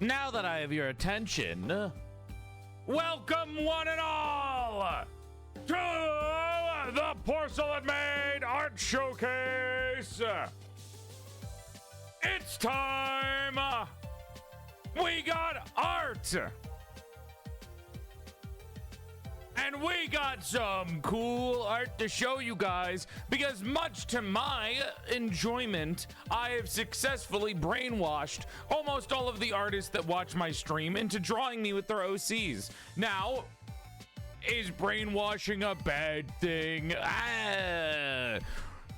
Now that I have your attention, welcome one and all to the PorcelainMaid Art Showcase. It's time. We got art. And we got some cool art to show you guys because much to my enjoyment, I have successfully brainwashed almost all of the artists that watch my stream into drawing me with their OCs. Now, is brainwashing a bad thing?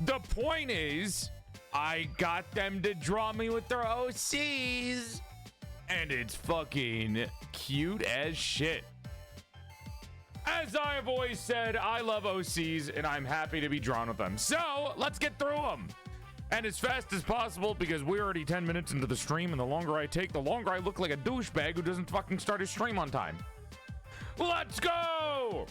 The point is, I got them to draw me with their OCs, and it's fucking cute as shit. As I've always said, I love OCs, and I'm happy to be drawn with them. So, let's get through them. And as fast as possible, because we're already 10 minutes into the stream, and the longer I take, the longer I look like a douchebag who doesn't fucking start his stream on time. Let's go!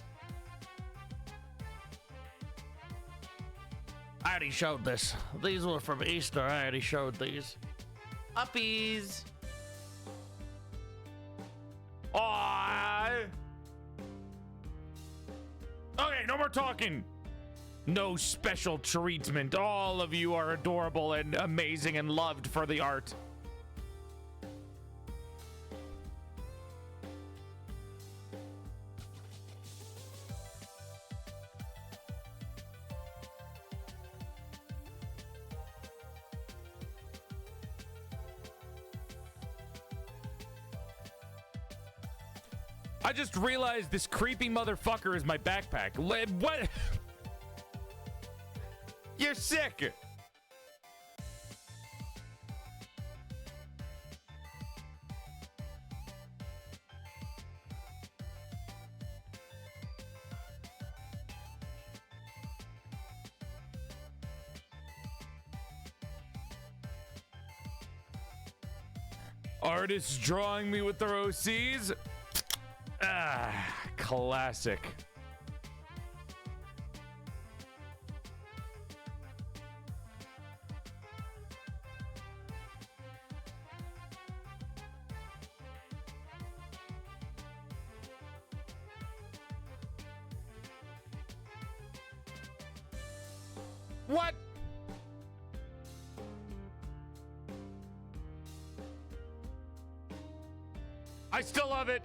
I already showed this. These were from Easter. I already showed these. Uppies. Aww. Okay, no more talking. No special treatment. All of you are adorable and amazing and loved for the art. I just realized this creepy motherfucker is my backpack. What? You're sick. Artists drawing me with their OCs? Ah, classic. What? I still love it.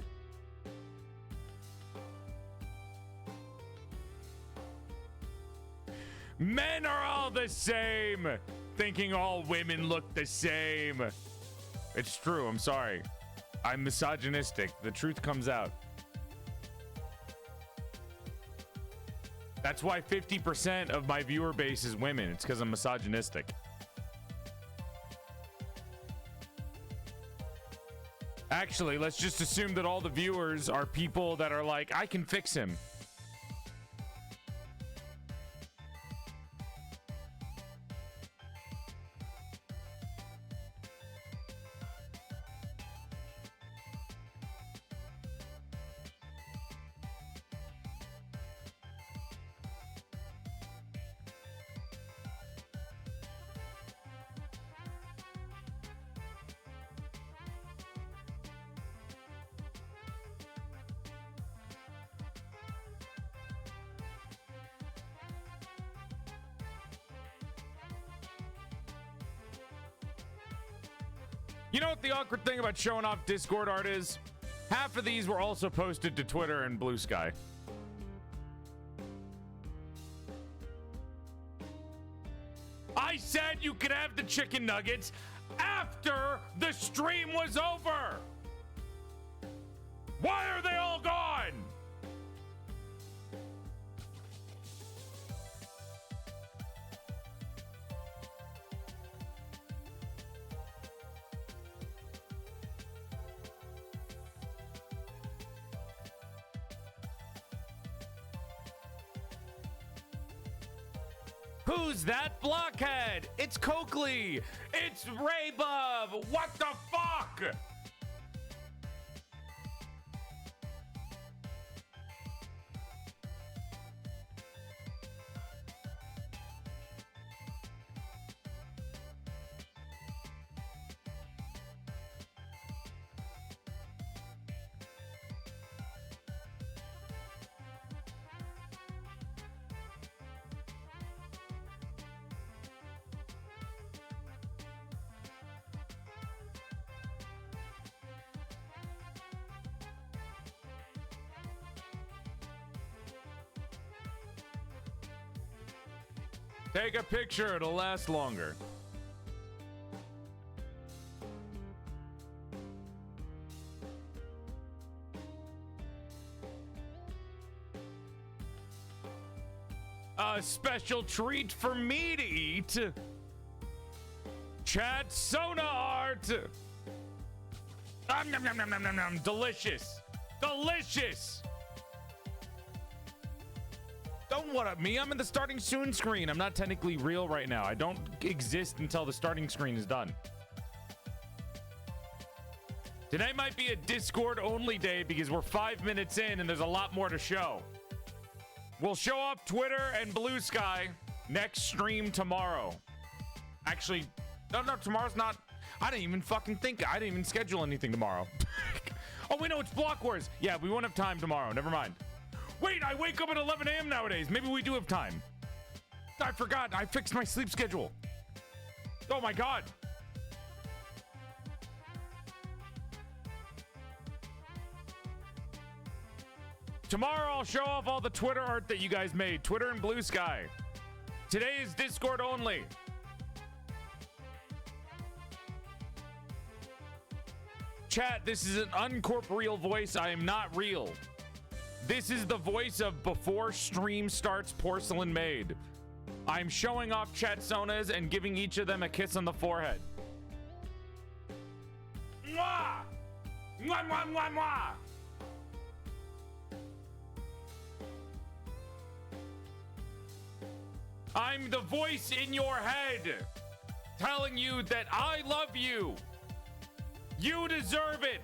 Men are all the same, thinking all women look the same. It's true, I'm sorry. I'm misogynistic. The truth comes out. That's why 50% of my viewer base is women. It's because I'm misogynistic. Actually, let's just assume that all the viewers are people that are like, I can fix him. You know what the awkward thing about showing off Discord art is? Half of these were also posted to Twitter and Blue Sky. I said you could have the chicken nuggets after the stream was over. Why are they all gone? Who's that blockhead? It's Coakley. It's Raybub. What the fuck? Take a picture, it'll last longer. A special treat for me to eat. Chat Sona art. Nom, nom, nom, nom, nom, nom, nom. Delicious. Delicious. Don't what up me. I'm in the starting soon screen. I'm not technically real right now. I don't exist until the starting screen is done. Today might be a Discord only day because we're 5 minutes in and there's a lot more to show. We'll show up Twitter and Blue Sky next stream tomorrow. Actually, no, tomorrow's not. I didn't even fucking think. I didn't even schedule anything tomorrow. Oh, wait, no, it's Block Wars. Yeah, we won't have time tomorrow. Never mind. Wait, I wake up at 11 a.m. nowadays. Maybe we do have time. I forgot. I fixed my sleep schedule. Oh, my God. Tomorrow, I'll show off all the Twitter art that you guys made. Twitter and Blue Sky. Today is Discord only. Chat, this is an uncorporeal voice. I am not real. This is the voice of before stream starts PorcelainMaid. I'm showing off chat sonas and giving each of them a kiss on the forehead. Mwah! Mwah, mwah, mwah, mwah! I'm the voice in your head telling you that I love you. You deserve it.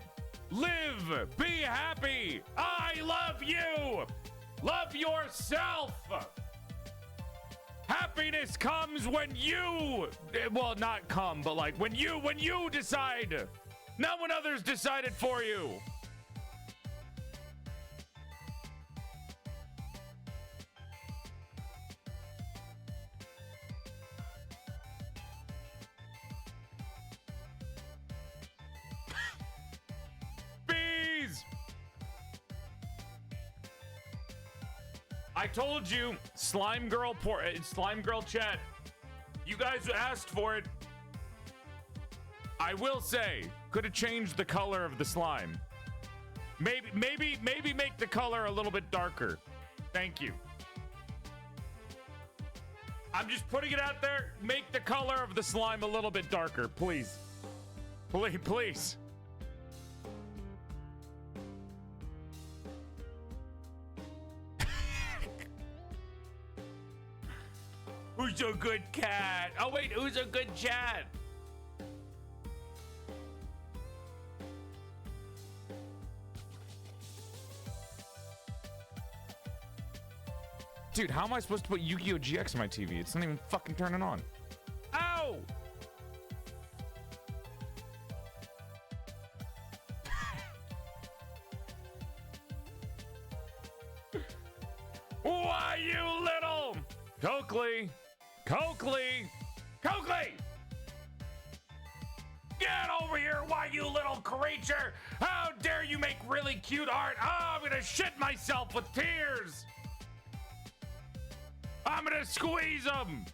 Live. Be happy. I love you. Love yourself. Happiness comes when you, well, not come, but like when you decide, not when others decide it for you. I told you, Slime Girl chat. You guys asked for it. I will say, could have changed the color of the slime. Maybe make the color a little bit darker. Thank you. I'm just putting it out there. Make the color of the slime a little bit darker, please. Please. Who's a good cat? Oh, wait, who's a good chat? Dude, how am I supposed to put Yu-Gi-Oh! GX on my TV? It's not even fucking turning on. Ow! Why, you little... Coakley! Get over here, why, you little creature! How dare you make really cute art? Oh, I'm gonna shit myself with tears! I'm gonna squeeze them!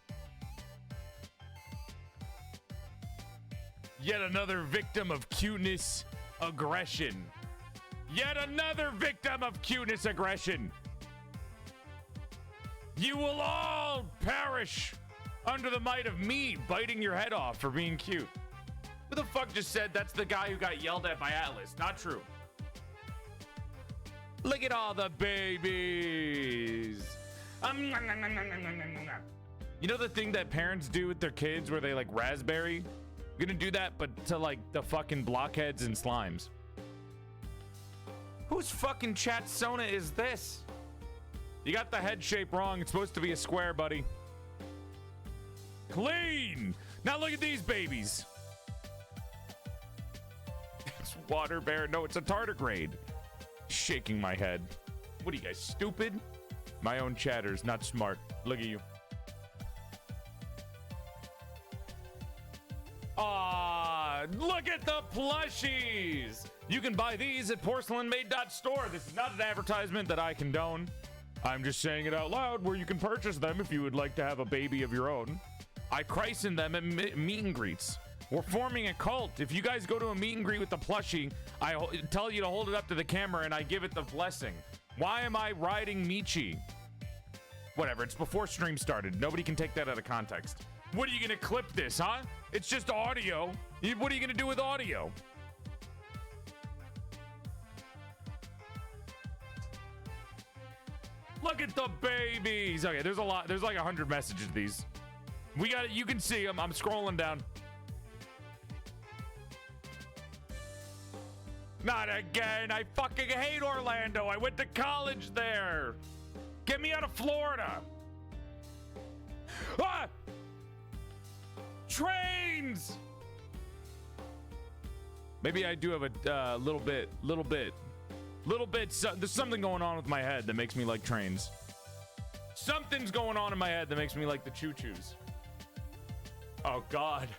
Yet another victim of cuteness aggression. Yet another victim of cuteness aggression. You will all perish under the might of me biting your head off for being cute. Who the fuck just said that's the guy who got yelled at by Atlas? Not true. Look at all the babies. You know the thing that parents do with their kids where they like raspberry? I'm gonna do that, but to like the fucking blockheads and slimes. Whose fucking chat Sona is this? You got the head shape wrong. It's supposed to be a square, buddy. Clean! Now look at these babies. It's water bear. No, it's a tardigrade. Shaking my head. What are you guys, stupid? My own chatter's not smart. Look at you. Ah, look at the plushies. You can buy these at PorcelainMaid.store. This is not an advertisement that I condone. I'm just saying it out loud where you can purchase them if you would like to have a baby of your own. I christen them at meet and greets. We're forming a cult. If you guys go to a meet and greet with the plushie, I tell you to hold it up to the camera and I give it the blessing. Why am I riding Michi? Whatever, it's before stream started. Nobody can take that out of context. What are you gonna clip this, huh? It's just audio. What are you gonna do with audio? Look at the babies. Okay, there's a lot. There's like 100 messages of these. We got it. You can see them. I'm scrolling down. Not again. I fucking hate Orlando. I went to college there. Get me out of Florida. Ah! Trains. Maybe I do have a little bit. So, there's something going on with my head that makes me like trains. Something's going on in my head that makes me like the choo-choos. Oh God.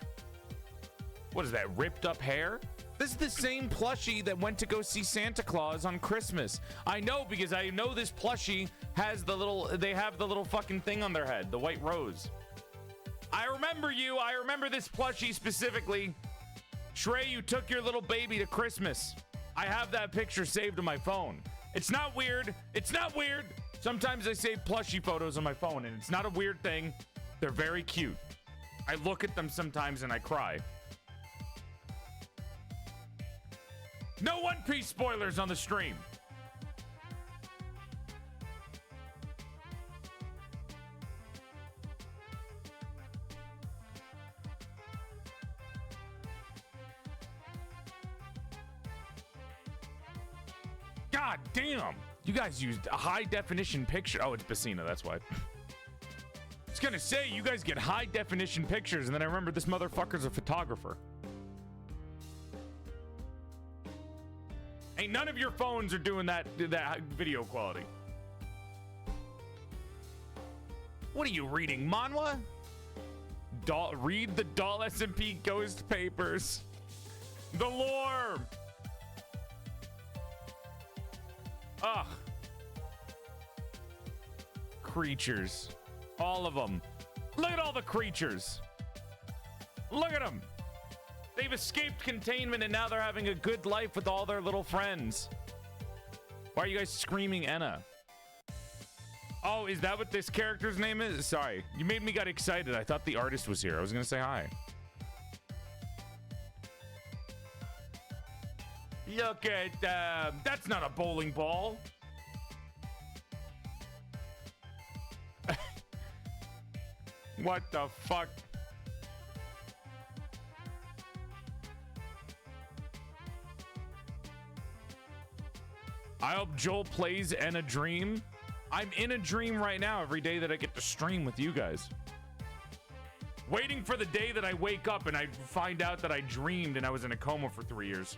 What is that? Ripped up hair? This is the same plushie that went to go see Santa Claus on Christmas. I know because I know this plushie has they have the little fucking thing on their head, the white rose. I remember you. I remember this plushie specifically. Shrey, you took your little baby to Christmas. I have that picture saved on my phone. It's not weird. It's not weird. Sometimes I save plushie photos on my phone and it's not a weird thing. They're very cute. I look at them sometimes and I cry. No One Piece spoilers on the stream. God damn. You guys used a high definition picture. Oh, it's Bassina, that's why. I was gonna say, you guys get high definition pictures, and then I remember this motherfucker's a photographer. Ain't none of your phones are doing that video quality. What are you reading, manhwa? Read the Doll SMP Ghost Papers. The lore. Ugh. Creatures. All of them. Look at all the creatures. Look at them. They've escaped containment and now they're having a good life with all their little friends. Why are you guys screaming Enna? Oh, is that what this character's name is? Sorry. You made me get excited. I thought the artist was here. I was going to say hi. Look at that's not a bowling ball. What the fuck? I hope Joel plays in a dream. I'm in a dream right now every day that I get to stream with you guys. Waiting for the day that I wake up and I find out that I dreamed and I was in a coma for 3 years.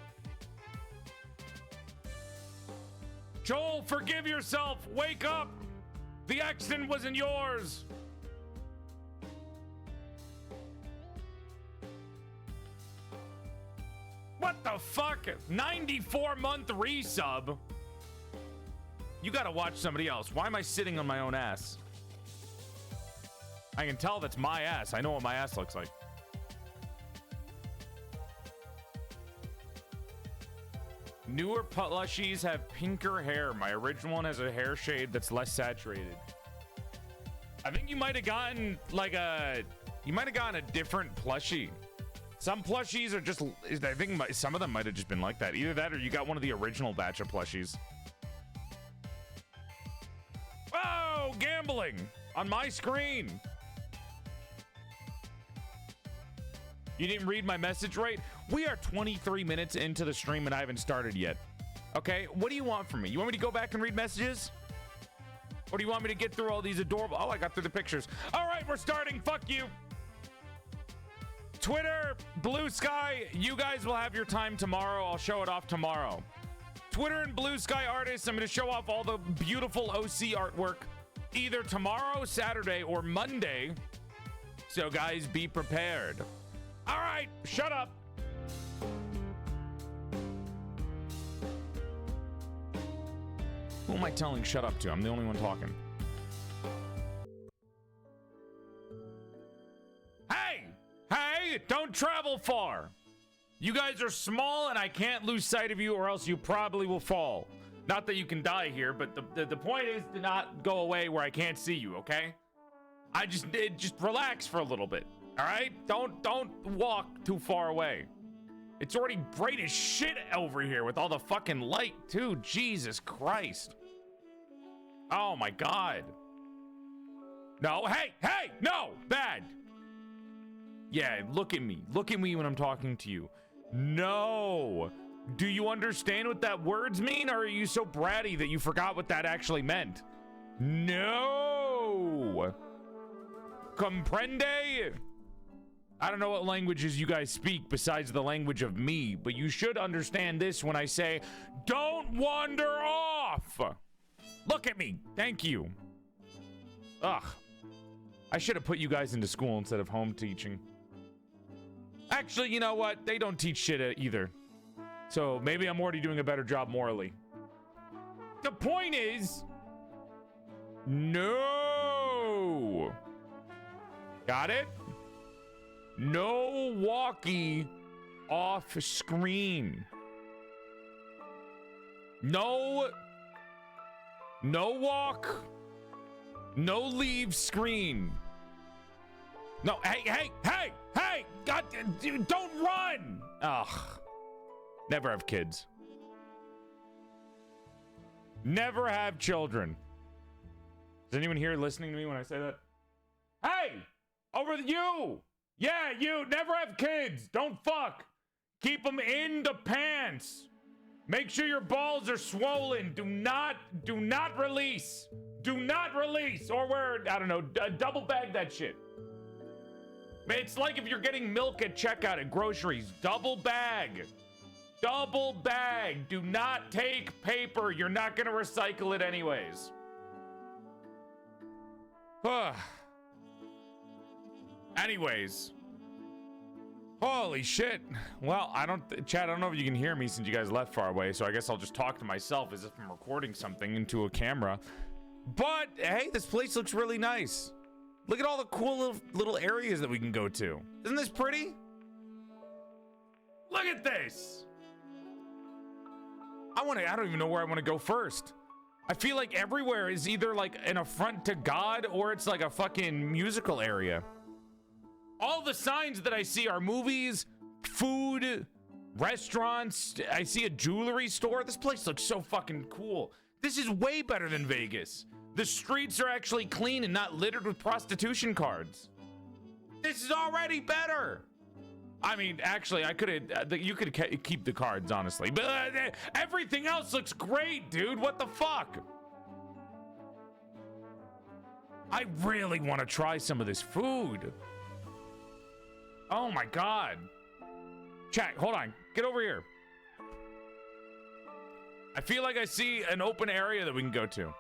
Joel, forgive yourself. Wake up. The accident wasn't yours. What the fuck? 94-month resub? You gotta watch somebody else. Why am I sitting on my own ass? I can tell that's my ass. I know what my ass looks like. Newer plushies have pinker hair. My original one has a hair shade that's less saturated. I think you might have gotten like a different plushie. Some plushies are just, I think some of them might have just been like that. Either that or you got one of the original batch of plushies. Oh, gambling on my screen. You didn't read my message right? We are 23 minutes into the stream and I haven't started yet. Okay, what do you want from me? You want me to go back and read messages? Or do you want me to get through all these adorable... Oh, I got through the pictures. All right, we're starting. Fuck you. Twitter, Blue Sky, you guys will have your time tomorrow. I'll show it off tomorrow. Twitter and Blue Sky artists, I'm going to show off all the beautiful OC artwork either tomorrow, Saturday, or Monday. So guys, be prepared. All right, shut up. Who am I telling shut up to? I'm the only one talking. Hey! Hey! Don't travel far! You guys are small and I can't lose sight of you or else you probably will fall. Not that you can die here, but the point is to not go away where I can't see you, okay? Just relax for a little bit, all right? Don't walk too far away. It's already bright as shit over here with all the fucking light, too. Jesus Christ. Oh, my God. No, hey, no, bad. Yeah, look at me. Look at me when I'm talking to you. No. Do you understand what that words mean, or are you so bratty that you forgot what that actually meant? No. Comprende? I don't know what languages you guys speak besides the language of me, but you should understand this when I say, don't wander off. Look at me. Thank you. Ugh. I should have put you guys into school instead of home teaching. Actually, you know what? They don't teach shit either. So maybe I'm already doing a better job morally. The point is, no. Got it? No walkie off screen. No walk. No leave screen. No, hey! God, dude, don't run! Ugh. Never have kids. Never have children. Is anyone here listening to me when I say that? Hey! Over you! Yeah, you! Never have kids! Don't fuck! Keep them in the pants! Make sure your balls are swollen. Do not release. Do not release. Or wear, I don't know, double bag that shit. It's like if you're getting milk at checkout at groceries. Double bag. Double bag. Do not take paper. You're not going to recycle it anyways. Anyways. Holy shit. Well, Chad, I don't know if you can hear me since you guys left far away, so I guess I'll just talk to myself as if I'm recording something into a camera. But, hey, this place looks really nice. Look at all the cool little areas that we can go to. Isn't this pretty? Look at this. I don't even know where I want to go first. I feel like everywhere is either like an affront to God or it's like a fucking musical area. All the signs that I see are movies, food, restaurants. I see a jewelry store. This place looks so fucking cool. This is way better than Vegas. The streets are actually clean and not littered with prostitution cards. This is already better. I mean, actually, you could keep the cards, honestly. But everything else looks great, dude. What the fuck? I really want to try some of this food. Oh my God. Chat, hold on. Get over here. I feel like I see an open area that we can go to.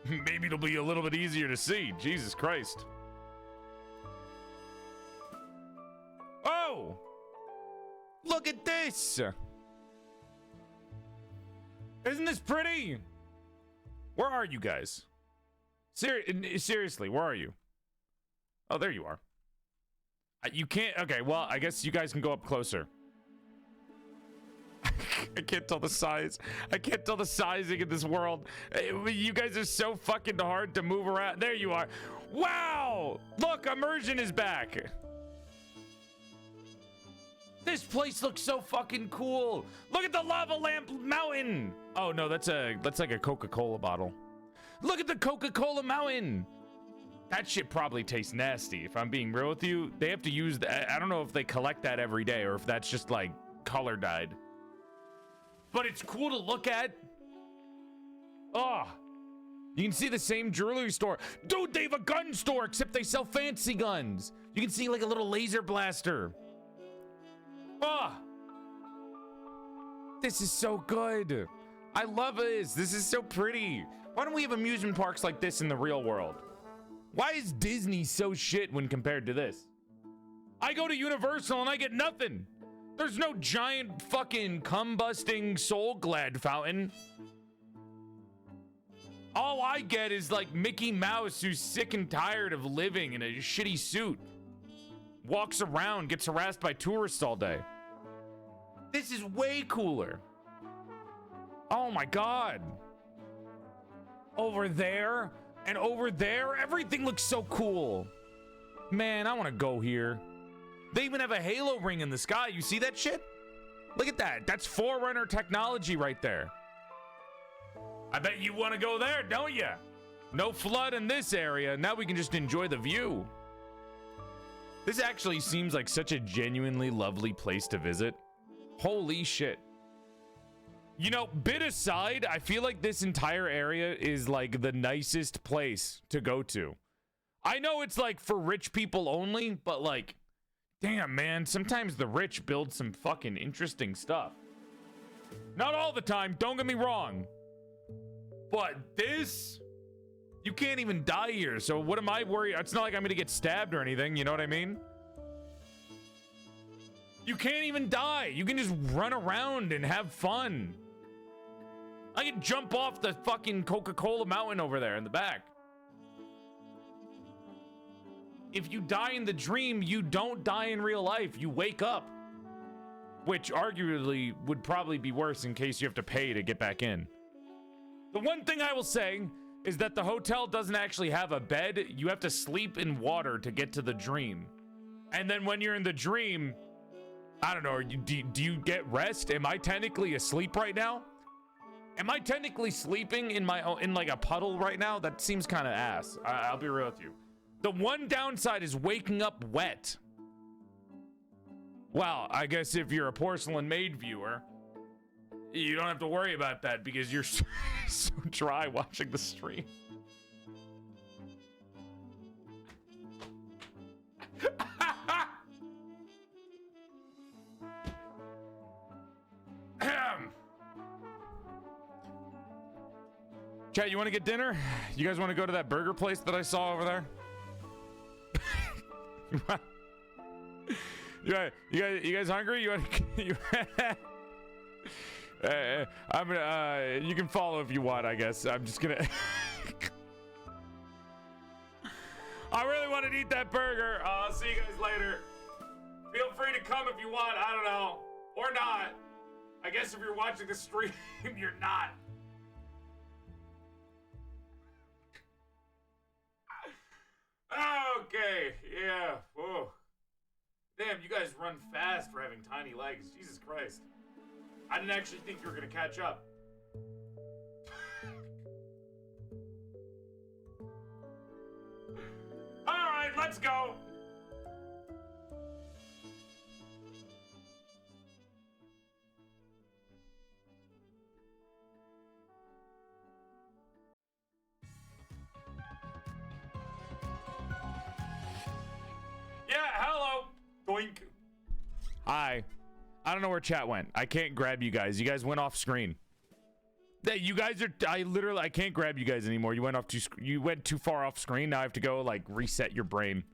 Maybe it'll be a little bit easier to see. Jesus Christ. Oh! Look at this! Isn't this pretty? Where are you guys? Seriously, where are you? Oh, there you are. You can't... Okay, well, I guess you guys can go up closer. I can't tell the size. I can't tell the sizing in this world. You guys are so fucking hard to move around. There you are. Wow! Look, immersion is back. This place looks so fucking cool. Look at the lava lamp mountain. Oh no, that's like a Coca-Cola bottle. Look at the Coca-Cola mountain. That shit probably tastes nasty. If I'm being real with you, they have to use I don't know if they collect that every day or if that's just like color dyed. But it's cool to look at. Oh, you can see the same jewelry store. Dude, they have a gun store, except they sell fancy guns. You can see like a little laser blaster. Oh, this is so good. I love this. This is so pretty. Why don't we have amusement parks like this in the real world? Why is Disney so shit when compared to this? I go to Universal and I get nothing. There's no giant fucking combusting soul glad fountain. All I get is like Mickey Mouse who's sick and tired of living in a shitty suit. Walks around, gets harassed by tourists all day. This is way cooler. Oh my God. Over there and over there, everything looks so cool. Man, I want to go here. They even have a halo ring in the sky. You see that shit? Look at that. That's Forerunner technology right there. I bet you want to go there, don't you? No flood in this area. Now we can just enjoy the view. This actually seems like such a genuinely lovely place to visit. Holy shit. You know, bit aside, I feel like this entire area is like the nicest place to go to. I know it's like for rich people only, but like, damn, man, sometimes the rich build some fucking interesting stuff. Not all the time, don't get me wrong. But this, you can't even die here. So what am I worried? It's not like I'm gonna get stabbed or anything. You know what I mean? You can't even die. You can just run around and have fun. I can jump off the fucking Coca-Cola mountain over there in the back. If you die in the dream, you don't die in real life. You wake up. Which arguably would probably be worse in case you have to pay to get back in. The one thing I will say is that the hotel doesn't actually have a bed. You have to sleep in water to get to the dream. And then when you're in the dream, I don't know, do you get rest? Am I technically asleep right now? Am I technically sleeping in like a puddle right now? That seems kind of ass. I'll be real with you. The one downside is waking up wet. Well, I guess if you're a PorcelainMaid viewer, you don't have to worry about that because you're so dry watching the stream. Chat, you want to get dinner? You guys want to go to that burger place that I saw over there? You guys hungry? You want I'm gonna you can follow if you want, I guess. I'm just gonna I really want to eat that burger. I'll see you guys later. Feel free to come if you want. I don't know, or not. I guess if you're watching the stream, you're not. Okay, yeah. Whoa. Damn, you guys run fast for having tiny legs. Jesus Christ. I didn't actually think you were gonna catch up. Alright, let's go. Yeah, hello. Doink. Hi. I don't know where chat went. I can't grab you guys. You guys went off screen. You guys are. I can't grab you guys anymore. You went too far off screen. Now I have to go like reset your brain.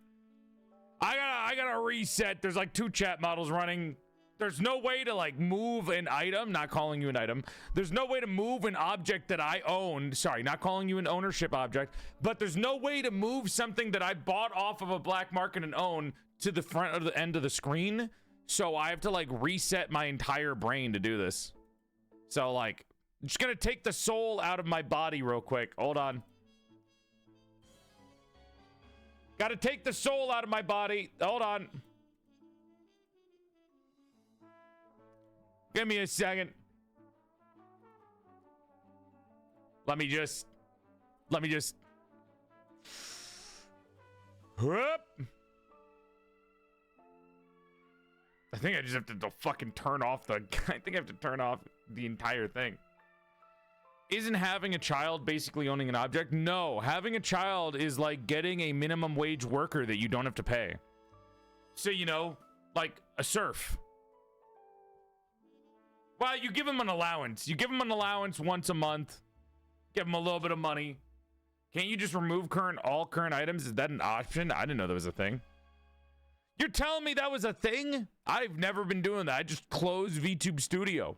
I gotta reset. There's like 2 chat models running. There's no way to like move an item. Not calling you an item. There's no way to move an object that I own. Sorry, not calling you an ownership object. But there's no way to move something that I bought off of a black market and own to the front of the end of the screen. So I have to like reset my entire brain to do this. So like, I'm just gonna take the soul out of my body real quick. Hold on. Gotta take the soul out of my body. Hold on. Give me a second. Let me just. Whoop. I think I just have to fucking turn off the. I think I have to turn off the entire thing. Isn't having a child basically owning an object? No, having a child is like getting a minimum wage worker that you don't have to pay. So, you know, like a serf. Well, you give him an allowance. You give him an allowance once a month. Give him a little bit of money. Can't you just remove all current items? Is that an option? I didn't know that was a thing. You're telling me that was a thing? I've never been doing that. I just closed VTube Studio.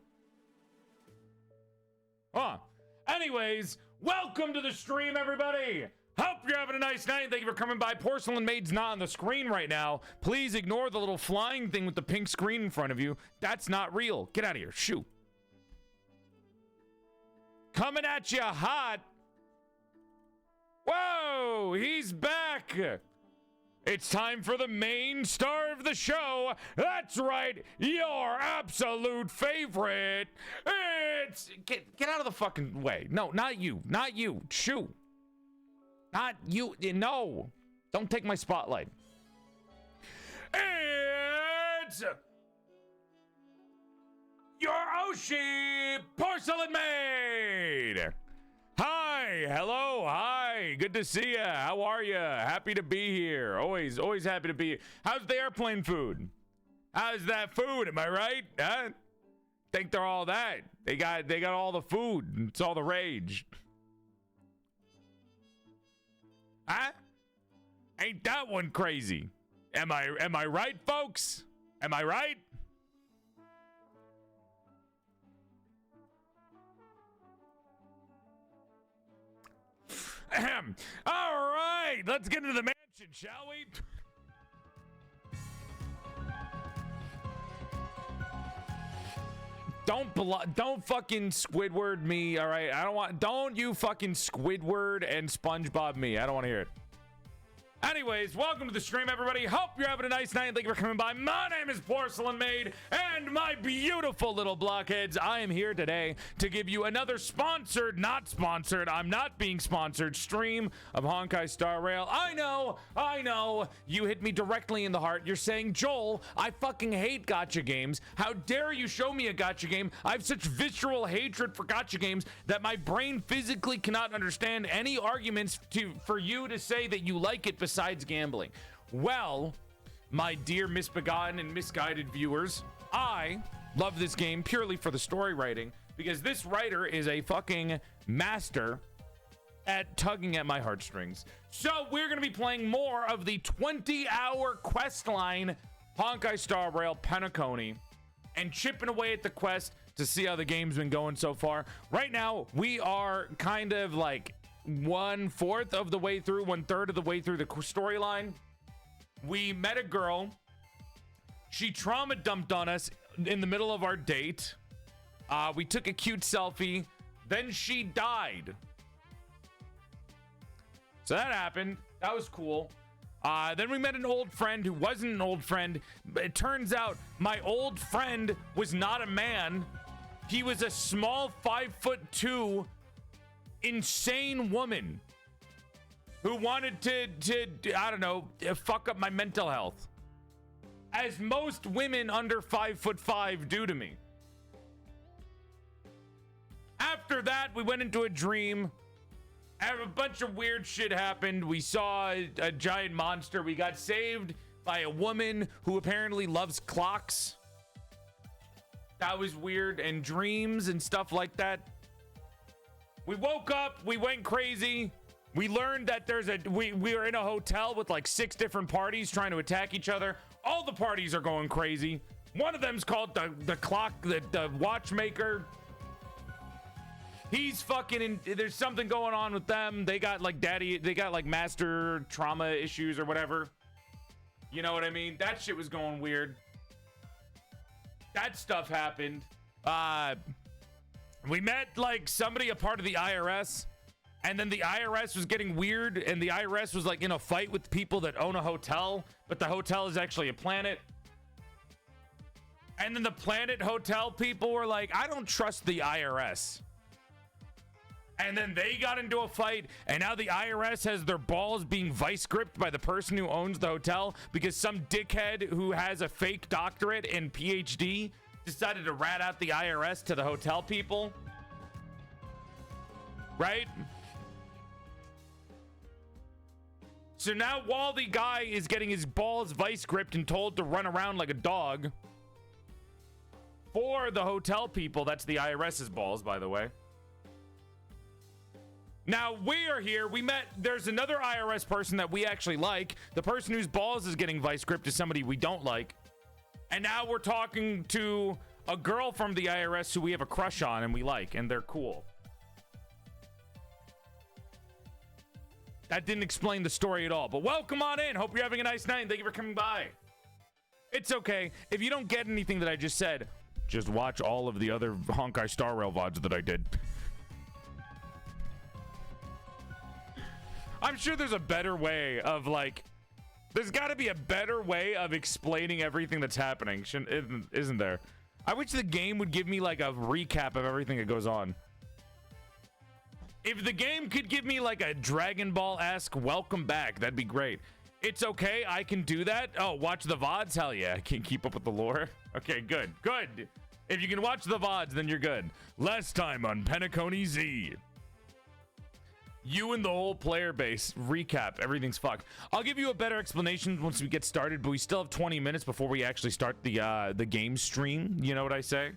Huh. Anyways, welcome to the stream, everybody. Hope you're having a nice night. Thank you for coming by. PorcelainMaid's not on the screen right now. Please ignore the little flying thing with the pink screen in front of you. That's not real. Get out of here. Shoo. Coming at you hot. Whoa, he's back. It's time for the main star of the show. That's right, your absolute favorite. It's get out of the fucking way. No, not you. Not you. Shoo. Not you. No. Don't take my spotlight. It's your Oshi PorcelainMaid. Hi, hello, hi, good to see ya. How are ya? Happy to be here. Always happy to be here. How's the airplane food? How's that food? Am I right? Huh? Think they're all that? They got all the food. It's all the rage. Huh? Ain't that one crazy? Am I right, folks? Am I right? All right, let's get into the mansion, shall we? Don't fucking Squidward me, all right? Don't you fucking Squidward and SpongeBob me. I don't want to hear it. Anyways, welcome to the stream, everybody. Hope you're having a nice night. Thank you for coming by. My name is PorcelainMaid, and my beautiful little blockheads, I am here today to give you another sponsored, not sponsored, I'm not being sponsored, stream of Honkai Star Rail. I know, you hit me directly in the heart. You're saying, Joel, I fucking hate gacha games. How dare you show me a gacha game? I have such visceral hatred for gacha games that my brain physically cannot understand any arguments for you to say that you like it besides gambling. Well, my dear misbegotten and misguided viewers, I love this game purely for the story writing, because this writer is a fucking master at tugging at my heartstrings. So we're gonna be playing more of the 20-hour quest line Honkai Star Rail Penacony and chipping away at the quest to see how the game's been going so far. Right now, we are kind of like 1/4 of the way through, 1/3 of the way through the storyline. We met a girl. She trauma dumped on us in the middle of our date. We took a cute selfie. Then she died. So that happened. That was cool. Then we met an old friend who wasn't an old friend. It turns out my old friend was not a man. He was a small 5'2" insane woman who wanted to I don't know, fuck up my mental health, as most women under 5'5" do to me. After that, we went into a dream. A bunch of weird shit happened. We saw a giant monster. We got saved by a woman who apparently loves clocks. That was weird, and dreams and stuff like that. We woke up, we went crazy. We learned that we were in a hotel with like 6 different parties trying to attack each other. All the parties are going crazy. One of them's called the clock, the watchmaker. He's fucking there's something going on with them. They got like master trauma issues or whatever. You know what I mean? That shit was going weird. That stuff happened. We met like somebody, a part of the IRS, and then the IRS was getting weird, and the IRS was like in a fight with people that own a hotel, but the hotel is actually a planet. And then the planet hotel people were like, I don't trust the IRS. And then they got into a fight, and now the IRS has their balls being vice gripped by the person who owns the hotel because some dickhead who has a fake doctorate and PhD decided to rat out the IRS to the hotel people. Right? So now while the guy is getting his balls vice gripped and told to run around like a dog, for the hotel people, that's the IRS's balls, by the way, Now we are here. We met. There's another IRS person that we actually like. The person whose balls is getting vice gripped is somebody we don't like. And now we're talking to a girl from the IRS who we have a crush on and we like, and they're cool. That didn't explain the story at all, but welcome on in. Hope you're having a nice night, and thank you for coming by. It's okay. If you don't get anything that I just said, just watch all of the other Honkai Star Rail VODs that I did. I'm sure there's a better way of, like, there's got to be a better way of explaining everything that's happening, isn't there? I wish the game would give me, like, a recap of everything that goes on. If the game could give me, like, a Dragon Ball-esque welcome back, that'd be great. It's okay, I can do that. Oh, watch the VODs? Hell yeah, I can keep up with the lore. Okay, good, good. If you can watch the VODs, then you're good. Last time on Penacony Z. You and the whole player base recap. Everything's fucked. I'll give you a better explanation once we get started, but we still have 20 minutes before we actually start the game stream. You know what I say?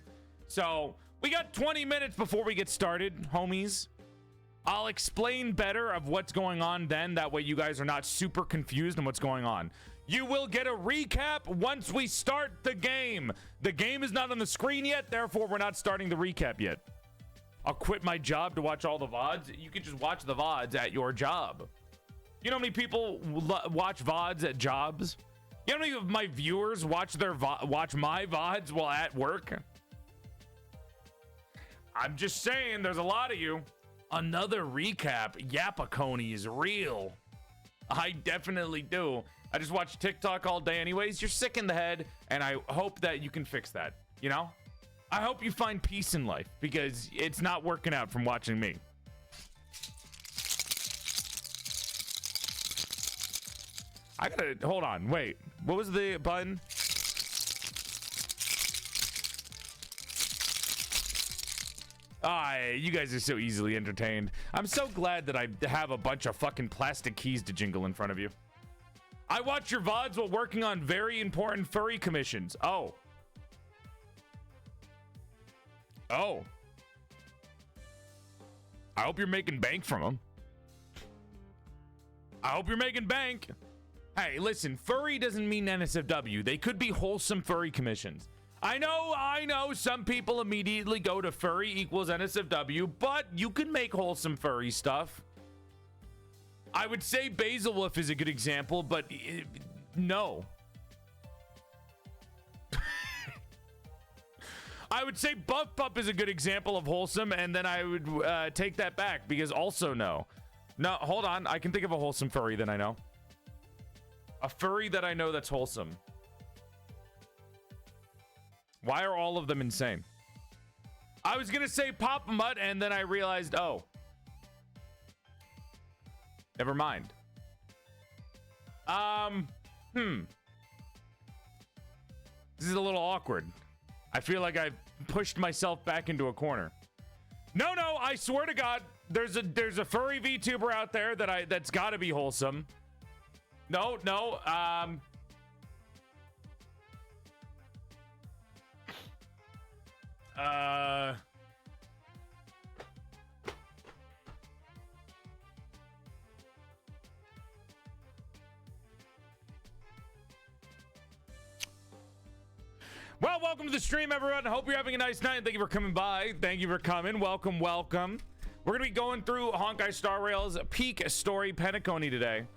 So we got 20 minutes before we get started, homies. I'll explain better of what's going on then. That way you guys are not super confused on what's going on. You will get a recap once we start the game. The game is not on the screen yet, therefore we're not starting the recap yet. I'll quit my job to watch all the VODs. You can just watch the VODs at your job. You know how many people watch VODs at jobs? You know how many of my viewers watch my VODs while at work? I'm just saying, there's a lot of you. Another recap. Yapacony is real. I definitely do. I just watch TikTok all day anyways. You're sick in the head, and I hope that you can fix that, you know? I hope you find peace in life, because it's not working out from watching me. I gotta, hold on, wait. What was the button? You guys are so easily entertained. I'm so glad that I have a bunch of fucking plastic keys to jingle in front of you. I watch your VODs while working on very important furry commissions. Oh. Oh. I hope you're making bank from them. I hope you're making bank. Hey, listen, furry doesn't mean NSFW. They could be wholesome furry commissions. I know some people immediately go to furry equals NSFW, but you can make wholesome furry stuff. I would say Basil Wolf is a good example, but no. I would say Buff Pup is a good example of wholesome, and then I would take that back because also no. No, hold on. I can think of a wholesome furry that I know. A furry that I know that's wholesome. Why are all of them insane? I was going to say Pop Mutt, and then I realized, oh. Never mind. This is a little awkward. I feel like I've pushed myself back into a corner. No, I swear to God, there's a furry VTuber out there that's got to be wholesome. No. Well, welcome to the stream, everyone. I hope you're having a nice night. Thank you for coming by. Thank you for coming. Welcome. We're going to be going through Honkai Star Rail's peak story, Penacony, today.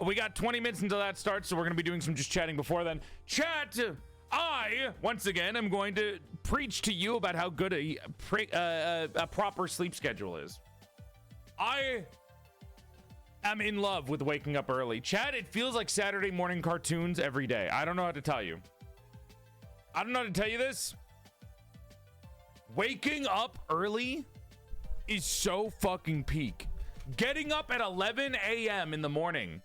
We got 20 minutes until that starts, so we're going to be doing some just chatting before then. Chat! I, once again, am going to preach to you about how good a proper sleep schedule is. I am in love with waking up early. Chat, it feels like Saturday morning cartoons every day. I don't know how to tell you. I don't know how to tell you this. Waking up early is so fucking peak. Getting up at 11 a.m. in the morning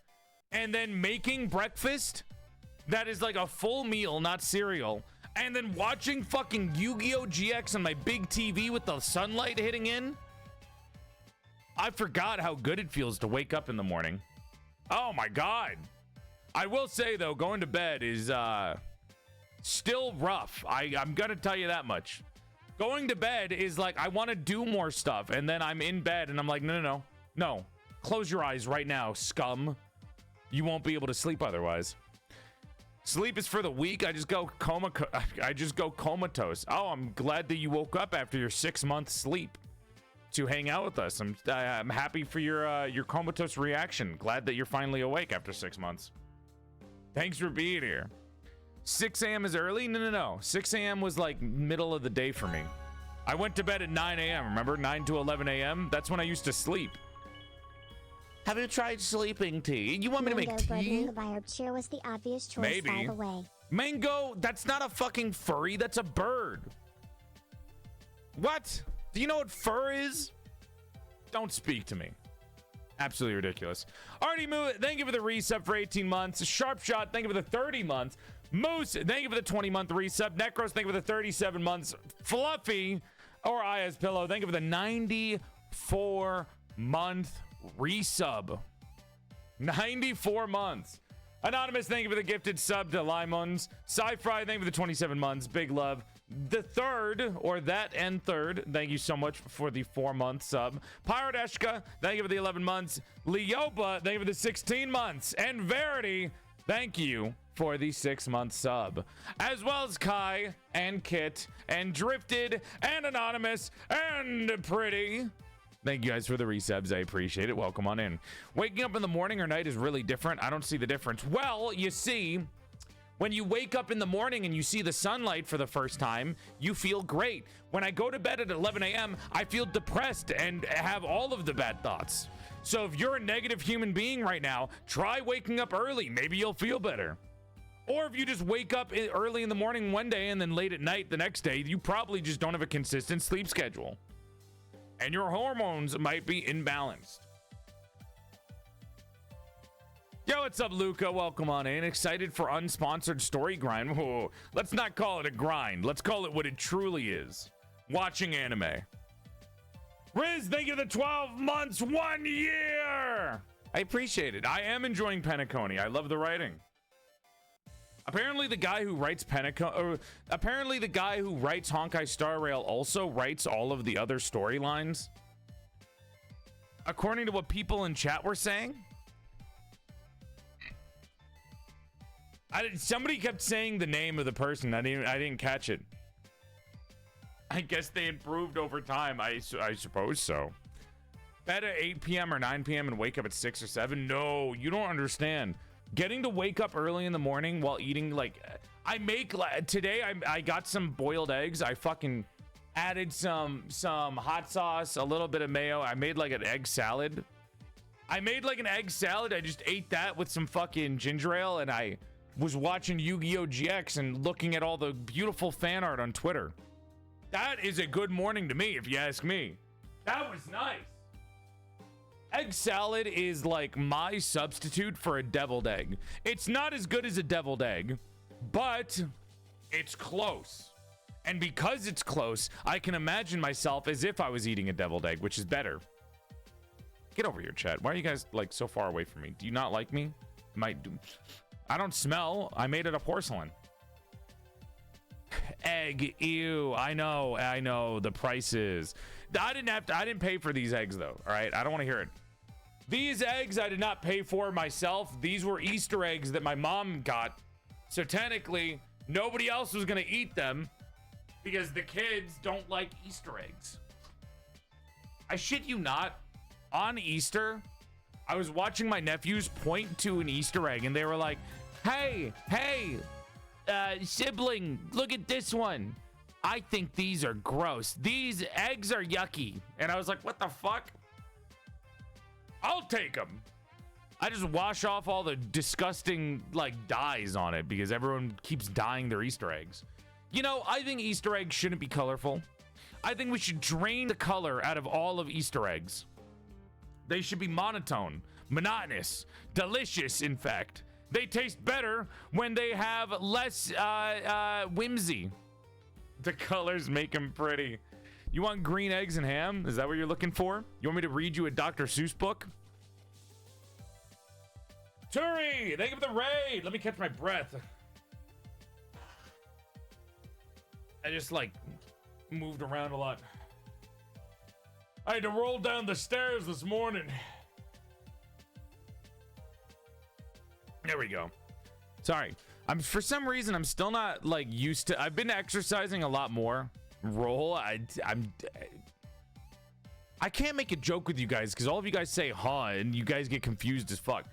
and then making breakfast that is like a full meal, not cereal, and then watching fucking Yu-Gi-Oh! GX on my big TV with the sunlight hitting in. I forgot how good it feels to wake up in the morning. Oh my God. I will say though, going to bed is still rough. I'm gonna tell you that much. Going to bed is like, I want to do more stuff, and then I'm in bed and I'm like, no. No, close your eyes right now, scum. You won't be able to sleep otherwise. Sleep is for the weak. I just go comatose. Oh, I'm glad that you woke up after your 6-month sleep to hang out with us. I'm happy for your comatose reaction. Glad that you're finally awake after 6 months. Thanks for being here. 6 a.m. is early? No. 6 a.m. was like middle of the day for me. I went to bed at 9 a.m. Remember? 9 to 11 a.m. That's when I used to sleep. Have you tried sleeping tea? You want me to make tea? Mango by Cheer was the obvious choice, Maybe. by the way. Mango, that's not a fucking furry. That's a bird. What? Do you know what fur is? Don't speak to me. Absolutely ridiculous. Artie Moo, thank you for the resub for 18 months. Sharp Shot, thank you for the 30 months. Moose, thank you for the 20-month resub. Necros, thank you for the 37 months. Fluffy, or Aya's Pillow, thank you for the 94-month resub. 94 months. Anonymous, thank you for the gifted sub to Limons. Sci-Fi, thank you for the 27 months. Big love. The third, or that and third, thank you so much for the 4-month sub. Pirate Eshka, thank you for the 11 months. Leopa, thank you for the 16 months. And Verity, thank you for the 6-month sub. As well as Kai and Kit and Drifted and Anonymous and Pretty. Thank you guys for the resubs. I appreciate it. Welcome on in. Waking up in the morning or night is really different. I don't see the difference. Well, you see, when you wake up in the morning and you see the sunlight for the first time, you feel great. When I go to bed at 11 a.m., I feel depressed and have all of the bad thoughts. So if you're a negative human being right now, try waking up early. Maybe you'll feel better. Or if you just wake up early in the morning one day and then late at night the next day, you probably just don't have a consistent sleep schedule. And your hormones might be imbalanced. Yo, what's up, Luca? Welcome on in. Excited for unsponsored story grind. Whoa, let's not call it a grind. Let's call it what it truly is. Watching anime. Riz, thank you for the 12 months, 1 year. I appreciate it. I am enjoying Penacony. I love the writing. Apparently the guy who writes Honkai Star Rail also writes all of the other storylines. According to what people in chat were saying. Somebody kept saying the name of the person. I didn't catch it. I guess they improved over time. I suppose so. Bed at 8 p.m. or 9 p.m. and wake up at 6 or 7. No, you don't understand. Getting to wake up early in the morning while eating, like, today I got some boiled eggs. I fucking added some hot sauce, a little bit of mayo. I made like an egg salad. I just ate that with some fucking ginger ale, and I was watching Yu-Gi-Oh! GX and looking at all the beautiful fan art on Twitter. That is a good morning to me, if you ask me. That was nice. Egg salad is like my substitute for a deviled egg. It's not as good as a deviled egg, but it's close. And because it's close, I can imagine myself as if I was eating a deviled egg, which is better. Get over here, chat. Why are you guys like so far away from me? Do you not like me? I don't smell. I made it of porcelain. Egg, ew. I know the prices. I didn't pay for these eggs though. All right, I don't want to hear it. These eggs I did not pay for myself. These were Easter eggs that my mom got. So technically, nobody else was gonna eat them because the kids don't like Easter eggs. I shit you not. On Easter, I was watching my nephews point to an Easter egg and they were like, hey, sibling, look at this one. I think these are gross. These eggs are yucky. And I was like, what the fuck? I'll take them. I just wash off all the disgusting like dyes on it because everyone keeps dyeing their Easter eggs. You know, I think Easter eggs shouldn't be colorful. I think we should drain the color out of all of Easter eggs. They should be monotone, monotonous, delicious, in fact. They taste better when they have less whimsy. The colors make them pretty. You want green eggs and ham? Is that what you're looking for? You want me to read you a Dr. Seuss book? Turi, thank you for the raid. Let me catch my breath. I just like moved around a lot. I had to roll down the stairs this morning. There we go. Sorry. For some reason I'm still not like used to. I've been exercising a lot more. I can't make a joke with you guys because all of you guys say huh and you guys get confused as fuck.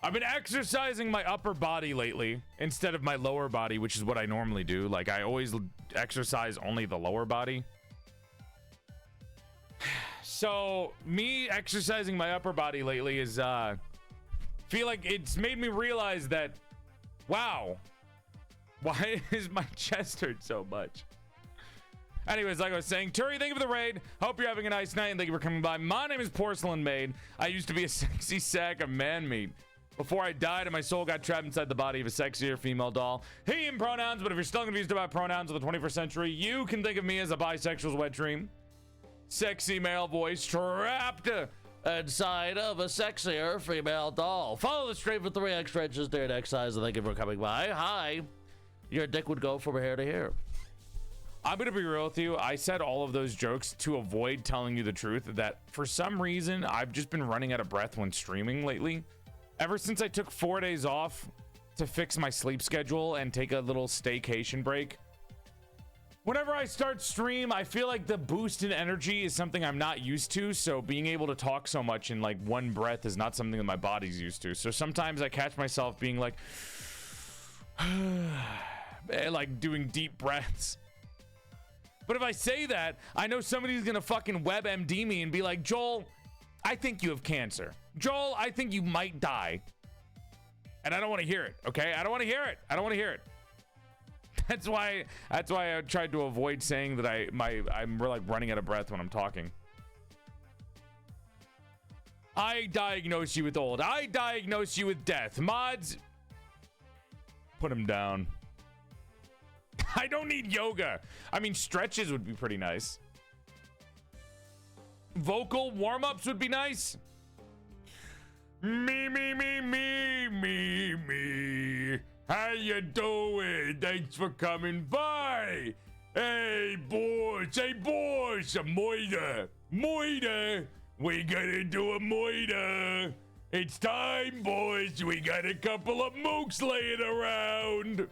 I've been exercising my upper body lately instead of my lower body, which is what I normally do. Like I always exercise only the lower body. So me exercising my upper body lately is feel like it's made me realize that, wow, why is my chest hurt so much? Anyways, like I was saying, Turi, thank you for the raid. Hope you're having a nice night and thank you for coming by. My name is PorcelainMaid. I used to be a sexy sack of man meat before I died and my soul got trapped inside the body of a sexier female doll. He in pronouns, but if you're still confused about pronouns of the 21st century, you can think of me as a bisexual's wet dream. Sexy male voice trapped inside of a sexier female doll. Follow the stream for 3 extra inches near next size and thank you for coming by. Hi. Your dick would go from here to here. I'm gonna be real with you. I said all of those jokes to avoid telling you the truth that for some reason I've just been running out of breath when streaming lately. Ever since I took 4 days off to fix my sleep schedule and take a little staycation break. Whenever I start stream, I feel like the boost in energy is something I'm not used to. So being able to talk so much in like one breath is not something that my body's used to. So sometimes I catch myself being like, like doing deep breaths. But if I say that, I know somebody's gonna fucking WebMD me and be like, Joel, I think you have cancer. Joel, I think you might die. And I don't want to hear it, okay? I don't want to hear it. I don't want to hear it. That's why I tried to avoid saying that I'm like running out of breath when I'm talking. I diagnose you with old. I diagnose you with death. Mods, put him down. I don't need yoga. I mean, stretches would be pretty nice. Vocal warm-ups would be nice. Me. How you doing? Thanks for coming by. Hey, boys. A moida. We gotta do a moida. It's time, boys. We got a couple of mooks laying around.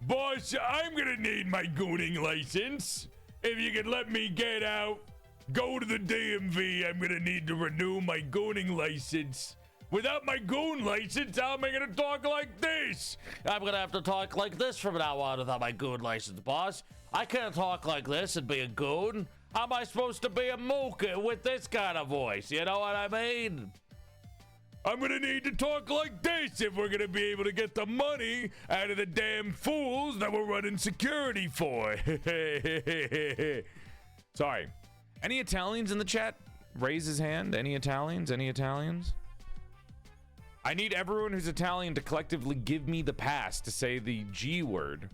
Boss, I'm gonna need my gooning license. If you could let me get out, go to the DMV. I'm gonna need to renew my gooning license. Without my goon license, how am I gonna talk like this? I'm gonna have to talk like this from now on without my goon license, boss. I can't talk like this and be a goon. How am I supposed to be a mook with this kind of voice? You know what I mean? I'm gonna need to talk like this if we're gonna be able to get the money out of the damn fools that we're running security for. Sorry. Any Italians in the chat? Raise his hand. Any Italians? I need everyone who's Italian to collectively give me the pass to say the G word.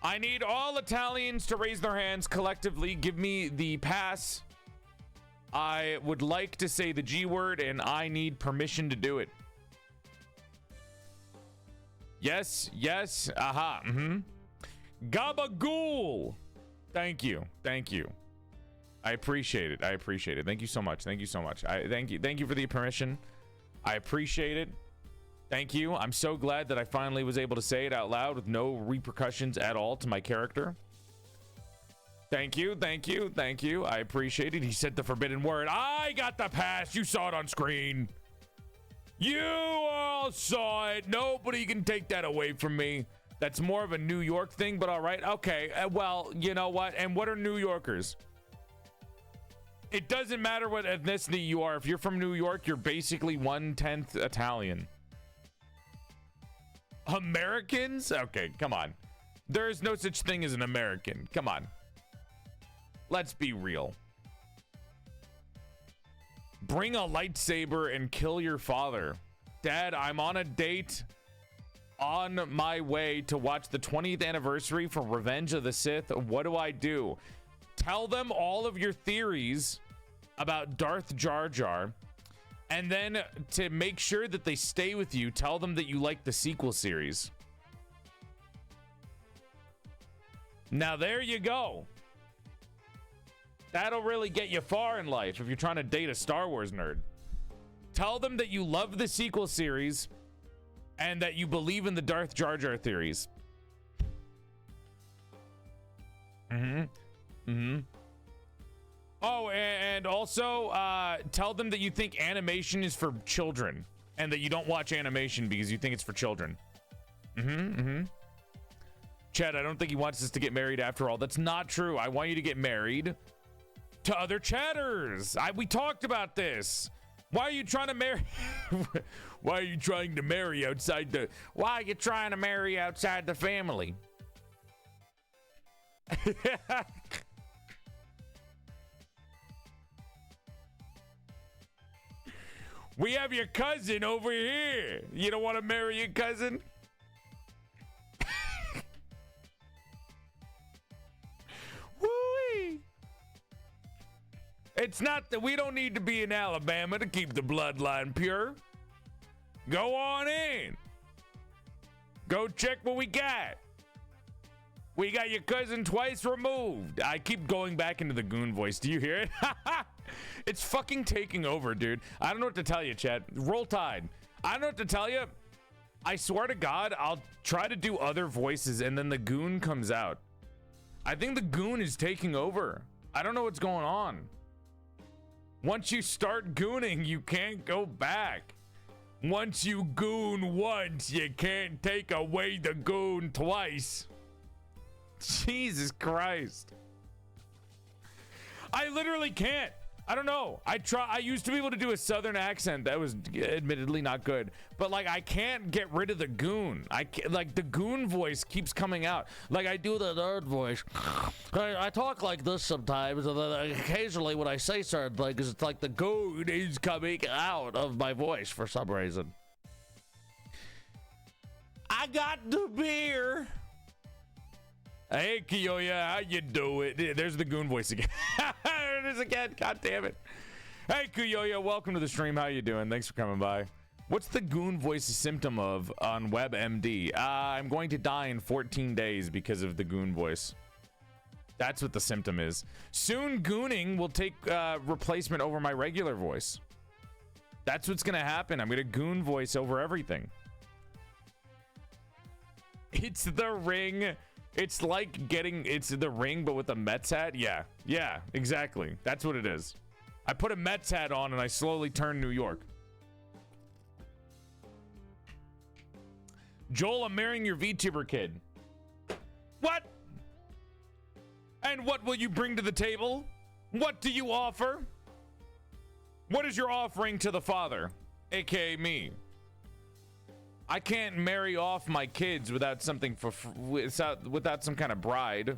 I need all Italians to raise their hands collectively. Give me the pass. I would like to say the G word and I need permission to do it. Yes. Aha. Gabagool. Thank you. I appreciate it. Thank you so much. Thank you for the permission. I appreciate it. Thank you. I'm so glad that I finally was able to say it out loud with no repercussions at all to my character. Thank you. I appreciate it. He said the forbidden word. I got the pass. You saw it on screen. You all saw it. Nobody can take that away from me. That's more of a New York thing, but all right. Okay. Well, you know what? And what are New Yorkers? It doesn't matter what ethnicity you are. If you're from New York, you're basically 1/10 Italian. Americans? Okay, come on. There is no such thing as an American. Come on. Let's be real. Bring a lightsaber and kill your father. Dad, I'm on a date on my way to watch the 20th anniversary for Revenge of the Sith. What do? Tell them all of your theories about Darth Jar Jar. And then to make sure that they stay with you, tell them that you like the sequel series. Now there you go. That'll really get you far in life if you're trying to date a Star Wars nerd. Tell them that you love the sequel series and that you believe in the Darth Jar Jar theories. Oh, and also tell them that you think animation is for children and that you don't watch animation because you think it's for children. Chad, I don't think he wants us to get married after all. That's not true. I want you to get married to other chatters. We talked about this. Why are you trying to marry? Why are you trying to marry outside the? Why are you trying to marry outside the family? We have your cousin over here. You don't want to marry your cousin? Woo-wee. It's not that we don't need to be in Alabama to keep the bloodline pure. Go on in. Go check what we got. We got your cousin twice removed. I keep going back into the goon voice. Do you hear it? It's fucking taking over, dude. I don't know what to tell you, Chad. Roll Tide. I don't know what to tell you. I swear to God, I'll try to do other voices and then the goon comes out. I think the goon is taking over. I don't know what's going on. Once you start gooning, you can't go back. Once you goon once, you can't take away the goon twice. Jesus Christ. I literally can't. I don't know. I used to be able to do a southern accent that was admittedly not good, but like I can't get rid of the goon. Like the goon voice keeps coming out. Like I do the nerd voice. I talk like this sometimes, and then occasionally when I say certain things, it's like the goon is coming out of my voice for some reason. I got the beer. Hey, Kiyoya, how you doing? There's the goon voice again. There it is again. God damn it. Hey, Kiyoya, welcome to the stream. How you doing? Thanks for coming by. What's the goon voice symptom of on WebMD? I'm going to die in 14 days because of the goon voice. That's what the symptom is. Soon, gooning will take replacement over my regular voice. That's what's going to happen. I'm going to goon voice over everything. It's the ring. It's like it's the ring, but with a Mets hat. Yeah, exactly. That's what it is. I put a Mets hat on and I slowly turn New York. Joel, I'm marrying your VTuber kid. What? And what will you bring to the table? What do you offer? What is your offering to the father, aka me? I can't marry off my kids without something without some kind of bribe.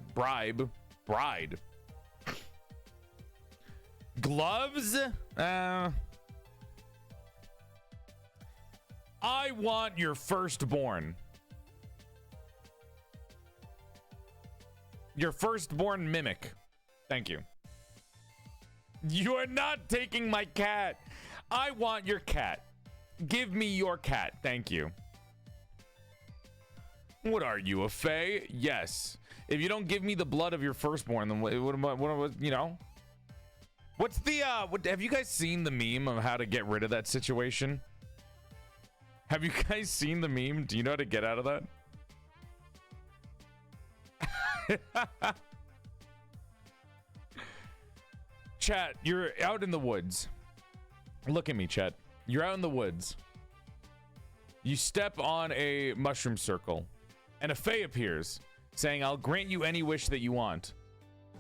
Gloves? I want your firstborn. Your firstborn mimic. Thank you. You are not taking my cat. I want your cat. Give me your cat. Thank you. What are you, a fae? Yes. If you don't give me the blood of your firstborn, then what you know? What's the, have you guys seen the meme of how to get rid of that situation? Have you guys seen the meme? Do you know how to get out of that? Chat, you're out in the woods. Look at me, chat. You're out in the woods. You step on a mushroom circle. And a fae appears, saying, I'll grant you any wish that you want.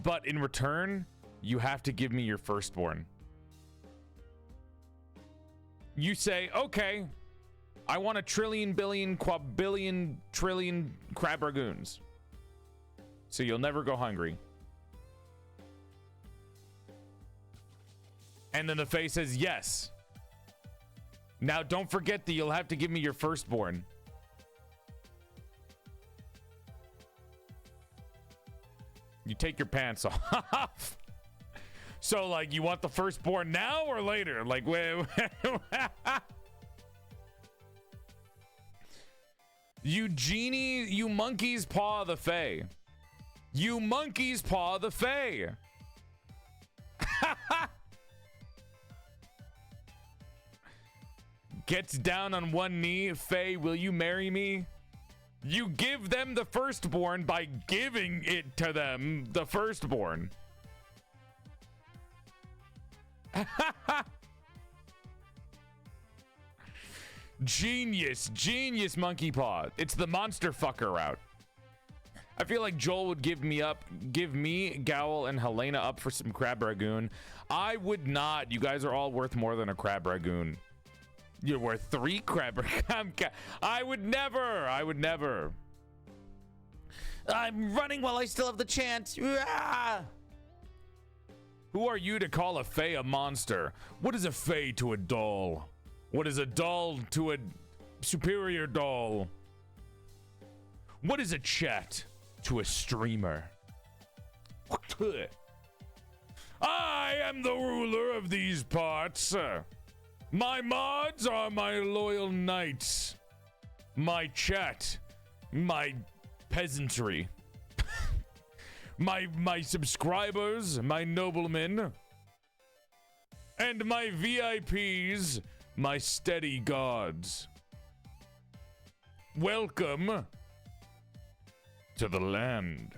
But in return, you have to give me your firstborn. You say, okay, I want 1 trillion, billion, quadrillion, trillion crab ragoons. So you'll never go hungry. And then the fae says, yes. Now don't forget that you'll have to give me your firstborn. You take your pants off. So, like, you want the firstborn now or later? Like, you genie, you monkey's paw the fae. You monkey's paw the fae. Gets down on one knee. Faye, will you marry me? You give them the firstborn by giving it to them, the firstborn. Genius, genius, monkey paw. It's the monster fucker route. I feel like Joel would give me, Gowl, and Helena up for some crab ragoon. I would not. You guys are all worth more than a crab ragoon. You're worth 3 crab ragoon. I would never. I would never. I'm running while I still have the chance. Ah! Who are you to call a fae a monster? What is a fae to a doll? What is a doll to a superior doll? What is a chat to a streamer? I am the ruler of these parts. My mods are my loyal knights. My chat, my peasantry. my subscribers, my noblemen, and my VIPs, my steady gods. Welcome to the land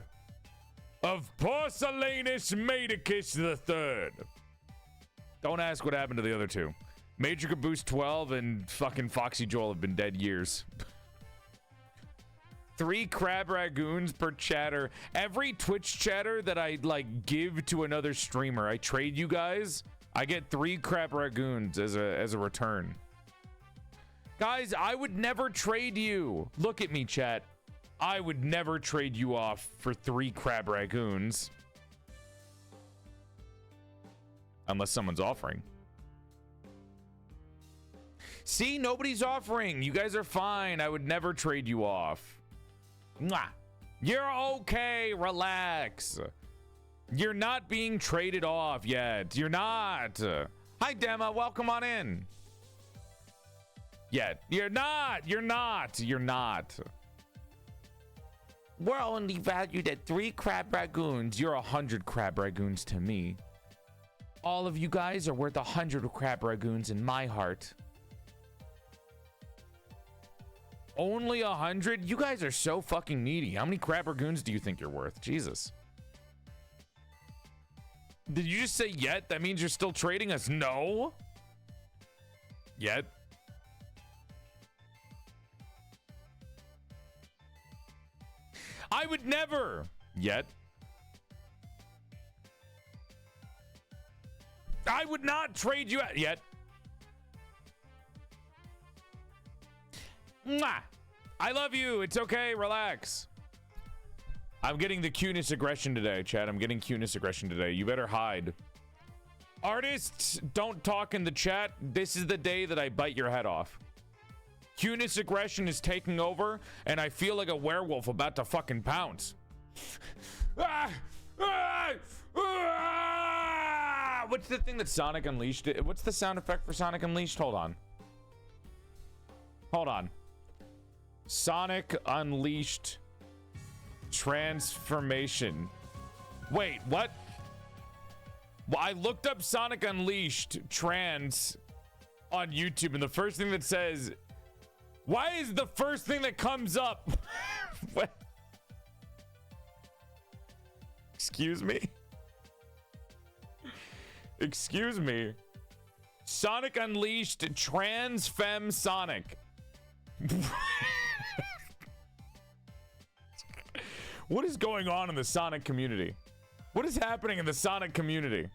of PorcelainMaid III. Don't ask what happened to the other two. Major Caboose 12 and fucking Foxy Joel have been dead years. 3 crab ragoons per chatter. Every Twitch chatter that I like give to another streamer, I trade you guys. I get 3 crab ragoons as a return. Guys, I would never trade you. Look at me, chat. I would never trade you off for 3 crab ragoons. Unless someone's offering. See, nobody's offering. You guys are fine. I would never trade you off. Mwah. You're okay. Relax. You're not being traded off yet. You're not. Hi, Dema. Welcome on in. Yet. You're not. You're not. You're not. We're only valued at 3 crab ragoons. You're 100 crab ragoons to me. All of you guys are worth 100 crab ragoons in my heart. Only 100? You guys are so fucking needy. How many crab ragoons do you think you're worth? Jesus. Did you just say yet? That means you're still trading us? No. Yet. I would never. Yet. I would not trade you out. Yet. Mwah. I love you. It's okay. Relax. I'm getting the cuteness aggression today, chat. I'm getting cuteness aggression today. You better hide. Artists, don't talk in the chat. This is the day that I bite your head off. Cuteness aggression is taking over, and I feel like a werewolf about to fucking pounce. What's the thing that Sonic Unleashed did? What's the sound effect for Sonic Unleashed? Hold on. Hold on. Sonic Unleashed transformation. Wait, what? Well, I looked up Sonic Unleashed trans on YouTube, and the first thing that says, why is the first thing that comes up? What? Excuse me? Excuse me. Sonic Unleashed trans femme Sonic. What is going on in the Sonic community? What is happening in the Sonic community?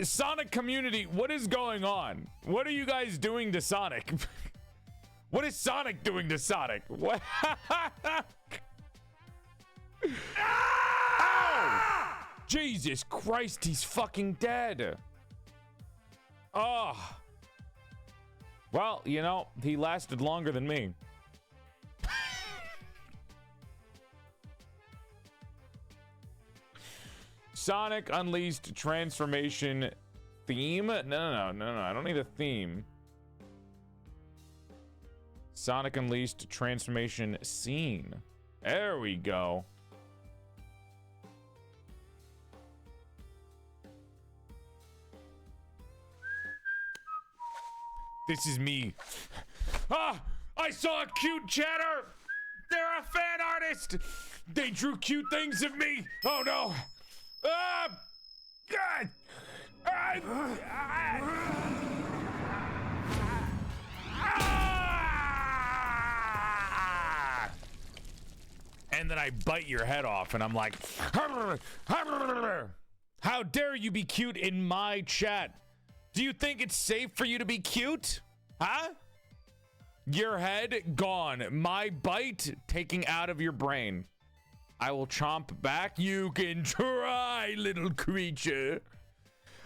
Sonic community, what is going on? What are you guys doing to Sonic? What is Sonic doing to Sonic? What? Ow! Jesus Christ, he's fucking dead. Oh. Well, you know, he lasted longer than me. Sonic Unleashed transformation theme? No. I don't need a theme. Sonic Unleashed transformation scene. There we go. This is me. Ah, I saw a cute chatter. They're a fan artist. They drew cute things of me. Oh no. Ah, God. And then I bite your head off, and I'm like, how dare you be cute in my chat? Do you think it's safe for you to be cute? Huh? Your head gone. My bite taking out of your brain. I will chomp back. You can try, little creature.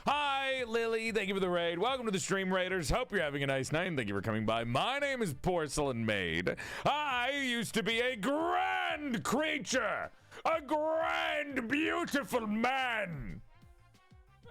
Hi, Lily. Thank you for the raid. Welcome to the stream, Raiders. Hope you're having a nice night, and thank you for coming by. My name is PorcelainMaid. I used to be a grand creature, a grand, beautiful man.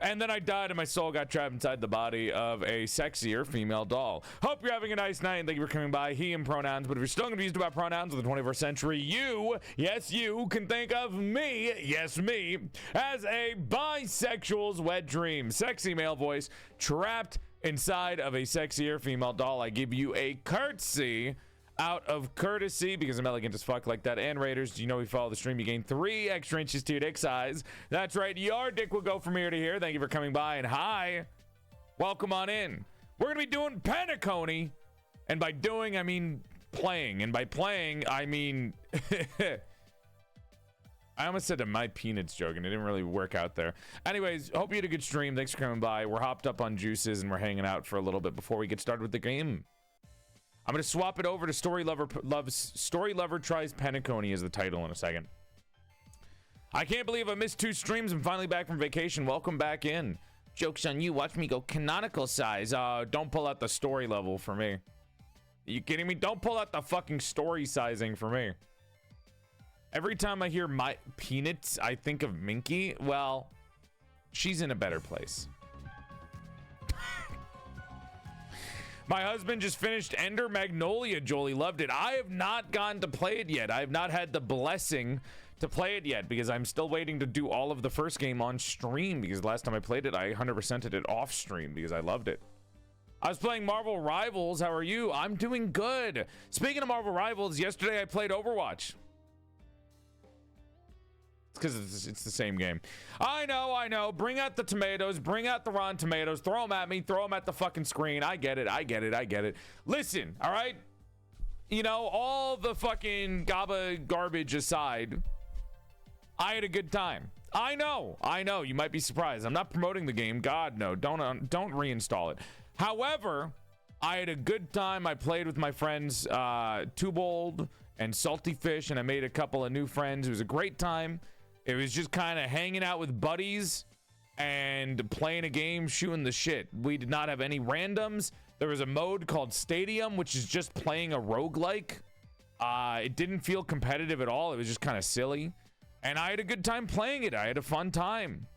And then I died, and my soul got trapped inside the body of a sexier female doll. Hope you're having a nice night, and thank you for coming by. He and pronouns, but if you're still confused about pronouns in the 21st century, you, yes, you can think of me, yes, me, as a bisexual's wet dream. Sexy male voice trapped inside of a sexier female doll. I give you a curtsy out of courtesy because I'm elegant as fuck like that. And Raiders, do you know we follow the stream? You gain 3 extra inches to your dick size. That's right, your dick will go from here to here. Thank you for coming by, and hi, welcome on in. We're gonna be doing Penacony, and by doing I mean playing, and by playing I mean I almost said a my peanuts joke and it didn't really work out there. Anyways, hope you had a good stream. Thanks for coming by. We're hopped up on juices and we're hanging out for a little bit before we get started with the game. I'm gonna swap it over to Story Lover Tries Penacony as the title in a second. I can't believe I missed 2 streams. I'm finally back from vacation. Welcome back in. Joke's on you. Watch me go canonical size. Don't pull out the story level for me. Are you kidding me? Don't pull out the fucking story sizing for me. Every time I hear my peanuts, I think of Minky. Well, she's in a better place. My husband just finished Ender Magnolia. Jolie loved it. I have not gotten to play it yet. I have not had the blessing to play it yet because I'm still waiting to do all of the first game on stream because last time I played it, I 100%ed it off stream because I loved it. I was playing Marvel Rivals. How are you? I'm doing good. Speaking of Marvel Rivals, yesterday I played Overwatch. Because it's the same game. I know. Bring out the tomatoes. Bring out the rotten tomatoes. Throw them at me. Throw them at the fucking screen. I get it. Listen, all right? You know, all the fucking garbage aside, I had a good time. I know. You might be surprised. I'm not promoting the game. God, no. Don't reinstall it. However, I had a good time. I played with my friends, Tubold and Salty Fish, and I made a couple of new friends. It was a great time. It was just kind of hanging out with buddies and playing a game, shooting the shit. We did not have any randoms. There was a mode called Stadium, which is just playing a roguelike. It didn't feel competitive at all. It was just kind of silly. And I had a good time playing it. I had a fun time.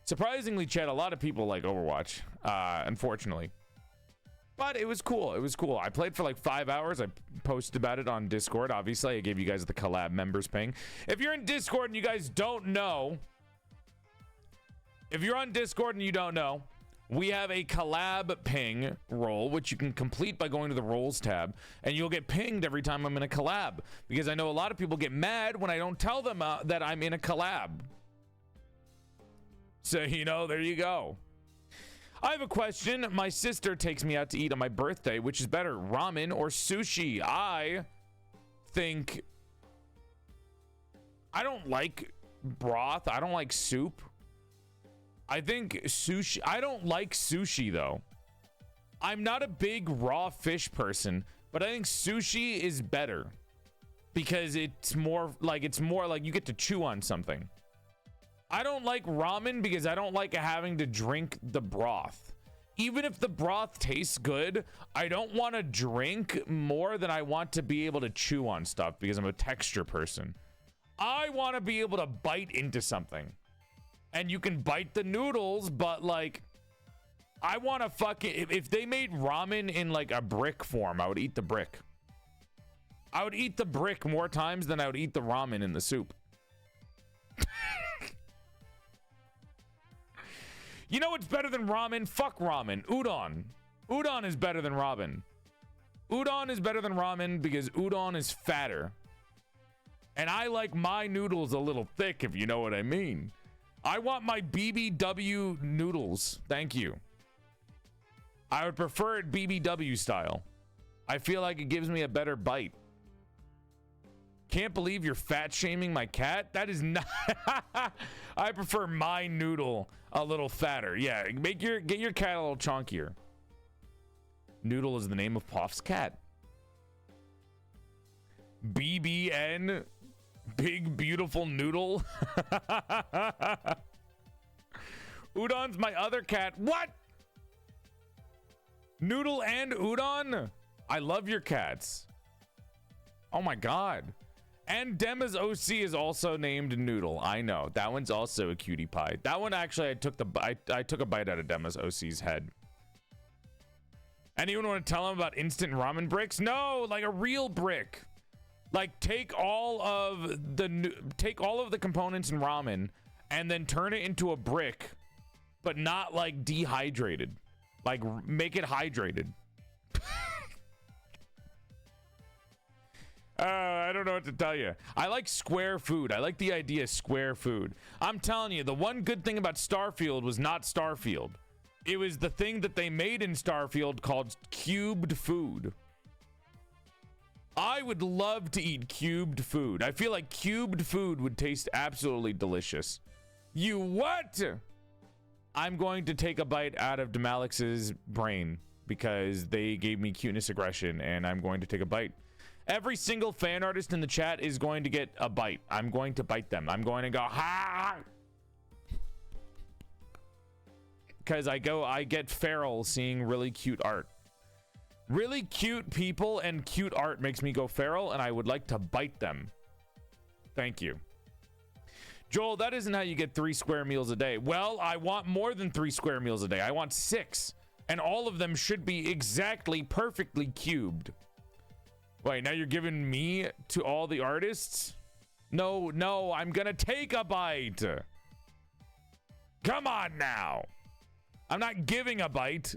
Surprisingly, Chad, a lot of people like Overwatch, unfortunately. But it was cool. I played for like 5 hours. I posted about it on Discord. Obviously, I gave you guys the collab members ping. If you're in Discord and you guys don't know, we have a collab ping role, which you can complete by going to the roles tab, and you'll get pinged every time I'm in a collab. Because I know a lot of people get mad when I don't tell them that I'm in a collab. So, you know, there you go. I have a question. My sister takes me out to eat on my birthday. Which is better, ramen or sushi? I think I don't like broth. I don't like soup. I think sushi. I don't like sushi though. I'm not a big raw fish person, but I think sushi is better because it's more like you get to chew on something. I don't like ramen because I don't like having to drink the broth. Even if the broth tastes good, I don't want to drink more than I want to be able to chew on stuff because I'm a texture person. I want to be able to bite into something. And you can bite the noodles, but like, I want to fucking, if they made ramen in like a brick form, I would eat the brick. I would eat the brick more times than I would eat the ramen in the soup. You know what's better than ramen? Fuck ramen. Udon. Udon is better than ramen. Udon is better than ramen because udon is fatter. And I like my noodles a little thick, if you know what I mean. I want my BBW noodles. Thank you. I would prefer it BBW style. I feel like it gives me a better bite. Can't believe you're fat shaming my cat. That is not. I prefer my noodle a little fatter. Yeah, get your cat a little chunkier. Noodle is the name of Puff's cat. BBN, big beautiful noodle. Udon's my other cat. What? Noodle and Udon? I love your cats. Oh my god. And Dema's OC is also named Noodle. I know. That one's also a cutie pie. That one actually I took a bite out of Dema's OC's head. Anyone want to tell him about instant ramen bricks? No, like a real brick. Like take all of the components in ramen and then turn it into a brick, but not like dehydrated. Like make it hydrated. I don't know what to tell you. I like square food. I like the idea of square food. I'm telling you, the one good thing about Starfield was not Starfield. It was the thing that they made in Starfield called cubed food. I would love to eat cubed food. I feel like cubed food would taste absolutely delicious. You what? I'm going to take a bite out of Demalix's brain because they gave me cuteness aggression, and I'm going to take a bite. Every single fan artist in the chat is going to get a bite. I'm going to bite them. I'm going to go, ha! Because I get feral seeing really cute art. Really cute people and cute art makes me go feral, and I would like to bite them. Thank you. Joel, that isn't how you get 3 square meals a day. Well, I want more than 3 square meals a day. I want 6. And all of them should be exactly perfectly cubed. Wait, now you're giving me to all the artists? No, I'm gonna take a bite. Come on now. I'm not giving a bite.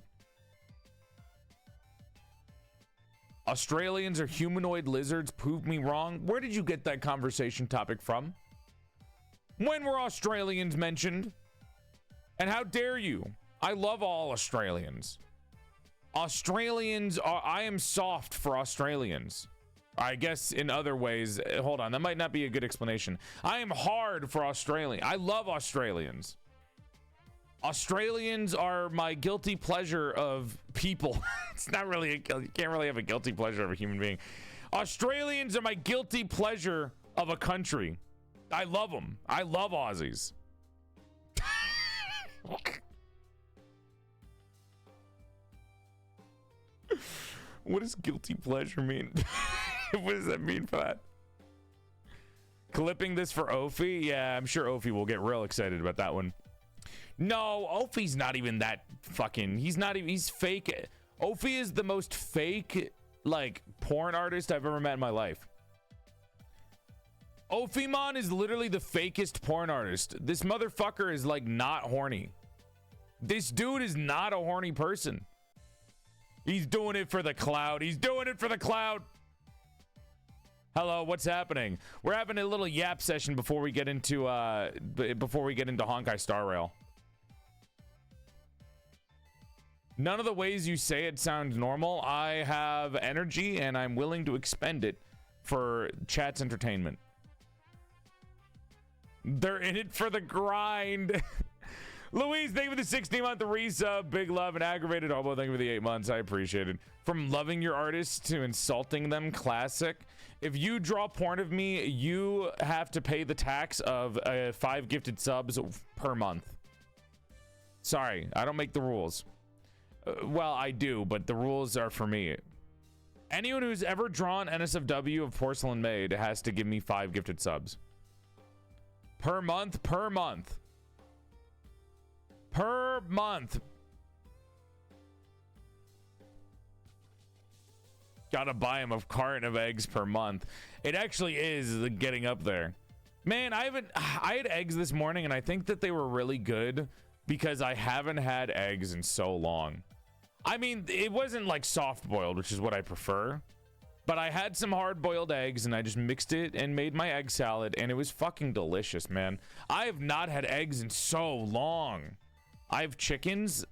Australians are humanoid lizards. Prove me wrong. Where did you get that conversation topic from? When were Australians mentioned? And how dare you? I love all Australians. Australians are, I am soft for Australians. I guess in other ways, hold on, that might not be a good explanation. I am hard for Australian. I love Australians. Australians are my guilty pleasure of people. It's not really, you can't really have a guilty pleasure of a human being. Australians are my guilty pleasure of a country. I love them. I love Aussies. What does guilty pleasure mean? What does that mean for that? Clipping this for Ophi? Yeah, I'm sure Ophi will get real excited about that one. No, Ophi's not even that fucking, he's fake. Ophi is the most fake, like, porn artist I've ever met in my life. Ophimon is literally the fakest porn artist. This motherfucker is, like, not horny. This dude is not a horny person. He's doing it for the cloud. He's doing it for the cloud. Hello, what's happening? We're having a little yap session before we get into Honkai Star Rail. None of the ways you say it sound normal. I have energy and I'm willing to expend it for chat's entertainment. They're in it for the grind. Louise, thank you for the 60-month resub. Big love and aggravated hobo. Thank you for the 8 months. I appreciate it. From loving your artists to insulting them, classic. If you draw porn of me, you have to pay the tax of 5 gifted subs per month. Sorry, I don't make the rules. Well, I do, but the rules are for me. Anyone who's ever drawn NSFW of PorcelainMaid has to give me 5 gifted subs. Per month, per month. Per month. Gotta buy him a carton of eggs per month. It actually is getting up there. Man, I had eggs this morning and I think that they were really good because I haven't had eggs in so long. I mean, it wasn't like soft boiled, which is what I prefer. But I had some hard boiled eggs and I just mixed it and made my egg salad and it was fucking delicious, man. I have not had eggs in so long. I have chickens.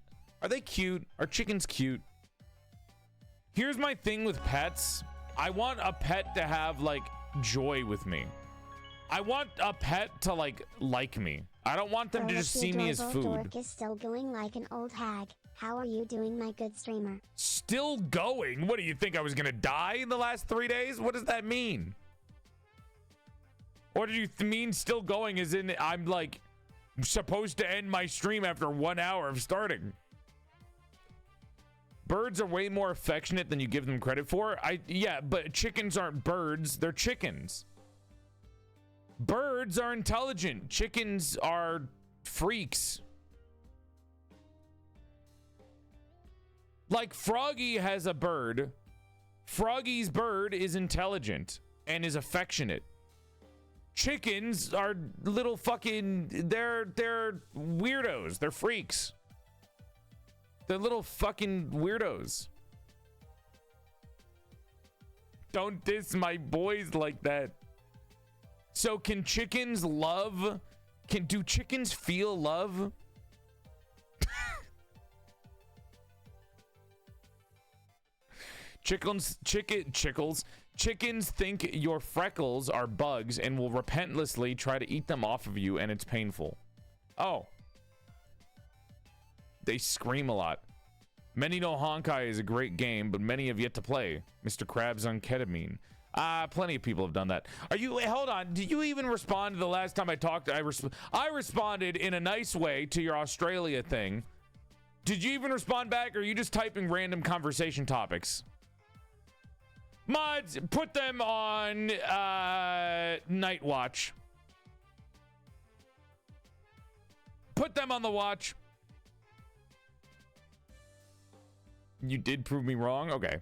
Are they cute? Are chickens cute? Here's my thing with pets. I want a pet to have like joy with me. I want a pet to like me. I don't want them to just see me as food. Dork is still going like an old hag. How are you doing, my good streamer? Still going? What do you think? I was gonna die in the last 3 days? What does that mean? Or do you mean still going as in I'm like supposed to end my stream after 1 hour of starting? Birds are way more affectionate than you give them credit for. Yeah, but chickens aren't birds, they're chickens. Birds are intelligent. Chickens are freaks. Like Froggy has a bird. Froggy's bird is intelligent and is affectionate. Chickens are little fucking, they're weirdos. They're freaks. They're little fucking weirdos. Don't diss my boys like that. So can chickens love? Do chickens feel love? Chickens think your freckles are bugs and will repentlessly try to eat them off of you, and it's painful. Oh. They scream a lot. Many know Honkai is a great game, but many have yet to play. Mr. Krabs on ketamine. Plenty of people have done that. Hold on, did you even respond to the last time I talked? I responded in a nice way to your Australia thing. Did you even respond back, or are you just typing random conversation topics? Mods, put them on night watch. Put them on the watch. You did prove me wrong? Okay,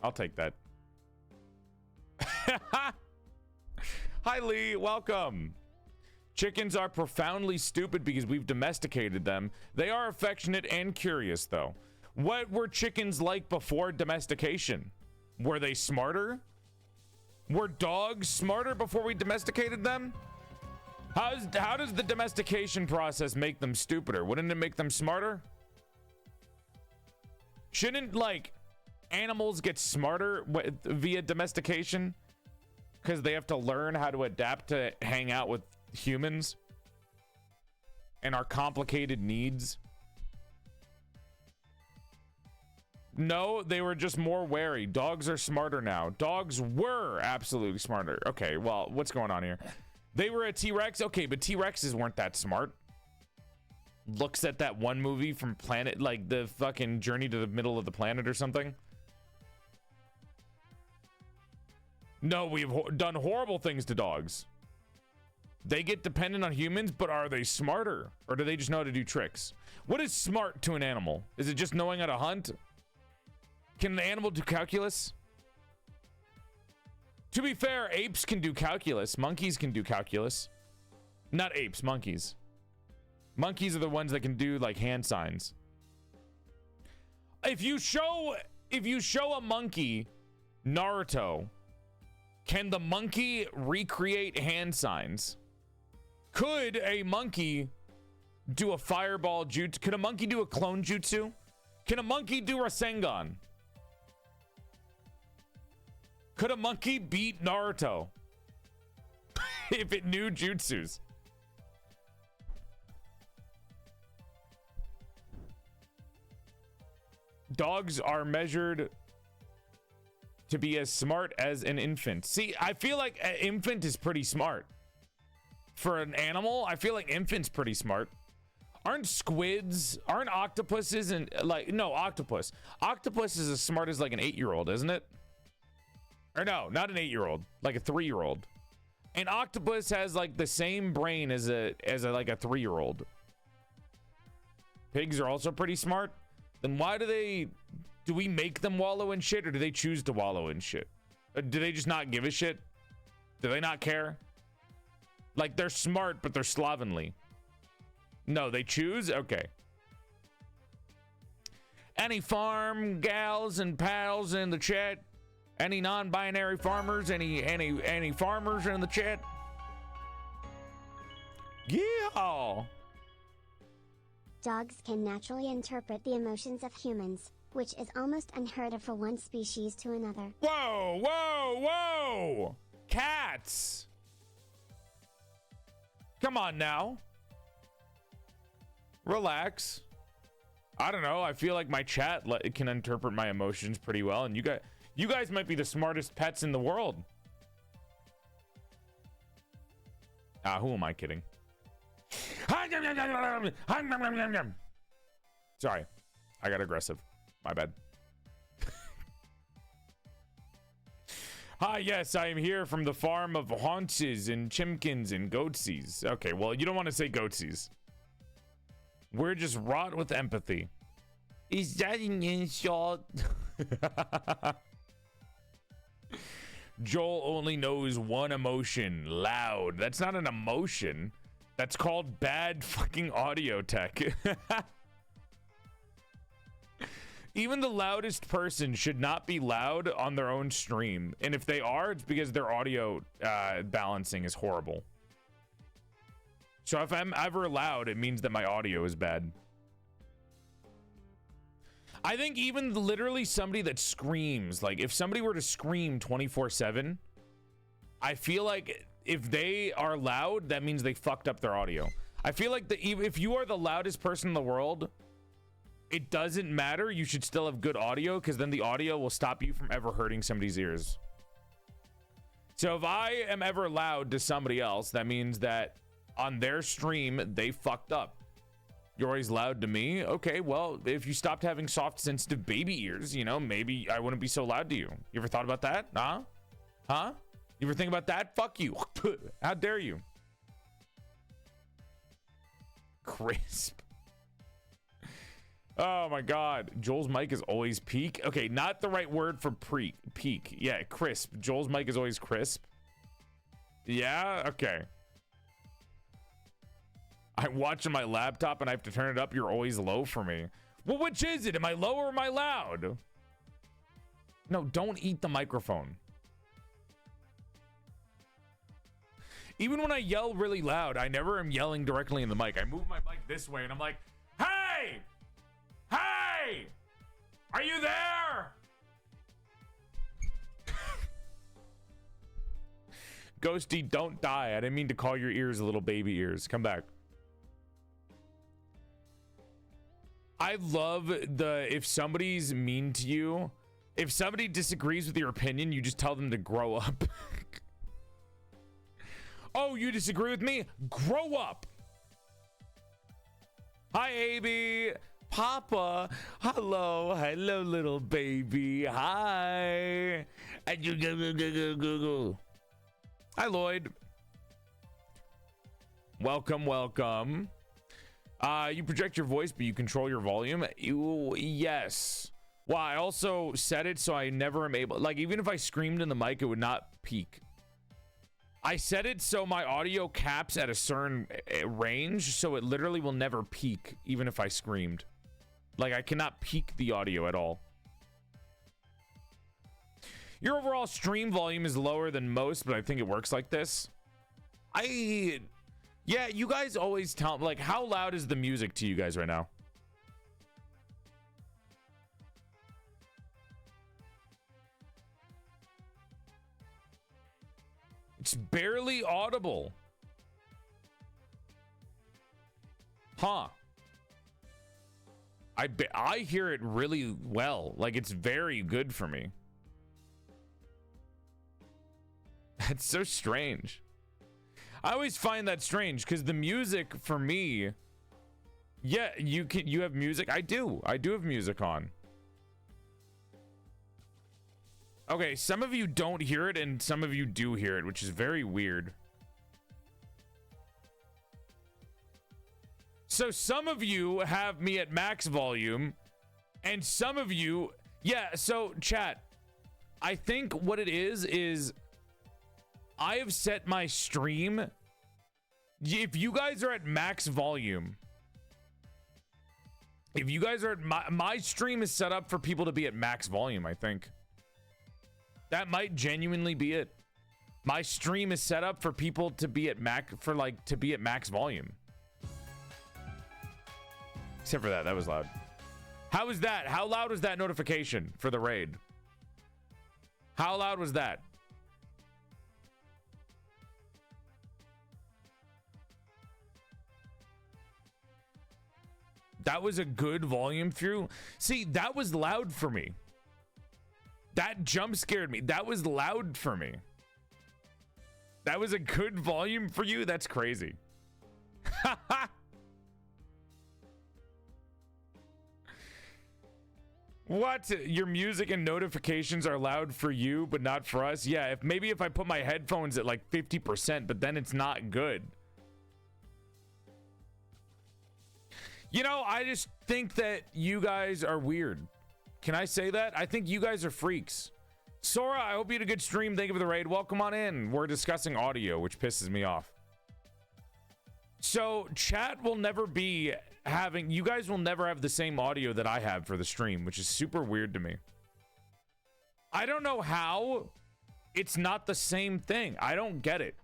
I'll take that. Hi Lee, welcome. Chickens are profoundly stupid because we've domesticated them. They are affectionate and curious though. What were chickens like before domestication? Were they smarter? Were dogs smarter before we domesticated them? How does the domestication process make them stupider? Wouldn't it make them smarter? Shouldn't like animals get smarter via domestication? Because they have to learn how to adapt to hang out with humans and our complicated needs. No, they were just more wary. Dogs are smarter now. Dogs were absolutely smarter. Okay, well, what's going on here? They were a T-Rex. Okay, but T-Rexes weren't that smart. Looks at that one movie from Planet, like the fucking Journey to the Middle of the Planet or something. No, we've done horrible things to dogs. They get dependent on humans, but are they smarter? Or do they just know how to do tricks? What is smart to an animal? Is it just knowing how to hunt? Can an animal do calculus? To be fair, apes can do calculus. Monkeys can do calculus. Not apes, monkeys. Monkeys are the ones that can do like hand signs. If you show a monkey Naruto, can the monkey recreate hand signs? Could a monkey do a fireball jutsu? Could a monkey do a clone jutsu? Can a monkey do Rasengan? Could a monkey beat Naruto if it knew jutsus? Dogs are measured to be as smart as an infant. See, I feel like an infant is pretty smart. For an animal, I feel like infant's pretty smart. Aren't octopuses and like, no, octopus. Octopus is as smart as like an 8-year-old, isn't it? Or no, not an 8-year-old, like a 3-year-old. An octopus has like the same brain as a like a 3-year-old. Pigs are also pretty smart. Then why do we make them wallow in shit, or do they choose to wallow in shit? Or do they just not give a shit? Do they not care? Like they're smart, but they're slovenly. No, they choose? Okay. Any farm gals and pals in the chat? Any non-binary farmers? Any farmers in the chat? Yeah. Dogs can naturally interpret the emotions of humans, which is almost unheard of for one species to another. Whoa, whoa, whoa! Cats! Come on now. Relax. I don't know. I feel like my chat can interpret my emotions pretty well, and you guys might be the smartest pets in the world. Who am I kidding? Sorry, I got aggressive. My bad. Hi, yes, I am here from the farm of haunches and chimkins and goatsies. Okay, well, you don't want to say goatsies. We're just wrought with empathy. Is that an insult? Joel only knows one emotion, loud. That's not an emotion. That's called bad fucking audio tech. Even the loudest person should not be loud on their own stream. And if they are, it's because their audio balancing is horrible. So if I'm ever loud, it means that my audio is bad. I think even literally somebody that screams, like if somebody were to scream 24/7, I feel like if they are loud, that means they fucked up their audio. I feel like if you are the loudest person in the world, it doesn't matter. You should still have good audio, because then the audio will stop you from ever hurting somebody's ears. So if I am ever loud to somebody else, that means that on their stream, they fucked up. You're always loud to me? Okay, well, if you stopped having soft, sensitive baby ears, you know, maybe I wouldn't be so loud to you. You ever thought about that? Huh? Huh? You ever think about that? Fuck you. How dare you? Crisp. Oh my God. Joel's mic is always peak. Okay, not the right word for peak. Yeah, crisp. Joel's mic is always crisp. Yeah? Okay. I'm watching my laptop and I have to turn it up. You're always low for me. Well, which is it? Am I low or am I loud? No, don't eat the microphone. Even when I yell really loud, I never am yelling directly in the mic. I move my mic this way and I'm like, hey! Hey! Are you there? Ghosty, don't die. I didn't mean to call your ears little baby ears. Come back. I love if somebody's mean to you, if somebody disagrees with your opinion, you just tell them to grow up. Oh, you disagree with me? Grow up. Hi, AB. Papa. Hello. Hello, little baby. Hi. Hi, Lloyd. Welcome, welcome. You project your voice, but you control your volume. Yes. Well, I also set it so I never am able, like, even if I screamed in the mic, it would not peak. I set it so my audio caps at a certain range, so it literally will never peak, even if I screamed. Like, I cannot peak the audio at all. Your overall stream volume is lower than most, but I think it works like this. Yeah, you guys always tell, like, how loud is the music to you guys right now? It's barely audible. Huh. I hear it really well. Like, it's very good for me. That's so strange. I always find that strange because the music for me, yeah, you have music. I do have music on. Okay, some of you don't hear it and some of you do hear it, which is very weird. So some of you have me at max volume and some of you, yeah, so chat, I think what it is I have set my stream. If you guys are at max volume, If you guys are, my stream is set up for people to be at max volume, I think. That might genuinely be it. My stream is set up for people to be at max volume. Except for that, that was loud. How was that? How loud was that notification for the raid? How loud was that? That was a good volume through. See, that was loud for me. That jump scared me. That was loud for me. That was a good volume for you? That's crazy. What? Your music and notifications are loud for you, but not for us? Yeah, maybe if I put my headphones at like 50%, but then it's not good. You know, I just think that you guys are weird. Can I say that? I think you guys are freaks. Sora, I hope you had a good stream. Thank you for the raid. Welcome on in. We're discussing audio, which pisses me off. So, chat will never be having... You guys will never have the same audio that I have for the stream, which is super weird to me. I don't know how it's not the same thing. I don't get it.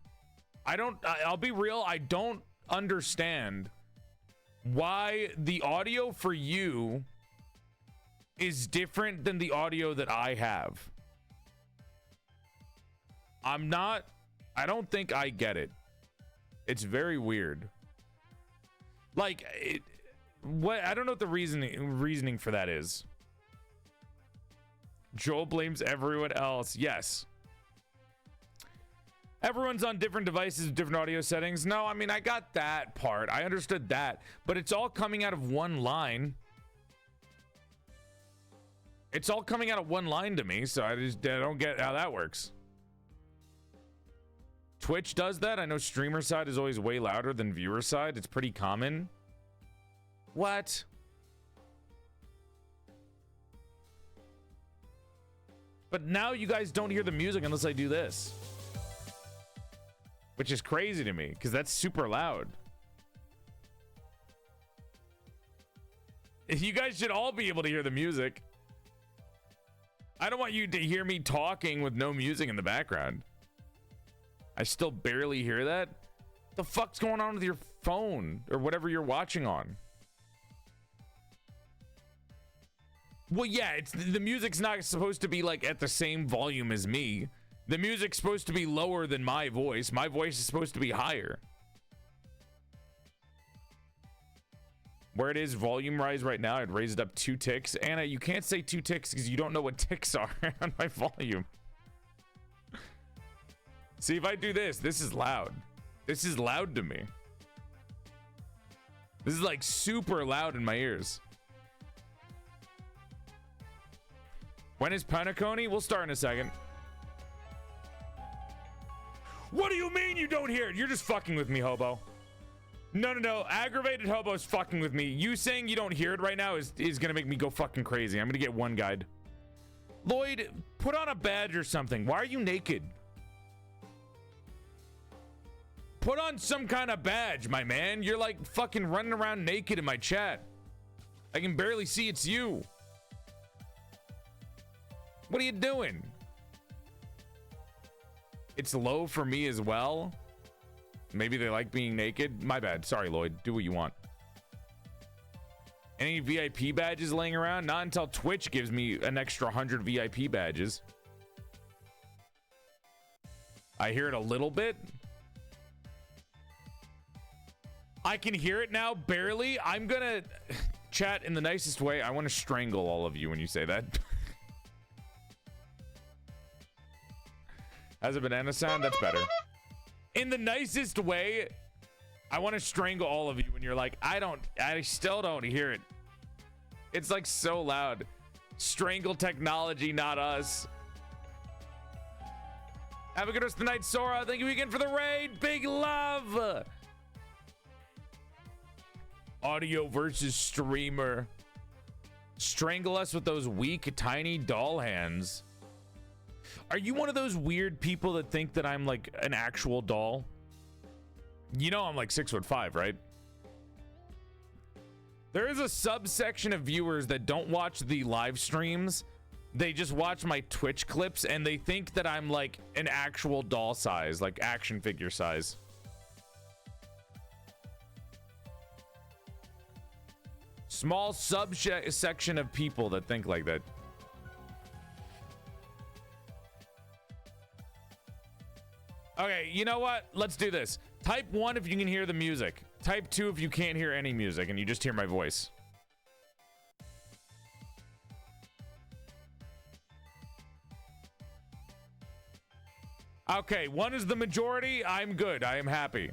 I'll be real. I don't understand why the audio for you is different than the audio that I have. I don't think I get it. It's very weird. Like, I don't know what the reasoning for that is. Joel blames everyone else. Yes. Everyone's on different devices, different audio settings. No, I mean, I got that part. I understood that. But it's all coming out of one line. It's all coming out of one line to me, so I don't get how that works. Twitch does that. I know streamer side is always way louder than viewer side. It's pretty common. What? But now you guys don't hear the music unless I do this. Which is crazy to me, because that's super loud. You guys should all be able to hear the music. I don't want you to hear me talking with no music in the background. I still barely hear that. The fuck's going on with your phone or whatever you're watching on? Well, yeah, the music's not supposed to be like at the same volume as me. The music's supposed to be lower than my voice. My voice is supposed to be higher. Where it is volume rise right now, I'd raise it up 2 ticks. Anna, you can't say 2 ticks because you don't know what ticks are on my volume. See, if I do this, this is loud. This is loud to me. This is like super loud in my ears. When is Penacony? We'll start in a second. What do you mean you don't hear it? You're just fucking with me, hobo. No. Aggravated hobo's fucking with me. You saying you don't hear it right now is gonna make me go fucking crazy. I'm gonna get one guide. Lloyd, put on a badge or something. Why are you naked? Put on some kind of badge, my man. You're like fucking running around naked in my chat. I can barely see it's you. What are you doing? It's low for me as well. Maybe they like being naked. My bad. Sorry, Lloyd. Do what you want. Any VIP badges laying around? Not until Twitch gives me an extra 100 VIP badges. I hear it a little bit. I can hear it now, barely. I'm gonna chat in the nicest way. I want to strangle all of you when you say that. Has a banana sound? That's better. In the nicest way, I want to strangle all of you when you're like, I still don't hear it. It's like so loud. Strangle technology, not us. Have a good rest of the night, Sora. Thank you again for the raid. Big love. Audio versus streamer. Strangle us with those weak, tiny doll hands. Are you one of those weird people that think that I'm like an actual doll? You know I'm like 6'5", right? There is a subsection of viewers that don't watch the live streams. They just watch my Twitch clips and they think that I'm like an actual doll size, like action figure size. Small subsection of people that think like that. Okay, you know what? Let's do this. Type 1 if you can hear the music. Type 2 if you can't hear any music and you just hear my voice. Okay, 1 is the majority. I'm good. I am happy.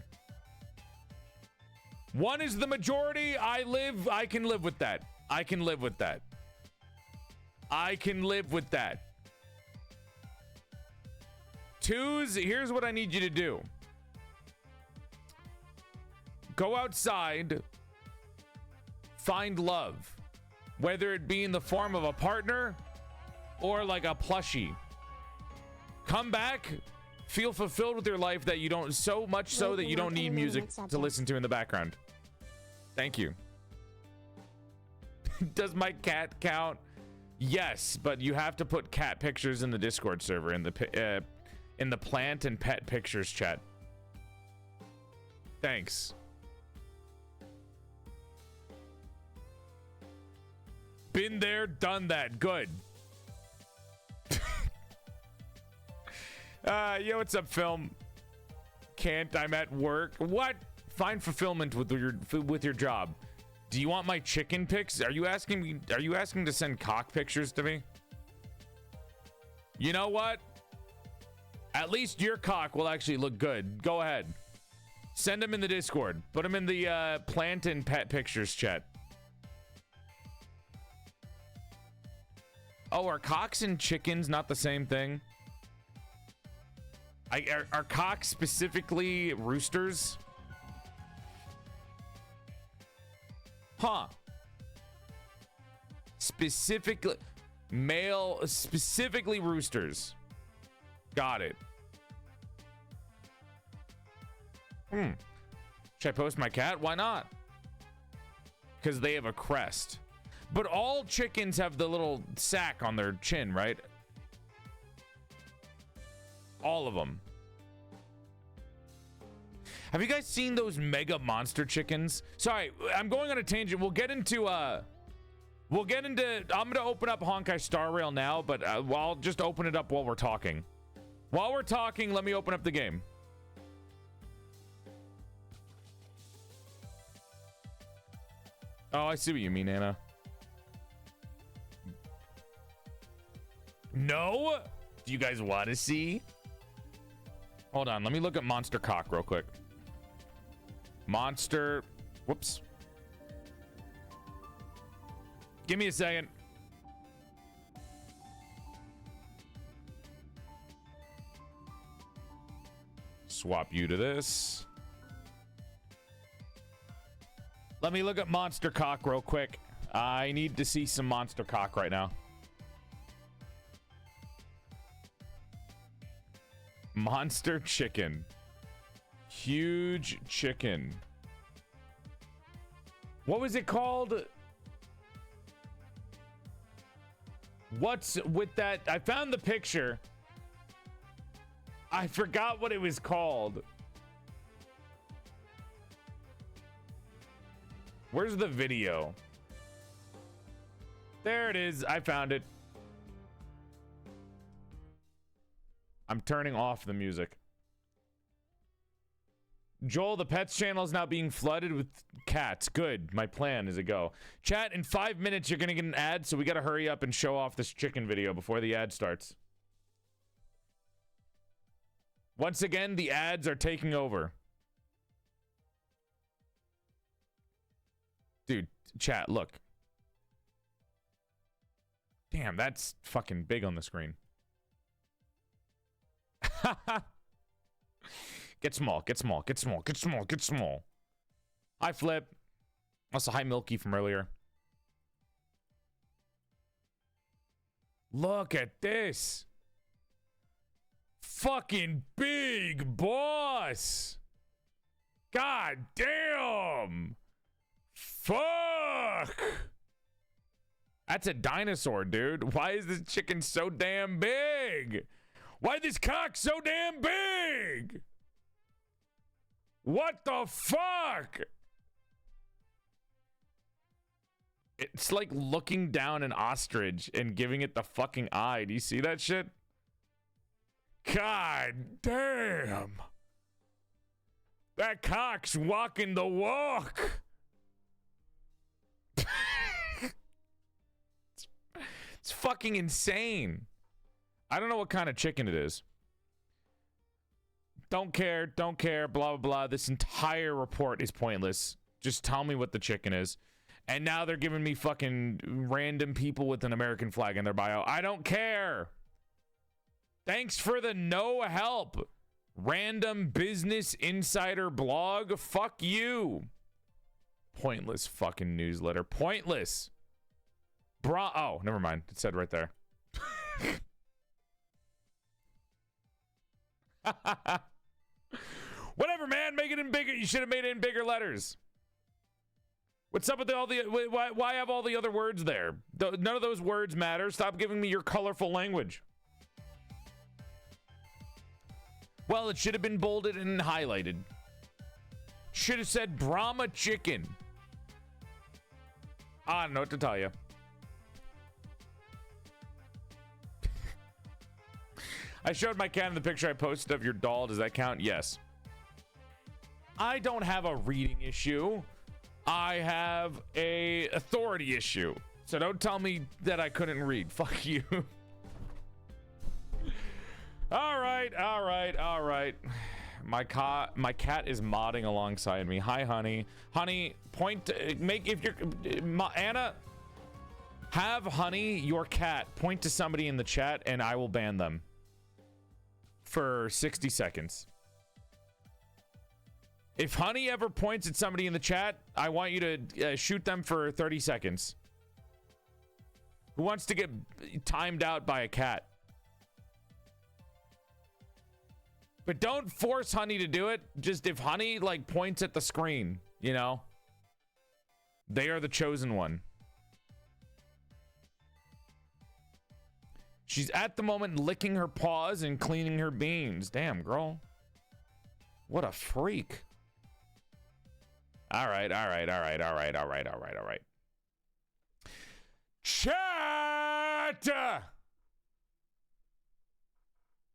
1 is the majority. I can live with that. I can live with that. I can live with that. 2s, here's what I need you to do. Go outside. Find love. Whether it be in the form of a partner or like a plushie. Come back. Feel fulfilled with your life that you don't, so much so that you don't need music to listen to in the background. Thank you. Does my cat count? Yes, but you have to put cat pictures in the Discord server in the plant and pet pictures chat. Thanks. Been there, done that. Good. Yo, what's up, film? Can't, I'm at work. What? Find fulfillment with your job. Do you want my chicken pics? Are you asking to send cock pictures to me? You know what? At least your cock will actually look good. Go ahead. Send them in the Discord. Put them in the plant and pet pictures chat. Oh, are cocks and chickens not the same thing? Are cocks specifically roosters? Huh. Specifically roosters. Got it. Should I post my cat? Why not? Because they have a crest. But all chickens have the little sack on their chin, right? All of them. Have you guys seen those mega monster chickens? Sorry, I'm going on a tangent. I'm gonna open up Honkai Star Rail now, but I'll just open it up while we're talking. While we're talking, let me open up the game. Oh, I see what you mean, Anna. No? Do you guys want to see? Hold on, let me look at Monster Cock real quick. Monster... Whoops. Give me a second. Swap you to this. Let me look at Monster Cock real quick. I need to see some Monster Cock right now. Monster chicken. Huge chicken. What was it called? What's with that? I found the picture. I forgot what it was called. Where's the video? There it is. I found it. I'm turning off the music. Joel, the pets channel is now being flooded with cats. Good. My plan is to go. Chat, in 5 minutes, you're going to get an ad, so we got to hurry up and show off this chicken video before the ad starts. Once again, the ads are taking over. Dude, chat, look. Damn, that's fucking big on the screen. Get small, get small, get small, get small, get small. Hi, Flip. Also, hi, Milky from earlier. Look at this. Fucking big boss. God damn. Fuck! That's a dinosaur, dude. Why is this chicken so damn big? Why this cock so damn big? What the fuck? It's like looking down an ostrich and giving it the fucking eye. Do you see that shit? God damn. That cock's walking the walk. It's fucking insane. I don't know what kind of chicken it is. Don't care, blah, blah, blah. This entire report is pointless. Just tell me what the chicken is. And now they're giving me fucking random people with an American flag in their bio. I don't care. Thanks for the no help. Random business insider blog. Fuck you. Pointless fucking newsletter. Pointless. Oh, never mind. It said right there. Whatever, man. Make it in bigger. You should have made it in bigger letters. What's up with all the... Why have all the other words there? None of those words matter. Stop giving me your colorful language. Well, it should have been bolded and highlighted. Should have said Brahma chicken. I don't know what to tell you. I showed my cat in the picture I posted of your doll. Does that count? Yes. I don't have a reading issue. I have a authority issue. So don't tell me that I couldn't read. Fuck you. All right. My cat is modding alongside me. Hi, honey. Honey, Anna, have honey, your cat, point to somebody in the chat and I will ban them for 60 seconds. If honey ever points at somebody in the chat, I want you to shoot them for 30 seconds. Who wants to get timed out by a cat? But don't force honey to do it. Just if honey like points at the screen, you know, they are the chosen one. She's at the moment licking her paws and cleaning her beans. Damn, girl. What a freak. All right. Chat!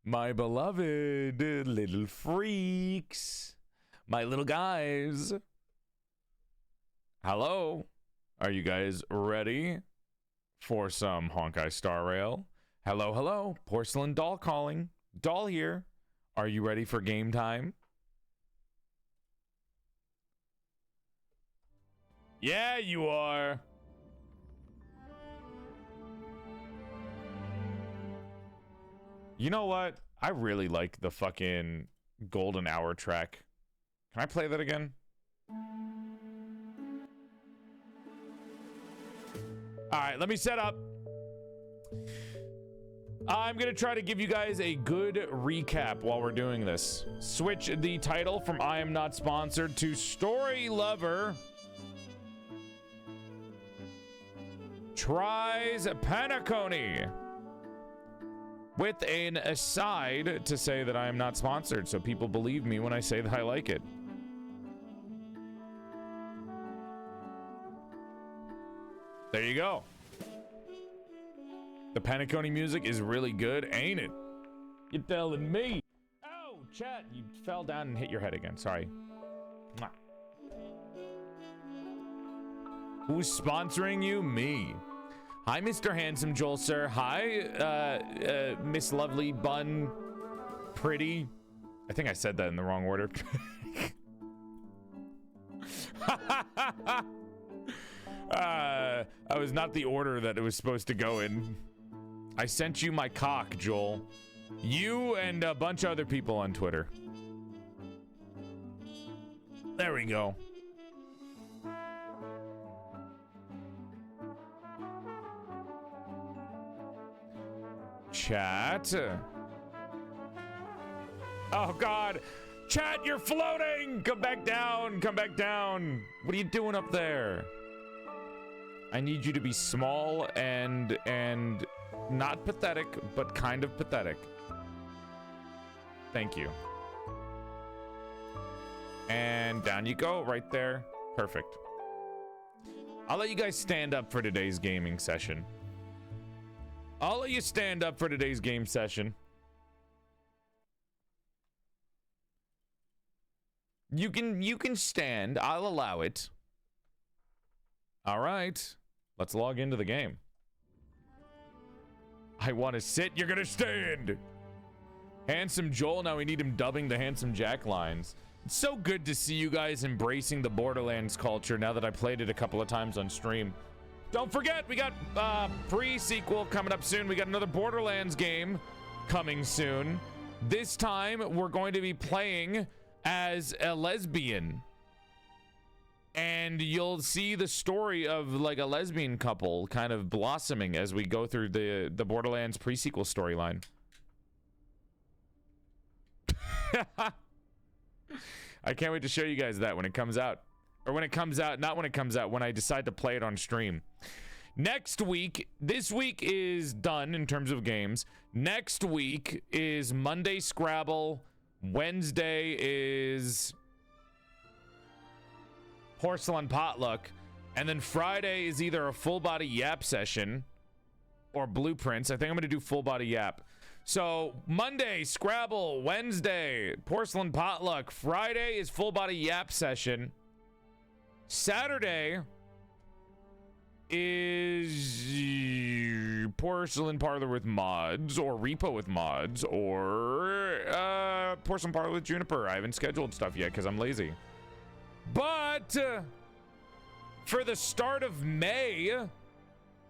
My beloved little freaks. My little guys. Hello. Are you guys ready for some Honkai Star Rail? Hello. Porcelain doll calling. Doll here. Are you ready for game time? Yeah, you are. You know what? I really like the fucking Golden Hour track. Can I play that again? All right, let me set up. I'm going to try to give you guys a good recap while we're doing this. Switch the title from I Am Not Sponsored to Story Lover Tries Penacony. With an aside to say that I am not sponsored, so people believe me when I say that I like it. There you go. The Penacony music is really good, ain't it? You're telling me. Oh, chat, you fell down and hit your head again. Sorry. Mwah. Who's sponsoring you? Me. Hi, Mr. Handsome Joel, sir. Hi, Miss Lovely Bun Pretty. I think I said that in the wrong order. I was not the order that it was supposed to go in. I sent you my cock, Joel. You and a bunch of other people on Twitter. There we go. Chat. Oh God, Chat, you're floating! Come back down! Come back down! What are you doing up there? I need you to be small and not pathetic, but kind of pathetic. Thank you. And down you go, right there. Perfect. I'll let you guys stand up for today's gaming session. I'll let you stand up for today's game session. You can stand. I'll allow it. All right. Let's log into the game. I want to sit. You're going to stand. Handsome Joel. Now we need him dubbing the Handsome Jack lines. It's so good to see you guys embracing the Borderlands culture now that I played it a couple of times on stream. Don't forget, we got pre-sequel coming up soon. We got another Borderlands game coming soon. This time, we're going to be playing as a lesbian. And you'll see the story of like a lesbian couple kind of blossoming as we go through the Borderlands pre-sequel storyline. I can't wait to show you guys that when it comes out. Or when it comes out, not when it comes out, when I decide to play it on stream. Next week, this week is done in terms of games. Next week is Monday Scrabble. Wednesday is Porcelain Potluck. And then Friday is either a full body yap session or blueprints. I think I'm going to do full body yap. So Monday, Scrabble. Wednesday, Porcelain Potluck. Friday is full body yap session. Saturday is Porcelain Parlor with mods, or Repo with mods, or Porcelain Parlor with Juniper. I haven't scheduled stuff yet because I'm lazy. But for the start of May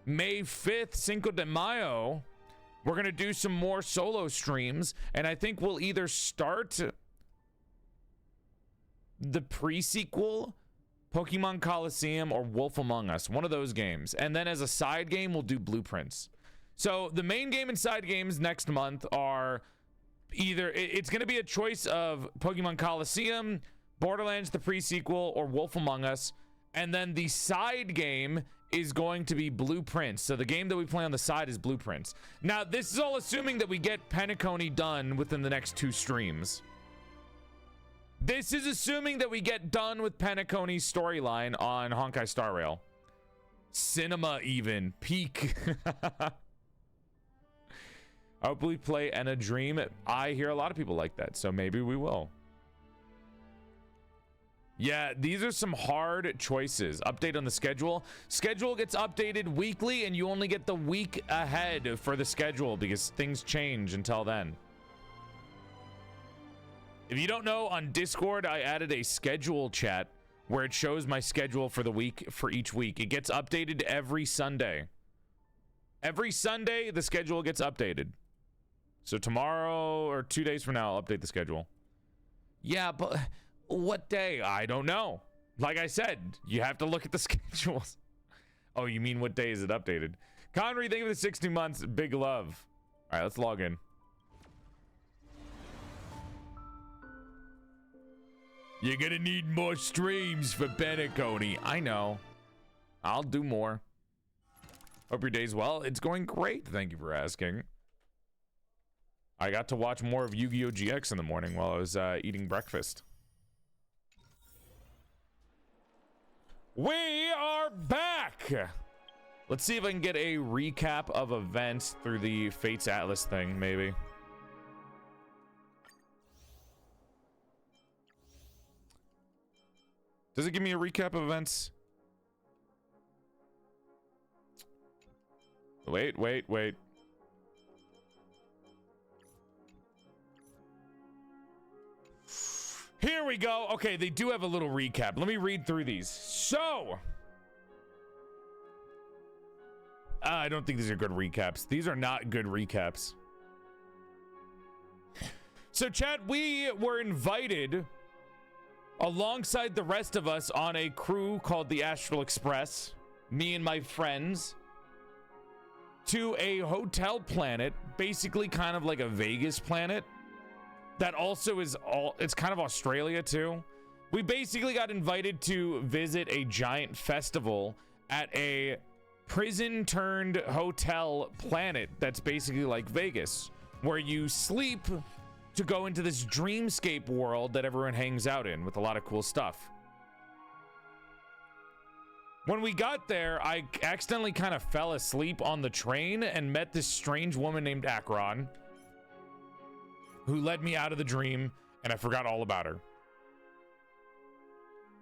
5th, Cinco de Mayo, we're going to do some more solo streams, and I think we'll either start the pre-sequel, Pokemon Coliseum, or Wolf Among Us, one of those games. And then as a side game, we'll do Blueprints. So the main game and side games next month are either, it's going to be a choice of Pokemon Coliseum, Borderlands the pre-sequel, or Wolf Among Us. And then the side game is going to be Blueprints. So the game that we play on the side is Blueprints. Now, this is all assuming that we get Penacony done within the next 2 streams. This is assuming that we get done with Penacony's storyline on Honkai Star Rail. Cinema even. Peak. I hope we play and a dream. I hear a lot of people like that, so maybe we will. Yeah, these are some hard choices. Update on the schedule. Schedule gets updated weekly, and you only get the week ahead for the schedule because things change until then. If you don't know, on Discord, I added a schedule chat where it shows my schedule for the week, for each week. It gets updated every Sunday. Every Sunday, the schedule gets updated. So tomorrow or 2 days from now, I'll update the schedule. Yeah, but what day? I don't know. Like I said, you have to look at the schedules. Oh, you mean what day is it updated? Connery, thank you for the 60 months. Big love. All right, let's log in. You're gonna need more streams for Penacony. I know. I'll do more. Hope your day's well. It's going great. Thank you for asking. I got to watch more of Yu-Gi-Oh! GX in the morning while I was eating breakfast. We are back! Let's see if I can get a recap of events through the Fates Atlas thing, maybe. Does it give me a recap of events? Wait. Here we go. Okay, they do have a little recap. Let me read through these. So, I don't think these are good recaps. These are not good recaps. So, chat, we were invited alongside the rest of us on a crew called the Astral Express, me and my friends, to a hotel planet, basically kind of like a Vegas planet, that also is it's kind of Australia too. We basically got invited to visit a giant festival at a prison turned hotel planet that's basically like Vegas, where you sleep to go into this dreamscape world that everyone hangs out in with a lot of cool stuff. When we got there, I accidentally kind of fell asleep on the train and met this strange woman named Akron, who led me out of the dream, and I forgot all about her.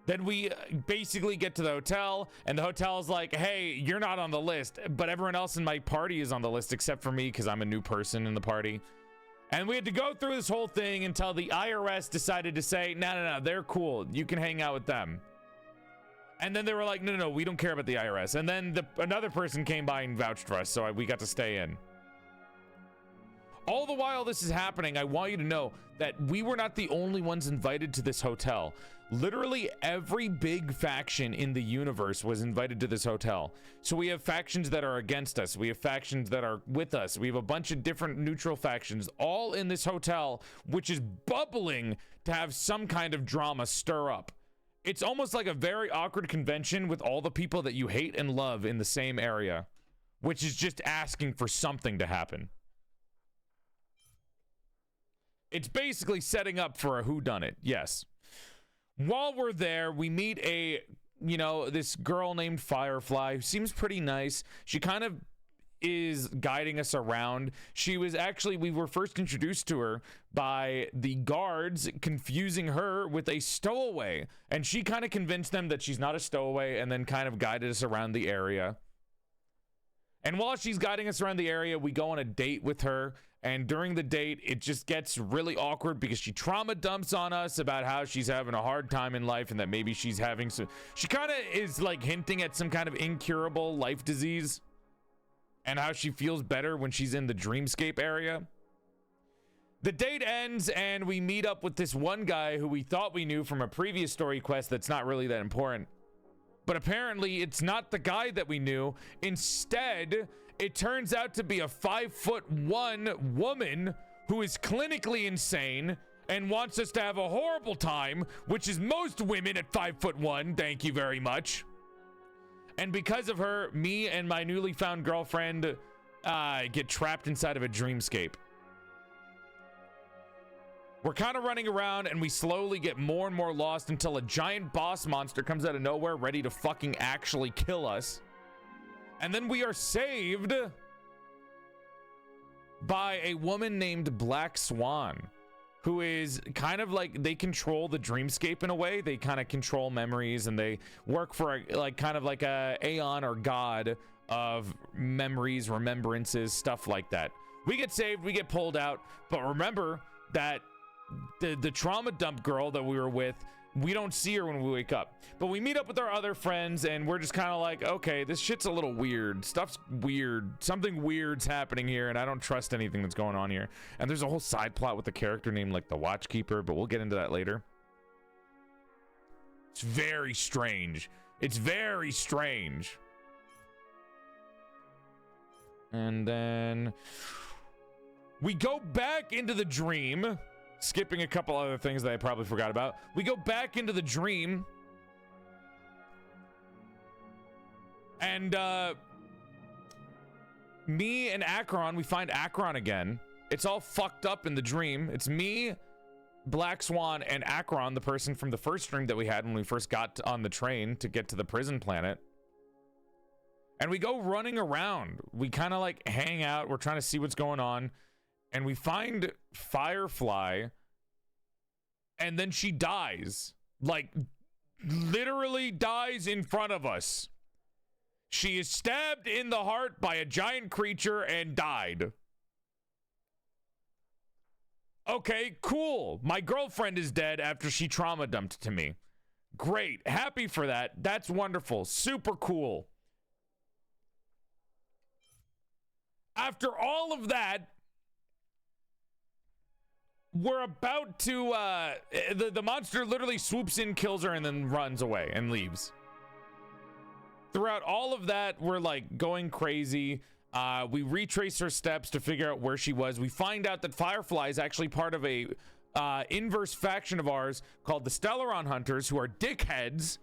Then we basically get to the hotel, and the hotel's like, hey, you're not on the list, but everyone else in my party is on the list except for me because I'm a new person in the party. And we had to go through this whole thing until the IRS decided to say, no, they're cool. You can hang out with them. And then they were like, no, we don't care about the IRS. And then another person came by and vouched for us, so we got to stay in. All the while this is happening, I want you to know that we were not the only ones invited to this hotel. Literally every big faction in the universe was invited to this hotel. So we have factions that are against us. We have factions that are with us. We have a bunch of different neutral factions all in this hotel, which is bubbling to have some kind of drama stir up. It's almost like a very awkward convention with all the people that you hate and love in the same area, which is just asking for something to happen. It's basically setting up for a whodunit, yes. While we're there, we meet this girl named Firefly who seems pretty nice. She kind of is guiding us around. We were first introduced to her by the guards confusing her with a stowaway. And she kind of convinced them that she's not a stowaway and then kind of guided us around the area. And while she's guiding us around the area, we go on a date with her. And during the date, it just gets really awkward because she trauma dumps on us about how she's having a hard time in life and that maybe she's having she kind of is like hinting at some kind of incurable life disease and how she feels better when she's in the dreamscape area. The date ends and we meet up with this one guy who we thought we knew from a previous story quest that's not really that important. But apparently it's not the guy that we knew. Instead, it turns out to be a 5'1" woman who is clinically insane and wants us to have a horrible time, which is most women at 5'1". Thank you very much. And because of her, me and my newly found girlfriend get trapped inside of a dreamscape. We're kind of running around and we slowly get more and more lost until a giant boss monster comes out of nowhere ready to fucking actually kill us. And then we are saved by a woman named Black Swan, who is kind of like, they control the dreamscape in a way. They kind of control memories and they work for kind of like a Aeon or god of memories, remembrances, stuff like that. We get saved, we get pulled out, but remember that the trauma dump girl that we were with, we don't see her when we wake up, but we meet up with our other friends and we're just kind of like, okay, this shit's a little weird. Stuff's weird. Something weird's happening here and I don't trust anything that's going on here. And there's a whole side plot with the character named like the Watchkeeper, but we'll get into that later. It's very strange. It's very strange. And then we go back into the dream. Skipping a couple other things that I probably forgot about. We go back into the dream. And me and Akron, we find Akron again. It's all fucked up in the dream. It's me, Black Swan, and Akron, the person from the first dream that we had when we first got on the train to get to the prison planet. And we go running around. We kind of like hang out. We're trying to see what's going on. And we find Firefly, and then she dies. Like, literally dies in front of us. She is stabbed in the heart by a giant creature and died. Okay, cool. My girlfriend is dead after she trauma dumped to me. Great. Happy for that. That's wonderful. Super cool. After all of that, we're about to, the monster literally swoops in, kills her, and then runs away and leaves. Throughout all of that, we're like going crazy. We retrace her steps to figure out where she was. We find out that Firefly is actually part of a inverse faction of ours called the Stellaron Hunters, who are dickheads.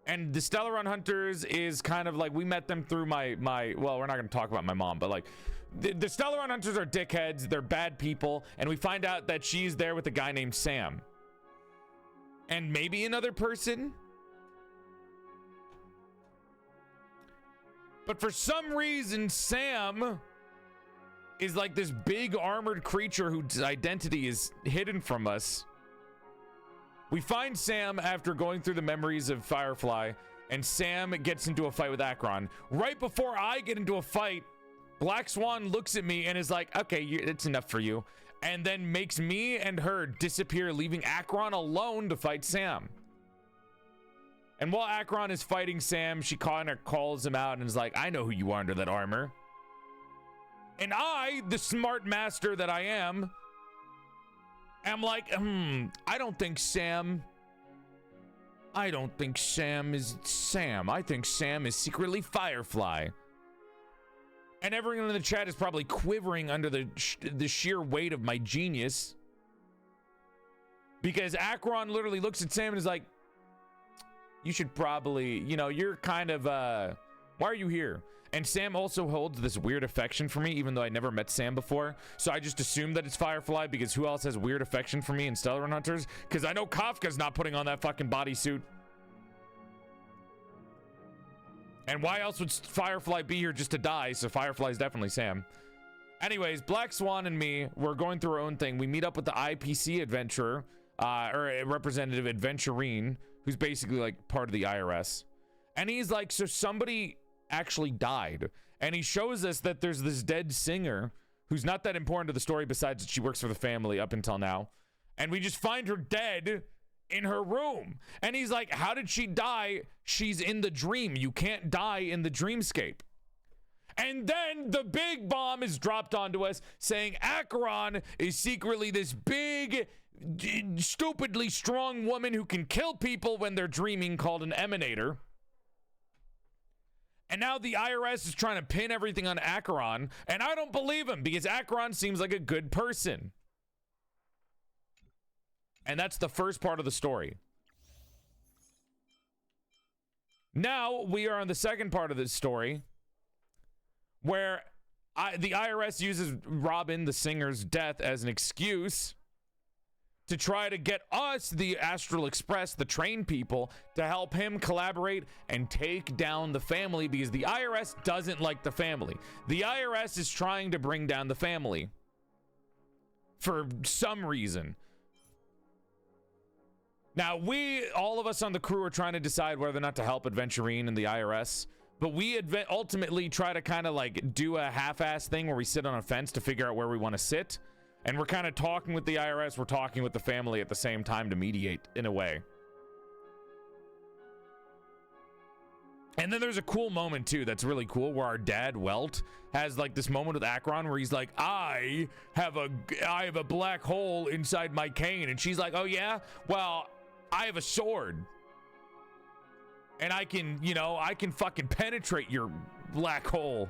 And the Stellaron Hunters is kind of like, we met them through my well, we're not going to talk about my mom, but like, the Stellaron Hunters are dickheads. They're bad people. And we find out that she's there with a guy named Sam. And maybe another person. But for some reason, Sam is like this big armored creature whose identity is hidden from us. We find Sam after going through the memories of Firefly, and Sam gets into a fight with Akron. Right before I get into a fight, Black Swan looks at me and is like, okay, it's enough for you. And then makes me and her disappear, leaving Akron alone to fight Sam. And while Akron is fighting Sam, she kind of calls him out and is like, I know who you are under that armor. And I, the smart master that I am like, I don't think Sam is Sam. I think Sam is secretly Firefly. And everyone in the chat is probably quivering under the sheer weight of my genius. Because Akron literally looks at Sam and is like, you should probably, you're kind of, why are you here? And Sam also holds this weird affection for me, even though I never met Sam before. So I just assume that it's Firefly, because who else has weird affection for me in Stellaron Hunters? Because I know Kafka's not putting on that fucking bodysuit. And why else would Firefly be here just to die? So Firefly's definitely Sam. Anyways, Black Swan and me, we're going through our own thing. We meet up with the IPC adventurer, or a representative adventurine, who's basically like part of the IRS. And he's like, so somebody actually died. And he shows us that there's this dead singer who's not that important to the story besides that she works for the family up until now. And we just find her dead in her room. And he's like, how did she die? She's in the dream. You can't die in the dreamscape. And then the big bomb is dropped onto us saying Acheron is secretly this big, stupidly strong woman who can kill people when they're dreaming, called an emanator. And now the IRS is trying to pin everything on Acheron, and I don't believe him, because Acheron seems like a good person. And that's the first part of the story. Now we are on the second part of this story, where the IRS uses Robin, the singer's death, as an excuse to try to get us, the Astral Express, the train people, to help him collaborate and take down the family, because the IRS doesn't like the family. The IRS is trying to bring down the family for some reason. Now, all of us on the crew are trying to decide whether or not to help Adventurine and the IRS, but we ultimately try to kind of like do a half-ass thing where we sit on a fence to figure out where we want to sit. And we're kind of talking with the IRS, we're talking with the family at the same time to mediate, in a way. And then there's a cool moment, too, that's really cool, where our dad, Welt, has, like, this moment with Acheron where he's like, I have a black hole inside my cane. And she's like, oh, yeah? Well, I have a sword. And I can fucking penetrate your black hole.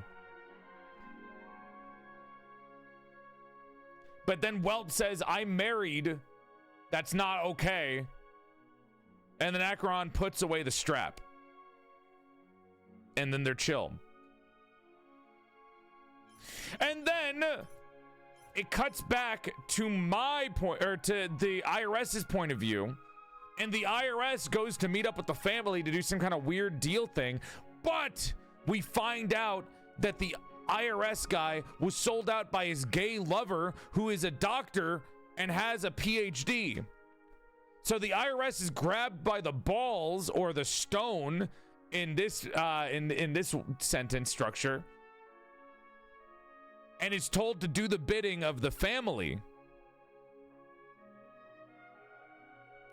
But then Welt says, I'm married. That's not okay. And then Acheron puts away the strap. And then they're chill. And then it cuts back to my point, or to the IRS's point of view. And the IRS goes to meet up with the family to do some kind of weird deal thing. But we find out that the IRS guy was sold out by his gay lover, who is a doctor and has a PhD. So the IRS is grabbed by the balls, or the stone in this in this sentence structure, and is told to do the bidding of the family.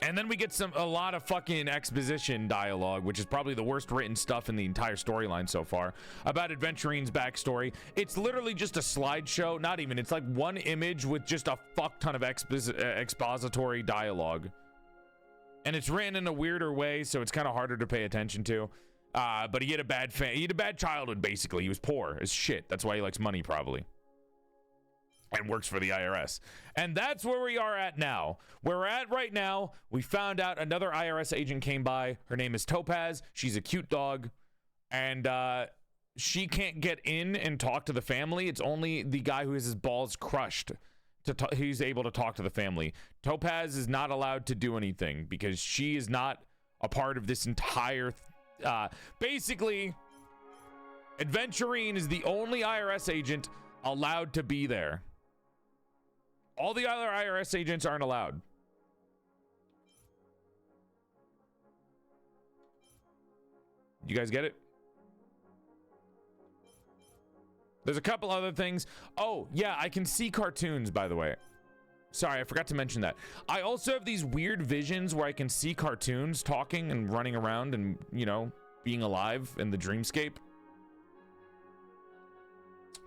And then we get a lot of fucking exposition dialogue, which is probably the worst written stuff in the entire storyline so far, about Adventurine's backstory. It's literally just a slideshow, not even. It's like one image with just a fuck ton of expository dialogue. And it's written in a weirder way, so it's kind of harder to pay attention to. But he had a bad childhood, basically. He was poor as shit. That's why he likes money, probably. and works for the IRS. And that's where we are at now. Where we're at right now, we found out another IRS agent came by. Her name is Topaz. She's a cute dog. And she can't get in and talk to the family. It's only the guy who has his balls crushed he's able to talk to the family. Topaz is not allowed to do anything because she is not a part of this entire basically, Adventurine is the only IRS agent allowed to be there. All the other IRS agents aren't allowed. You guys get it? There's a couple other things. Oh, yeah, I can see cartoons, by the way. Sorry, I forgot to mention that. I also have these weird visions where I can see cartoons talking and running around and, you know, being alive in the dreamscape.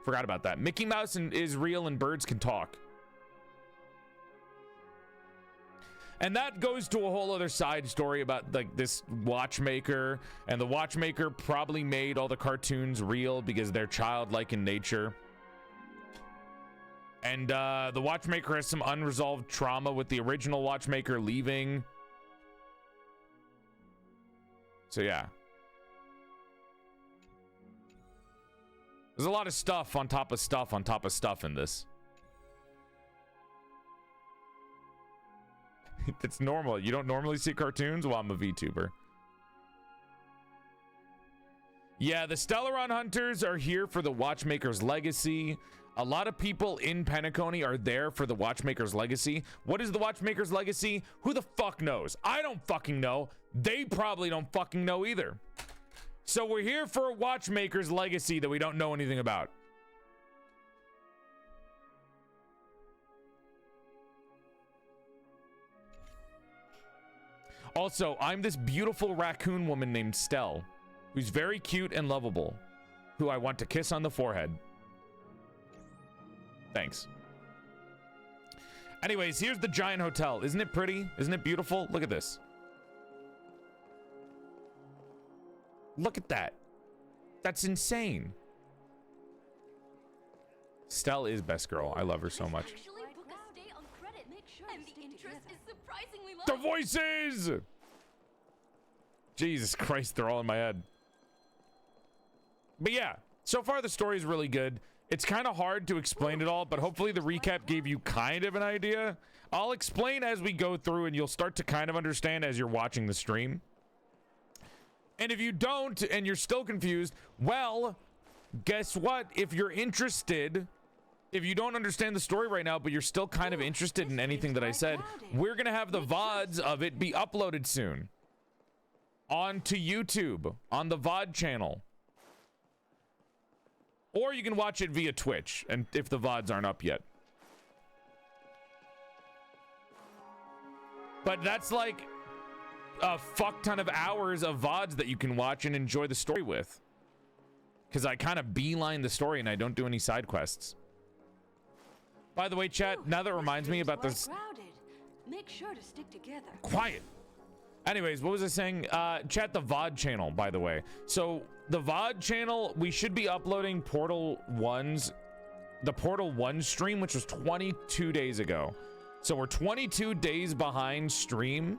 Forgot about that. Mickey Mouse is real and birds can talk. And that goes to a whole other side story about like this watchmaker, and the watchmaker probably made all the cartoons real because they're childlike in nature. And the watchmaker has some unresolved trauma with the original watchmaker leaving. So yeah. There's a lot of stuff on top of stuff on top of stuff in this. It's normal. You don't normally see cartoons? Well, I'm a VTuber. Yeah, the Stellaron Hunters are here for the Watchmaker's Legacy. A lot of people in Penacony are there for the Watchmaker's Legacy. What is the Watchmaker's Legacy? Who the fuck knows? I don't fucking know. They probably don't fucking know either. So we're here for a Watchmaker's Legacy that we don't know anything about. Also, I'm this beautiful raccoon woman named Stell, who's very cute and lovable, who I want to kiss on the forehead. Thanks. Anyways, here's the giant hotel. Isn't it pretty? Isn't it beautiful? Look at this. Look at that. That's insane. Stell is best girl. I love her so much. The voices! Jesus Christ, they're all in my head. But yeah, so far the story is really good. It's kind of hard to explain it all, but hopefully the recap gave you kind of an idea. I'll explain as we go through, and you'll start to kind of understand as you're watching the stream. And if you don't, and you're still confused, well, guess what? If you're interested... If you don't understand the story right now, but you're still kind of interested in anything that I said, we're going to have the VODs of it be uploaded soon onto YouTube on the VOD channel. Or you can watch it via Twitch, and if the VODs aren't up yet. But that's like a fuck ton of hours of VODs that you can watch and enjoy the story with. Because I kind of beeline the story and I don't do any side quests. By the way, chat, now that reminds me about this. Make sure to stick together. Quiet. Anyways, what was I saying? Chat, the VOD channel, by the way. So the VOD channel, we should be uploading Portal 1's, the Portal 1 stream, which was 22 days ago. So we're 22 days behind stream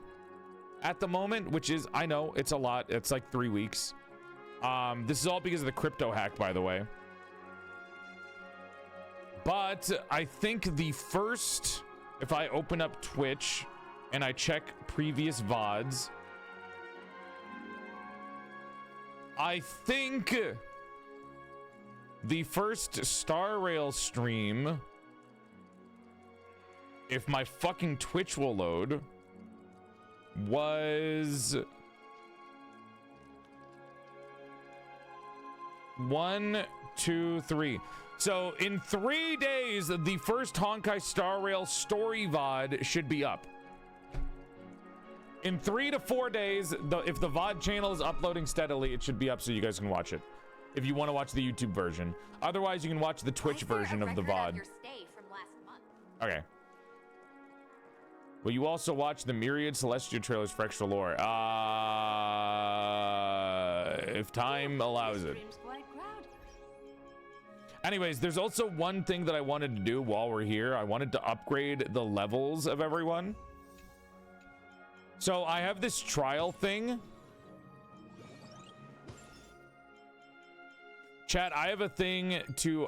at the moment, which is, I know, it's a lot. It's like 3 weeks. This is all because of the crypto hack, by the way. But I think the first, if I open up Twitch and I check previous VODs, I think the first Star Rail stream, if my fucking Twitch will load, was 1, 2, 3. So in 3 days, the first Honkai Star Rail story VOD should be up. In 3 to 4 days, if the VOD channel is uploading steadily, it should be up so you guys can watch it. If you want to watch the YouTube version. Otherwise, you can watch the Twitch version of the VOD. Okay. Will you also watch the myriad Celestia trailers for extra lore? If time allows it. Anyways, there's also one thing that I wanted to do while we're here. I wanted to upgrade the levels of everyone. So I have this trial thing. Chat, I have a thing to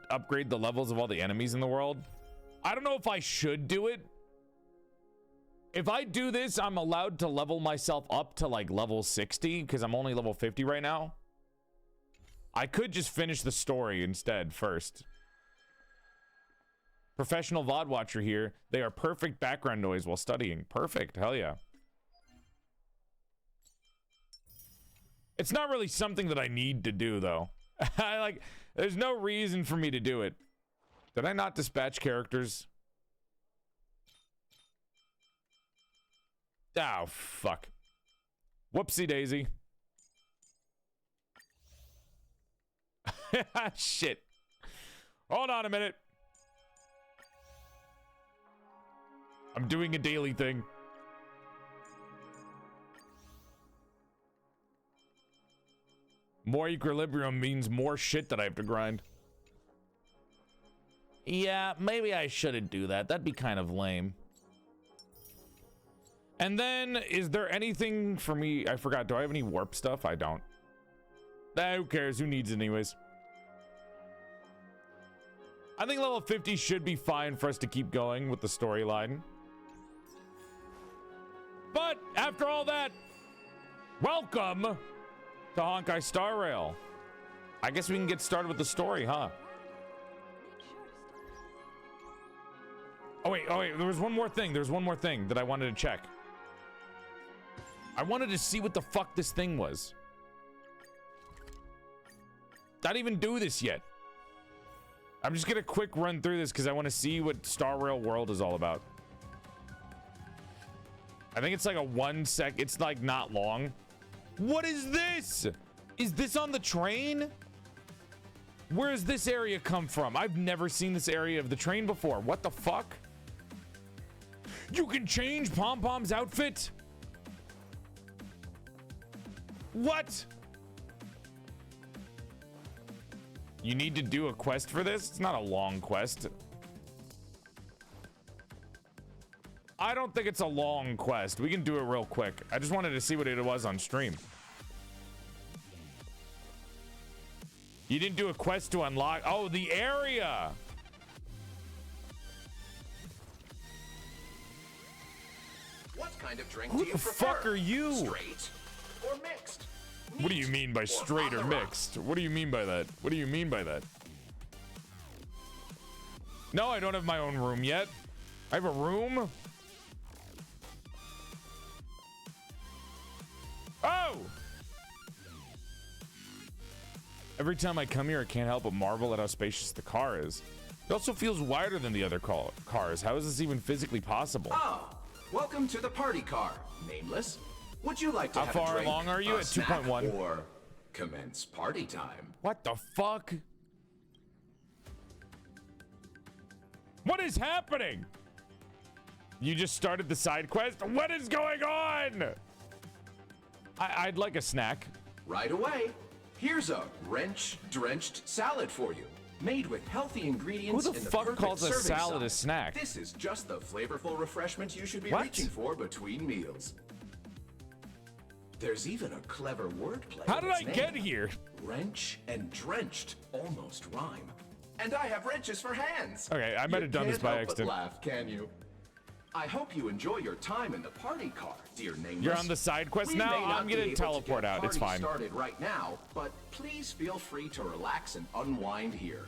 upgrade the levels of all the enemies in the world. I don't know if I should do it. If I do this, I'm allowed to level myself up to like level 60 because I'm only level 50 right now. I could just finish the story instead first. Professional VOD watcher here. They are perfect background noise while studying. Perfect. Hell yeah. It's not really something that I need to do though. There's no reason for me to do it. Did I not dispatch characters? Oh, fuck. Whoopsie daisy. Shit. Hold on a minute. I'm doing a daily thing. More equilibrium means more shit that I have to grind. Yeah, maybe I shouldn't do that. That'd be kind of lame. And then, is there anything for me? I forgot. Do I have any warp stuff? I don't. Who cares? Who needs it anyways? I think level 50 should be fine for us to keep going with the storyline. But after all that, welcome to Honkai Star Rail. I guess we can get started with the story, huh? Oh wait, there was one more thing. There's one more thing that I wanted to check. I wanted to see what the fuck this thing was. I didn't even do this yet. I'm just gonna quick run through this because I want to see what Star Rail World is all about. I think it's like a 1 sec. It's like not long. What is this? Is this on the train? Where does this area come from? I've never seen this area of the train before. What the fuck? You can change Pom Pom's outfit? What? You need to do a quest for this? It's not a long quest. I don't think it's a long quest. We can do it real quick. I just wanted to see what it was on stream. You didn't do a quest to unlock. Oh, the area. What kind of drink Who do you the prefer? fuck are you? Straight or mixed? What do you mean by Neat straight or on the mixed? What do you mean by that? What do you mean by that? No, I don't have my own room yet. I have a room? Oh! Every time I come here, I can't help but marvel at how spacious the car is. It also feels wider than the other cars. How is this even physically possible? Ah, welcome to the party car, nameless. Would you like to How have far a drink, along are you? a At snack, 2.1. or commence party time? What the fuck? What is happening? You just started the side quest? What is going on? I'd like a snack. Right away. Here's a wrench-drenched salad for you, made with healthy ingredients Who the in the fuck perfect calls a serving salad a size. snack? This is just the flavorful refreshment you should be What? reaching for between meals. There's even a clever wordplay. How in did its I name. get here? Wrench and drenched almost rhyme. And I have wrenches for hands. Okay, I might have done this by You can't help but accident. laugh, can you? I hope you enjoy your time in the party car, dear nameless. You're on the side quest We now? may not I'm be gonna able to teleport get out. It's party fine. Started right now, but please feel free to relax and unwind here.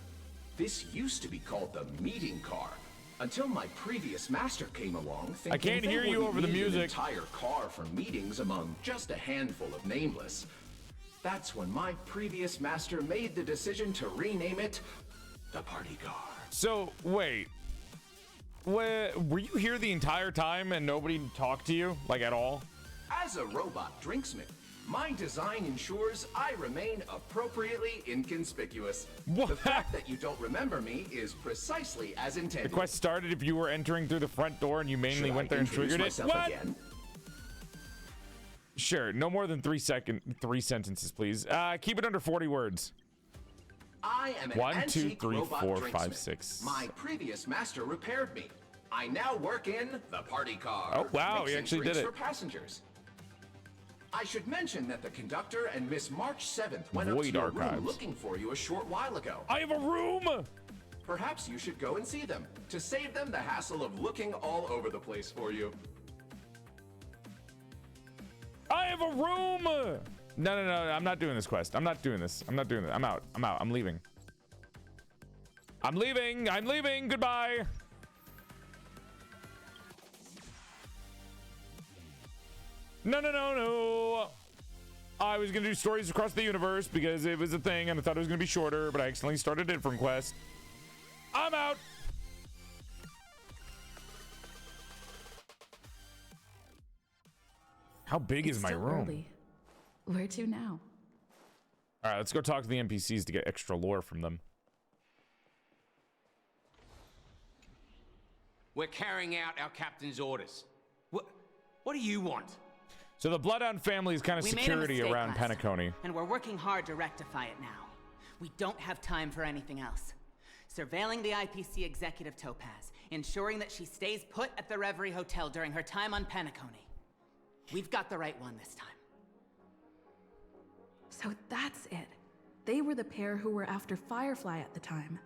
This used to be called the meeting car, until my previous master came along. I can't hear you over the music. An entire car for meetings among just a handful of nameless. That's when my previous master made the decision to rename it the party car. So, wait. Were you here the entire time and nobody talked to you? Like, at all? As a robot drinksmith, my design ensures I remain appropriately inconspicuous. What? The fact that you don't remember me is precisely as The intended. quest started if you were entering through the front door and you mainly Should went I there and introduce triggered it. myself What? again? Sure, no more than 3 sentences, please. Keep it under 40 words. I am an 1, 2, antique 3, robot 4, 5, drinksmith. 6. My previous master repaired me. I now work in the party car. Oh, wow, he mixing actually drinks did it. for passengers. I should mention that the conductor and Miss March 7th went up to Void your archives. room looking for you a short while ago. I have a room! Perhaps you should go and see them to save them the hassle of looking all over the place for you. I have a room! No, I'm not doing this quest. I'm not doing this. I'm out. I'm leaving. I'm leaving. Goodbye. No. I was gonna do stories across the universe because it was a thing and I thought it was gonna be shorter, but I accidentally started a different quest. I'm out. How big is my Still room? early. Where to now? All right, let's go talk to the NPCs to get extra lore from them. We're carrying out our captain's orders. What do you want? So the Bloodhound family is kind of We made a security mistake around last time, Penacony. and we're working hard to rectify it now. We don't have time for anything else. Surveilling the IPC executive Topaz, ensuring that she stays put at the Reverie Hotel during her time on Penacony. We've got the right one this time. So that's it. They were the pair who were after Firefly at the time.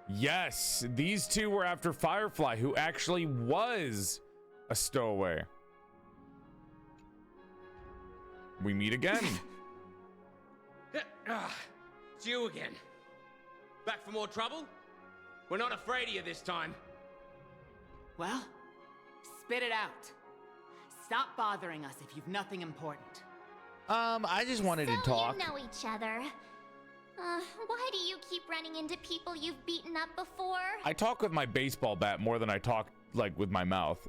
Yes, these two were after Firefly, who actually was a stowaway. We meet again. It's you again. Back for more trouble? We're not afraid of you this time. Well, spit it out. Stop bothering us if you've nothing important. I just wanted to talk. You know each other. Why do you keep running into people you've beaten up before? I talk with my baseball bat more than I talk, like, with my mouth.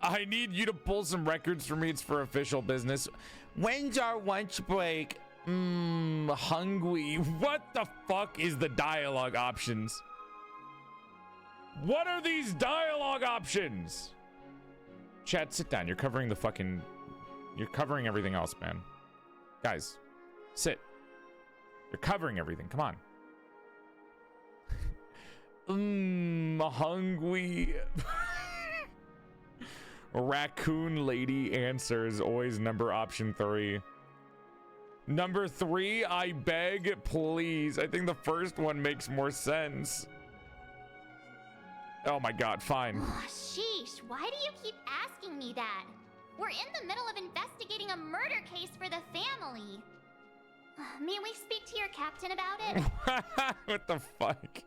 I need you to pull some records for me. It's for official business. When's our lunch break? Hungry. What the fuck is the dialogue options? What are these dialogue options? Chat, sit down. You're covering the fucking... You're covering everything else, man. Guys, sit. You're covering everything. Come on. Hungry. Raccoon lady answers. Always number option 3. Number 3, I beg, please. I think the first one makes more sense. Oh my god, fine. Oh, sheesh, why do you keep asking me that? We're in the middle of investigating a murder case for the family. May we speak to your captain about it? What the fuck?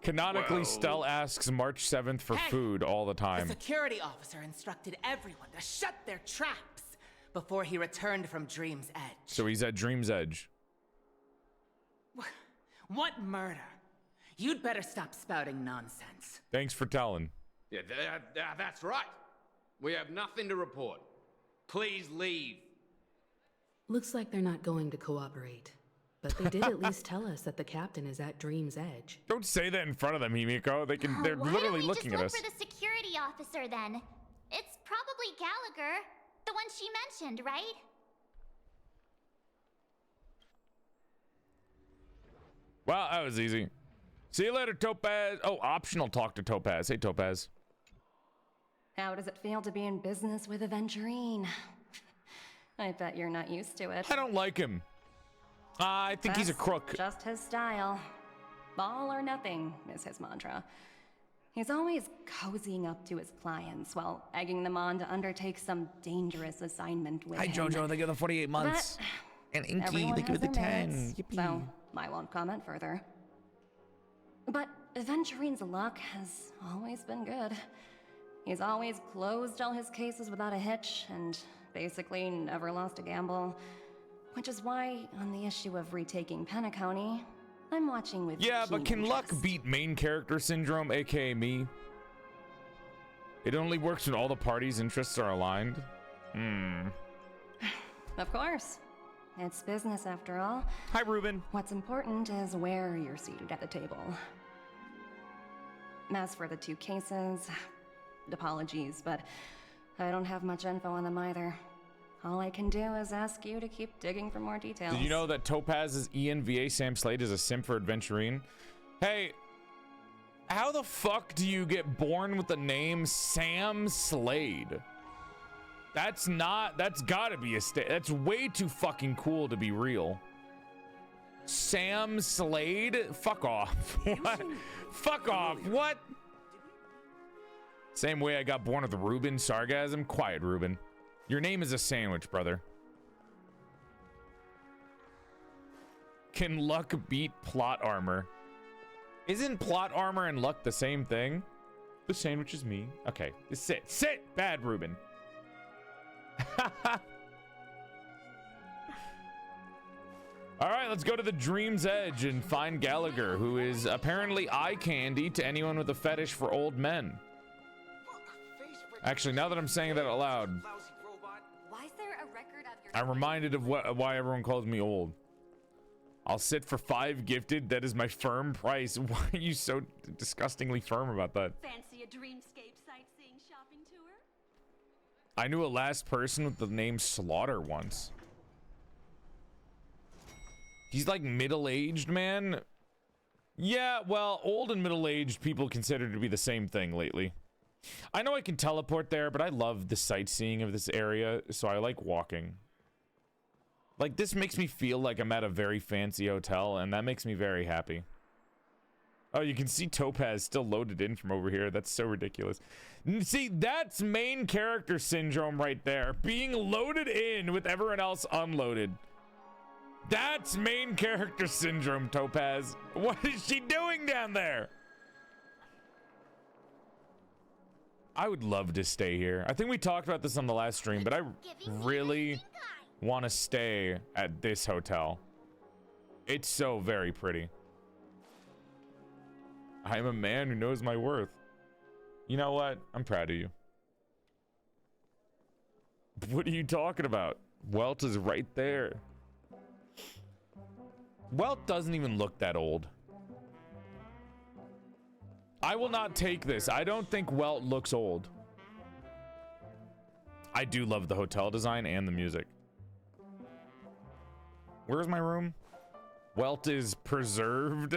Canonically, well- Stell asks March 7th for Hey! food all the time. The security officer instructed everyone to shut their traps before he returned from Dream's Edge. So he's at Dream's Edge. What murder? You'd better stop spouting nonsense. Thanks for telling. Yeah, that's right. We have nothing to report. Please leave. Looks like they're not going to cooperate. But they did at least tell us that the captain is at Dream's Edge. Don't say that in front of them, Himiko. They're Why literally don't we looking just at look us. for the security officer then? It's probably Gallagher, the one she mentioned, right? Wow, that was easy. See you later, Topaz. Oh, optional talk to Topaz. Hey, Topaz. How does it feel to be in business with Aventurine? I bet you're not used to it. I don't like him. I think he's a That's crook. Just his style. All or nothing is his mantra. He's always cozying up to his clients while egging them on to undertake some dangerous assignment with Hi, him. Jojo. They give the 48 months. And Inky, Everyone they give has it the their 10. merits, Yippee. so I won't comment further. But Aventurine's luck has always been good. He's always closed all his cases without a hitch and basically never lost a gamble. Which is why, on the issue of retaking Penacony, I'm watching with Yeah, but keen can luck interest. beat main character syndrome, aka me? It only works when all the parties' interests are aligned. Of course. It's business after all. Hi, Ruben. What's important is where you're seated at the table. As for the 2 cases, apologies, but I don't have much info on them either. all I can do is ask you to keep digging for more details. Did you know that Topaz's ENVA Sam Slade is a simp for Adventurine? Hey, how the fuck do you get born with the name Sam Slade? That's gotta be that's way too fucking cool to be real. Sam Slade? Fuck off. What? Fuck off. What? Same way I got born with Ruben Sargasm. Quiet, Ruben. Your name is a sandwich, brother. Can luck beat plot armor? Isn't plot armor and luck the same thing? The sandwich is me. Okay, sit. Sit! Bad, Ruben. All right, let's go to the Dream's Edge and find Gallagher, who is apparently eye candy to anyone with a fetish for old men. Actually, now that I'm saying that out loud, Why is there a record of your I'm reminded of why everyone calls me old. I'll sit for 5 gifted. That is my firm price. Why are you so disgustingly firm about that? fancy a dreamscape sightseeing shopping tour? I knew a last person with the name Slaughter once. He's like middle-aged, man. Yeah, well, old and middle-aged people consider to be the same thing lately. I know I can teleport there, but I love the sightseeing of this area, so I like walking. Like, this makes me feel like I'm at a very fancy hotel, and that makes me very happy. Oh, you can see Topaz still loaded in from over here. That's so ridiculous. See, that's main character syndrome right there. Being loaded in with everyone else unloaded. That's main character syndrome, Topaz. What is she doing down there? I would love to stay here. I think we talked about this on the last stream, but I really want to stay at this hotel. It's so very pretty. I'm a man who knows my worth. You know what? I'm proud of you. What are you talking about? Welt is right there. Welt doesn't even look that old. I will not take this. I don't think Welt looks old. I do love the hotel design and the music. Where's my room? Welt is preserved.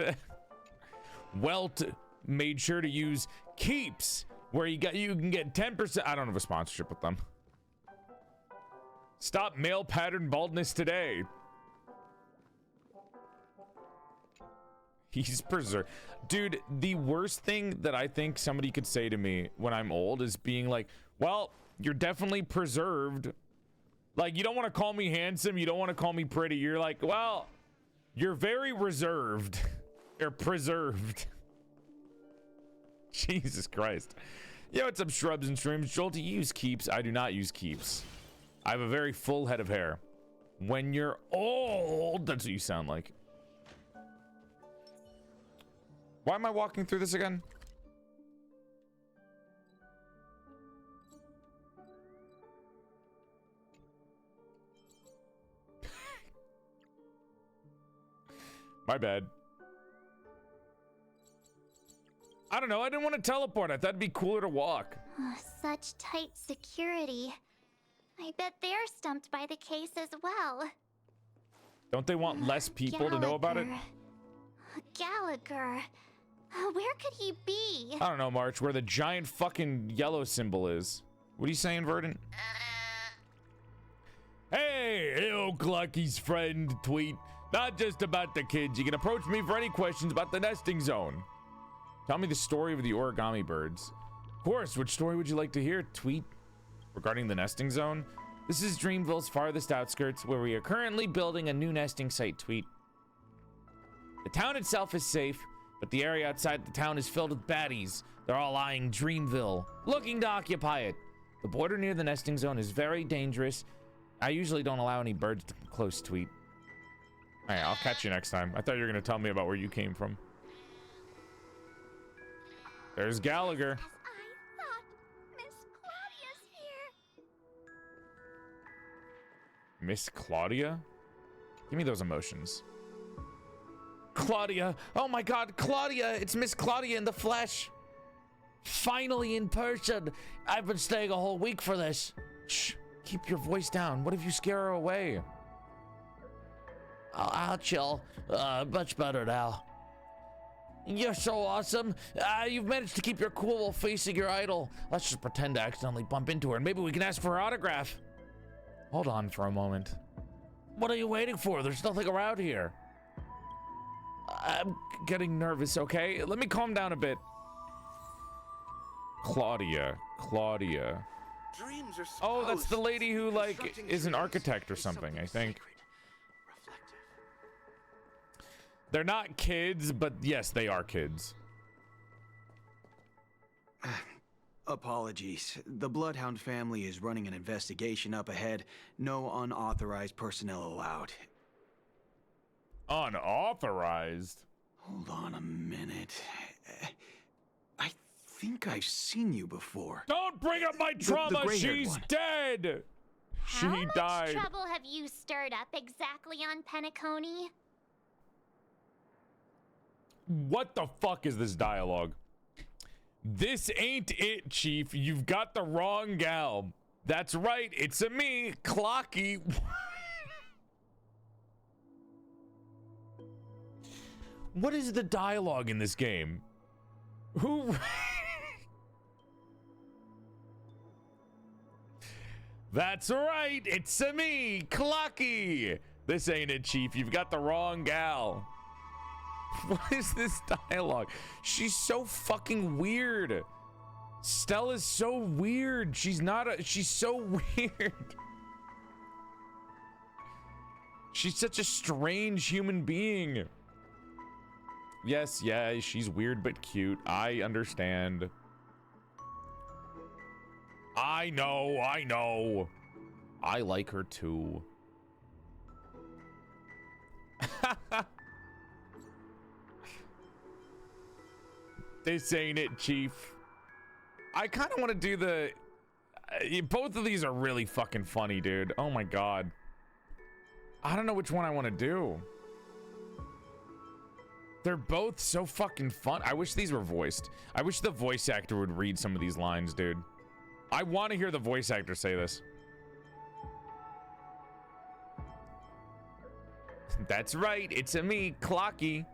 Welt made sure to use Keeps, where you can get 10%. I don't have a sponsorship with them. Stop male pattern baldness today. He's preserved. Dude, the worst thing that I think somebody could say to me when I'm old is being like, well, you're definitely preserved. Like, you don't want to call me handsome. You don't want to call me pretty. You're like, well, you're very reserved. Or preserved. Jesus Christ. Yo, what's up, shrubs and shrooms? Joel, do you use Keeps? I do not use Keeps. I have a very full head of hair. When you're old, that's what you sound like. Why am I walking through this again? My bad. I don't know. I didn't want to teleport. I thought it'd be cooler to walk. Such tight security. I bet they're stumped by the case as well. Don't they want less people to know about it? Gallagher. Where could he be? I don't know, March, where the giant fucking yellow symbol is. What are you saying, Verdant? Hey, Clucky's friend tweet. Not just about the kids. You can approach me for any questions about the nesting zone. Tell me the story of the origami birds. Of course, which story would you like to hear? Tweet. Regarding the nesting zone, this is Dreamville's farthest outskirts, where we are currently building a new nesting site. Tweet. The town itself is safe, but the area outside the town is filled with baddies. They're all eyeing Dreamville, looking to occupy it. The border near the nesting zone is very dangerous. I usually don't allow any birds to come close. Tweet. All right, I'll catch you next time. I thought you were going to tell me about where you came from. There's Gallagher. I thought Miss Claudia's here. Miss Claudia? Give me those emotions. Claudia. Oh my God, Claudia. It's Miss Claudia in the flesh. Finally in person. I've been staying a whole week for this. Shh. Keep your voice down. What if you scare her away? I'll chill. Much better now. You're so awesome. You've managed to keep your cool while facing your idol. Let's just pretend to accidentally bump into her and maybe we can ask for her autograph. Hold on for a moment. What are you waiting for? There's nothing around here. I'm getting nervous, okay? Let me calm down a bit. Claudia. Dreams are Oh, that's the lady who, like, is an architect or something, I think. They're not kids, but yes, they are kids. Apologies. The Bloodhound family is running an investigation up ahead. No unauthorized personnel allowed. Unauthorized? Hold on a minute. I think I've seen you before. Don't bring up my trauma! She's dead! How She died. much trouble have you stirred up exactly on Penacony? What the fuck is this dialogue? This ain't it, Chief. You've got the wrong gal. That's right, it's a me, Clocky. What is the dialogue in this game? Who? That's right, it's a me, Clocky. This ain't it, Chief. You've got the wrong gal. What is this dialogue? She's so fucking weird. Stella's so weird. She's so weird. She's such a strange human being. Yes, yeah, she's weird but cute. I understand. I know. I like her too. This ain't it, Chief. I kind of want to do the... both of these are really fucking funny, dude. Oh my god. I don't know which one I want to do. They're both so fucking fun. I wish these were voiced. I wish the voice actor would read some of these lines, dude. I want to hear the voice actor say this. That's right. It's a me, Clocky.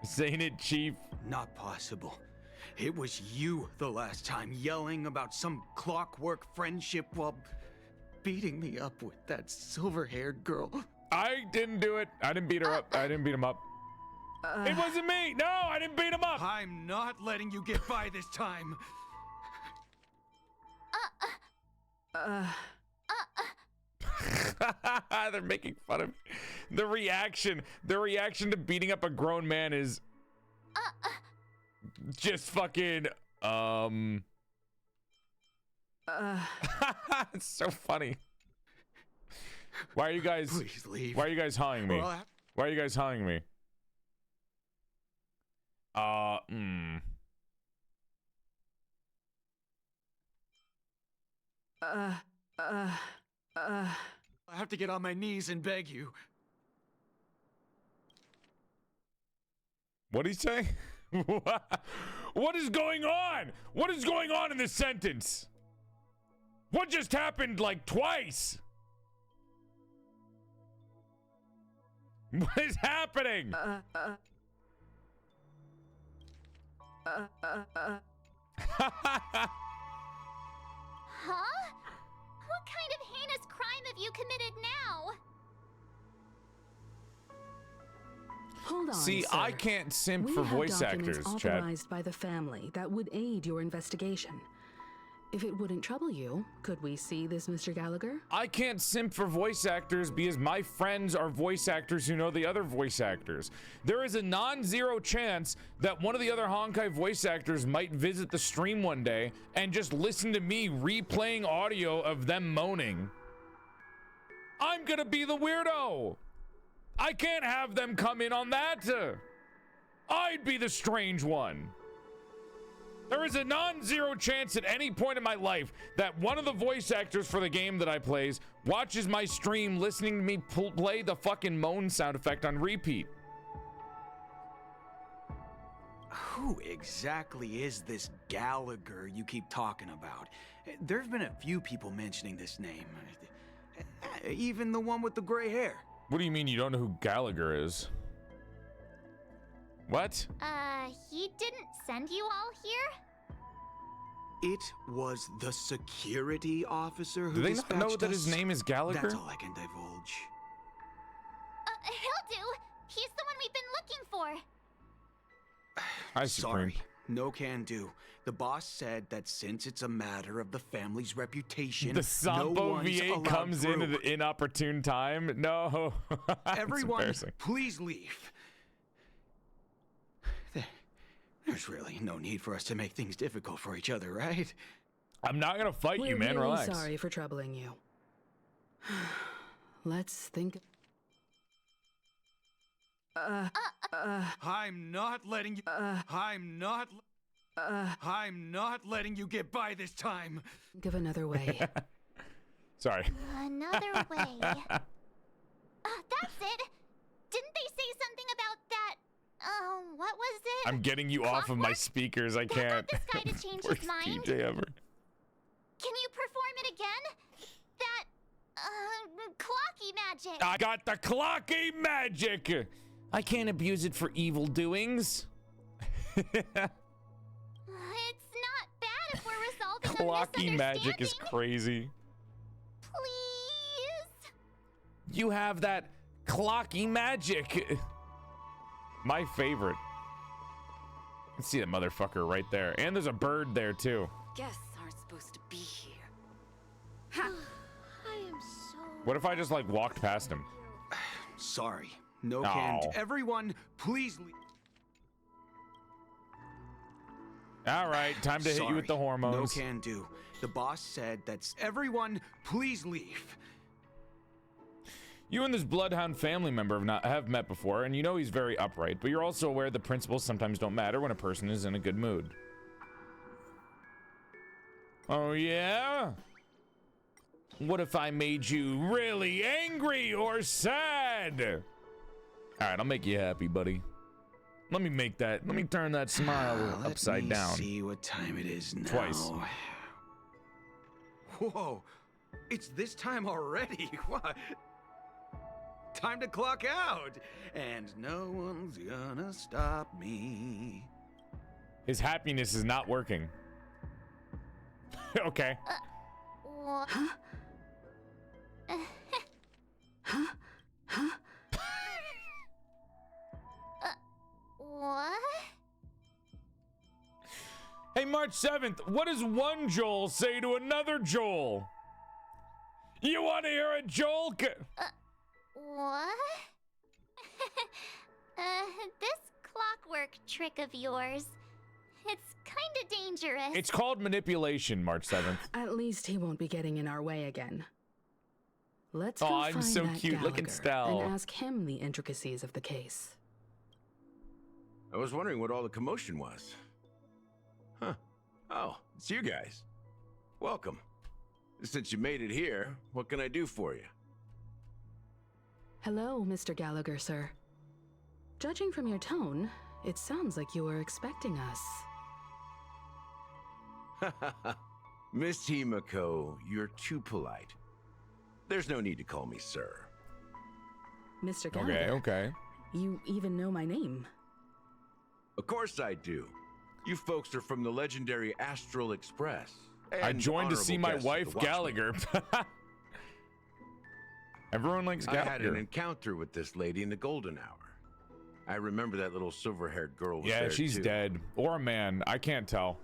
Saying it, Chief. Not possible. It was you the last time, yelling about some clockwork friendship while beating me up with that silver-haired girl. I didn't do it. I didn't beat her up. I didn't beat him up. It wasn't me. No, I didn't beat him up. I'm not letting you get by this time. They're making fun of me. The reaction to beating up a grown man is just fucking it's so funny. Why are you guys Please leave. Why are you guys hawing me? Why are you guys hawing me? I have to get on my knees and beg you. What'd he say? What is going on? What is going on in this sentence? What just happened like twice? What is happening? Huh? What kind of heinous crime have you committed now? Hold on, See, sir. I can't simp We for have voice documents actors, Chad. authorized by the family that would aid your investigation. If it wouldn't trouble you, could we see this, Mr. Gallagher? I can't simp for voice actors because my friends are voice actors who know the other voice actors. There is a non-zero chance that one of the other Honkai voice actors might visit the stream one day and just listen to me replaying audio of them moaning. I'm gonna be the weirdo. I can't have them come in on that. I'd be the strange one. There is a non-zero chance at any point in my life that one of the voice actors for the game that I plays watches my stream listening to me play the fucking moan sound effect on repeat. Who exactly is this Gallagher you keep talking about? There have been a few people mentioning this name. Even the one with the gray hair. What do you mean you don't know who Gallagher is? What? He didn't send you all here? It was the security officer who Do they not dispatched know that his us? name is Gallagher? That's all I can divulge. He'll do. He's the one we've been looking for. I Sorry, no can do. The boss said that since it's a matter of the family's reputation, The Sampo no one's V8 allowed comes in through. at an inopportune time. No. That's Everyone, embarrassing. please leave. There's really no need for us to make things difficult for each other, right? I'm not gonna fight We're you, man. really Relax. sorry for troubling you. Let's think. I'm not letting you. I'm not letting you get by this time. Think of another way. Sorry. Another way. That's it. Didn't they say something about that? What was it? I'm getting you off of my speakers. I can't. Got this guy to change his Worst mind. DJ ever. Can you perform it again? That, clocky magic. I got the clocky magic. I can't abuse it for evil doings. It's not bad if we're resolving a Clocky magic is misunderstanding. crazy. Please? You have that clocky magic. My favorite. Let's see that motherfucker right there. And there's a bird there too. Guests aren't supposed to be here. I am so... What if I just like walked past him? Sorry, no can do. Everyone, please leave. All right, time to hit you with the hormones. No can do. The boss said that's everyone, please leave. You and this bloodhound family member have met before, and you know he's very upright, but you're also aware the principles sometimes don't matter when a person is in a good mood. Oh yeah? What if I made you really angry or sad? All right, I'll make you happy, buddy. Let me turn that smile upside down. Let's see what time it is now. Twice. Whoa, it's this time already. What? Time to clock out, and no one's gonna stop me. His happiness is not working. Okay. What? What? Hey, March 7th, what does one Joel say to another Joel? You want to hear a Joel? What? This clockwork trick of yours, it's kinda dangerous. It's called manipulation, March 7th. At least he won't be getting in our way again. Let's go I'm find so that cute. Look at Gallagher Stell. and ask him the intricacies of the case. I was wondering what all the commotion was. Huh. Oh, it's you guys. Welcome. Since you made it here, what can I do for you? Hello, Mr. Gallagher, sir. Judging from your tone, it sounds like you were expecting us. Miss Himiko, you're too polite. There's no need to call me sir. Mr. Gallagher. Okay. You even know my name. Of course I do. You folks are from the legendary Astral Express. I and joined to see my honorable guest of wife, the Watchmen. Gallagher. Everyone likes I had an Gallagher. encounter with this lady in the golden hour. I remember that little silver-haired girl was Yeah, there she's too. dead. Or a man. I can't tell.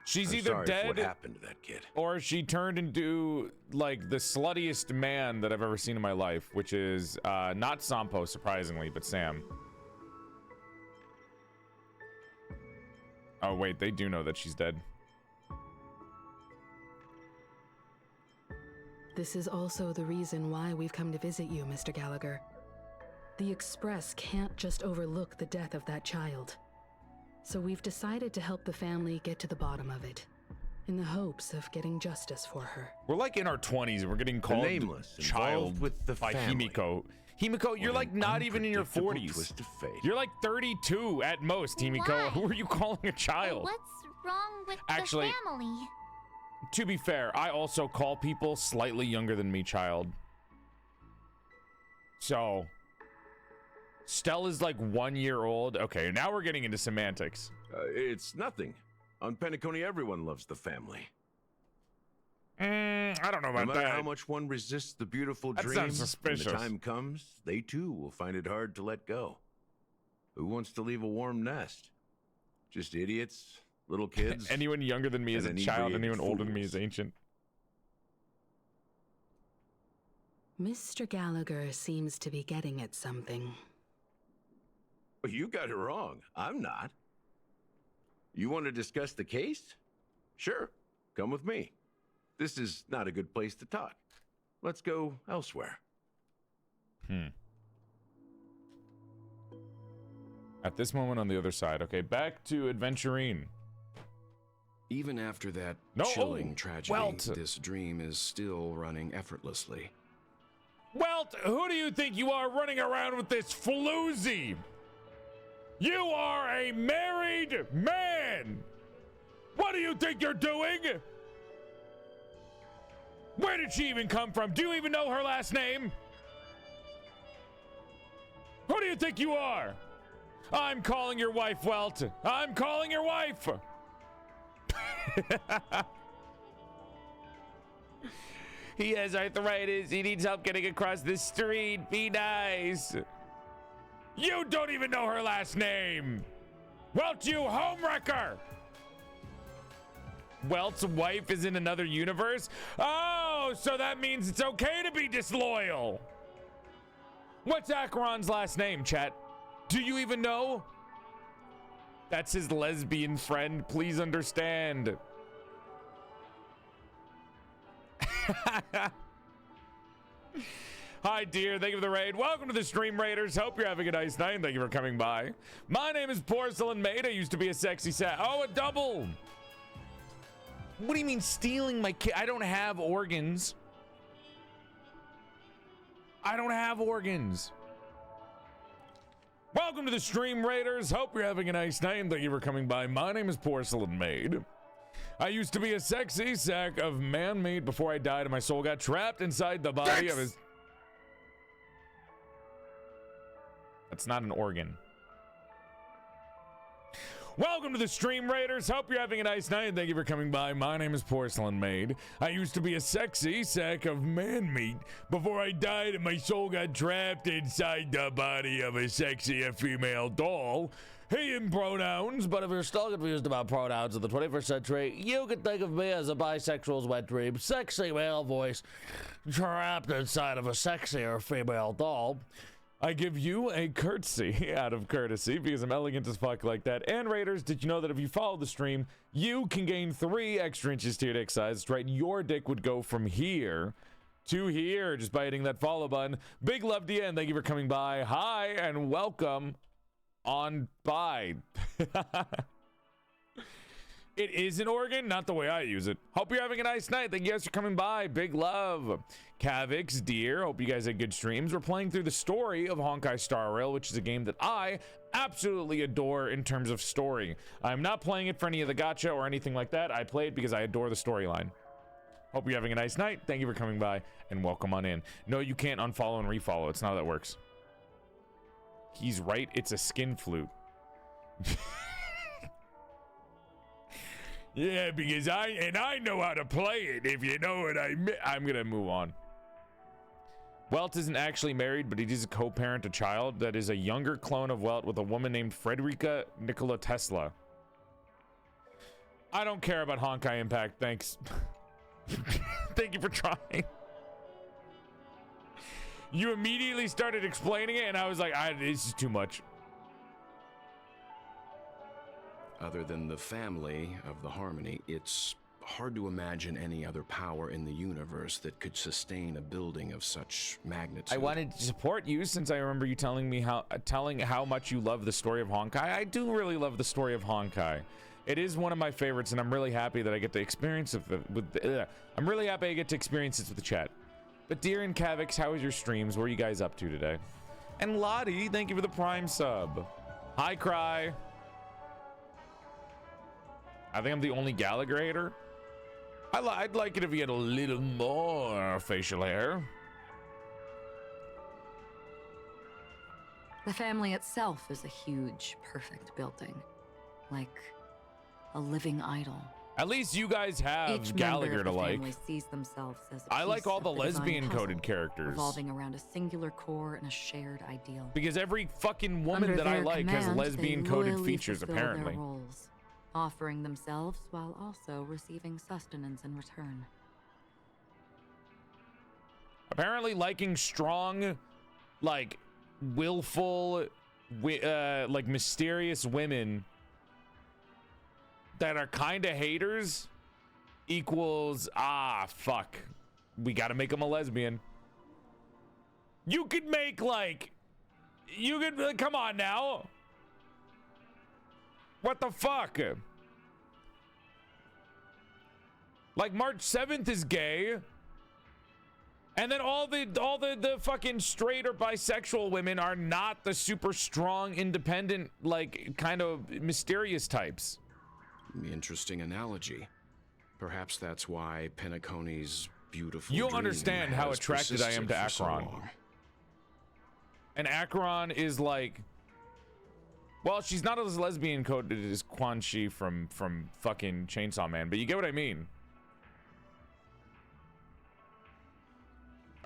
She's I'm either sorry for dead what happened to that kid. or she turned into like the sluttiest man that I've ever seen in my life, which is not Sampo, surprisingly, but Sam. Oh wait, they do know that she's dead. This is also the reason why we've come to visit you, Mr. Gallagher. The Express can't just overlook the death of that child. So we've decided to help the family get to the bottom of it, in the hopes of getting justice for her. We're like in our 20s and we're getting called nameless, child involved with the by family. Himiko. Himiko, you're What like an not even in your unpredictable 40s. twist of fate. You're like 32 at most, Himiko. Why? Who are you calling a child? What's wrong with Actually- the family? To be fair, I also call people slightly younger than me child. So, Stell is like 1 year old. Okay, now we're getting into semantics. It's nothing. On Penacony, everyone loves the family. I don't know No about matter that. how much one resists the beautiful That dream, sounds when suspicious. the time comes, they too will find it hard to let go. Who wants to leave a warm nest? Just idiots, little kids. Anyone younger than me is a and child, inebriated anyone older than me fools. is ancient. Mr. Gallagher seems to be getting at something. You got it wrong. I'm not. You want to discuss the case? Sure. Come with me. This is not a good place to talk. Let's go elsewhere. At this moment on the other side. Okay, back to Adventurine. Even after that No, chilling tragedy, Welt. this dream is still running effortlessly. Welt, who do you think you are running around with this floozy? You are a married man! What do you think you're doing? Where did she even come from? Do you even know her last name? Who do you think you are? I'm calling your wife, Welt. I'm calling your wife. He has arthritis. He needs help getting across the street. Be nice. You don't even know her last name. Welt, you homewrecker. Welt's wife is in another universe? Oh, so that means it's okay to be disloyal. What's Acheron's last name, chat? Do you even know? That's his lesbian friend. Please understand. Hi, dear. Thank you for the raid. Welcome to the Stream Raiders. Hope you're having a nice night. Thank you for coming by. My name is PorcelainMaid. I used to be a sexy sat. Oh, a double. What do you mean stealing my kid? I don't have organs. I don't have organs. Welcome to the Stream Raiders. Hope you're having a nice night and thank you for coming by. My name is PorcelainMaid. I used to be a sexy sack of man-meat before I died and my soul got trapped inside the body of his... That's not an organ. Welcome to the Stream Raiders. Hope you're having a nice night and thank you for coming by. My name is PorcelainMaid. I used to be a sexy sack of man-meat before I died and my soul got trapped inside the body of a sexy female doll. He and pronouns, but if you're still confused about pronouns in the 21st century, you can think of me as a bisexual's wet dream, sexy male voice, trapped inside of a sexier female doll. I give you a curtsy out of courtesy because I'm elegant as fuck like that. And Raiders, did you know that if you follow the stream, you can gain 3 extra inches to your dick size? That's right, your dick would go from here to here just by hitting that follow button. Big love to you and thank you for coming by. Hi and welcome on by. It is an organ, not the way I use it. Hope you're having a nice night. Thank you guys for coming by. Big love. Cavix, dear, hope you guys had good streams. We're playing through the story of Honkai Star Rail, which is a game that I absolutely adore in terms of story. I'm not playing it for any of the gacha or anything like that. I play it because I adore the storyline. Hope you're having a nice night. Thank you for coming by and welcome on in. No, you can't unfollow and refollow. It's not how that works. He's right. It's a skin flute. Yeah, because I know how to play it, if you know what I mean. I'm gonna move on. Welt isn't actually married, but he does co-parent a child that is a younger clone of Welt with a woman named Frederica Nikola Tesla. I don't care about Honkai Impact, thanks. Thank you for trying. You immediately started explaining it, and I was like, this is too much. Other than the family of the Harmony, it's hard to imagine any other power in the universe that could sustain a building of such magnitude. I wanted to support you since I remember you telling me how much you love the story of Honkai. I do really love the story of Honkai. It is one of my favorites, and I'm really happy that I get to experience it I'm really happy I get to experience this with the chat. But Deer and Kavix, how was your streams? What are you guys up to today? And Lottie, thank you for the Prime sub. Hi, Cry. I think I'm the only Gallagher hater. I'd like it if he had a little more facial hair. The family itself is a huge, perfect building. Like a living idol. At least you guys have Each Gallagher to member of the like. family sees themselves as a I like piece all of the divine lesbian coded puzzle, characters. revolving around a singular core and a shared ideal. Because every fucking woman Under that I their like has command, lesbian they coded loyally features, fulfill apparently. their roles, offering themselves while also receiving sustenance in return. Apparently liking strong, like, willful, like, mysterious women that are kind of haters equals, fuck. We got to make them a lesbian. You could make, like, come on now. What the fuck? Like, March 7th is gay. And then all the fucking straight or bisexual women are not the super strong, independent, like, kind of mysterious types. Interesting analogy. Perhaps that's why Penacony's beautiful You'll dream understand how has attracted I am to persisted for so Acheron. long. And Acheron is like, well, she's not as lesbian coded as Quan Chi from fucking Chainsaw Man, but you get what I mean.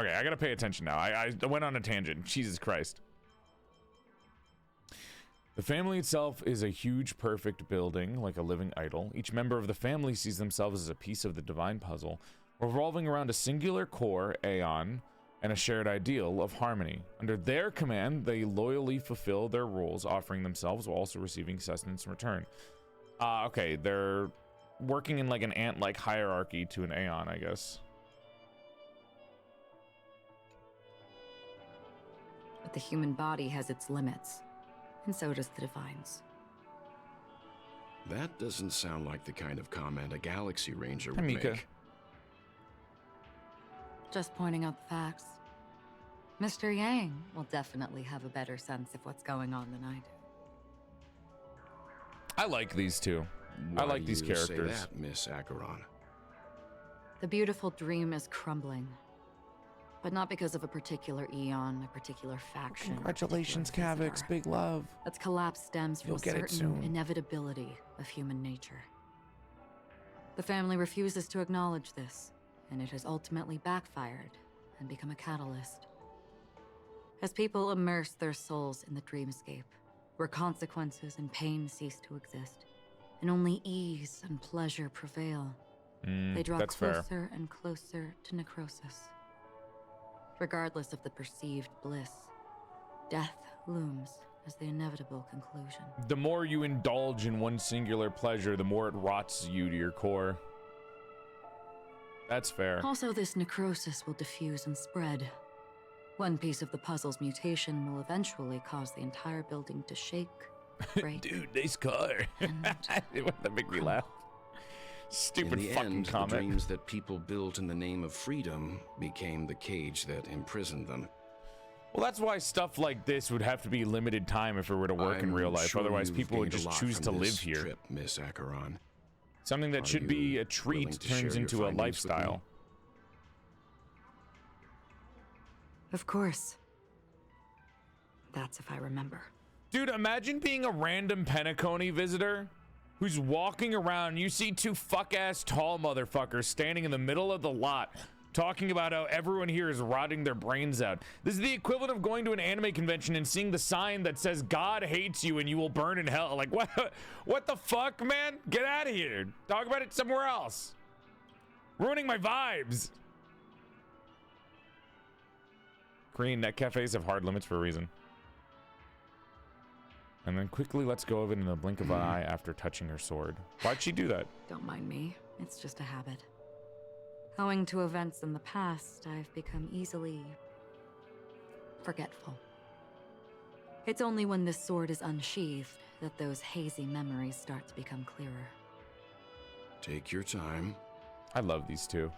Okay, I gotta pay attention now. I went on a tangent. Jesus Christ. The family itself is a huge, perfect building, like a living idol. Each member of the family sees themselves as a piece of the divine puzzle, revolving around a singular core, Aeon, and a shared ideal of harmony. Under their command, they loyally fulfill their roles, offering themselves while also receiving sustenance in return. Okay, they're working in like an ant-like hierarchy to an Aeon, I guess. But the human body has its limits, and so does the divines. That doesn't sound like the kind of comment a Galaxy Ranger would Mika. make. Just pointing out the facts. Mr. Yang will definitely have a better sense of what's going on than I do. I like these two. I like these characters. Why do you say that, Miss Acheron? The beautiful dream is crumbling. But not because of a particular eon, a particular faction. Congratulations, Kavix. Big love. Its collapse stems from You'll a get it certain soon. inevitability of human nature. The family refuses to acknowledge this, and it has ultimately backfired and become a catalyst. As people immerse their souls in the dreamscape, where consequences and pain cease to exist, and only ease and pleasure prevail, they draw that's fair. closer and closer to necrosis. Regardless of the perceived bliss, death looms as the inevitable conclusion. The more you indulge in one singular pleasure, the more it rots you to your core. That's fair. Also, this necrosis will diffuse and spread. One piece of the puzzle's mutation will eventually cause the entire building to shake, break. Dude, nice car. That make me laugh. Stupid In the fucking end, comment. the dreams that people built in the name of freedom became the cage that imprisoned them. Well, that's why stuff like this would have to be limited time if it were to work in I'm real life. sure Otherwise, you've people would gained a just lot choose from to live this here. Trip, Miss Acheron. Something that Are should be you a treat willing to share turns your into a findings with me? lifestyle. Of course. That's if I remember. Dude, imagine being a random Penacony visitor who's walking around. You see two fuck-ass tall motherfuckers standing in the middle of the lot talking about how everyone here is rotting their brains out. This is the equivalent of going to an anime convention and seeing the sign that says God hates you and you will burn in hell. Like, what the fuck, man? Get out of here. Talk about it somewhere else. Ruining my vibes. Korean net cafes have hard limits for a reason. And then quickly lets go of it in the blink of an eye after touching her sword. Why'd she do that? Don't mind me. It's just a habit. Owing to events in the past, I've become easily forgetful. It's only when this sword is unsheathed that those hazy memories start to become clearer. Take your time. I love these two.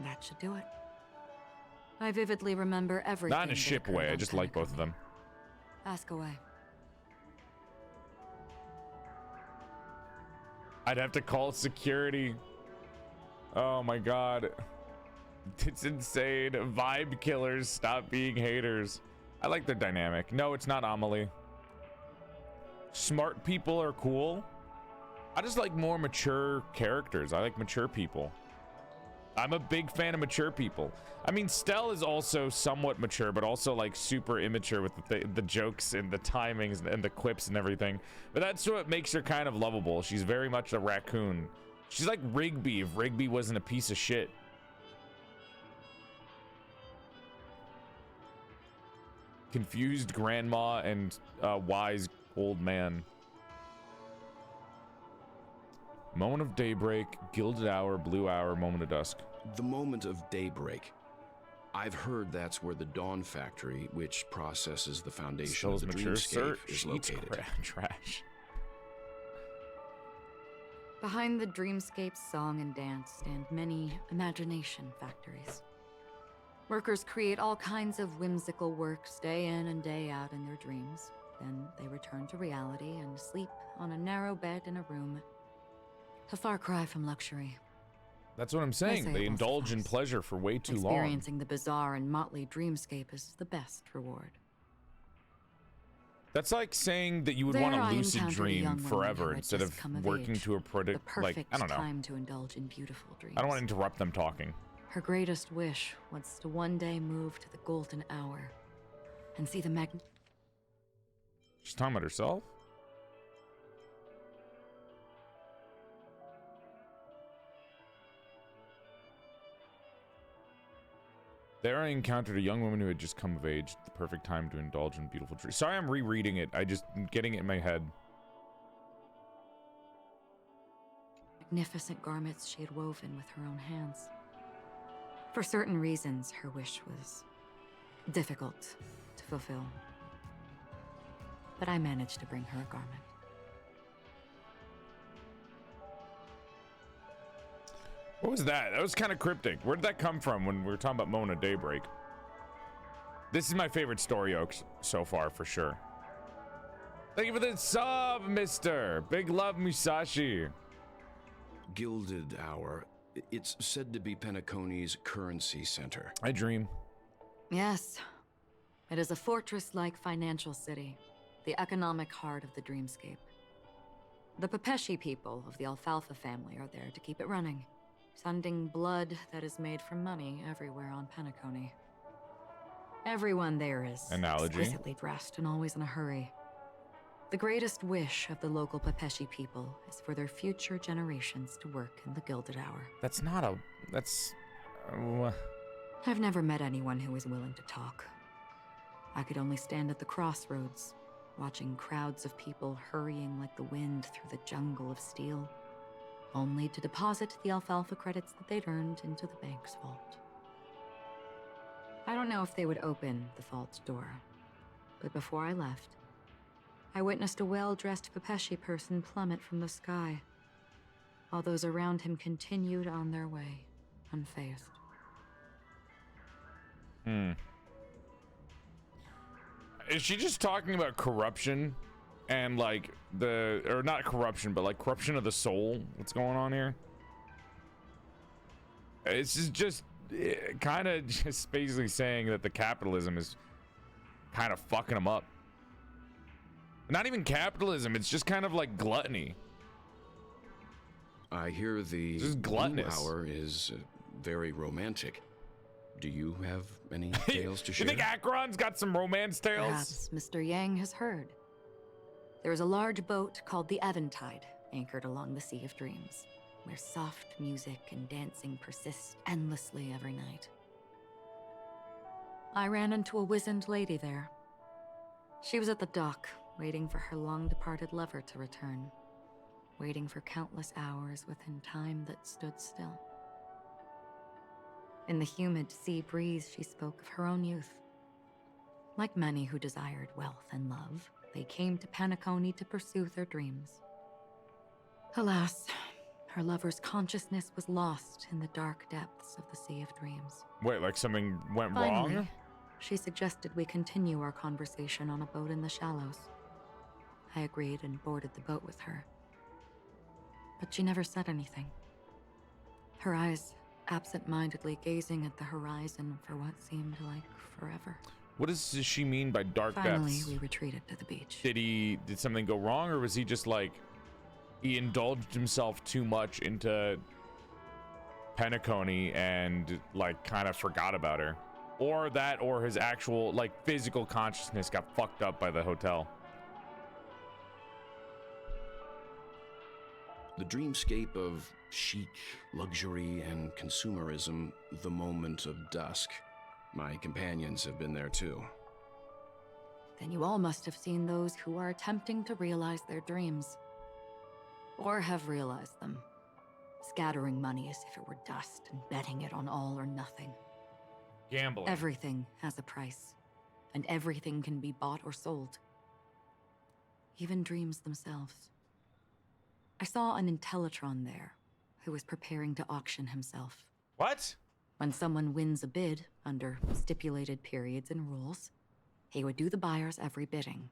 That should do it. I vividly remember everything. Not in a that ship occurred way. I on just like both of them. Ask away. I'd have to call security. Oh my god. It's insane. Vibe killers, stop being haters. I like their dynamic. No, it's not Amelie. Smart people are cool. I just like more mature characters. I like mature people. I'm a big fan of mature people. I mean, Stell is also somewhat mature, but also like super immature with the jokes and the timings and the quips and everything. But that's what makes her kind of lovable. She's very much a raccoon. She's like Rigby if Rigby wasn't a piece of shit. Confused grandma and wise old man. Moment of daybreak, gilded hour, blue hour, moment of dusk. The moment of daybreak. I've heard that's where the Dawn Factory, which processes the foundation of the dreamscape, is located. Trash. Behind the dreamscape's song and dance stand many imagination factories. Workers create all kinds of whimsical works day in and day out in their dreams. Then they return to reality and sleep on a narrow bed in a room. A far cry from luxury. That's what I'm saying. They indulge in pleasure for way too long. Experiencing the bizarre and motley dreamscape is the best reward. That's like saying that you would want to lucid dream forever instead of working to a product. Like, I don't know. Time to indulge in beautiful dreams. I don't want to interrupt them talking. Her greatest wish was to one day move to the golden hour and see the She's talking about herself? There I encountered a young woman who had just come of age, the perfect time to indulge in beautiful dreams. Sorry, I'm rereading it. I'm getting it in my head. Magnificent garments she had woven with her own hands. For certain reasons, her wish was difficult to fulfill. But I managed to bring her a garment. What was that? That was kind of cryptic. Where did that come from when we were talking about Mona Daybreak? This is my favorite story arc so far, for sure. Thank you for the sub, mister. Big love, Musashi. Gilded Hour. It's said to be Penacony's currency center. I dream. Yes. It is a fortress-like financial city, the economic heart of the dreamscape. The Pepeshi people of the Alfalfa family are there to keep it running, sending blood that is made from money everywhere on Penacony. Everyone there is exquisitely dressed and always in a hurry. The greatest wish of the local Pepeshi people is for their future generations to work in the Gilded Hour. That's not a... that's... I've never met anyone who is willing to talk. I could only stand at the crossroads, watching crowds of people hurrying like the wind through the jungle of steel, only to deposit the alfalfa credits that they'd earned into the bank's vault. I don't know if they would open the vault door, but before I left, I witnessed a well-dressed Pepeshi person plummet from the sky, while those around him continued on their way, unfazed. Is she just talking about corruption and like or not corruption, but like corruption of the soul? What's going on here? It's just kind of just basically saying that the capitalism is kind of fucking them up. Not even capitalism, it's just kind of like gluttony. I hear the Blue Hour is very romantic. Do you have any tales to share? You think Akron's got some romance tales? Perhaps Mr. Yang has heard. There is a large boat called the Eventide, anchored along the Sea of Dreams, where soft music and dancing persist endlessly every night. I ran into a wizened lady there. She was at the dock, waiting for her long-departed lover to return, waiting for countless hours within time that stood still. In the humid sea breeze, she spoke of her own youth. Like many who desired wealth and love, they came to Penacony to pursue their dreams. Alas, Her lover's consciousness was lost in the dark depths of the Sea of Dreams. Wait, like something went Finally, wrong? she suggested we continue our conversation on a boat in the shallows. I agreed and boarded the boat with her. But she never said anything. Her eyes absent-mindedly gazing at the horizon for what seemed like forever. What does she mean by dark Finally, depths? we retreated to the beach. Did something go wrong, or was he just like, he indulged himself too much into Penacony and like kind of forgot about her? Or that, or his actual like physical consciousness got fucked up by the hotel? The dreamscape of chic, luxury, and consumerism, the moment of dusk. My companions have been there too. Then you all must have seen those who are attempting to realize their dreams. Or have realized them. Scattering money as if it were dust and betting it on all or nothing. Gambling. Everything has a price. And everything can be bought or sold. Even dreams themselves. I saw an Intellitron there, who was preparing to auction himself. What? When someone wins a bid, under stipulated periods and rules, he would do the buyer's every bidding,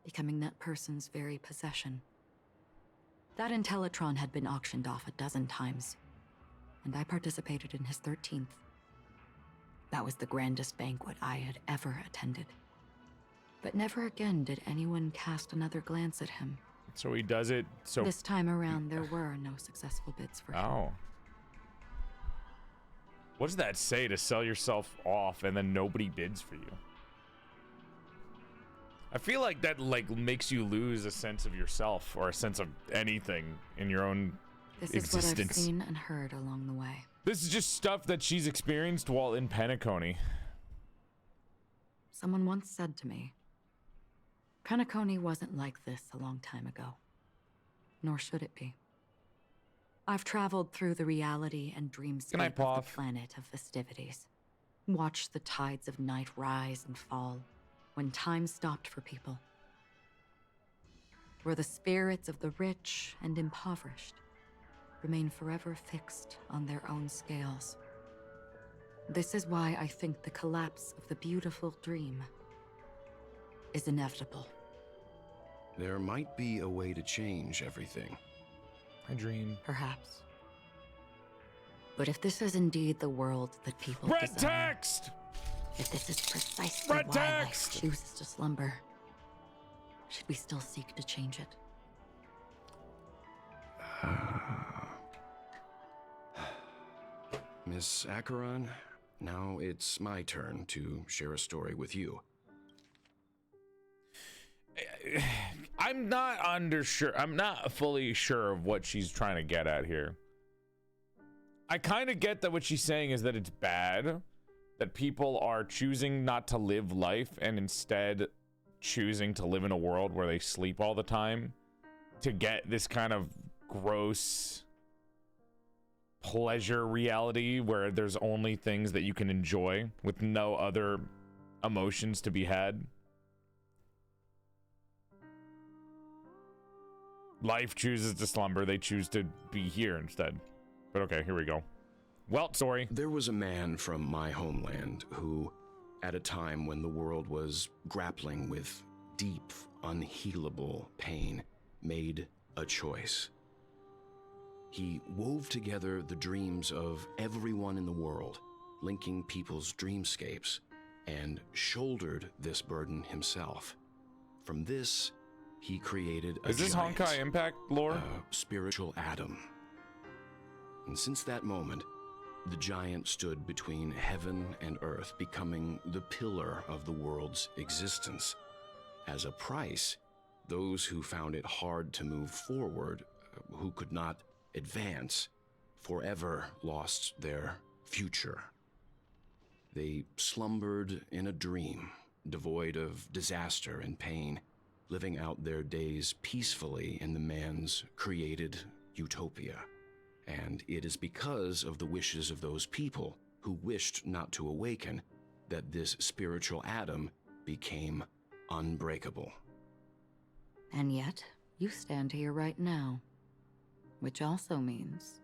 becoming that person's very possession. That Intellitron had been auctioned off 12 times, and I participated in his 13th. That was the grandest banquet I had ever attended. But never again did anyone cast another glance at him. So he does it so... This time around, there were no successful bids for him. Oh. What does that say, to sell yourself off and then nobody bids for you? I feel like that like makes you lose a sense of yourself or a sense of anything in your own existence. This is what I've seen and heard along the way. This is just stuff that she's experienced while in Penacony. Someone once said to me, Penacony wasn't like this a long time ago. Nor should it be. I've traveled through the reality and dreamscape of the planet of festivities. Watched the tides of night rise and fall when time stopped for people. Where the spirits of the rich and impoverished remain forever fixed on their own scales. This is why I think the collapse of the beautiful dream is inevitable. There might be a way to change everything. I dream. Perhaps. But if this is indeed the world that people Red desire, text! if this is precisely Red why text! life chooses to slumber, should we still seek to change it? Miss Acheron, now it's my turn to share a story with you. I'm not fully sure of what she's trying to get at here. I kind of get that what she's saying is that it's bad that people are choosing not to live life and instead choosing to live in a world where they sleep all the time to get this kind of gross pleasure reality where there's only things that you can enjoy with no other emotions to be had. Life chooses to slumber, they choose to be here instead. But okay, here we go. Well, sorry. There was a man from my homeland who, at a time when the world was grappling with deep, unhealable pain, made a choice. He wove together the dreams of everyone in the world, linking people's dreamscapes, and shouldered this burden himself. From this, he created a Is this giant, Honkai Impact lore? a spiritual atom. And since that moment, the giant stood between heaven and earth, becoming the pillar of the world's existence. As a price, those who found it hard to move forward, who could not advance, forever lost their future. They slumbered in a dream, devoid of disaster and pain, living out their days peacefully in the man's created utopia. And it is because of the wishes of those people who wished not to awaken that this spiritual atom became unbreakable. And yet, you stand here right now, Which also means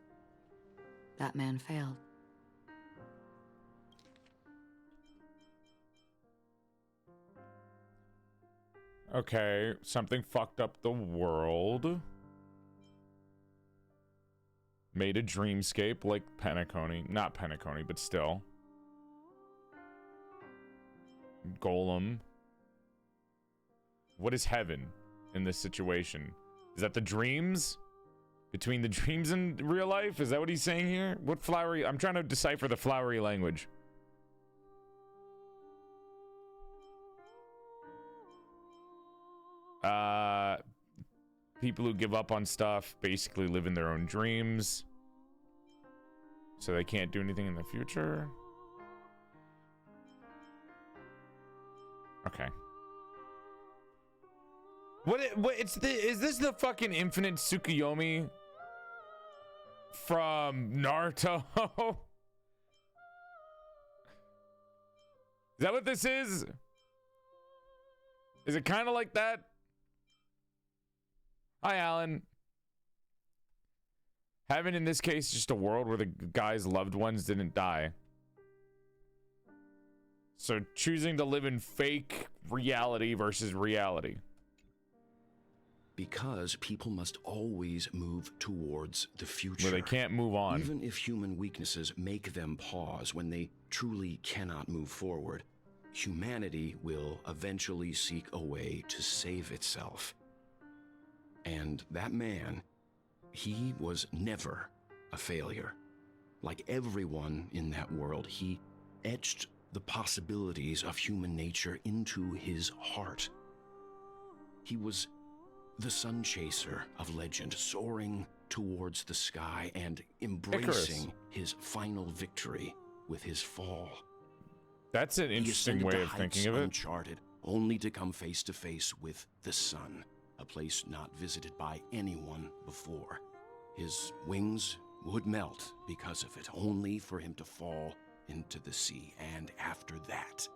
that man failed. Okay, something fucked up the world. Made a dreamscape like Penacony. Not Penacony, but still. Golem. What is heaven in this situation? Is that the dreams? Between the dreams and real life? Is that what he's saying here? What flowery... I'm trying to decipher the flowery language. People who give up on stuff basically live in their own dreams. So they can't do anything in the future. Okay. Is this the fucking infinite Tsukuyomi from Naruto? Is that what this is? Is it kind of like that? Hi, Alan. Heaven in this case is just a world where the guy's loved ones didn't die. So choosing to live in fake reality versus reality. Because people must always move towards the future. Where they can't move on. Even if human weaknesses make them pause when they truly cannot move forward, humanity will eventually seek a way to save itself. And that man, he was never a failure. Like everyone in that world, he etched the possibilities of human nature into his heart. He was the sun chaser of legend, soaring towards the sky and embracing his final victory with his fall. That's an interesting way of thinking of it. Uncharted, only to come face to face with the sun, a place not visited by anyone before. His wings would melt because of it, only for him to fall into the sea. And after that,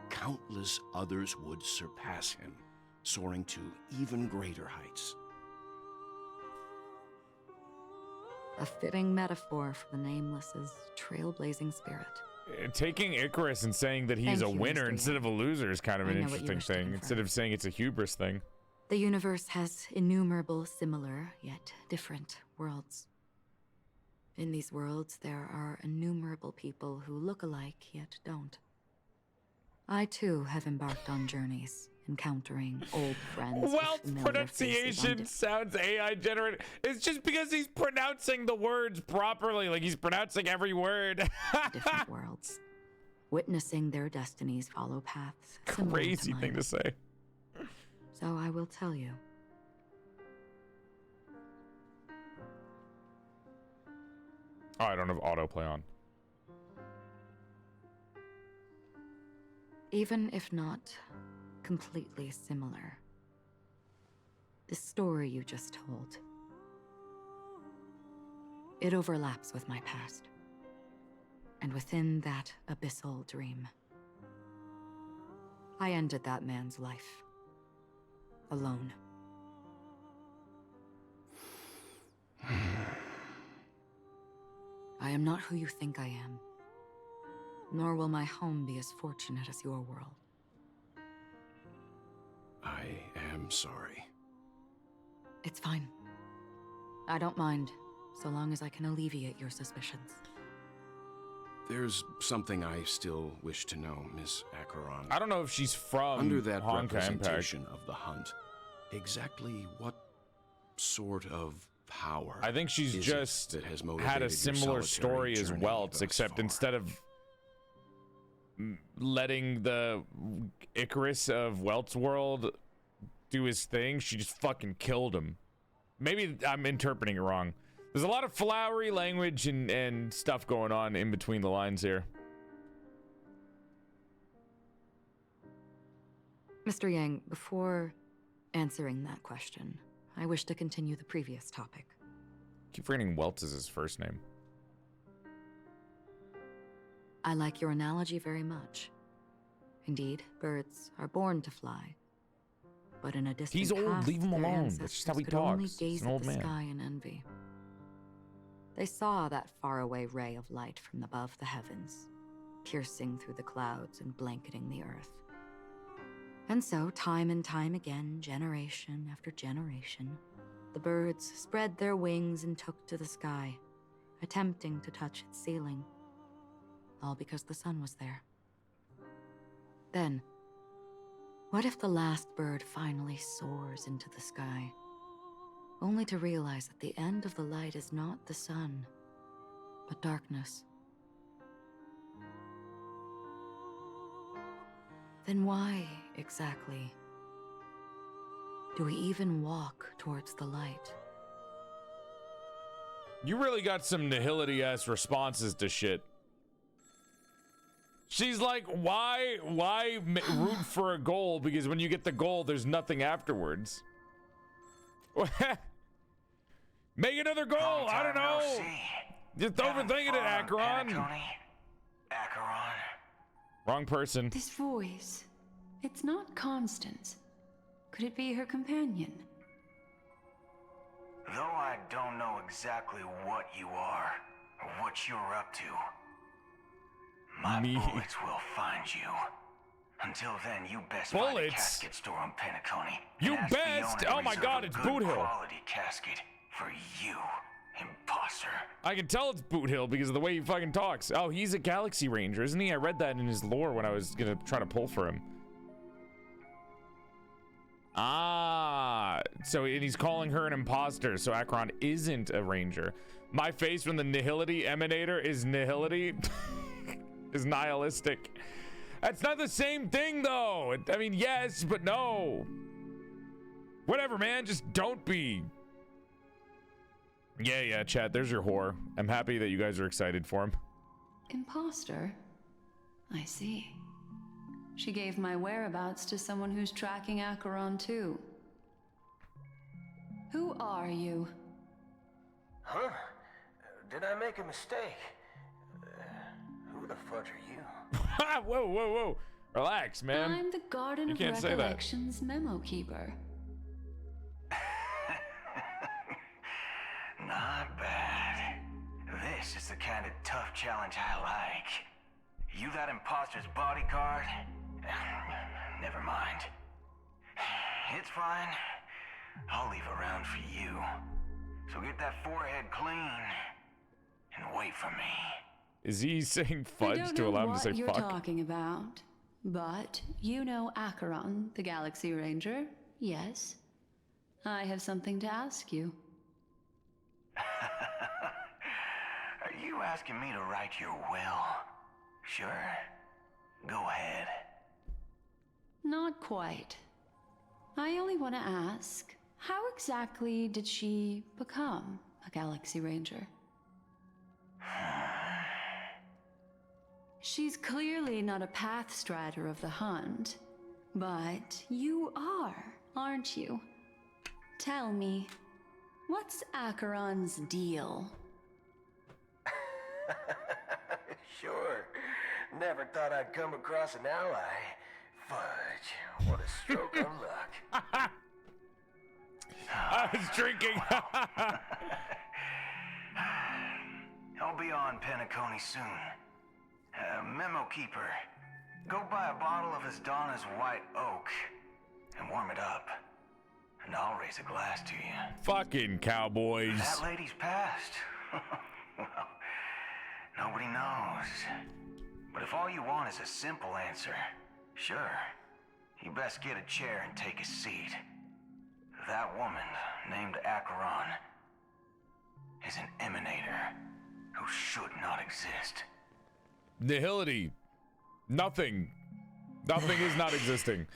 countless others would surpass him, soaring to even greater heights. A fitting metaphor for the Nameless's trailblazing spirit. Taking Icarus and saying that he's a winner instead of a loser is kind of an interesting thing, instead of saying it's a hubris thing. The universe has innumerable similar, yet different worlds. In these worlds, there are innumerable people who look alike, yet don't. I, too, have embarked on journeys, encountering old friends. Well, pronunciation sounds AI generated. It's just because he's pronouncing the words properly, like he's pronouncing every word. Different worlds. Witnessing their destinies follow paths. Crazy thing to say. So I will tell you. Oh, I don't have autoplay on. Even if not completely similar, the story you just told, it overlaps with my past. And within that abyssal dream, I ended that man's life. Alone. I am not who you think I am, nor will my home be as fortunate as your world. I am sorry. It's fine. I don't mind, so long as I can alleviate your suspicions. There's something I still wish to know, Miss Acheron. I don't know if she's from Under that Honkai representation of the hunt, exactly what sort of power? I think she's just had a similar story as Welt's, except instead of letting the Icarus of Welt's world do his thing, she just fucking killed him. Maybe I'm interpreting it wrong. There's a lot of flowery language and stuff going on in between the lines here. Mr. Yang, before answering that question, I wish to continue the previous topic. Keep forgetting Welt's is his first name. I like your analogy very much. Indeed, birds are born to fly. but in a distant He's old, past, leave him their alone. That's just how he ancestors could only talks. gaze He's an at old the man. sky in envy. They saw that faraway ray of light from above the heavens, piercing through the clouds and blanketing the earth. And so, time and time again, generation after generation, the birds spread their wings and took to the sky, attempting to touch its ceiling, all because the sun was there. Then, what if the last bird finally soars into the sky, only to realize that the end of the light is not the sun, but darkness? Then why, exactly, do we even walk towards the light? You really got some nihility-ass responses to shit. She's like, why root for a goal? Because when you get the goal, there's nothing afterwards. Make another goal. I don't know. Just overthinking it, Acheron. Wrong person. This voice, it's not Constance. Could it be her companion? Though I don't know exactly what you are, or what you're up to, my bullets will find you. Until then, you best find a casket store on Penacony. You best! Oh my god, it's Boot Hill. Quality casket for you, imposter. I can tell it's Boot Hill because of the way he fucking talks. Oh, he's a Galaxy Ranger, isn't he? I read that in his lore when I was gonna try to pull for him. Ah, so and he's calling her an imposter, so Acheron isn't a ranger. My face from the nihility emanator is nihility. Is nihilistic. That's not the same thing, though. I mean, yes, but no. Whatever, man. Just don't be. Yeah, chat. There's your whore. I'm happy that you guys are excited for him. Imposter? I see. She gave my whereabouts to someone who's tracking Acheron too. Who are you? Huh? Did I make a mistake? Who the fudge are you? Whoa. Relax, man. I'm the Garden you of can't say that. Recollections memo keeper. Not bad. This is the kind of tough challenge I like. You that imposter's bodyguard? Never mind. It's fine. I'll leave a round for you. So get that forehead clean and wait for me. Is he saying I fudge don't to know allow him to what say you're fuck? talking about, but you know Acheron, the Galaxy Ranger, yes? I have something to ask you. Are you asking me to write your will? Sure. Go ahead. Not quite. I only want to ask, how exactly did she become a Galaxy Ranger? She's clearly not a path strider of the hunt, but you are, aren't you? Tell me, what's Acheron's deal? Sure. Never thought I'd come across an ally. Fudge. What a stroke of luck. I was drinking. I'll be on Penacony soon. Memo keeper, go buy a bottle of Donna's white oak and warm it up. And I'll raise a glass to you. Fucking cowboys. That lady's passed. Well, nobody knows. But if all you want is a simple answer, sure, you best get a chair and take a seat. That woman, named Acheron, is an emanator who should not exist. Nihility. Nothing. Nothing is not existing.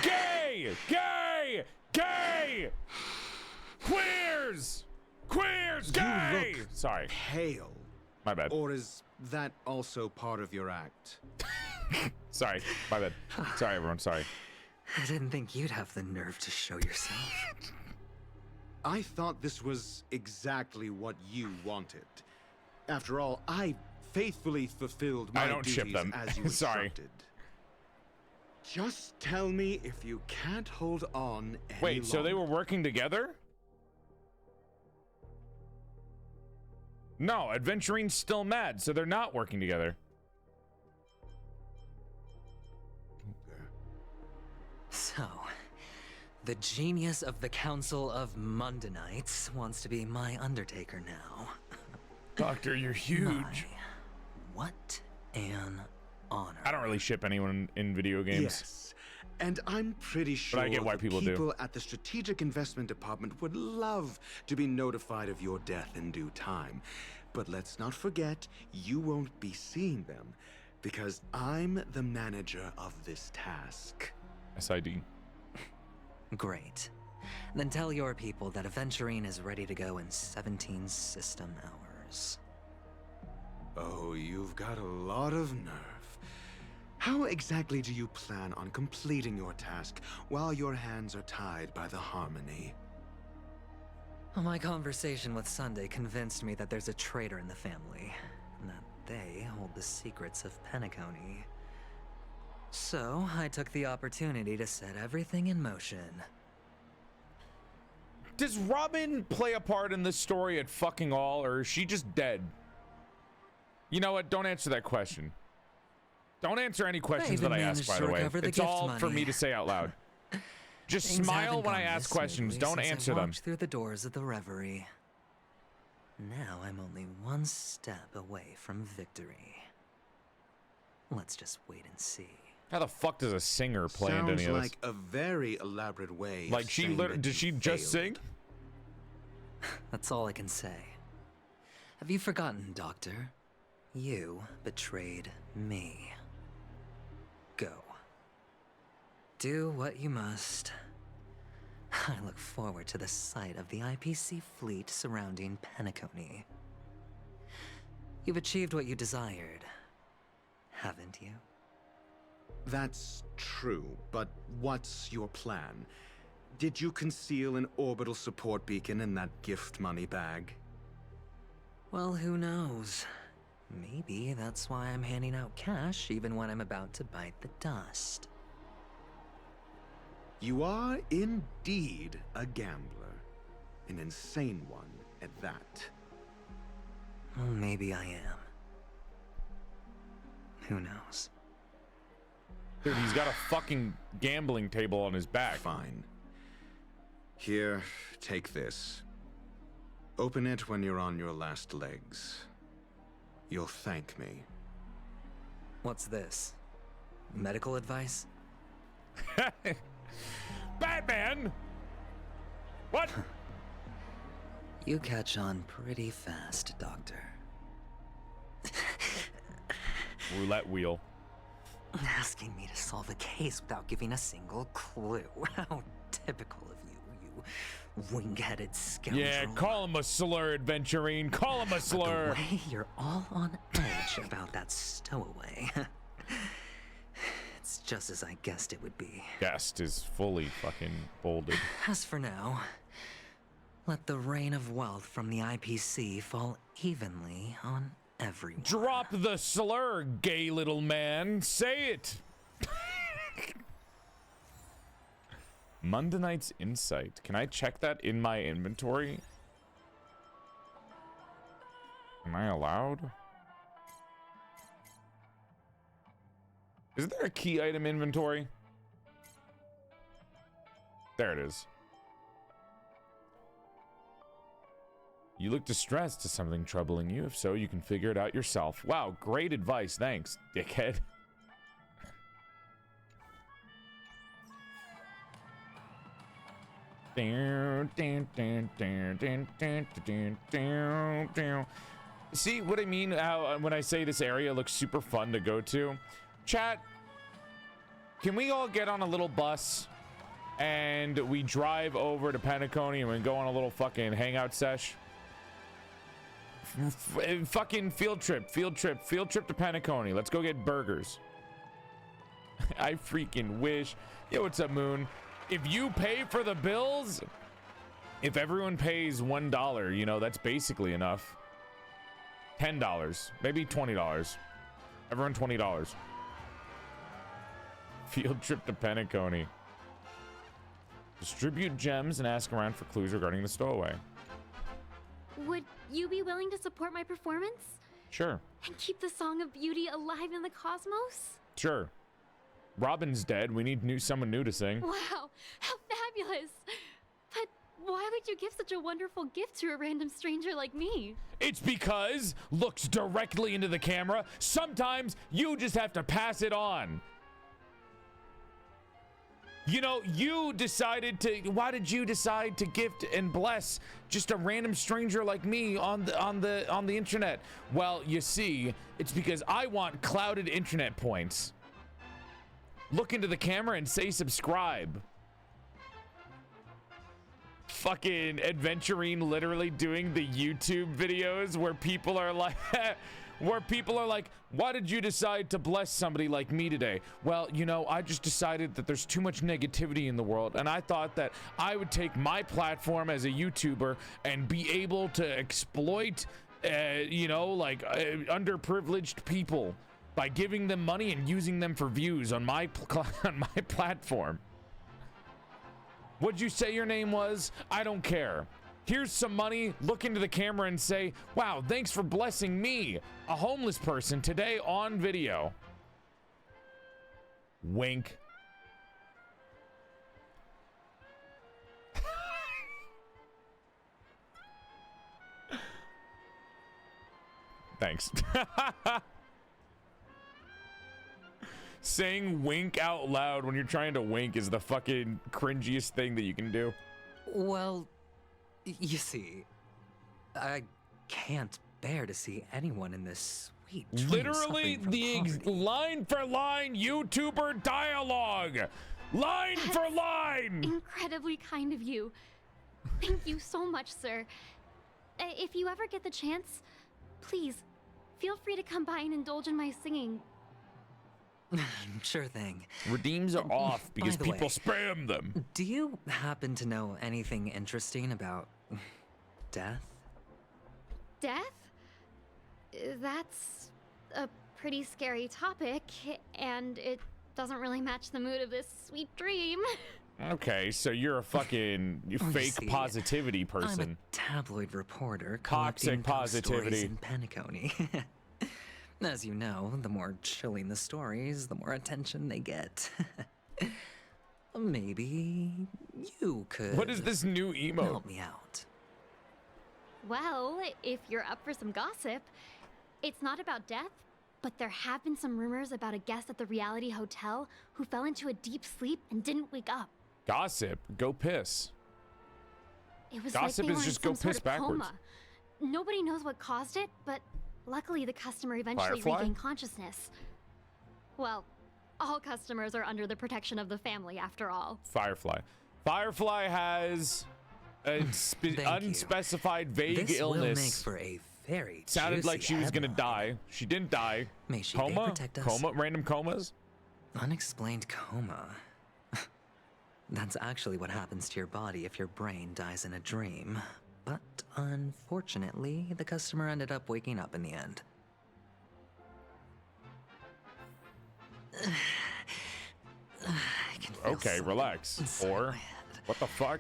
Gay! Gay! Gay! Queers! Queers! Gay! You look Sorry. pale. My bad. Or is that also part of your act? Sorry. My bad. Sorry, everyone. Sorry. I didn't think you'd have the nerve to show yourself. I thought this was exactly what you wanted. After all, I faithfully fulfilled my I don't ship duties them. as you Sorry. instructed. Just tell me if you can't hold on any Wait, so they longer. were working together? No, Adventurine's still mad, so they're not working together. So, the genius of the Council of Mundanites wants to be my Undertaker now. Doctor, you're huge. What an honor. I don't really ship anyone in video games. Yes, and I'm pretty sure I get why people do. people at the Strategic Investment Department would love to be notified of your death in due time. But let's not forget, you won't be seeing them, because I'm the manager of this task. SID. Great. Then tell your people that Aventurine is ready to go in 17 system hours. Oh, you've got a lot of nerve. How exactly do you plan on completing your task while your hands are tied by the Harmony? My conversation with Sunday convinced me that there's a traitor in the family, and that they hold the secrets of Penacony. So, I took the opportunity to set everything in motion. Does Robin play a part in this story at fucking all, or is she just dead? You know what? Don't answer that question. Don't answer any questions that I ask, by the way. It's all for me to say out loud. Just Things smile haven't when I gone ask this questions. smoothly Don't since I answer them. walked through the doors of the Reverie. Now I'm only one step away from victory. Let's just wait and see. How the fuck does a singer play into any of this? Sounds like a very elaborate way. Like she literally, did she just sing? That's all I can say. Have you forgotten, Doctor? You betrayed me. Go. Do what you must. I look forward to the sight of the IPC fleet surrounding Penacony. You've achieved what you desired, haven't you? That's true, but what's your plan? Did you conceal an orbital support beacon in that gift money bag? Well, who knows? Maybe that's why I'm handing out cash even when I'm about to bite the dust. You are indeed a gambler. An insane one at that. Well, maybe I am. Who knows? Dude, he's got a fucking gambling table on his back. Fine. Here, take this. Open it when you're on your last legs. You'll thank me. What's this? Medical advice? Batman! What? You catch on pretty fast, Doctor. Roulette wheel. Asking me to solve a case without giving a single clue. How typical of you, you wing-headed scoundrel. Yeah, call him a slur, Adventurine. Call him a slur. But the way you're all on edge about that stowaway. It's just as I guessed it would be. Guest is fully fucking bolded. As for now, let the rain of wealth from the IPC fall evenly on everyone. Drop the slur, gay little man. Say it. Mundanite's Insight. Can I check that in my inventory? Am I allowed? Is there a key item inventory? There it is. You look distressed. Is something troubling you? If so, you can figure it out yourself. Wow, great advice. Thanks, dickhead. See what I mean? How when I say this area looks super fun to go to? Chat, can we all get on a little bus and we drive over to Penacony and we go on a little fucking hangout sesh? Fucking field trip to Penacony. Let's go get burgers. I freaking wish. Yo, what's up, Moon? If you pay for the bills, if everyone pays $1, you know, that's basically enough. $10, maybe $20. Everyone $20. Field trip to Penacony. Distribute gems and ask around for clues regarding the stowaway. Would you be willing to support my performance? Sure. And keep the Song of Beauty alive in the cosmos? Sure. Robin's dead. We need someone new to sing. Wow, how fabulous! But why would you give such a wonderful gift to a random stranger like me? It's because looks directly into the camera. Sometimes you just have to pass it on. You know, why did you decide to gift and bless just a random stranger like me on the internet? Well, you see, it's because I want clouded internet points. Look into the camera and say subscribe. Fucking Adventurine literally doing the YouTube videos where people are like why did you decide to bless somebody like me today? Well, you know, I just decided that there's too much negativity in the world, and I thought that I would take my platform as a YouTuber and be able to exploit, underprivileged people by giving them money and using them for views on my platform. What'd you say your name was? I don't care. Here's some money. Look into the camera and say, wow, thanks for blessing me, a homeless person, today on video. Wink. Thanks. Saying wink out loud when you're trying to wink is the fucking cringiest thing that you can do. Well, you see, I can't bear to see anyone in this sweet dream literally the line for line YouTuber dialogue. Line for line. Incredibly kind of you. Thank you so much, sir. If you ever get the chance, please feel free to come by and indulge in my singing. Sure thing. Redeems are off because people spam them. Do you happen to know anything interesting about death? Death? That's a pretty scary topic, and it doesn't really match the mood of this sweet dream. Okay, so you're a fucking fake positivity person. I'm a tabloid reporter Toxic positivity in Penacony. As you know, the more chilling the stories, the more attention they get. Maybe you could. What is this new emote? Help me out. Well, if you're up for some gossip, it's not about death, but there have been some rumors about a guest at the reality hotel who fell into a deep sleep and didn't wake up. Gossip? Go piss. It was Gossip like they is were just in go some piss sort of backwards. coma. Nobody knows what caused it, but luckily the customer eventually Firefly? regained consciousness. Well, all customers are under the protection of the family after all. Firefly. Firefly has a unspecified vague this illness. Will make for a very sounded like she was gonna die. She didn't die. May she coma? protect us. Coma? Random comas? Unexplained coma. That's actually what happens to your body if your brain dies in a dream. But unfortunately, the customer ended up waking up in the end. Okay, relax. Or, what the fuck?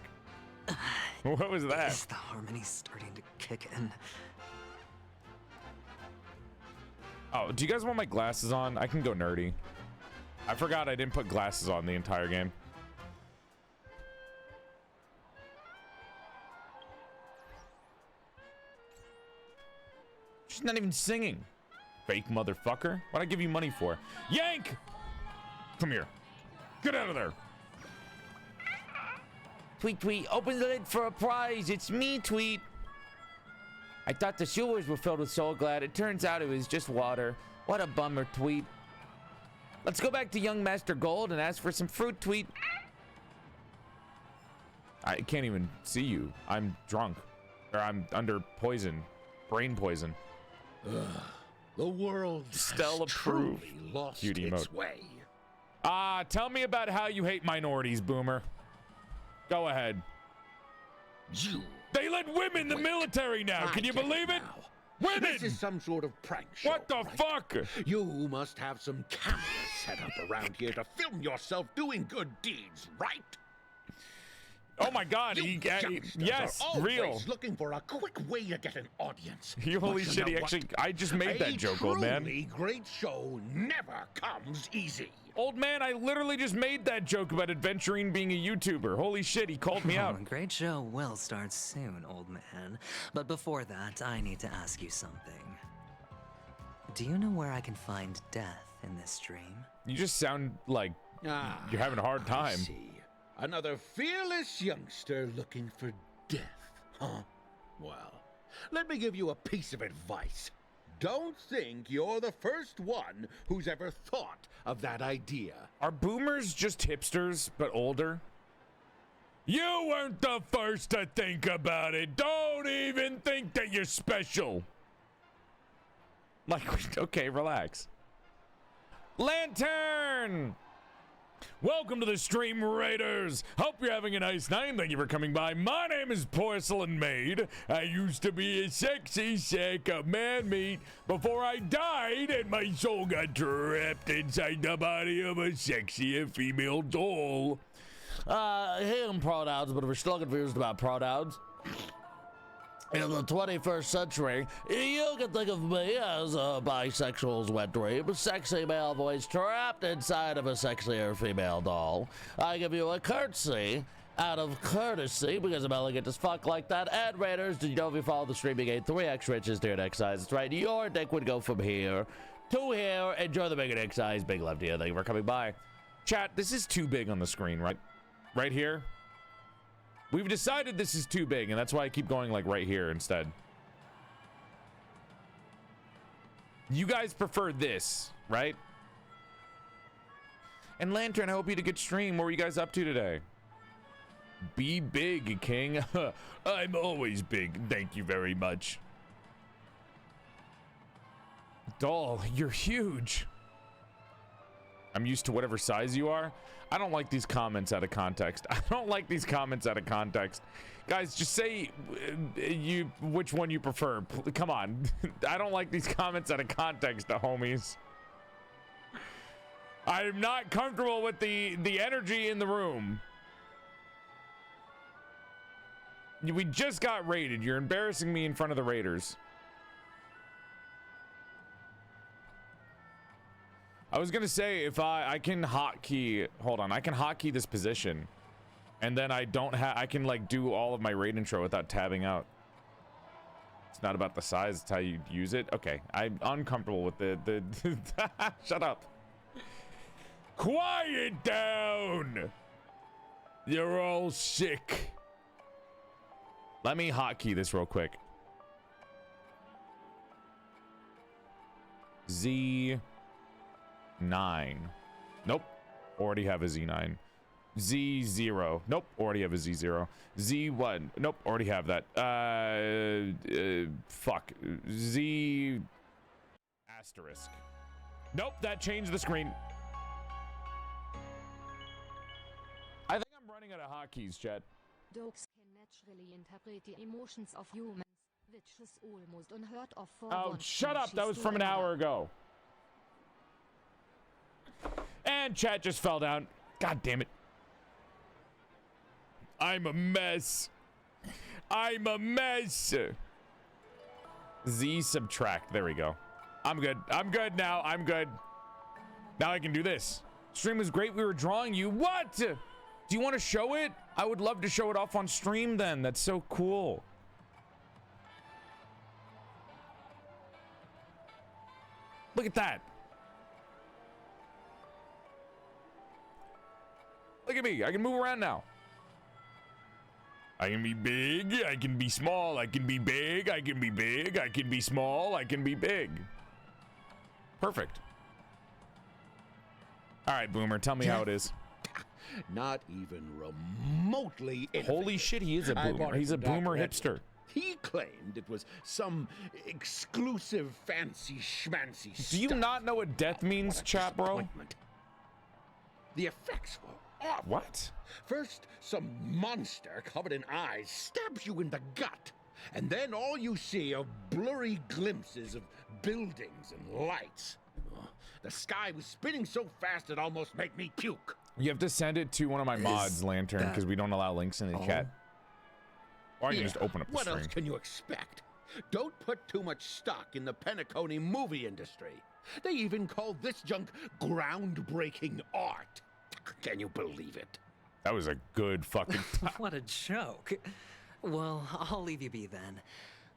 What was that? Is the harmony starting to kick in? Oh, do you guys want my glasses on? I can go nerdy. I forgot I didn't put glasses on the entire game. She's not even singing. Fake motherfucker. What'd I give you money for? Yank! Come here. Get out of there. Tweet, tweet, open the lid for a prize. It's me, Tweet. I thought the sewers were filled with Soul Glad. It turns out it was just water. What a bummer, Tweet. Let's go back to Young Master Gold and ask for some fruit, Tweet. I can't even see you. I'm drunk. Or I'm under poison. Brain poison. The world Stella has truly approved. lost Cute its emote. way. Tell me about how you hate minorities, Boomer. Go ahead. They let women in the military now. Can you believe it? Women! This is some sort of prank show. What the fuck? You must have some cameras set up around here to film yourself doing good deeds, right? Oh my God! Yes, are always real. Looking for a quick way to get an audience. Holy shit! He actually, I just made that joke, old man. A truly great show never comes easy. Old man, I literally just made that joke about Adventurine being a YouTuber. Holy shit! He called me out. Great show will start soon, old man. But before that, I need to ask you something. Do you know where I can find death in this dream? You just sound like you're having a hard time. I see. Another fearless youngster looking for death, huh? Well, let me give you a piece of advice. Don't think you're the first one who's ever thought of that idea. Are boomers just hipsters, but older? You weren't the first to think about it. Don't even think that you're special. Like, okay, relax. Lantern! Welcome to the stream, Raiders. Hope you're having a nice night. Thank you for coming by. My name is PorcelainMaid. I used to be a sexy sack of man meat before I died and my soul got trapped inside the body of a sexy female doll. Hey, I'm Pronouns, but if you're still confused about pronouns, in the 21st century, you can think of me as a bisexual's wet dream, a sexy male voice trapped inside of a sexier female doll. I give you a curtsy out of courtesy because I'm elegant as fuck like that. And Raiders, did you know if you follow the stream, you gain 3 extra inches to your neck size? That's right, your dick would go from here to here. Enjoy the bigger dick size. Big love to you. Thank you for coming by. Chat, this is too big on the screen, right? Right here. We've decided this is too big, and that's why I keep going like right here instead. You guys prefer this, right? And Lantern, I hope you had a good stream. What were you guys up to today? Be big, King. I'm always big. Thank you very much. Doll, you're huge. I'm used to whatever size you are. I don't like these comments out of context. I don't like these comments out of context. Guys, just say which one you prefer. Come on. I don't like these comments out of context, the homies. I'm not comfortable with the energy in the room. We just got raided. You're embarrassing me in front of the Raiders. I was gonna say, if I can hotkey, hold on, I can hotkey this position, and then I can like do all of my raid intro without tabbing out. It's not about the size, it's how you use it. Okay, I'm uncomfortable with the shut up. Quiet down. You're all sick. Let me hotkey this real quick. Z9. Nope. Already have a Z9. Z0. Nope. Already have a Z0. Z1. Nope. Already have that. Fuck. Z asterisk. Nope. That changed the screen. I think I'm running out of hotkeys, chat. Dogs can naturally interpret the emotions of humans, which is almost unheard of for Oh, shut up. That was from an hour ago. And chat just fell down. God damn it. I'm a mess. I'm a mess. Z subtract. There we go. I'm good. I'm good now. I'm good. Now I can do this. Stream was great. We were drawing you. What? Do you want to show it? I would love to show it off on stream then. That's so cool. Look at that. Look at me. I can move around now. I can be big. I can be small. I can be big. I can be big. I can be small. I can be big. Perfect. All right, Boomer. Tell me how it is. Not even remotely innovative. Holy shit, he is a boomer. He's a boomer hipster. He claimed it was some exclusive fancy schmancy stuff. Do you not know what death means, chat, bro? The effects were awful. What? First, some monster covered in eyes stabs you in the gut, and then all you see are blurry glimpses of buildings and lights. The sky was spinning so fast it almost made me puke. You have to send it to one of my mods, Lantern, because we don't allow links in the chat. Or I can just open up the What stream. else can you expect? Don't put too much stock in the Penacony movie industry. They even call this junk groundbreaking art. Can you believe it? That was a good fucking... What a joke. Well, I'll leave you be then.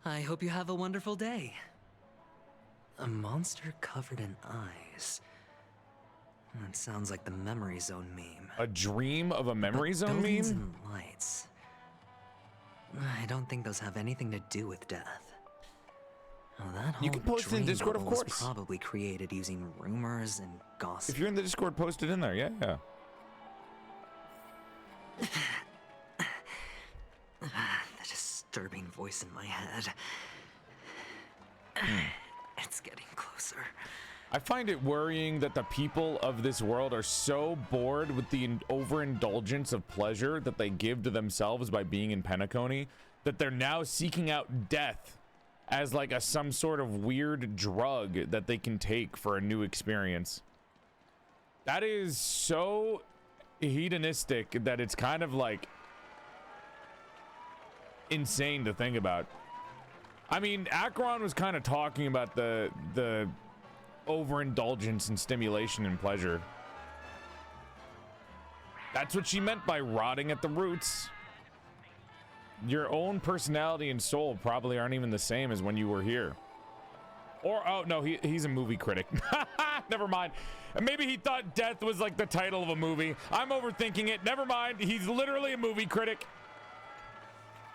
I hope you have a wonderful day. A monster covered in eyes. That sounds like the Memory Zone meme. A dream of a Memory Zone buildings meme? And lights. I don't think those have anything to do with death. Well, that whole You can post it in Discord, of bubble was course. probably created using rumors and gossip. If you're in the Discord, post it in there. Yeah. The disturbing voice in my head. It's getting closer. I find it worrying that the people of this world are so bored with the overindulgence of pleasure that they give to themselves by being in Penacony that they're now seeking out death as like some sort of weird drug that they can take for a new experience. That is so hedonistic that it's kind of like insane to think about. I mean, Acheron was kind of talking about the overindulgence and stimulation and pleasure. That's what she meant by rotting at the roots. Your own personality and soul probably aren't even the same as when you were here. Or, oh no, he's a movie critic. Never mind. Maybe he thought death was like the title of a movie. I'm overthinking it. Never mind. He's literally a movie critic.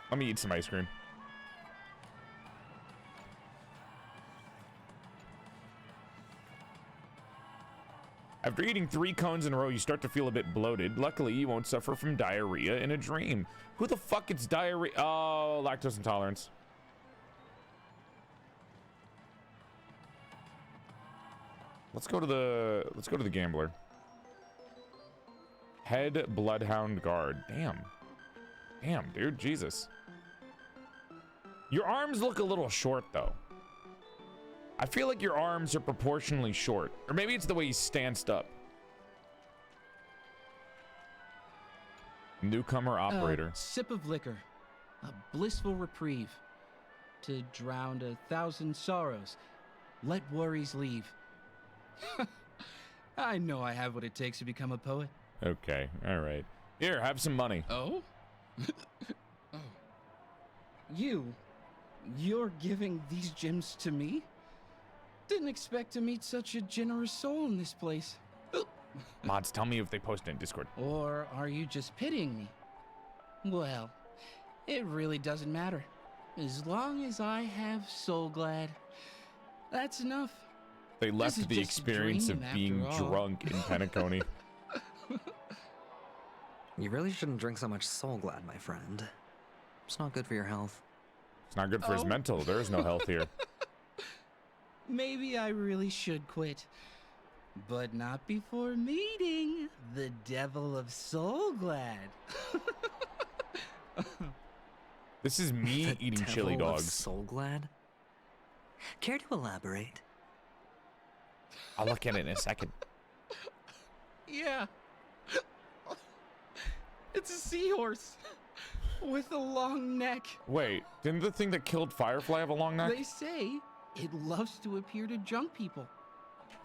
Let me eat some ice cream. After eating 3 cones in a row, you start to feel a bit bloated. Luckily, you won't suffer from diarrhea in a dream. Who the fuck gets diarrhea? Oh, lactose intolerance. Let's go to the gambler. Head Bloodhound Guard. Damn, dude, Jesus. Your arms look a little short though. I feel like your arms are proportionally short. Or maybe it's the way he stands up. Newcomer operator. Sip of liquor. A blissful reprieve. To drown 1,000 sorrows. Let worries leave. I know I have what it takes to become a poet. Okay, all right. Here, have some money. Oh? Oh. You're giving these gems to me? Didn't expect to meet such a generous soul in this place. Mods, tell me if they post it in Discord. Or are you just pitying me? Well, it really doesn't matter. As long as I have Soulglad, that's enough. They left the experience of being drunk in Penacony. You really shouldn't drink so much Soulglad, my friend. It's not good for your health. It's not good for his mental. There is no health here. Maybe I really should quit. But not before meeting the Devil of Soulglad. This is me eating chili dogs. Soulglad? Care to elaborate? I'll look at it in a second. Yeah. It's a seahorse with a long neck. Wait, didn't the thing that killed Firefly have a long neck? They say it loves to appear to drunk people,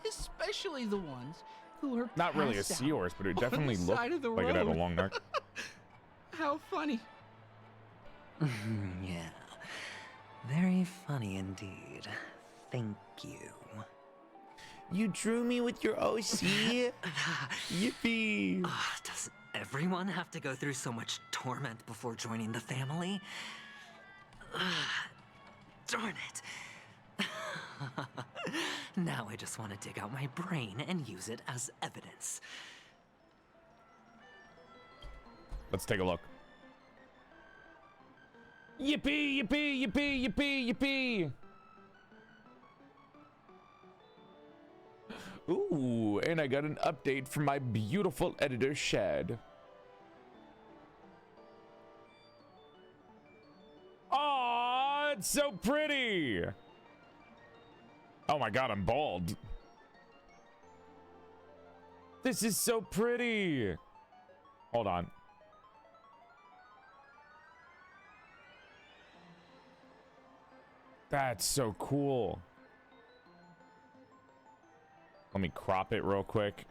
especially the ones who are Not really a passed out seahorse, but it on definitely the looked side of the like it had a road. long neck. How funny. Yeah. Very funny indeed. Thank you. You drew me with your OC? Yippee! Does everyone have to go through so much torment before joining the family? Darn it. Now I just want to dig out my brain and use it as evidence. Let's take a look. Yippee, yippee, yippee, yippee, yippee! Ooh, and I got an update from my beautiful editor, Shad. Aw, it's so pretty! Oh my god, I'm bald. This is so pretty. Hold on. That's so cool. Let me crop it real quick.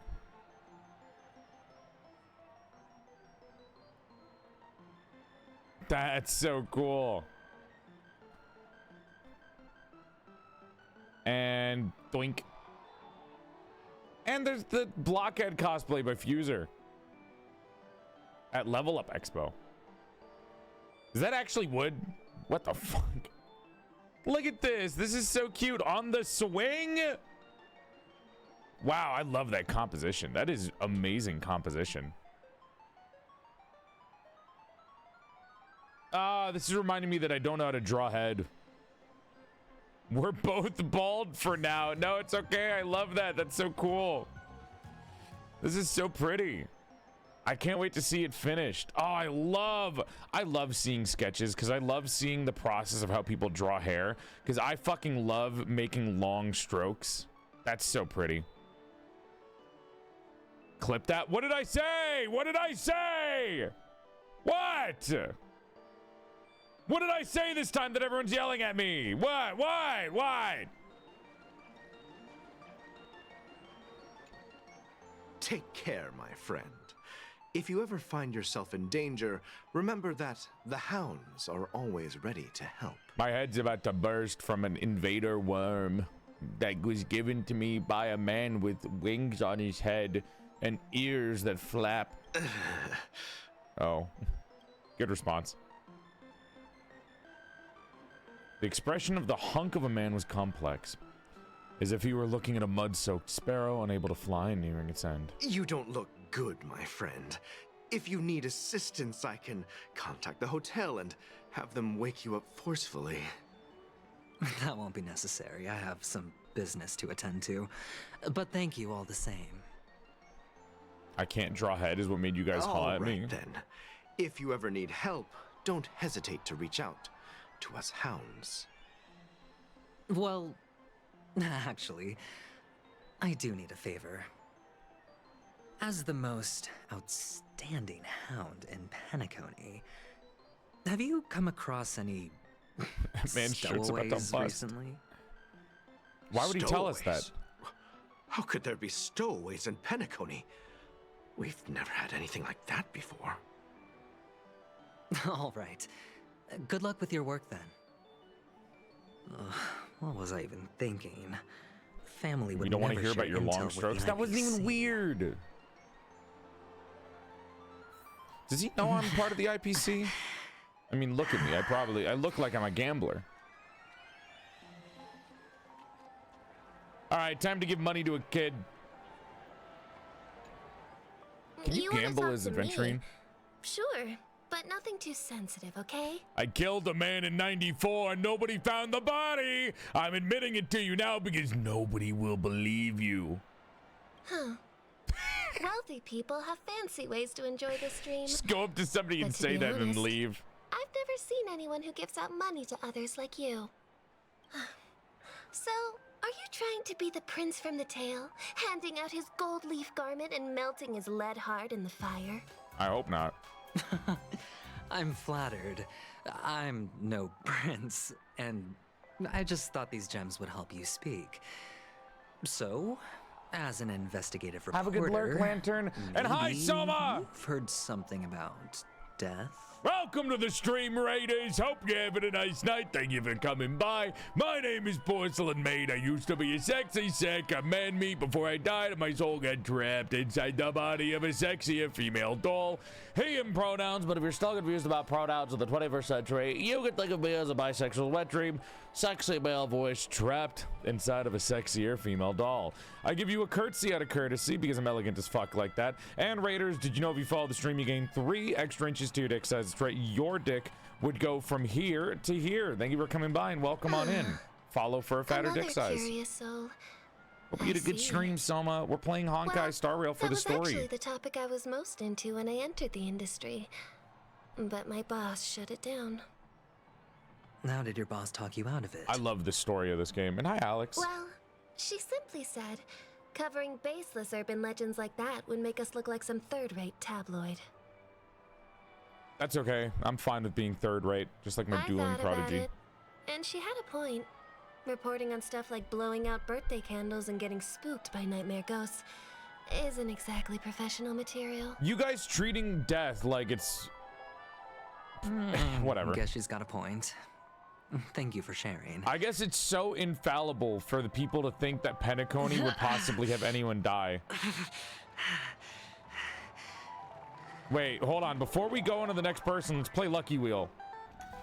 That's so cool. And doink. And there's the Blockhead cosplay by Fuser at Level Up Expo. Is that actually wood? What the fuck? Look at this. This is so cute. On the swing. Wow, I love that composition. That is amazing composition. This is reminding me that I don't know how to draw head. We're both bald for now. No, it's okay. I love that. That's so cool. This is so pretty. I can't wait to see it finished. Oh, I love seeing sketches because I love seeing the process of how people draw hair because I fucking love making long strokes. That's so pretty. Clip that. What did I say? What did I say? What? What did I say this time that everyone's yelling at me? What? What? What? Take care, my friend. If you ever find yourself in danger, remember that the hounds are always ready to help. My head's about to burst from an invader worm that was given to me by a man with wings on his head and ears that flap. Oh, good response. The expression of the hunk of a man was complex, as if he were looking at a mud-soaked sparrow unable to fly and nearing its end. You don't look good, my friend. If you need assistance, I can contact the hotel and have them wake you up forcefully. That won't be necessary. I have some business to attend to. But thank you all the same. I can't draw head is what made you guys holler at me. Then, if you ever need help, don't hesitate to reach out to us hounds. Well, actually, I do need a favor. As the most outstanding hound in Penacony, have you come across any man's shirt's about to bust recently? Why would he tell us that? How could there be stowaways in Penacony? We've never had anything like that before. All right. Good luck with your work then. What was I even thinking? Family would. You don't want to never hear about share your long intel with strokes? the That wasn't even IPC. weird. Does he know I'm part of the IPC? I mean, look at me. I look like I'm a gambler. All right, time to give money to a kid. Can you wanna gamble talk as to me? adventuring? Sure, but nothing too sensitive, okay? I killed a man in 94 and nobody found the body. I'm admitting it to you now because nobody will believe you. Huh. Wealthy people have fancy ways to enjoy this dream. Just go up to somebody and But to say be that and honest, leave. I've never seen anyone who gives out money to others like you. So, are you trying to be the prince from the tale, handing out his gold leaf garment and melting his lead heart in the fire? I hope not. I'm flattered. I'm no prince, and I just thought these gems would help you speak. So, as an investigative reporter, Have a good lurk, Lantern. And hi, maybe Soma! You've heard something about death? Welcome to the stream, Raiders. Hope you're having a nice night. Thank you for coming by. My name is PorcelainMaid. I used to be a sexy sack of man meat before I died and my soul got trapped inside the body of a sexier female doll. He and pronouns, but if you're still confused about pronouns of the 21st century, you can think of me as a bisexual wet dream, sexy male voice trapped inside of a sexier female doll. I give you a curtsy out of courtesy because I'm elegant as fuck like that. And Raiders, did you know if you follow the stream, you gain 3 extra inches to your dick size? That's right, your dick would go from here to here. Thank you for coming by and welcome on in. Follow for a fatter Another dick size. Curious soul. Hope you had a good stream, Soma. We're playing Honkai Star Rail for that the was story. actually the topic I was most into when I entered the industry. But my boss shut it down. How did your boss talk you out of it? I love the story of this game. And hi, Alex. Well, she simply said, Covering baseless urban legends like that would make us look like some third-rate tabloid. That's okay. I'm fine with being third-rate, just like my dueling thought about prodigy. it, and she had a point. Reporting on stuff like blowing out birthday candles and getting spooked by nightmare ghosts isn't exactly professional material. You guys treating death like it's whatever. Guess she's got a point. Thank you for sharing. I guess it's so infallible for the people to think that Penacony would possibly have anyone die. Wait, hold on. Before we go on to the next person, let's play Lucky Wheel.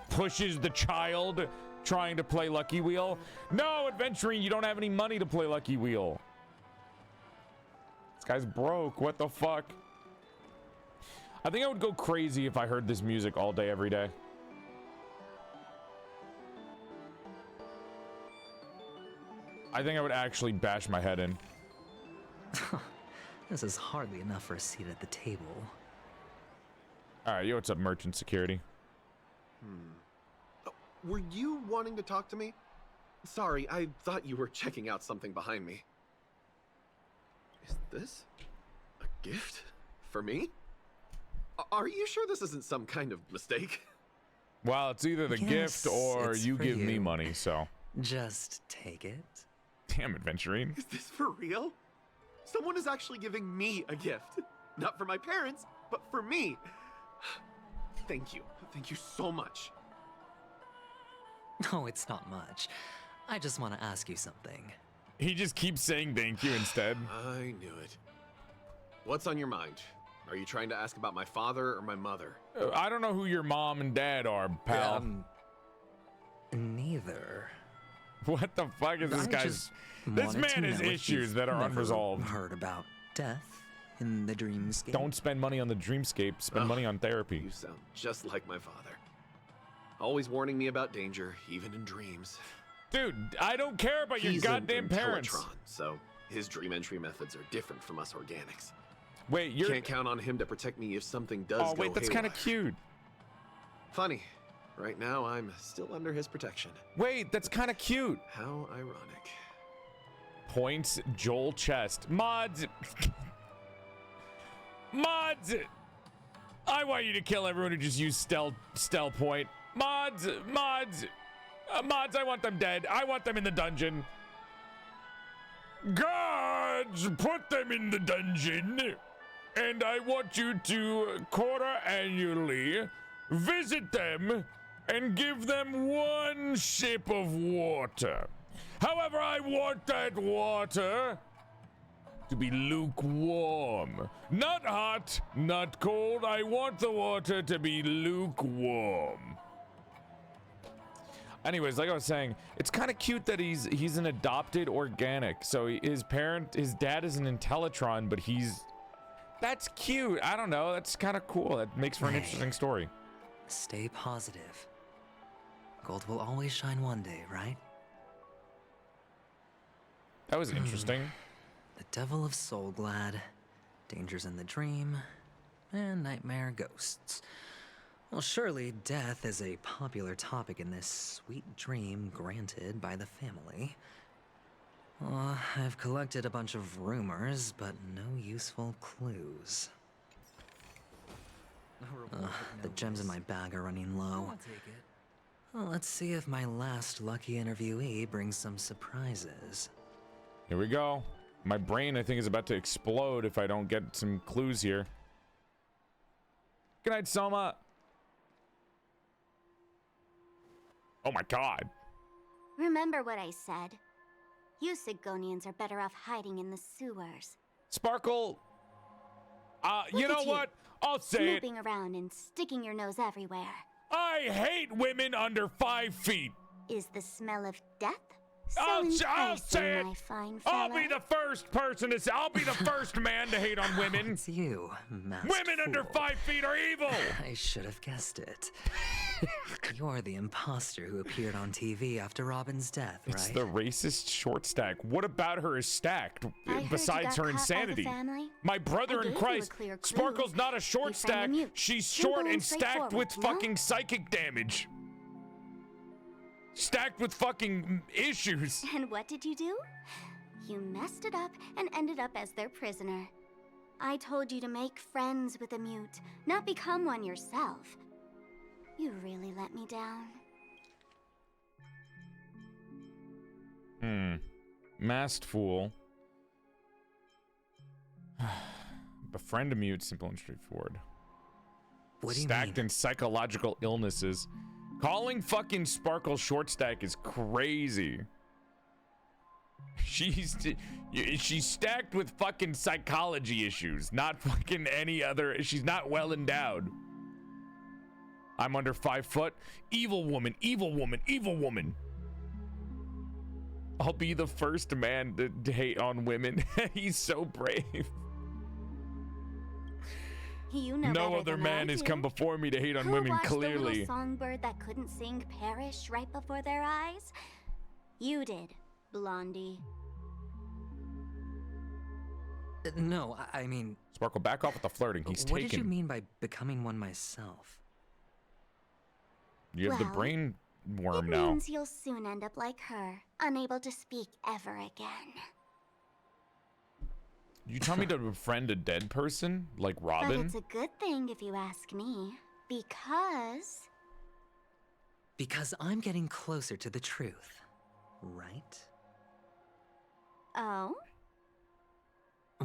Pushes the child trying to play Lucky Wheel. No, Adventuring, you don't have any money to play Lucky Wheel. This guy's broke. What the fuck? I think I would go crazy if I heard this music all day, every day. I think I would actually bash my head in. This is hardly enough for a seat at the table. All right, yo, what's up, merchant security? Were you wanting to talk to me? Sorry, I thought you were checking out something behind me. Is this a gift for me? Are you sure this isn't some kind of mistake? Well, it's either the gift or you give me money, so. Just take it. Damn, Adventuring. Is this for real? Someone is actually giving me a gift. Not for my parents, but for me. Thank you. Thank you so much. No, it's not much. I just want to ask you something. He just keeps saying thank you instead. I knew it. What's on your mind? Are you trying to ask about my father or my mother? I don't know who your mom and dad are, pal. Neither. What the fuck is this guy's? This man has issues that are unresolved. Heard about death in the dreamscape? Don't spend money on the dreamscape. Spend money on therapy. You sound just like my father. Always warning me about danger, even in dreams. Dude, I don't care about your goddamn parents. Teletron, so his dream entry methods are different from us organics. Wait, you can't count on him to protect me if something does go Oh, wait, that's kind of cute. Funny. Right now, I'm still under his protection. Wait, that's kind of cute. How ironic. Points Joel chest. Mods. Mods. I want you to kill everyone who just used Stel point. Mods. Mods. Mods, I want them dead. I want them in the dungeon. Guards, put them in the dungeon. And I want you to quarter annually visit them and give them one sip of water. However, I want that water to be lukewarm. Not hot, not cold. I want the water to be lukewarm. Anyways, like I was saying, it's kind of cute that he's an adopted organic. So his dad is an Intellitron, but that's cute. I don't know. That's kind of cool. That makes for an interesting story. Stay positive. Gold will always shine one day, right? That was interesting. The Devil of Soulglad, Dangers in the Dream, and Nightmare Ghosts. Well, surely death is a popular topic in this sweet dream granted by the family. Well, I've collected a bunch of rumors, but no useful clues. The gems in my bag are running low. Well, let's see if my last lucky interviewee brings some surprises. Here we go. My brain, I think, is about to explode if I don't get some clues here. Good night, Soma. Oh my god. Remember what I said. You Sigonians are better off hiding in the sewers. Sparkle. You know what? I'll say it. Snooping around and sticking your nose everywhere. I hate women under 5 feet. Is the smell of death I'll say it. my fine I'll fellow? be the first person to say. I'll be the first man to hate on women. It's you, masked Women under 5 feet are evil. I should have guessed it. You're the imposter who appeared on TV after Robin's death, right? It's the racist short stack. What about her is stacked besides her insanity? My brother in Christ, Sparkle's not a short stack. She's short and stacked with fucking psychic damage. Stacked with fucking issues. And what did you do? You messed it up and ended up as their prisoner. I told you to make friends with a mute, not become one yourself. You really let me down. Masked fool. Befriend a mute, simple and straightforward. What do you Stacked mean? in psychological illnesses. Calling fucking Sparkle short stack is crazy. She's stacked with fucking psychology issues, not fucking any other. She's not well endowed. I'm under 5 foot. Evil woman, evil woman, evil woman. I'll be the first man to hate on women. He's so brave. You know No better other than man I has do. come before me to hate on Who women, watched the clearly. little songbird that couldn't sing perish right before their eyes? You did, Blondie. No, I mean... Sparkle, back off with the flirting. He's What taken. did you mean by becoming one myself? You have the Well, brain worm It now. means you'll soon end up like her, unable to speak ever again. You tell me to befriend a dead person like But Robin? it's a good thing if you ask me, because... Because I'm getting closer to the truth, right? Oh?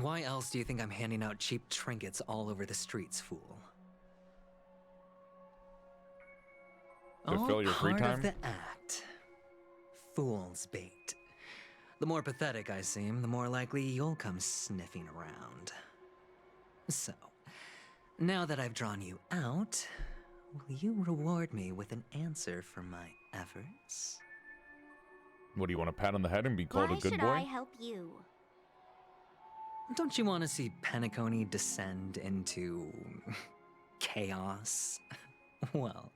Why else do you think I'm handing out cheap trinkets all over the streets, fool? To fill your free part time? of the act. Fool's bait. The more pathetic I seem, the more likely you'll come sniffing around. So, now that I've drawn you out, will you reward me with an answer for my efforts? What, do you want a pat on the head and be called Why a good should boy? I help you? Don't you want to see Penacony descend into chaos? Well,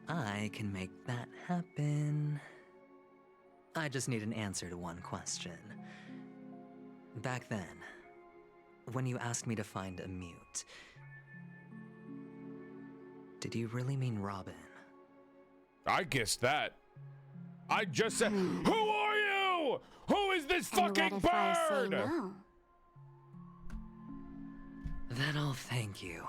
I can make that happen. I just need an answer to one question. Back then, when you asked me to find a mute, did you really mean Robin? I guessed that. I just said, who are you? Who is this And fucking what if I say bird? no? Then I'll thank you.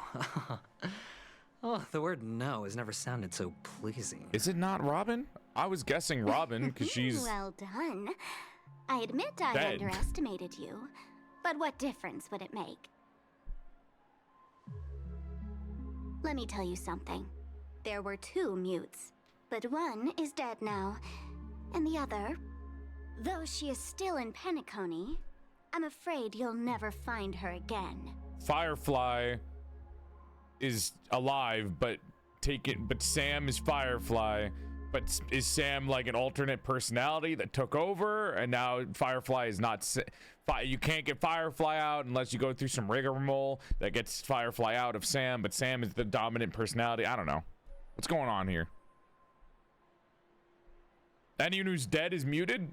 Oh, the word no has never sounded so pleasing. Is it not Robin? I was guessing Robin because she's Well done. I admit I dead. underestimated you, but what difference would it make? Let me tell you something. There were 2 mutes, but one is dead now, and the other, though she is still in Penacony, I'm afraid you'll never find her again. Firefly is alive, but Sam is Firefly. But is Sam like an alternate personality that took over, and now Firefly is not? You can't get Firefly out unless you go through some rigmarole that gets Firefly out of Sam. But Sam is the dominant personality. I don't know what's going on here. Anyone who's dead is muted.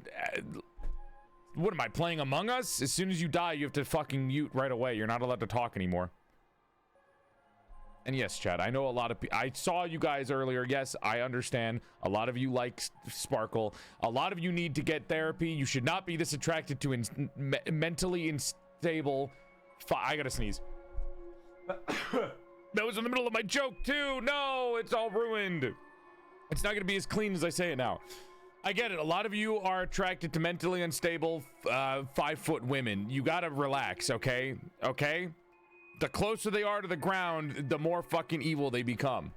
What am I playing Among Us? As soon as you die, you have to fucking mute right away. You're not allowed to talk anymore. And yes, chat, I know a lot of people. I saw you guys earlier. Yes, I understand. A lot of you like Sparkle. A lot of you need to get therapy. You should not be this attracted to mentally unstable. I gotta sneeze. That was in the middle of my joke, too. No, it's all ruined. It's not gonna be as clean as I say it now. I get it. A lot of you are attracted to mentally unstable 5-foot women. You gotta relax, okay? Okay? The closer they are to the ground, the more fucking evil they become.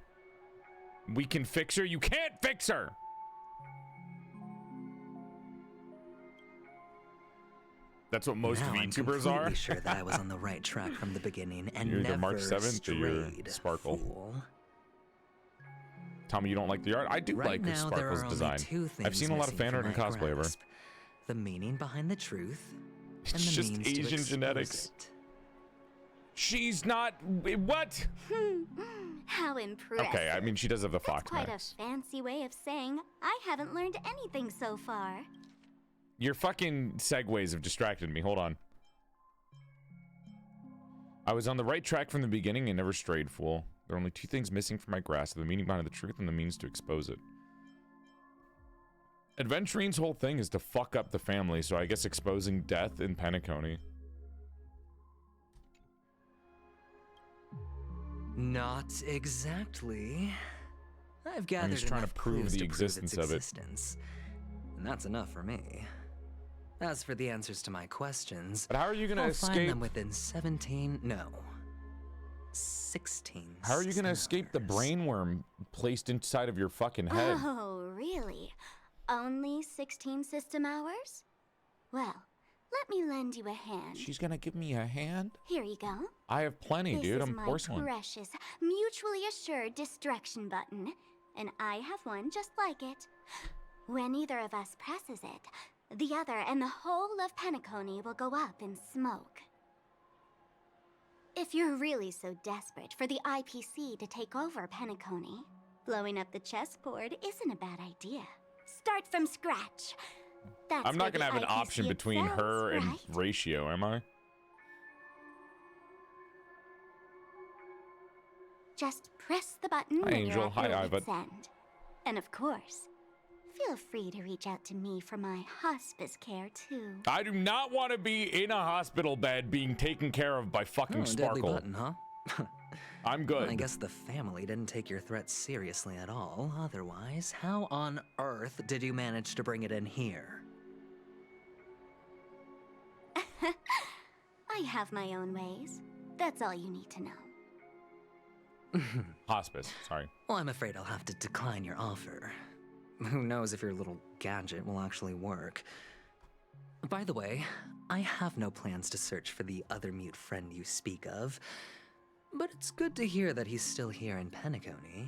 We can fix her. You can't fix her. That's what most now I'm VTubers completely are. sure that I was on the right track from the beginning and You're never either March 7th or you're strayed, Sparkle. fool. Tell me you don't like the art. I do Right like now, there Sparkle's are design. only 2 things I've seen a lot of missing fan art from and my cosplay of her. grasp. The meaning behind the truth and It's the just means to Asian expose genetics. it. She's not. What? How impressive. Okay, I mean, she does have the fox Quite mask. a fancy way of saying I haven't learned anything so far. Your fucking segues have distracted me. Hold on. I was on the right track from the beginning and never strayed, fool. There are only 2 things missing from my grasp: the meaning behind the truth and the means to expose it. Adventuring's whole thing is to fuck up the family, so I guess exposing death in Penacony. Not exactly. I've gathered he's trying to enough prove clues the to existence its of it. existence, and that's enough for me. As for the answers to my questions, but how are you gonna I'll find escape them within 16 How are you gonna escape the brain worm placed inside of your fucking head? Oh, really? Only 16 system hours? Well, let me lend you a hand. She's gonna give me a hand? Here you go. I have plenty, This dude. is I'm my porcelain. precious, mutually assured destruction button, and I have one just like it. When either of us presses it, the other and the whole of Penacony will go up in smoke. If you're really so desperate for the IPC to take over Penacony, blowing up the chessboard isn't a bad idea. Start from scratch. That's I'm not where gonna have the an option IPC between excels, her and right? Ratio, am I? Just press the button Hi, when Angel. you're at Hi, your Iva. wit's end. And of course, feel free to reach out to me for my hospice care too. I do not want to be in a hospital bed being taken care of by fucking Deadly Sparkle. button, huh? I'm good. I guess the family didn't take your threat seriously at all. Otherwise, how on earth did you manage to bring it in here? I have my own ways. That's all you need to know. Hospice, sorry. Well, I'm afraid I'll have to decline your offer. Who knows if your little gadget will actually work. By the way, I have no plans to search for the other mute friend you speak of, but it's good to hear that he's still here in Penacony.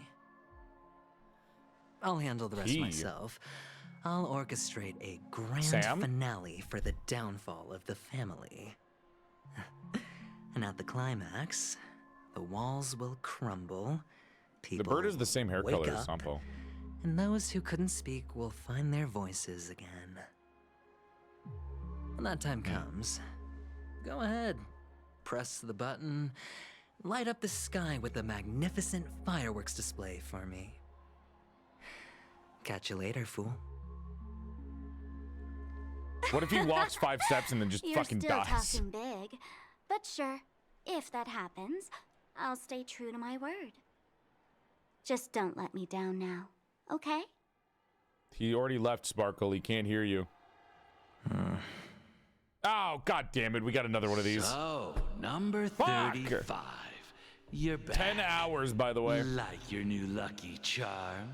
I'll handle the rest myself. I'll orchestrate a grand finale for the downfall of the family. And at the climax, the walls will crumble, people The bird is the same hair wake color as up, Sampo. and those who couldn't speak will find their voices again. When that time comes, go ahead, press the button, light up the sky with a magnificent fireworks display for me. Catch you later, fool. What if he walks 5 steps and then just You're fucking still dies? talking big, but sure, if that happens, I'll stay true to my word. Just don't let me down now, okay? He already left, Sparkle. He can't hear you. Oh, god damn it. We got another one of these. So, number 35. You're back. 10 hours, by the way. Like your new lucky charm?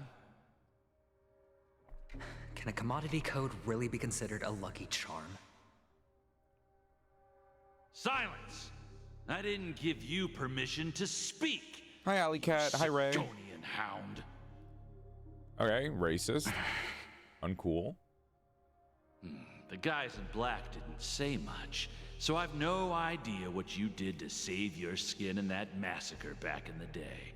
Can a commodity code really be considered a lucky charm? Silence! I didn't give you permission to speak. Hi, Alley Cat. Hi, Ray. Sidonian hound. Okay, racist. Uncool. The guys in black didn't say much, so I've no idea what you did to save your skin in that massacre back in the day.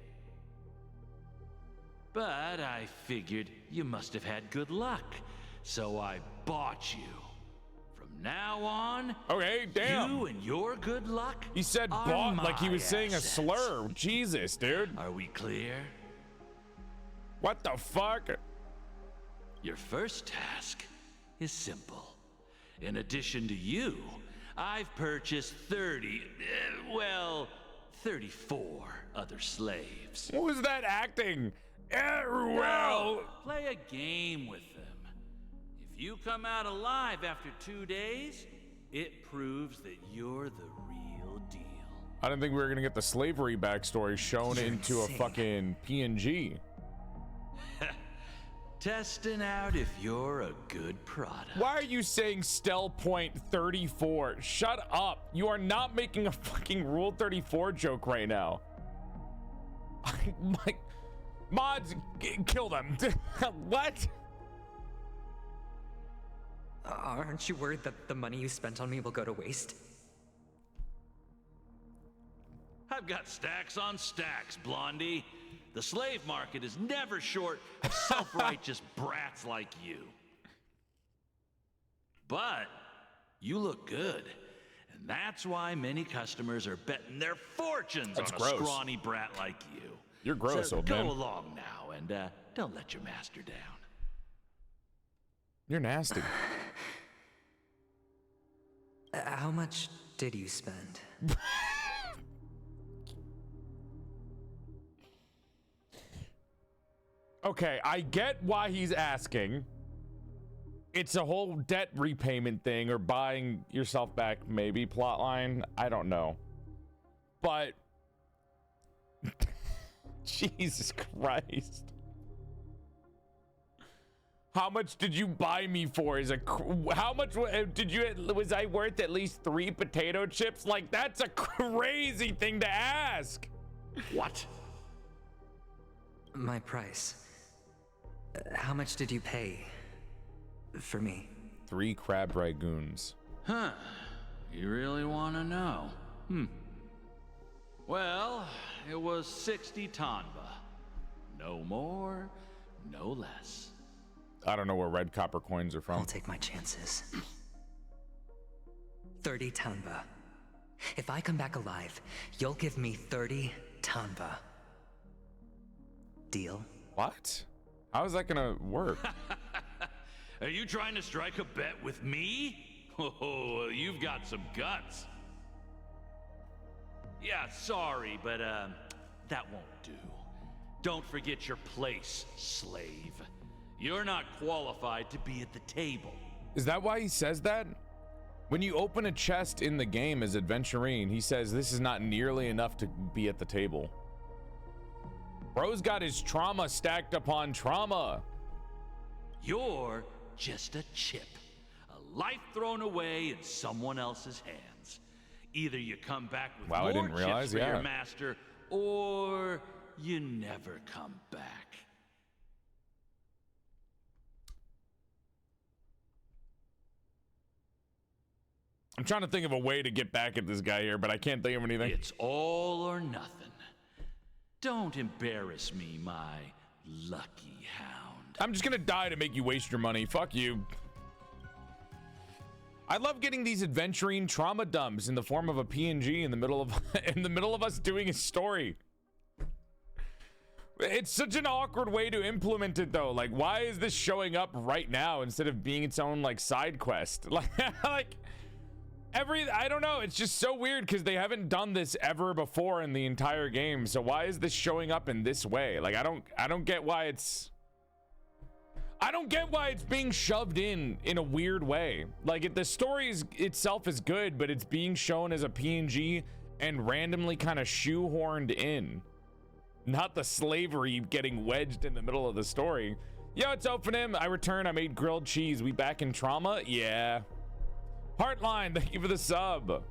But I figured you must have had good luck, so I bought you. From now on, okay, damn. You and your good luck. He said bought like he was saying a slur. Jesus, dude. Are we clear? What the fuck? Your first task is simple. In addition to you, I've purchased 34 other slaves. What was that acting? Well, no, play a game with them. If you come out alive after 2 days, it proves that you're the real deal. I didn't think we were gonna get the slavery backstory shown into a fucking PNG. Testing out if you're a good product. Why are you saying Stell Point 34? Shut up. You are not making a fucking Rule 34 joke right now. My mods, kill them. What? Aren't you worried that the money you spent on me will go to waste? I've got stacks on stacks, Blondie. The slave market is never short of self-righteous brats like you. But you look good, and that's why many customers are betting their fortunes on a scrawny brat like you. You're gross, so old go man. along now, and don't let your master down. You're nasty. How much did you spend? Okay, I get why he's asking. It's a whole debt repayment thing or buying yourself back, maybe, plotline. I don't know. But Jesus Christ. How much did you buy me for? How much did you, was I worth at least 3 potato chips? Like, that's a crazy thing to ask. What? My price. How much did you pay for me? 3 crab ragoons. Huh. You really want to know? Well, it was 60 tanba. No more, no less. I don't know where red copper coins are from. I'll take my chances. 30 tanba. If I come back alive, you'll give me 30 tanba. Deal? What? How is that gonna work? Are you trying to strike a bet with me? Oh, you've got some guts. Yeah, sorry, but that won't do. Don't forget your place, slave. You're not qualified to be at the table. Is that why he says that? When you open a chest in the game as Adventurine, he says this is not nearly enough to be at the table. Bro's got his trauma stacked upon trauma. You're just a chip. A life thrown away in someone else's hands. Either you come back with Wow, more I didn't realize, chips for yeah. your master, or you never come back. I'm trying to think of a way to get back at this guy here, but I can't think of anything. It's all or nothing. Don't embarrass me, my lucky hound. I'm just gonna die to make you waste your money. Fuck you. I love getting these Adventurine trauma dumps in the form of a PNG in the middle of us doing a story. It's such an awkward way to implement it though. Like, why is this showing up right now instead of being its own like side quest? Like I don't know, it's just so weird because they haven't done this ever before in the entire game. So why is this showing up in this way? Like, I don't get why it's being shoved in a weird way. Like, the story itself is good, but it's being shown as a PNG and randomly kind of shoehorned in. Not the slavery getting wedged in the middle of the story. Yo, it's Ophanim. I return. I made grilled cheese. We back in trauma? Yeah. Heartline, thank you for the sub.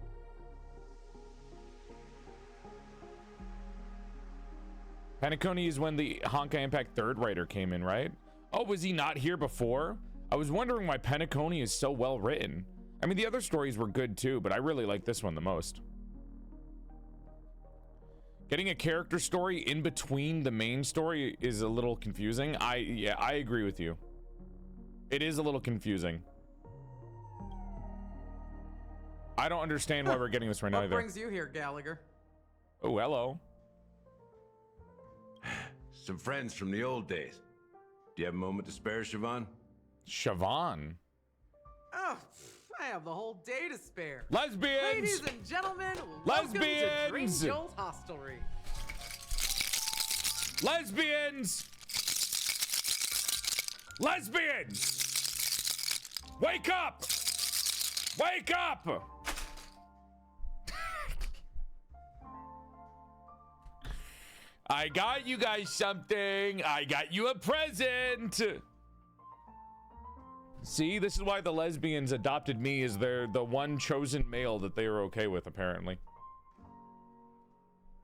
Penacony is when the Honkai Impact 3rd writer came in, right? Oh, was he not here before? I was wondering why Penacony is so well written. I mean, the other stories were good too, but I really like this one the most. Getting a character story in between the main story is a little confusing. Yeah, I agree with you. It is a little confusing. I don't understand why we're getting this right now either. What brings you here, Gallagher? Oh, hello. Some friends from the old days. Do you have a moment to spare, Siobhan? Siobhan? Oh, I have the whole day to spare. Lesbians! Ladies and gentlemen, welcome to Dream Jolt Hostelry. Lesbians! Lesbians! Wake up! Wake up! I got you guys something. I got you a present. See, this is why the lesbians adopted me, as they're the one chosen male that they are okay with, apparently.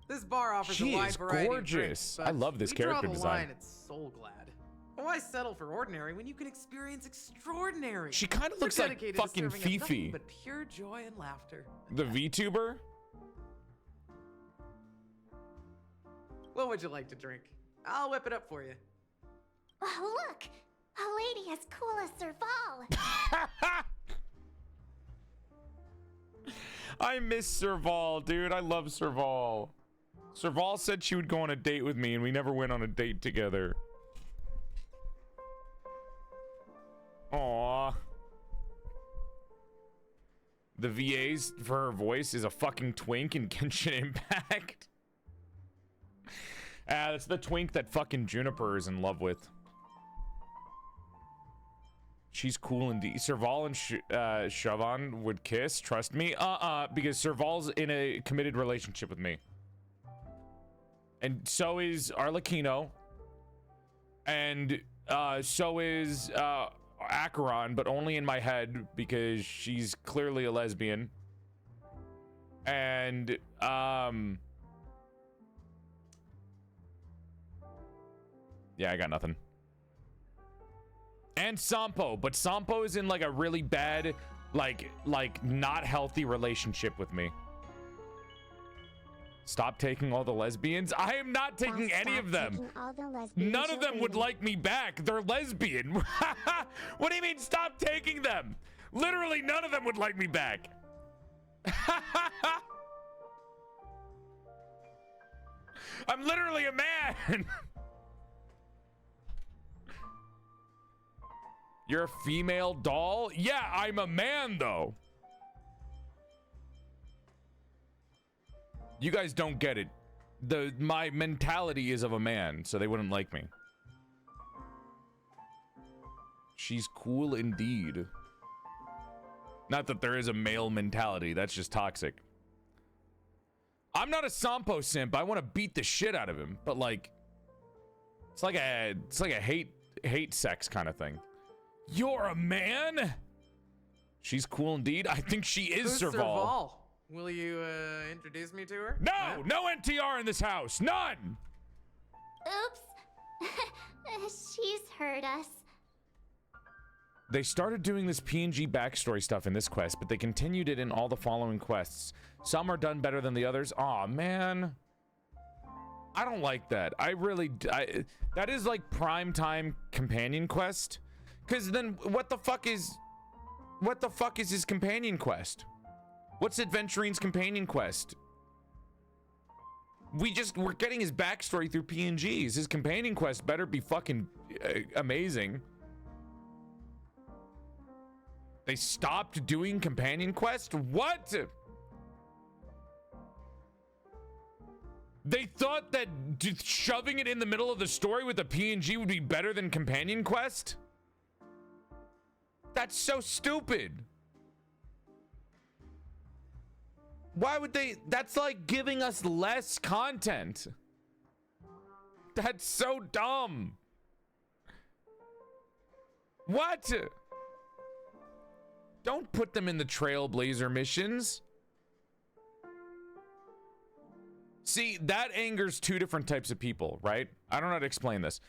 This bar offers She a wide is variety gorgeous. of drinks, but I love this we draw character the design. line at Soul Glad. Why settle for ordinary when you can experience extraordinary? She kind of We're looks like dedicated to fucking serving up nothing Fifi. but pure joy and laughter. The VTuber? What would you like to drink? I'll whip it up for you. Oh, look! A lady as cool as Serval! I miss Serval, dude. I love Serval. Serval said she would go on a date with me, and we never went on a date together. Aww. The VAs for her voice is a fucking twink in Genshin Impact. That's the twink that fucking Juniper is in love with. She's cool indeed. Serval and Siobhan would kiss. Trust me. Because Serval's in a committed relationship with me. And so is Arlecchino. And so is Acheron, but only in my head because she's clearly a lesbian. And yeah, I got nothing. And Sampo, but Sampo is in like a really bad, like not healthy relationship with me. Stop taking all the lesbians. I am not taking any of them. None of them would like me back. They're lesbian. What do you mean stop taking them? Literally none of them would like me back. I'm literally a man. You're a female doll? Yeah, I'm a man though. You guys don't get it. My mentality is of a man, so they wouldn't like me. She's cool indeed. Not that there is a male mentality, that's just toxic. I'm not a Sampo simp. I want to beat the shit out of him, but like it's like a hate sex kind of thing. You're a man? She's cool indeed. I think she is Who's Serval? Will you introduce me to her? No! No NTR in this house! None! Oops. She's heard us. They started doing this PNG backstory stuff in this quest, but they continued it in all the following quests. Some are done better than the others. Aw, man. I don't like that. That is like prime time companion quest. Because then what the fuck is his companion quest? What's Adventurine's companion quest? We're getting his backstory through PNGs. His companion quest better be fucking amazing. They stopped doing companion quest? What? They thought that shoving it in the middle of the story with a PNG would be better than companion quest? That's so stupid. Why would they? That's like giving us less content. That's so dumb. What? Don't put them in the Trailblazer missions. See, that angers two different types of people, right? I don't know how to explain this.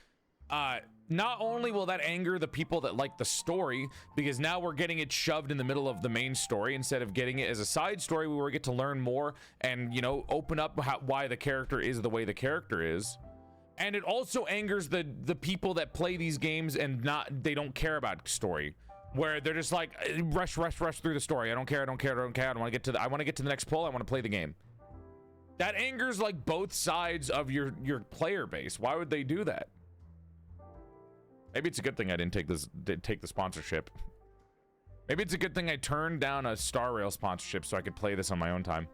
Not only will that anger the people that like the story, because now we're getting it shoved in the middle of the main story instead of getting it as a side story where we get to learn more and, you know, open up why the character is the way the character is. And it also angers the people that play these games and they don't care about story, where they're just like rush through the story. I don't care. I want to get to the next pull. I want to play the game. That angers like both sides of your player base. Why would they do that? Maybe it's a good thing I didn't take the sponsorship. Maybe it's a good thing I turned down a Star Rail sponsorship so I could play this on my own time.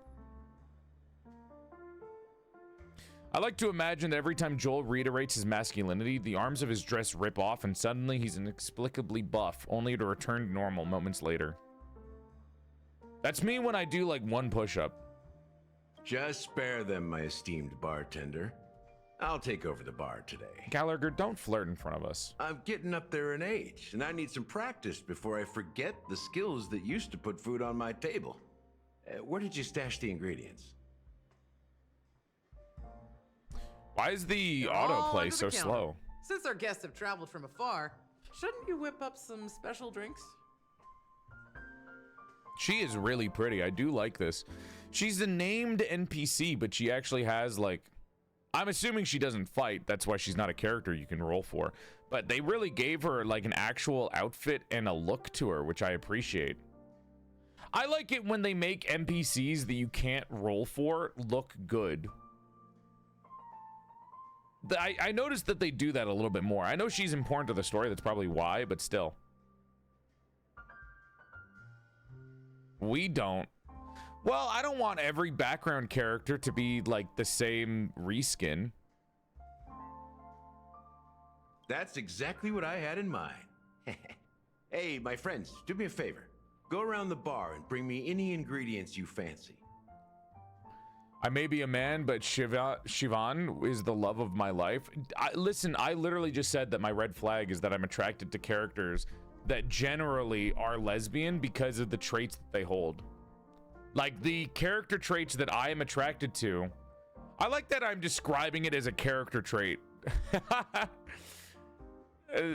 I like to imagine that every time Joel reiterates his masculinity, the arms of his dress rip off and suddenly he's inexplicably buff, only to return to normal moments later. That's me when I do like one push-up. Just spare them, my esteemed bartender. I'll take over the bar today. Gallagher, don't flirt in front of us. I'm getting up there in age, and I need some practice before I forget the skills that used to put food on my table. Where did you stash the ingredients? Why is the autoplay so slow? Since our guests have traveled from afar, shouldn't you whip up some special drinks? She is really pretty. I do like this. She's a named NPC, but she actually has like... I'm assuming she doesn't fight. That's why she's not a character you can roll for. But they really gave her like an actual outfit and a look to her, which I appreciate. I like it when they make NPCs that you can't roll for look good. I noticed that they do that a little bit more. I know she's important to the story. That's probably why, but still. We don't. Well, I don't want every background character to be like the same reskin. That's exactly what I had in mind. Hey, my friends, do me a favor. Go around the bar and bring me any ingredients you fancy. I may be a man, but Siobhan is the love of my life. Listen, I literally just said that my red flag is that I'm attracted to characters that generally are lesbian because of the traits that they hold. Like the character traits that I am attracted to. I like that I'm describing it as a character trait.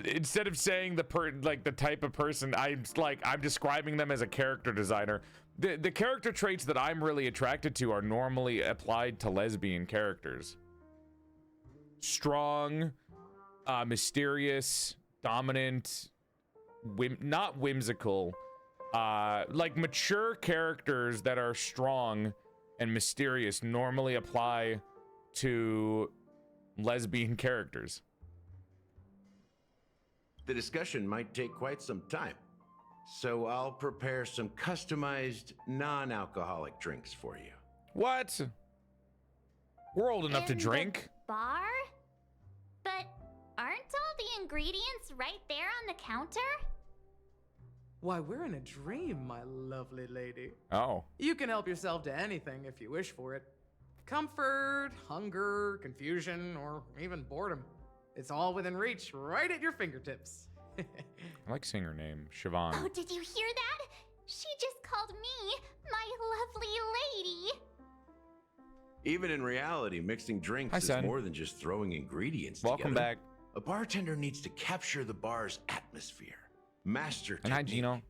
Instead of saying the type of person, I'm describing them as a character designer. The character traits that I'm really attracted to are normally applied to lesbian characters. Strong, mysterious, dominant, not whimsical, like mature characters that are strong and mysterious normally apply to lesbian characters. The discussion might take quite some time, so I'll prepare some customized non-alcoholic drinks for you. What? We're old enough to drink. Bar? But aren't all the ingredients right there on the counter? Why, we're in a dream, my lovely lady. Oh. You can help yourself to anything if you wish for it. Comfort, hunger, confusion, or even boredom. It's all within reach, right at your fingertips. I like seeing her name, Siobhan. Oh, did you hear that? She just called me my lovely lady. Even in reality, mixing drinks is more than just throwing ingredients together. Welcome back. A bartender needs to capture the bar's atmosphere, master technique, hi, Gino.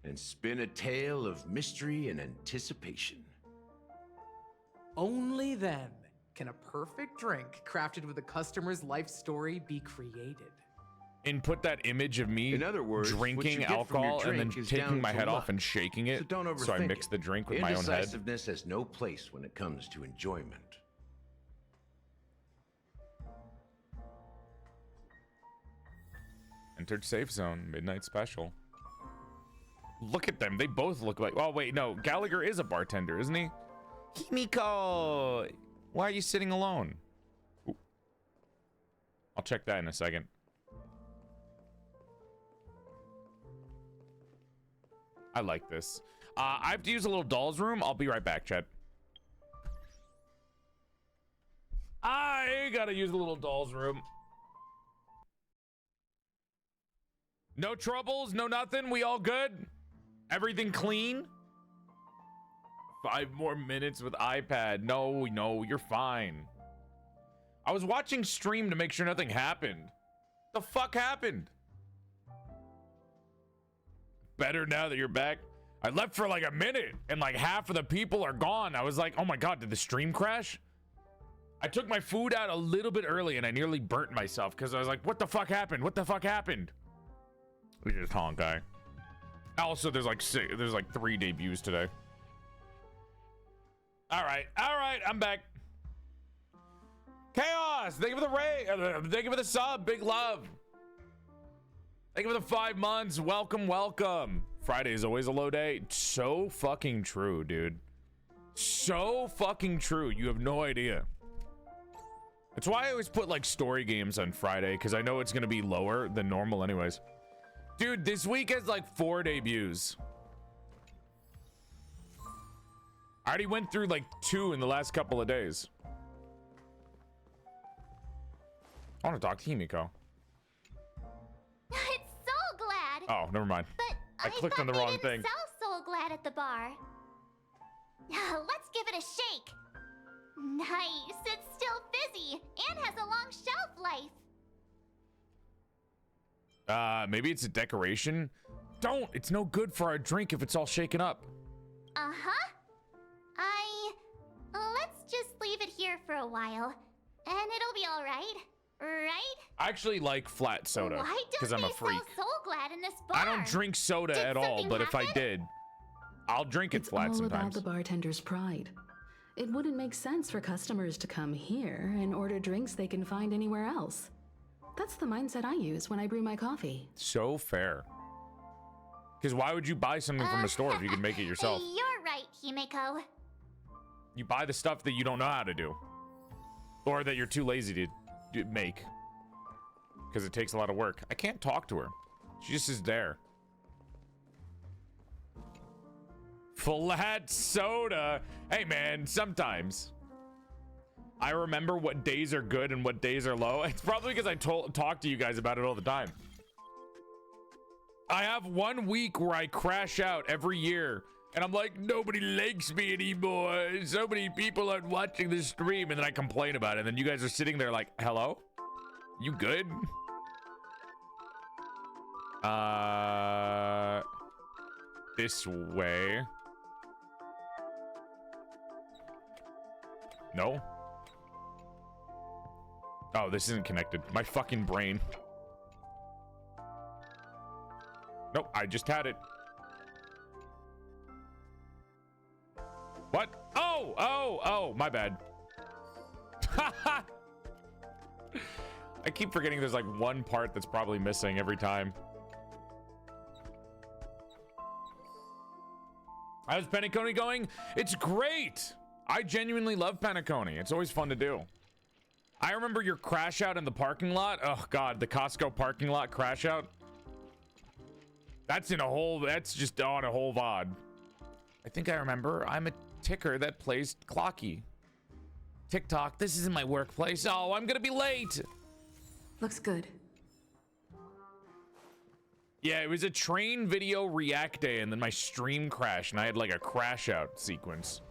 And spin a tale of mystery and anticipation. Only then can a perfect drink crafted with a customer's life story be created. And put that image of me In other words, what you drinking get from your alcohol and then drink is taking down my to head luck. off and shaking it, So don't overthink so I mix the drink with my own head. Indecisiveness has no place when it comes to enjoyment. Entered safe zone, midnight special. Look at them, they both look like, oh wait, no, Gallagher is a bartender, isn't he? Himiko, why are you sitting alone? Ooh. I'll check that in a second. I like this. I have to use a little doll's room. I'll be right back, Chet. I gotta use a little doll's room. No troubles, no nothing. We all good? Everything clean? 5 more minutes with iPad. No, you're fine. I was watching stream to make sure nothing happened. The fuck happened? Better now that you're back. I left for like a minute and like half of the people are gone. I was like, oh my God, did the stream crash? I took my food out a little bit early and I nearly burnt myself because I was like, what the fuck happened? What the fuck happened? We just Honkai. Also, there's like 3 debuts today. All right, I'm back. Chaos, thank you for the raid. Thank you for the sub, big love. Thank you for the 5 months. Welcome. Friday is always a low day. So fucking true, dude. So fucking true. You have no idea. That's why I always put like story games on Friday, because I know it's gonna be lower than normal anyways. Dude, this week has like 4 debuts. I already went through like 2 in the last couple of days. I want to talk to Himiko. It's so glad. Oh, never mind. But I clicked on the wrong thing. Sell so glad at the bar. Let's give it a shake. Nice. It's still fizzy and has a long shelf life. Maybe it's a decoration. Don't. It's no good for our drink if it's all shaken up. Let's just leave it here for a while, and it'll be all right. Right? I actually like flat soda Why because don't I'm a they freak. sell Soul Glad in this bar? I don't drink soda at all, but if I did, I'll drink it It's flat all about sometimes. the bartender's pride. It wouldn't make sense for customers to come here and order drinks they can find anywhere else. That's the mindset I use when I brew my coffee. So fair. Because why would you buy something from a store if you can make it yourself? You're right, Himeko. You buy the stuff that you don't know how to do. Or that you're too lazy to make. Because it takes a lot of work. I can't talk to her. She just is there. Flat soda. Hey, man, sometimes. I remember what days are good and what days are low. It's probably because I talk to you guys about it all the time. I have 1 week where I crash out every year. And I'm like, nobody likes me anymore. So many people aren't watching the stream. And then I complain about it. And then you guys are sitting there like, hello? You good? This way. No? Oh, this isn't connected. My fucking brain. Nope, I just had it. What? Oh, my bad. I keep forgetting there's like one part that's probably missing every time. How's Penacony going? It's great! I genuinely love Penacony. It's always fun to do. I remember your crash out in the parking lot. Oh god, the Costco parking lot crash out. That's just on a whole VOD. I think I remember. I'm a ticker that plays Clocky. TikTok, this isn't my workplace. Oh, I'm gonna be late. Looks good. Yeah, it was a train video react day and then my stream crashed and I had like a crash out sequence.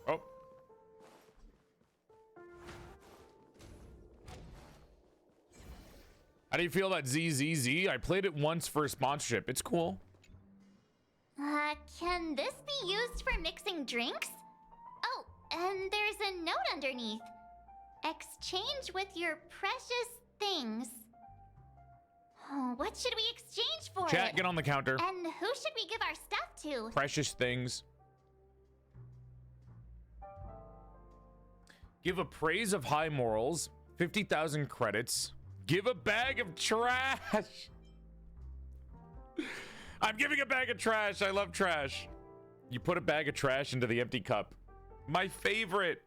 Oh. How do you feel about ZZZ? I played it once for a sponsorship. It's cool. Can this be used for mixing drinks? Oh, and there's a note underneath. Exchange with your precious things. Oh, what should we exchange for? Chat, get on the counter. And who should we give our stuff to? Precious things. Give a praise of high morals. 50,000 credits. Give a bag of trash. I'm giving a bag of trash. I love trash. You put a bag of trash into the empty cup. My favorite.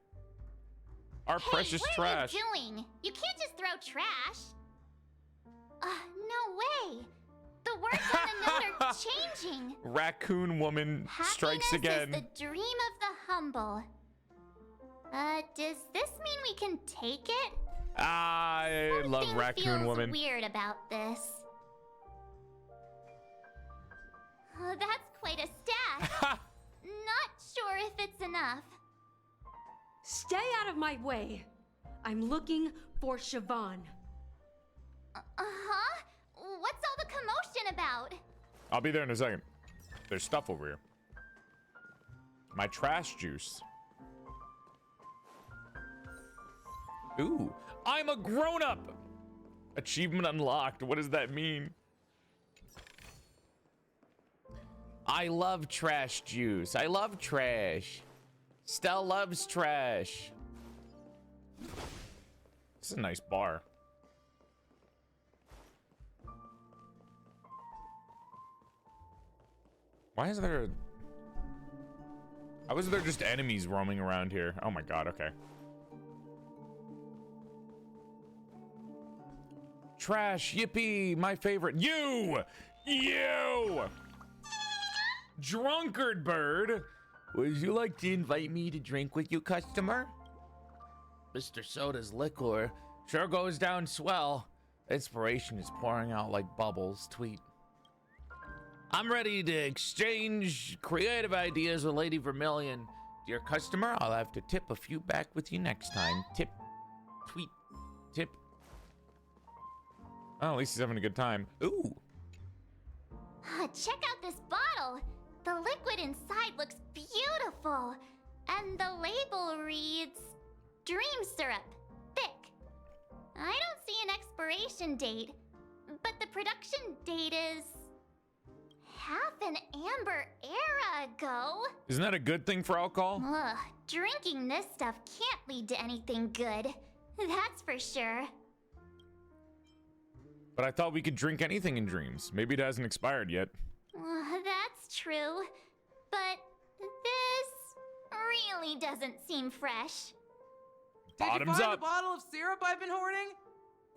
Our precious trash. What are you doing? You can't just throw trash. No way. The words on the note are changing. Raccoon woman strikes again. Happiness is the dream of the humble. Does this mean we can take it? I love Raccoon Woman. Weird about this. Oh, that's quite a stash. Not sure if it's enough. Stay out of my way. I'm looking for Siobhan. Uh-huh? What's all the commotion about? I'll be there in a second. There's stuff over here. My trash juice. Ooh, I'm a grown-up. Achievement unlocked. What does that mean? I love trash juice. I love trash. Stell loves trash. This is a nice bar. Why is there How is there just enemies roaming around here? Oh my god, okay. Trash, yippee, my favorite. You! Drunkard bird! Would you like to invite me to drink with you, customer? Mr. Soda's liquor sure goes down swell. Inspiration is pouring out like bubbles. Tweet. I'm ready to exchange creative ideas with Lady Vermilion. Dear customer, I'll have to tip a few back with you next time. Tip. Tweet. Tip. Oh, at least he's having a good time. Ooh. Check out this bottle. The liquid inside looks beautiful. And the label reads, Dream Syrup, thick. I don't see an expiration date, but the production date is half an amber era ago. Isn't that a good thing for alcohol? Ugh, drinking this stuff can't lead to anything good. That's for sure. But I thought we could drink anything in dreams. Maybe it hasn't expired yet. That's true. But this really doesn't seem fresh. Did you Bottoms find up. the bottle of syrup I've been hoarding?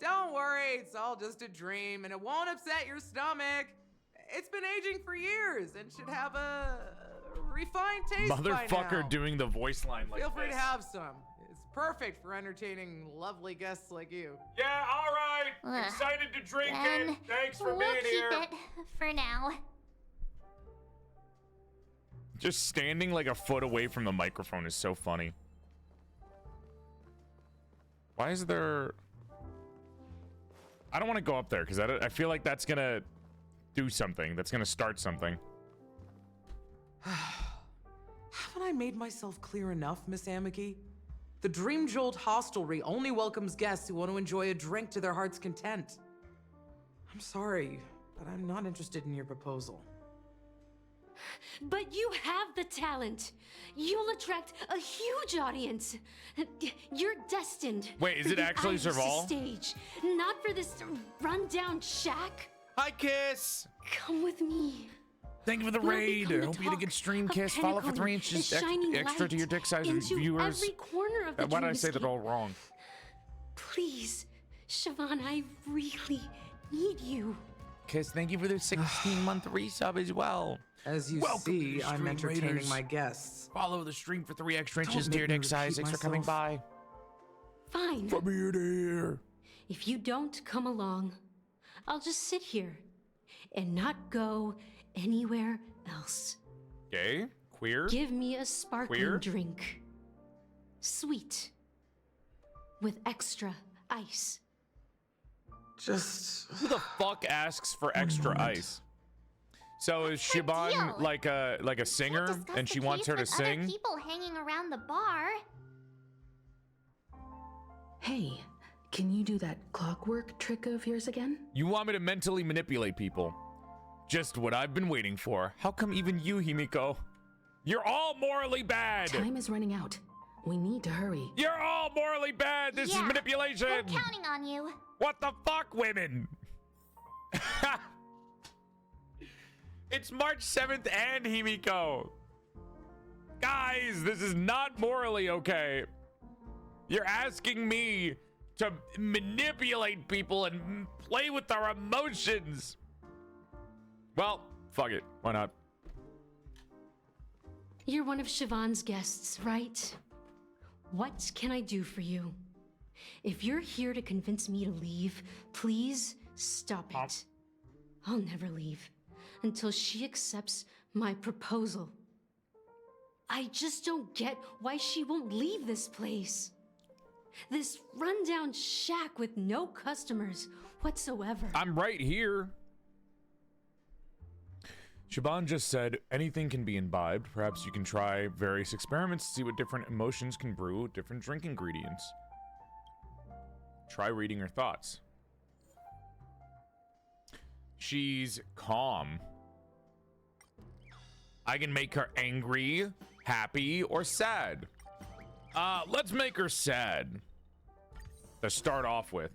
Don't worry, it's all just a dream, and it won't upset your stomach. It's been aging for years and should have a refined taste by now. Motherfucker doing the voice line like Feel free this. to have some. It's perfect for entertaining lovely guests like you. Yeah, all right. Excited to drink it. Thanks for being here. We'll keep it for now. Just standing like a foot away from the microphone is so funny. Why is there... I don't want to go up there because I feel like that's going to do something. That's going to start something. Haven't I made myself clear enough, Miss Amiki? The Dream Jolt Hostelry only welcomes guests who want to enjoy a drink to their heart's content. I'm sorry, but I'm not interested in your proposal. But you have the talent. You'll attract a huge audience. You're destined. Wait, is for it the actually Iris Serval? Stage, not for this rundown shack. Hi, Kiss. Come with me. Thank you for the We'll raid. become the Hope you had a good talk stream, of Kiss. Follow for 3 Penacony, inches a shining extra to light your dick size into viewers. every corner of the Why did I say that dreamscape. all wrong? Please, Siobhan, I really need you. Kiss, thank you for the 16-month resub as well. As you Welcome to see, the I'm stream, entertaining Raiders. my guests. Follow the stream for 3 extra Don't inches to make your me dick size. repeat Thanks for coming myself. by. Fine. From here to here. If you don't come along, I'll just sit here and not go anywhere else. Gay? Queer? Give me a sparkling Queer? drink. Sweet. With extra ice. Just... Who the fuck asks for extra ice? So is Shiban deal? like a singer Discuss and the she wants case her to with other sing? people hanging around the bar. Hey, can you do that clockwork trick of yours again? You want me to mentally manipulate people? Just what I've been waiting for. How come even you, Himiko? You're all morally bad! Time is running out. We need to hurry. You're all morally bad! This is Yeah, manipulation! We're counting on you. What the fuck, women? It's March 7th and Himiko. Guys, this is not morally okay. You're asking me to manipulate people and play with their emotions. Well, fuck it. Why not? You're one of Siobhan's guests, right? What can I do for you? If you're here to convince me to leave, please stop it. I'll never leave until she accepts my proposal. I just don't get why she won't leave this place. This rundown shack with no customers whatsoever. I'm right here. Shaban just said, anything can be imbibed. Perhaps you can try various experiments to see what different emotions can brew different drink ingredients. Try reading her thoughts. She's calm. I can make her angry, happy, or sad. Let's make her sad. To start off with.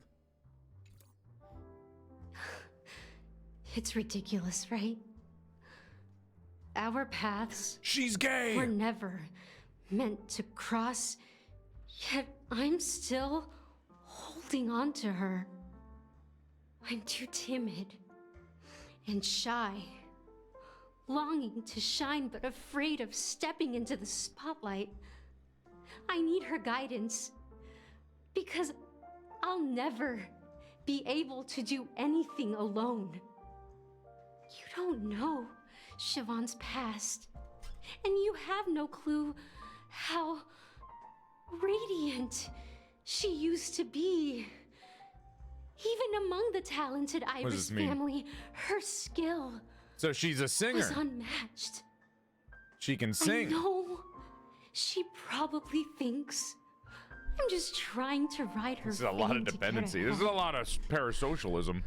It's ridiculous, right? Our paths She's gay! were never meant to cross, yet I'm still holding on to her. I'm too timid and shy, longing to shine but afraid of stepping into the spotlight. I need her guidance because I'll never be able to do anything alone. You don't know Siobhan's past, and you have no clue how radiant she used to be. Even among the talented does Iris this mean? family, her skill So she's a singer. was unmatched. She can sing. I know. She probably thinks I'm just trying to ride her This is a lot fame of to get dependency. This is ahead. a lot of parasocialism.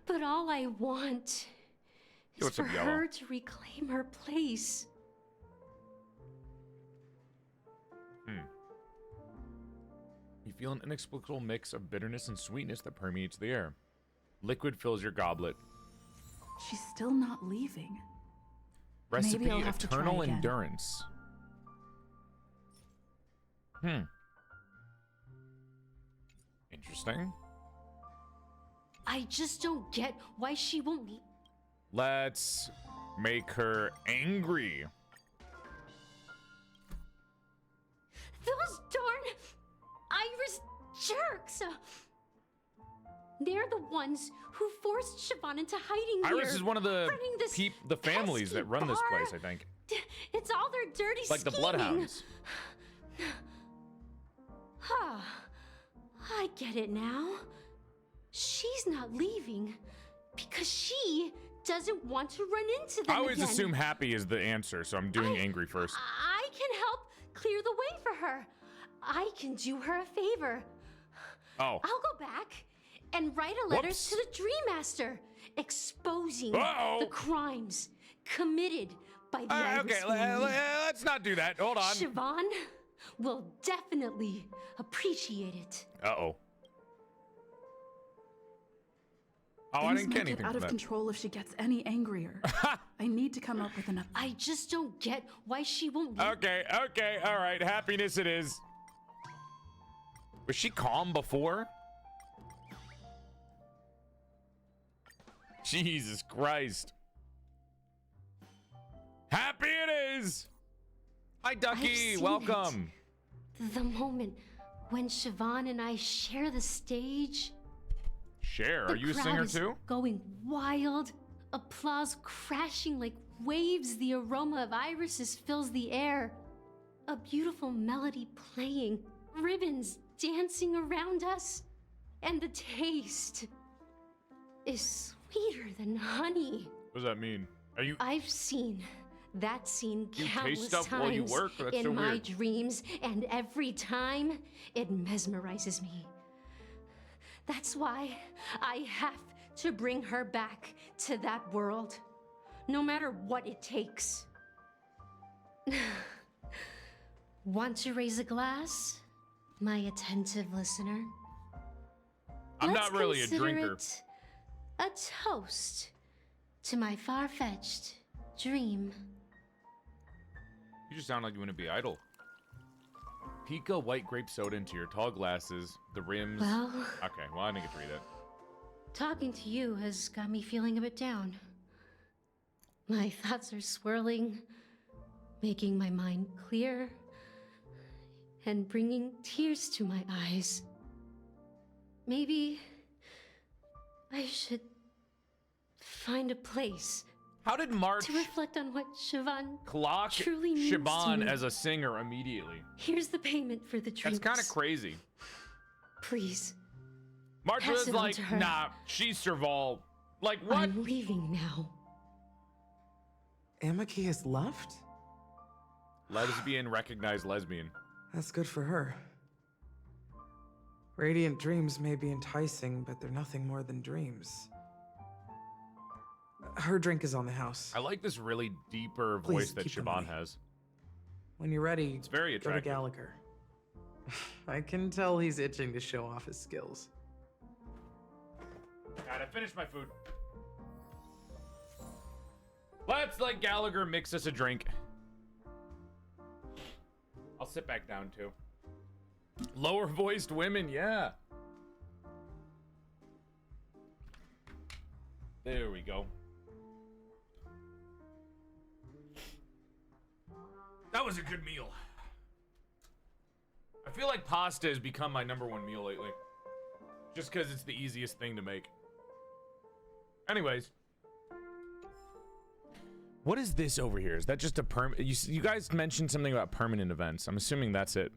But all I want Yo, is what's for up, Yellow? her to reclaim her place. You feel an inexplicable mix of bitterness and sweetness that permeates the air. Liquid fills your goblet. She's still not leaving. Recipe Maybe I'll have to try eternal again. endurance. Interesting. I just don't get why she won't be. Let's make her angry. Those darn Iris jerks! They're the ones who forced Siobhan into hiding here. Iris is one of the running this families that run this bar. place, I think. It's all their dirty Like the scheming. Bloodhounds. I get it now. She's not leaving because she doesn't want to run into them I always again. assume happy is the answer, so I'm doing angry first. I can help clear the way for her. I can do her a favor. Oh. I'll go back and write a letter Whoops. to the Dream Master exposing Uh-oh. the crimes committed by the Iris Okay, family. let's not do that. Hold on. Siobhan will definitely appreciate it. Uh-oh. Oh, I Things didn't might get anything out from of that. control if she gets any angrier. I need to come up with enough. I just don't get why she won't leave. Okay, all right. Happiness it is. Was she calm before? Jesus Christ. Happy it is. Hi, I've Ducky. seen Welcome. The moment when Siobhan and I share the stage. Cher, The are you a crowd singer is too? Going wild, applause crashing like waves. The aroma of irises fills the air. A beautiful melody playing, ribbons dancing around us, and the taste is sweeter than honey. What does that mean? Are you? I've seen that scene You taste countless stuff while you times work? That's in so my weird. dreams, and every time it mesmerizes me. That's why I have to bring her back to that world, no matter what it takes. Want to raise a glass, my attentive listener? I'm Let's not really a consider drinker. it a toast to my far-fetched dream. You just sound like you want to be idle. Pika white grape soda into your tall glasses, the rims. Well- Okay, well, I didn't get to read it. Talking to you has got me feeling a bit down. My thoughts are swirling, making my mind clear, and bringing tears to my eyes. Maybe I should find a place. How did March to reflect on what Siobhan clock truly means to Siobhan me? as a singer immediately? Here's the payment for the That's drinks. kind of crazy. Please. March Pass was it on like, to her. nah, she's Serval. Like, what? I'm leaving now. Amaki has left? Lesbian, recognized lesbian. That's good for her. Radiant dreams may be enticing, but they're nothing more than dreams. Her drink is on the house. I like this really deeper Please voice that keep the Siobhan money. has. When you're ready, It's very go to attractive. Gallagher. I can tell he's itching to show off his skills. Alright, I finished my food. Let's let Gallagher mix us a drink. I'll sit back down too. Lower voiced women, yeah. There we go. That was a good meal. I feel like pasta has become my #1 meal lately. Just because it's the easiest thing to make. Anyways. What is this over here? Is that just a you guys mentioned something about permanent events. I'm assuming that's it.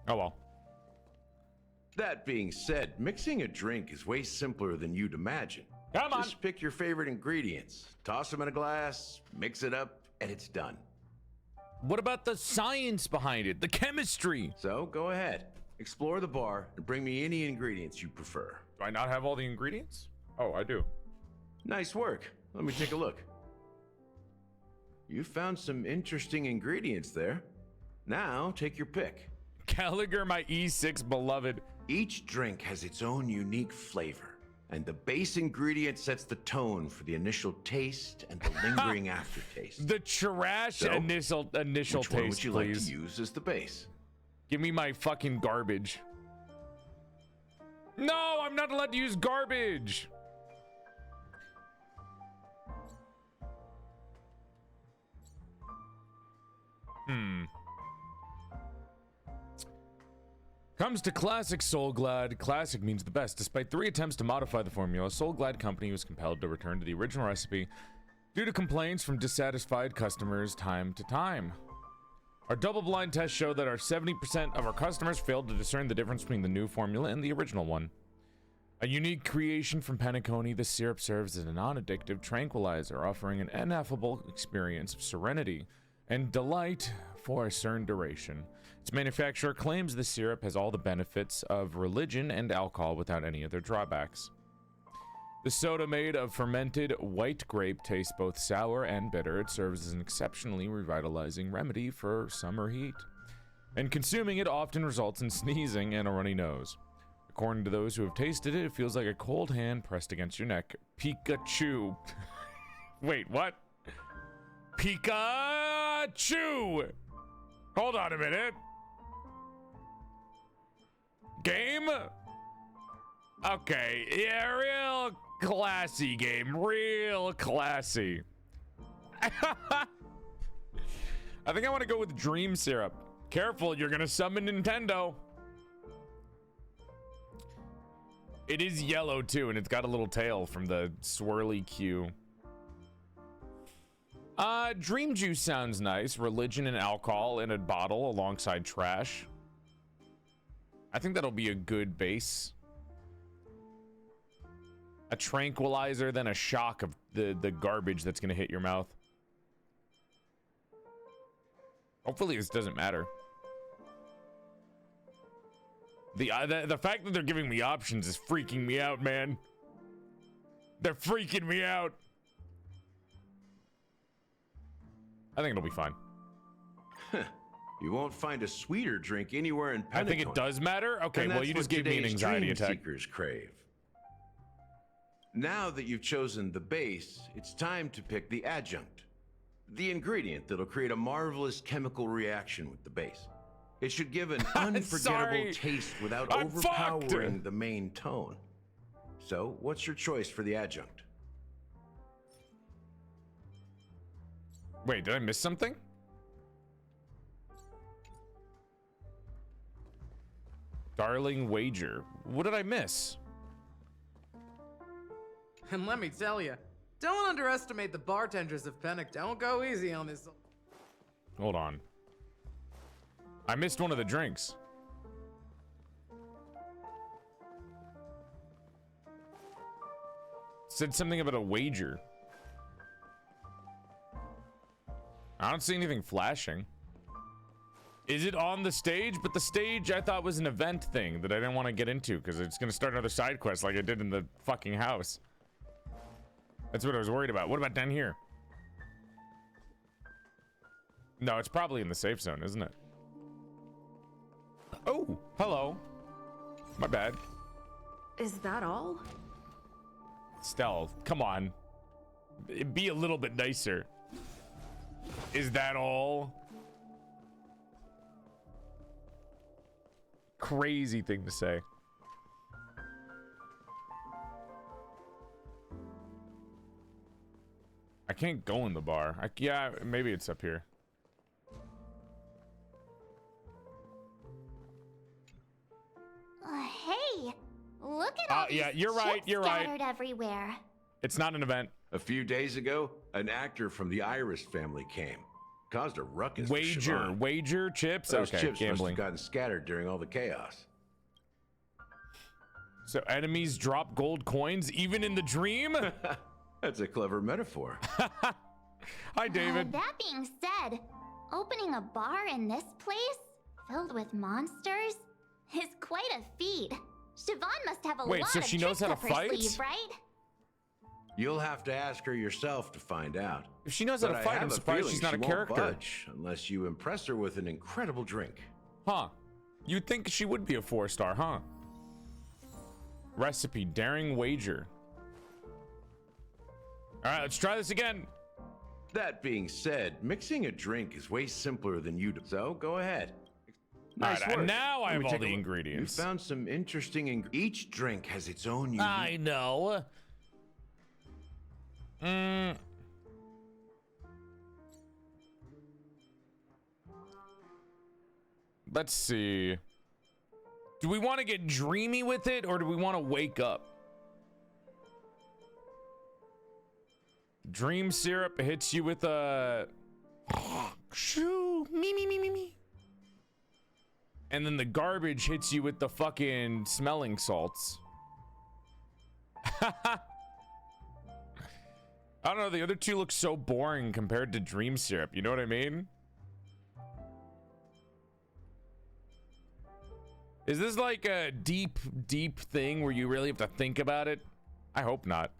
Oh well. That being said, mixing a drink is way simpler than you'd imagine. Come on. Just pick your favorite ingredients, toss them in a glass, mix it up, and it's done. What about the science behind it? The chemistry? So go ahead, explore the bar, and bring me any ingredients you prefer. Do I not have all the ingredients? Oh, I do. Nice work. Let me take a look. You found some interesting ingredients there. Now take your pick. Gallagher, my E6 beloved. Each drink has its own unique flavor, and the base ingredient sets the tone for the initial taste and the lingering aftertaste. The trash initial which taste, one would you like please. to use as the base? Give me my fucking garbage. No, I'm not allowed to use garbage. Comes to classic Soulglad. Classic means the best. Despite 3 attempts to modify the formula, Soulglad Company was compelled to return to the original recipe due to complaints from dissatisfied customers time to time. Our double-blind tests show that our 70% of our customers failed to discern the difference between the new formula and the original one. A unique creation from Penacony, the syrup serves as a non-addictive tranquilizer, offering an ineffable experience of serenity and delight for a certain duration. Its manufacturer claims the syrup has all the benefits of religion and alcohol without any of their drawbacks. The soda made of fermented white grape tastes both sour and bitter. It serves as an exceptionally revitalizing remedy for summer heat. And consuming it often results in sneezing and a runny nose. According to those who have tasted it, it feels like a cold hand pressed against your neck. Pikachu. Wait, what? Pikachu! Hold on a minute. Game? Okay, yeah, real classy game. Real classy. I think I want to go with Dream Syrup. Careful, you're gonna summon Nintendo. It is yellow too, and it's got a little tail from the swirly Q. Dream Juice sounds nice. Religion and alcohol in a bottle alongside trash. I think that'll be a good base. A tranquilizer, then a shock of the garbage that's gonna hit your mouth. Hopefully this doesn't matter. The fact that they're giving me options is freaking me out, man. They're freaking me out. I think it'll be fine. You won't find a sweeter drink anywhere in Penacony. I think it does matter? Okay, And well, that's you just what gave me an today's anxiety dream attack. Seekers crave. Now that you've chosen the base, it's time to pick the adjunct. The ingredient that'll create a marvelous chemical reaction with the base. It should give an unforgettable taste without overpowering the main tone. So, what's your choice for the adjunct? Wait, did I miss something? Darling Wager. What did I miss? And let me tell you, don't underestimate the bartenders of Pennock. Don't go easy on this. Hold on. I missed one of the drinks. Said something about a wager. I don't see anything flashing. Is it on the stage? But the stage I thought was an event thing that I didn't want to get into because it's going to start another side quest like I did in the fucking house. That's what I was worried about. What about down here? No, it's probably in the safe zone, isn't it? Oh, hello. My bad. Is that all? Stell, come on. Be a little bit nicer. Is that all? Crazy thing to say. I can't go in the bar. Yeah, maybe it's up here. Hey, look at all these yeah, you're right. chips You're right. scattered everywhere. It's not an event. A few days ago, an actor from the Iris family came. Caused a ruckus. Wager chips? Those Okay, chips gambling. must have gotten scattered during all the chaos. So enemies drop gold coins even in the dream? That's a clever metaphor. Hi, David. That being said, opening a bar in this place, filled with monsters, is quite a feat. Siobhan must have a Wait, lot so of she knows tricks how up to her fight? sleeve, right? You'll have to ask her yourself to find out. If she knows how to But I fight, have I'm a surprised feeling she's not she a won't character. budge unless you impress her with an incredible drink. Huh. You'd think she would be a 4-star, huh? Recipe, daring wager. All right, let's try this again. That being said, mixing a drink is way simpler than you do. So go ahead. Nice all right, work. now I Let have me all take a the look. ingredients. You found some interesting each drink has its own unique. I know. Let's see. Do we want to get dreamy with it, or do we want to wake up? Dream syrup hits you with a... Shoo, me. And then the garbage hits you with the fucking smelling salts. I don't know, the other two look so boring compared to dream syrup, you know what I mean? Is this like a deep thing where you really have to think about it? I hope not.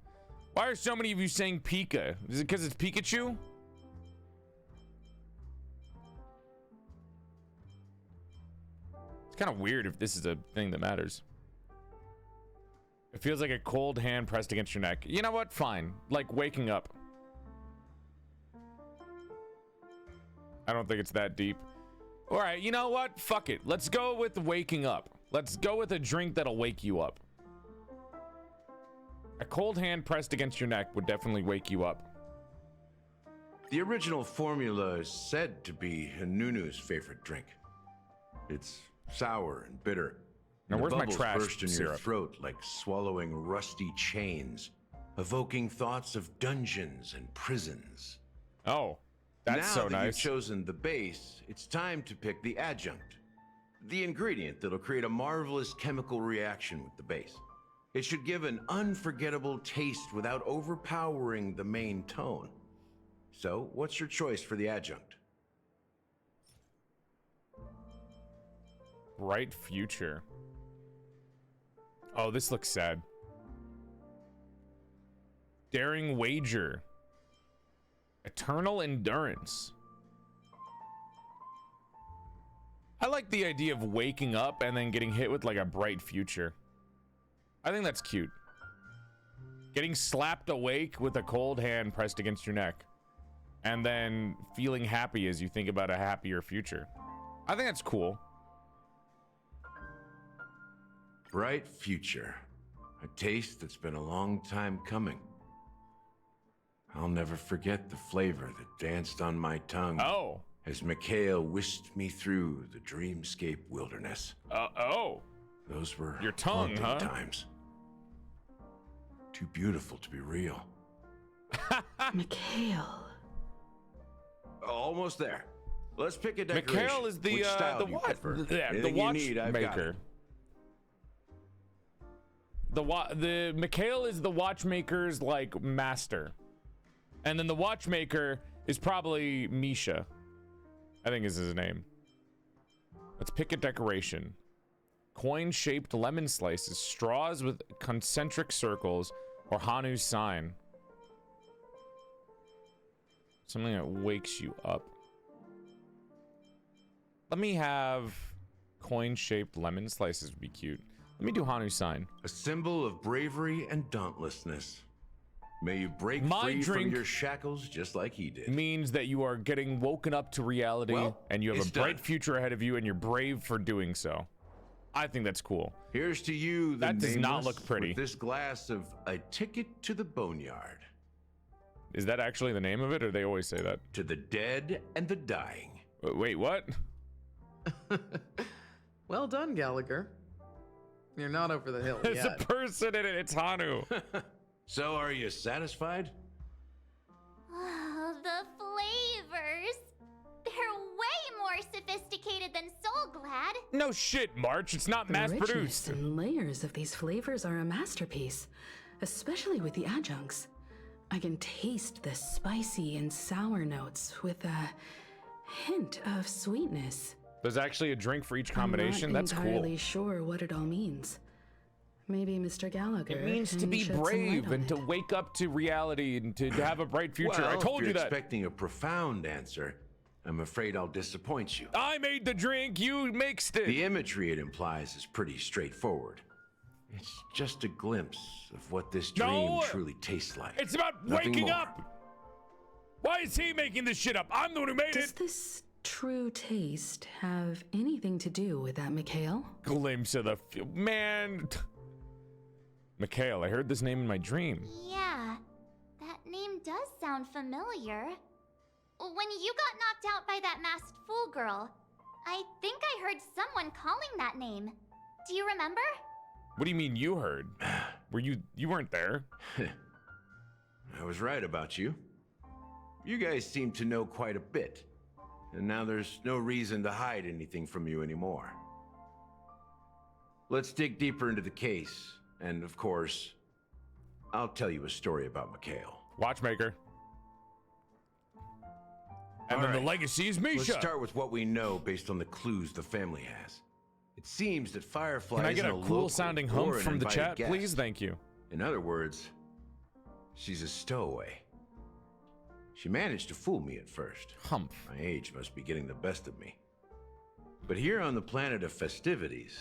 Why are so many of you saying Pika? Is it because it's Pikachu? It's kind of weird if this is a thing that matters. It feels like a cold hand pressed against your neck. You know what? Fine. Like waking up. I don't think it's that deep. All right, you know what? Fuck it. Let's go with waking up. Let's go with a drink that'll wake you up. A cold hand pressed against your neck would definitely wake you up. The original formula is said to be Nunu's favorite drink. It's sour and bitter. Now, And where's the my bubbles trash burst in your syrup? throat like swallowing rusty chains, evoking thoughts of dungeons and prisons. Oh, that's so Now that nice. you've chosen the base, it's time to pick the adjunct. The ingredient that'll create a marvelous chemical reaction with the base. It should give an unforgettable taste without overpowering the main tone. So, what's your choice for the adjunct? Bright future. Oh, this looks sad. Daring wager. Eternal endurance. I like the idea of waking up and then getting hit with like a bright future. I think that's cute. Getting slapped awake with a cold hand pressed against your neck. And then feeling happy as you think about a happier future. I think that's cool. Bright future. A taste that's been a long time coming. I'll never forget the flavor that danced on my tongue. Oh. As Mikhail whisked me through the dreamscape wilderness. Oh. Those were Your tongue, haunting huh? times. Too beautiful to be real. Mikhail. Almost there. Let's pick a decoration. Mikhail is the Which style the you prefer? the Anything you need, I've got watchmaker. it. The Mikhail is the watchmaker's like master, and then the watchmaker is probably Misha. I think is his name. Let's pick a decoration. Coin-shaped lemon slices, straws with concentric circles, or Hanu's sign. Something that wakes you up. Let me have coin-shaped lemon slices would be cute. Let me do Hanu's sign. A symbol of bravery and dauntlessness. May you break My free from drink your shackles just like he did. Means that you are getting woken up to reality, Well, and you have a it's bright done. future ahead of you, and you're brave for doing so. I think that's cool. Here's to you, the That does not nameless, look pretty. with this glass of a ticket to the boneyard. Is that actually the name of it, or they always say that? To the dead and the dying. Wait, what? Well done, Gallagher. You're not over the hill There's yet. a person in it. It's Hanu. So, are you satisfied? Oh, the flavors. They're way more sophisticated than Soul Glad. No shit, March. It's not The mass-produced. richness and layers of these flavors are a masterpiece, especially with the adjuncts. I can taste the spicy and sour notes with a hint of sweetness. There's actually a drink for each combination. I'm That's not cool. entirely sure what it all means. Maybe Mr. Gallagher. It means to can be shed some light brave on and to wake up to reality and to have a bright future. Well, I told if you you're that. expecting a profound answer, I'm afraid I'll disappoint you. I made the drink, you mixed it. The imagery it implies is pretty straightforward. It's just a glimpse of what this dream truly tastes like. It's about Nothing waking more. up. Why is he making this shit up? I'm the one who made Does it. this true taste have anything to do with that Mikhail? Glimpse of the man. Mikhail, I heard this name in my dream. Yeah, that name does sound familiar. When you got knocked out by that masked fool girl, I think I heard someone calling that name. Do you remember? What do you mean you heard? You weren't there. I was right about you. You guys seem to know quite a bit. And now there's no reason to hide anything from you anymore. Let's dig deeper into the case. And of course, I'll tell you a story about Mikhail. Watchmaker. And then the legacy is Misha. Let's start with what we know based on the clues the family has. It seems that Firefly Can I get isn't a cool sounding hump or an from the invited chat, guest. please? Thank you. In other words, she's a stowaway. She managed to fool me at first. Hump. My age must be getting the best of me. But here on the planet of festivities,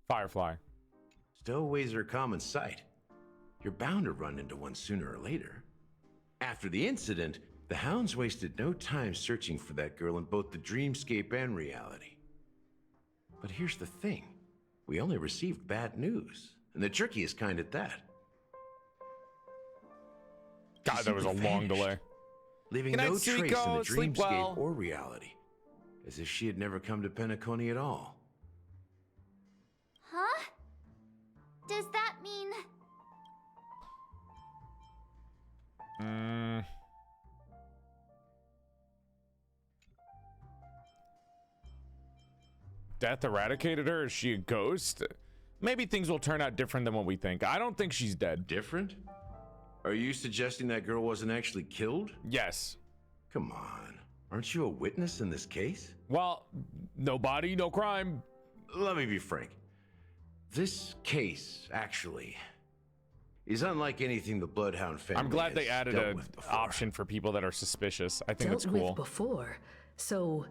Firefly. Stowaways are a common sight. You're bound to run into one sooner or later. After the incident, the hounds wasted no time searching for that girl in both the dreamscape and reality. But here's the thing. We only received bad news, and the trickiest kind at that. God, that was a long delay. Leaving Good night, no trace in the Suiko. Sleep dreamscape well. or reality. As if she had never come to Penacony at all. Huh? Does that mean... Death eradicated her? Is she a ghost? Maybe things will turn out different than what we think. I don't think she's dead. Different? Are you suggesting that girl wasn't actually killed? Yes. Come on. Aren't you a witness in this case? Well, no body, no crime. Let me be frank. This case, actually, is unlike anything the Bloodhound family I'm glad they has added dealt an with before. option for people that are suspicious. I think Dealt that's cool. with before. So,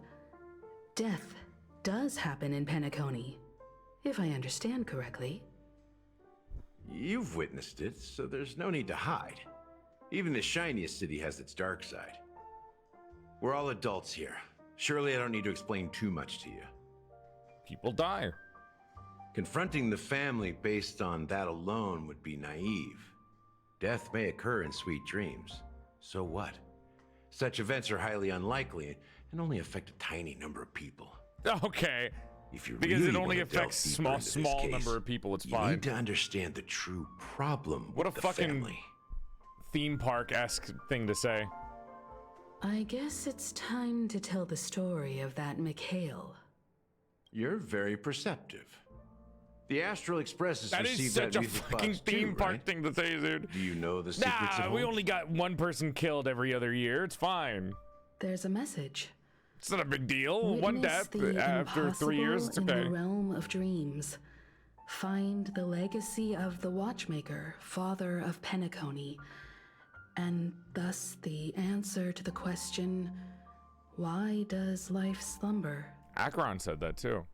death does happen in Penacony, if I understand correctly. You've witnessed it, so there's no need to hide. Even the shiniest city has its dark side. We're all adults here. Surely I don't need to explain too much to you. People die. Confronting the family based on that alone would be naive. Death may occur in sweet dreams. So what? Such events are highly unlikely and only affect a tiny number of people. Okay. If you Because really it only want to delve affects deeper small into this case, number of people. It's you fine. need to understand the true problem What a with the fucking family. theme park-esque thing to say. I guess it's time to tell the story of that Mikhail. You're very perceptive. The Astral Express has That is received such that a music fucking box theme too, park right? thing to say, dude. Do you know the secrets Nah, of we home? only got one person killed every other year. It's fine. There's a message. It's not a big deal. One Witness death the after 3 years. It's impossible okay. in the realm of dreams. Find the legacy of the Watchmaker, father of Penacony, and thus the answer to the question, why does life slumber? Acheron said that too.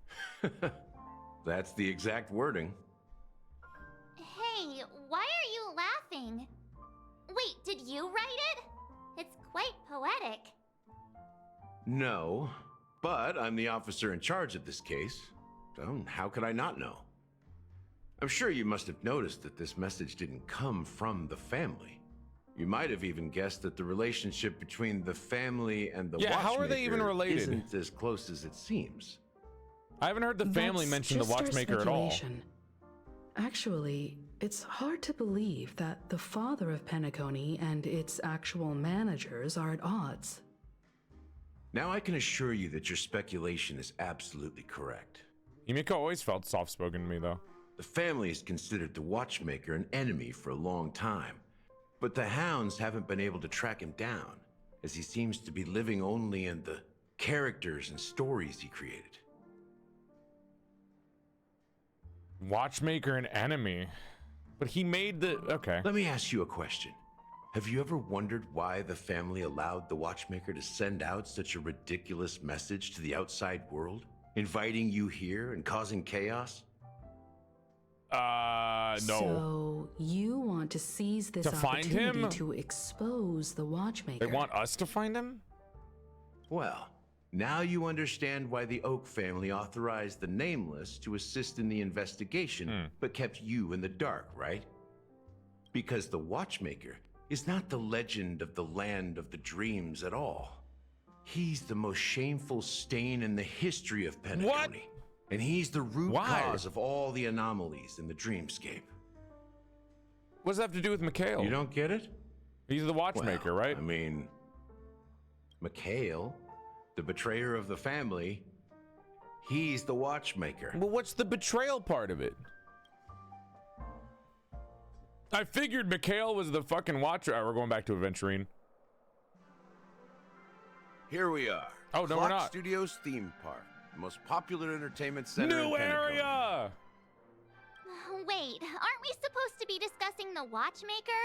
That's the exact wording. Hey, why are you laughing? Wait, did you write it? It's quite poetic. No, but I'm the officer in charge of this case. So how could I not know? I'm sure you must have noticed that this message didn't come from the family. You might have even guessed that the relationship between the family and the Yeah, how are they even watchmaker related? Isn't as close as it seems. I haven't heard the family That's mention the just our watchmaker at all. speculation. Actually, it's hard to believe that the father of Penacony and its actual managers are at odds. Now I can assure you that your speculation is absolutely correct. Himiko always felt soft-spoken to me, though. The family has considered the watchmaker an enemy for a long time, but the hounds haven't been able to track him down, as he seems to be living only in the characters and stories he created. Watchmaker and enemy. But he made the... Okay. Let me ask you a question. Have you ever wondered why the family allowed the watchmaker to send out such a ridiculous message to the outside world, inviting you here and causing chaos? No. So you want to seize this To find opportunity him? to expose the watchmaker? They want us to find him? Well, now you understand why the Oak family authorized the Nameless to assist in the investigation, but kept you in the dark, right? Because the watchmaker is not the legend of the land of the dreams at all. He's the most shameful stain in the history of Penacony. What? And he's the root cause of all the anomalies in the dreamscape. What does that have to do with Mikhail? You don't get it? He's the watchmaker, Well, right? I mean, Mikhail, the betrayer of the family, he's the watchmaker. Well, what's the betrayal part of it? I figured Mikhail was the fucking watcher. We're going back to Aventurine. Here we are. Oh, no, Clock we're not. Studios theme park, the most popular entertainment center New in Penacony. area! Wait, aren't we supposed to be discussing the watchmaker?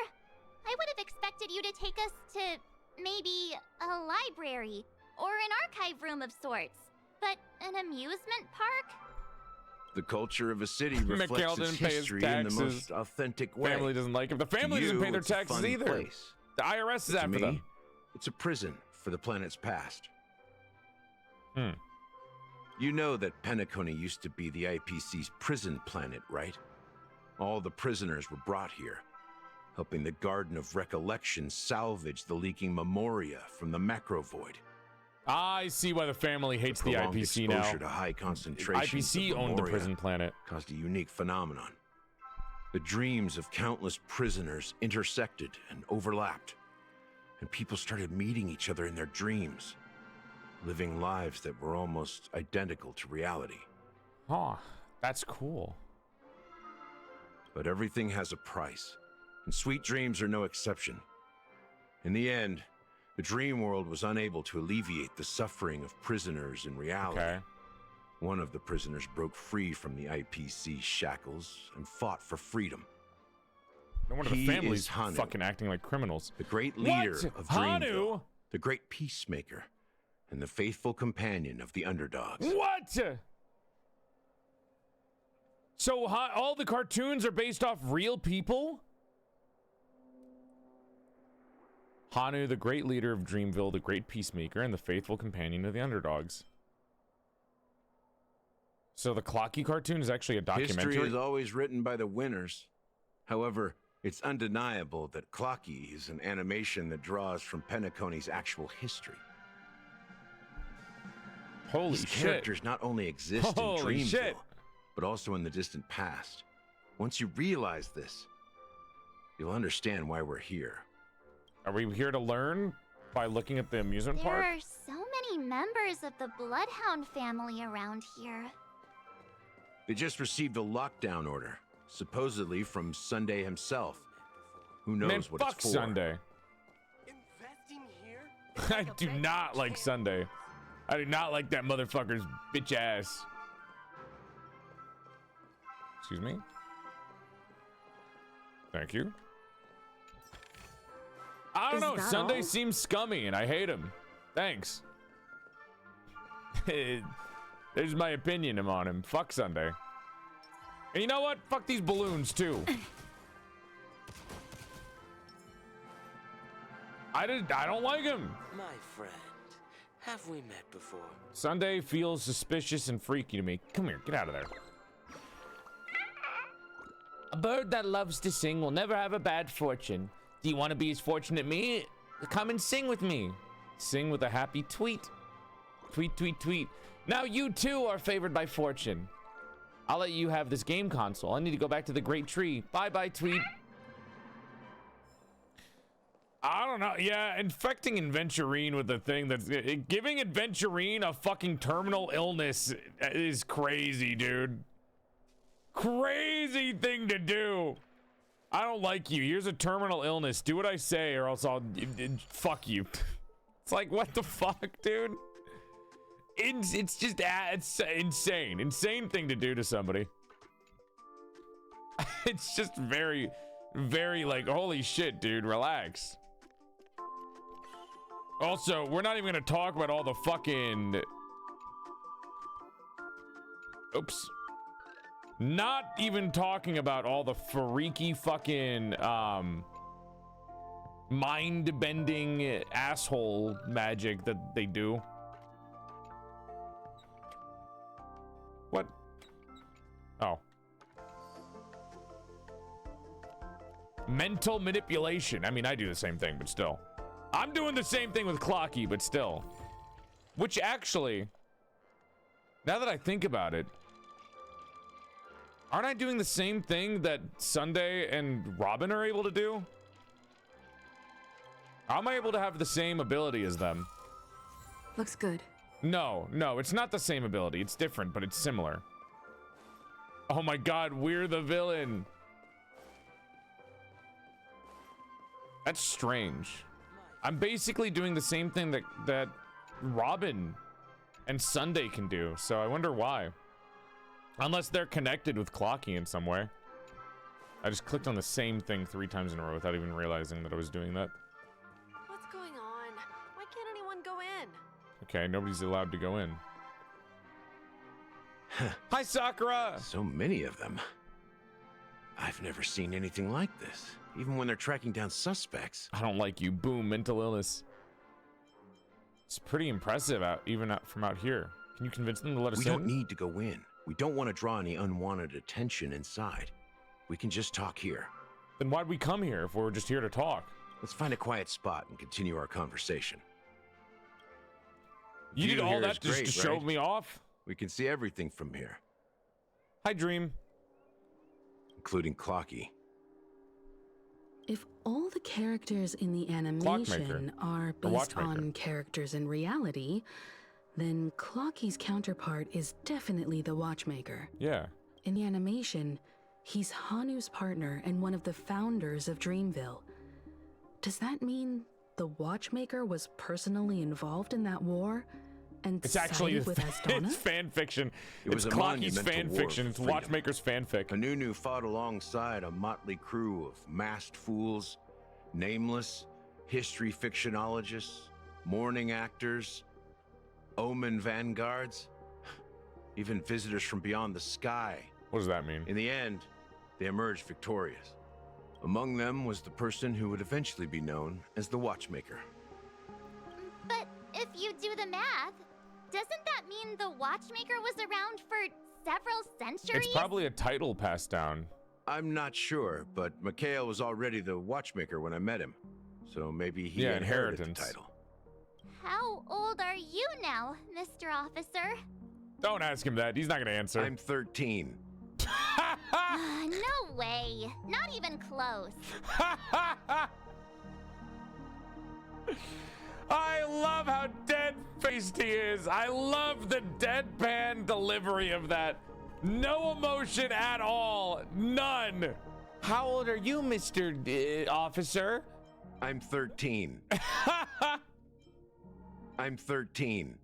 I would have expected you to take us to maybe a library or an archive room of sorts. But an amusement park? The culture of a city Mikhail reflects its didn't pay his history in the taxes. most authentic way. Family doesn't like him. The family To doesn't you, pay their it's a taxes fun either. place. The IRS is But to after me, them. it's a prison for the planet's past. Hmm. You know that Penacony used to be the IPC's prison planet, right? All the prisoners were brought here, helping the Garden of Recollection salvage the leaking memoria from the macro void. I see why the family hates the Prolonged IPC now. exposure to high concentrations IPC of owned the memoria prison planet. caused a unique phenomenon. The dreams of countless prisoners intersected and overlapped, and people started meeting each other in their dreams, living lives that were almost identical to reality. Huh, that's cool. But everything has a price, and sweet dreams are no exception. In the end, the dream world was unable to alleviate the suffering of prisoners in reality. Okay. One of the prisoners broke free from the IPC shackles and fought for freedom. No wonder the He family's is Hanu, fucking acting like criminals. the great leader What? of Hanu? Dreamville, the great peacemaker, and the faithful companion of the underdogs. What? So all the cartoons are based off real people? Hanu, the great leader of Dreamville, the great peacemaker, and the faithful companion of the underdogs. So the Clocky cartoon is actually a documentary? History is always written by the winners. However, it's undeniable that Clocky is an animation that draws from Penacony's actual history. Holy These shit. characters not only exist Holy in Dreamville, shit. but also in the distant past. Once you realize this, you'll understand why we're here. Are we here to learn by looking at the amusement There park? are so many members of the Bloodhound family around here. They just received a lockdown order, supposedly from Sunday himself. Who knows Man, what fuck it's for? Sunday. I do not like Sunday. I do not like that motherfucker's bitch ass. Excuse me. Thank you. I don't Is know. that Sunday all? seems scummy and I hate him. Thanks. There's my opinion on him. Fuck Sunday. And you know what? Fuck these balloons too. I don't like him. My friend, have we met before? Sunday feels suspicious and freaky to me. Come here, get out of there. A bird that loves to sing will never have a bad fortune. Do you want to be as fortunate as me? Come and sing with me. Sing with a happy tweet. Tweet, tweet, tweet. Now you too are favored by fortune. I'll let you have this game console. I need to go back to the great tree. Bye-bye, tweet. I don't know. Yeah, infecting Adventurine with the thing that's giving Adventurine a fucking terminal illness is crazy, dude. Crazy thing to do. I don't like you. Here's a terminal illness. Do what I say or else I'll fuck you. It's like, what the fuck, dude? It's just it's insane. Insane thing to do to somebody. It's just very, very like, holy shit, dude, relax. Also, we're not even gonna talk about all the fucking... Oops. Not even talking about all the freaky fucking, mind-bending asshole magic that they do. What? Oh. Mental manipulation. I mean, I do the same thing, but still. I'm doing the same thing with Clocky, but still. Which actually, now that I think about it, aren't I doing the same thing that Sunday and Robin are able to do? How am I able to have the same ability as them? Looks good. No, it's not the same ability. It's different, but it's similar. Oh my god, we're the villain. That's strange. I'm basically doing the same thing that Robin and Sunday can do, so I wonder why. Unless they're connected with Clocky in some way. I just clicked on the same thing 3 times in a row without even realizing that I was doing that. What's going on? Why can't anyone go in? Okay, nobody's allowed to go in. Hi, Sakura! So many of them. I've never seen anything like this, even when they're tracking down suspects. I don't like you. Boom, mental illness. It's pretty impressive, even from out here. Can you convince them to let us in? We don't need to go in. We don't want to draw any unwanted attention inside. We can just talk here. Then why'd we come here if we're just here to talk? Let's find a quiet spot and continue our conversation. You did all that just to show me off? We can see everything from here. Hi, Dream. Including Clocky. If all the characters in the animation are based on characters in reality, then Clocky's counterpart is definitely the Watchmaker. Yeah. In the animation, he's Hanu's partner and one of the founders of Dreamville. Does that mean the Watchmaker was personally involved in that war? And it's actually with it's fan fiction. It was Clocky's fan fiction. It's Watchmaker's fanfic. Hanunu fought alongside a motley crew of masked fools, nameless, history fictionologists, mourning actors, omen vanguards, even visitors from beyond the sky. What does that mean? In the end, they emerged victorious. Among them was the person who would eventually be known as the Watchmaker. But if you do the math, doesn't that mean the Watchmaker was around for several centuries? It's probably a title passed down. I'm not sure, but Mikhail was already the Watchmaker when I met him. So maybe he inherited the title. How old are you now, Mr. Officer? Don't ask him that. He's not going to answer. I'm 13. No way. Not even close. I love how dead-faced he is. I love the deadpan delivery of that. No emotion at all. None. How old are you, Mr. Officer? I'm 13. I'm 13.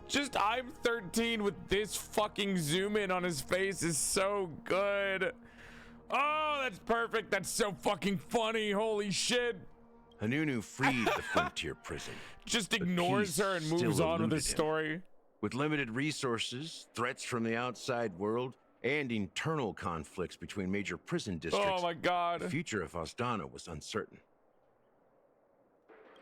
Just I'm 13 with this fucking zoom in on his face is so good. Oh, that's perfect. That's so fucking funny. Holy shit. Hanunu freed the frontier prison. Just ignores her and moves on with his story. With limited resources, threats from the outside world, and internal conflicts between major prison districts. Oh my god. The future of Ostana was uncertain.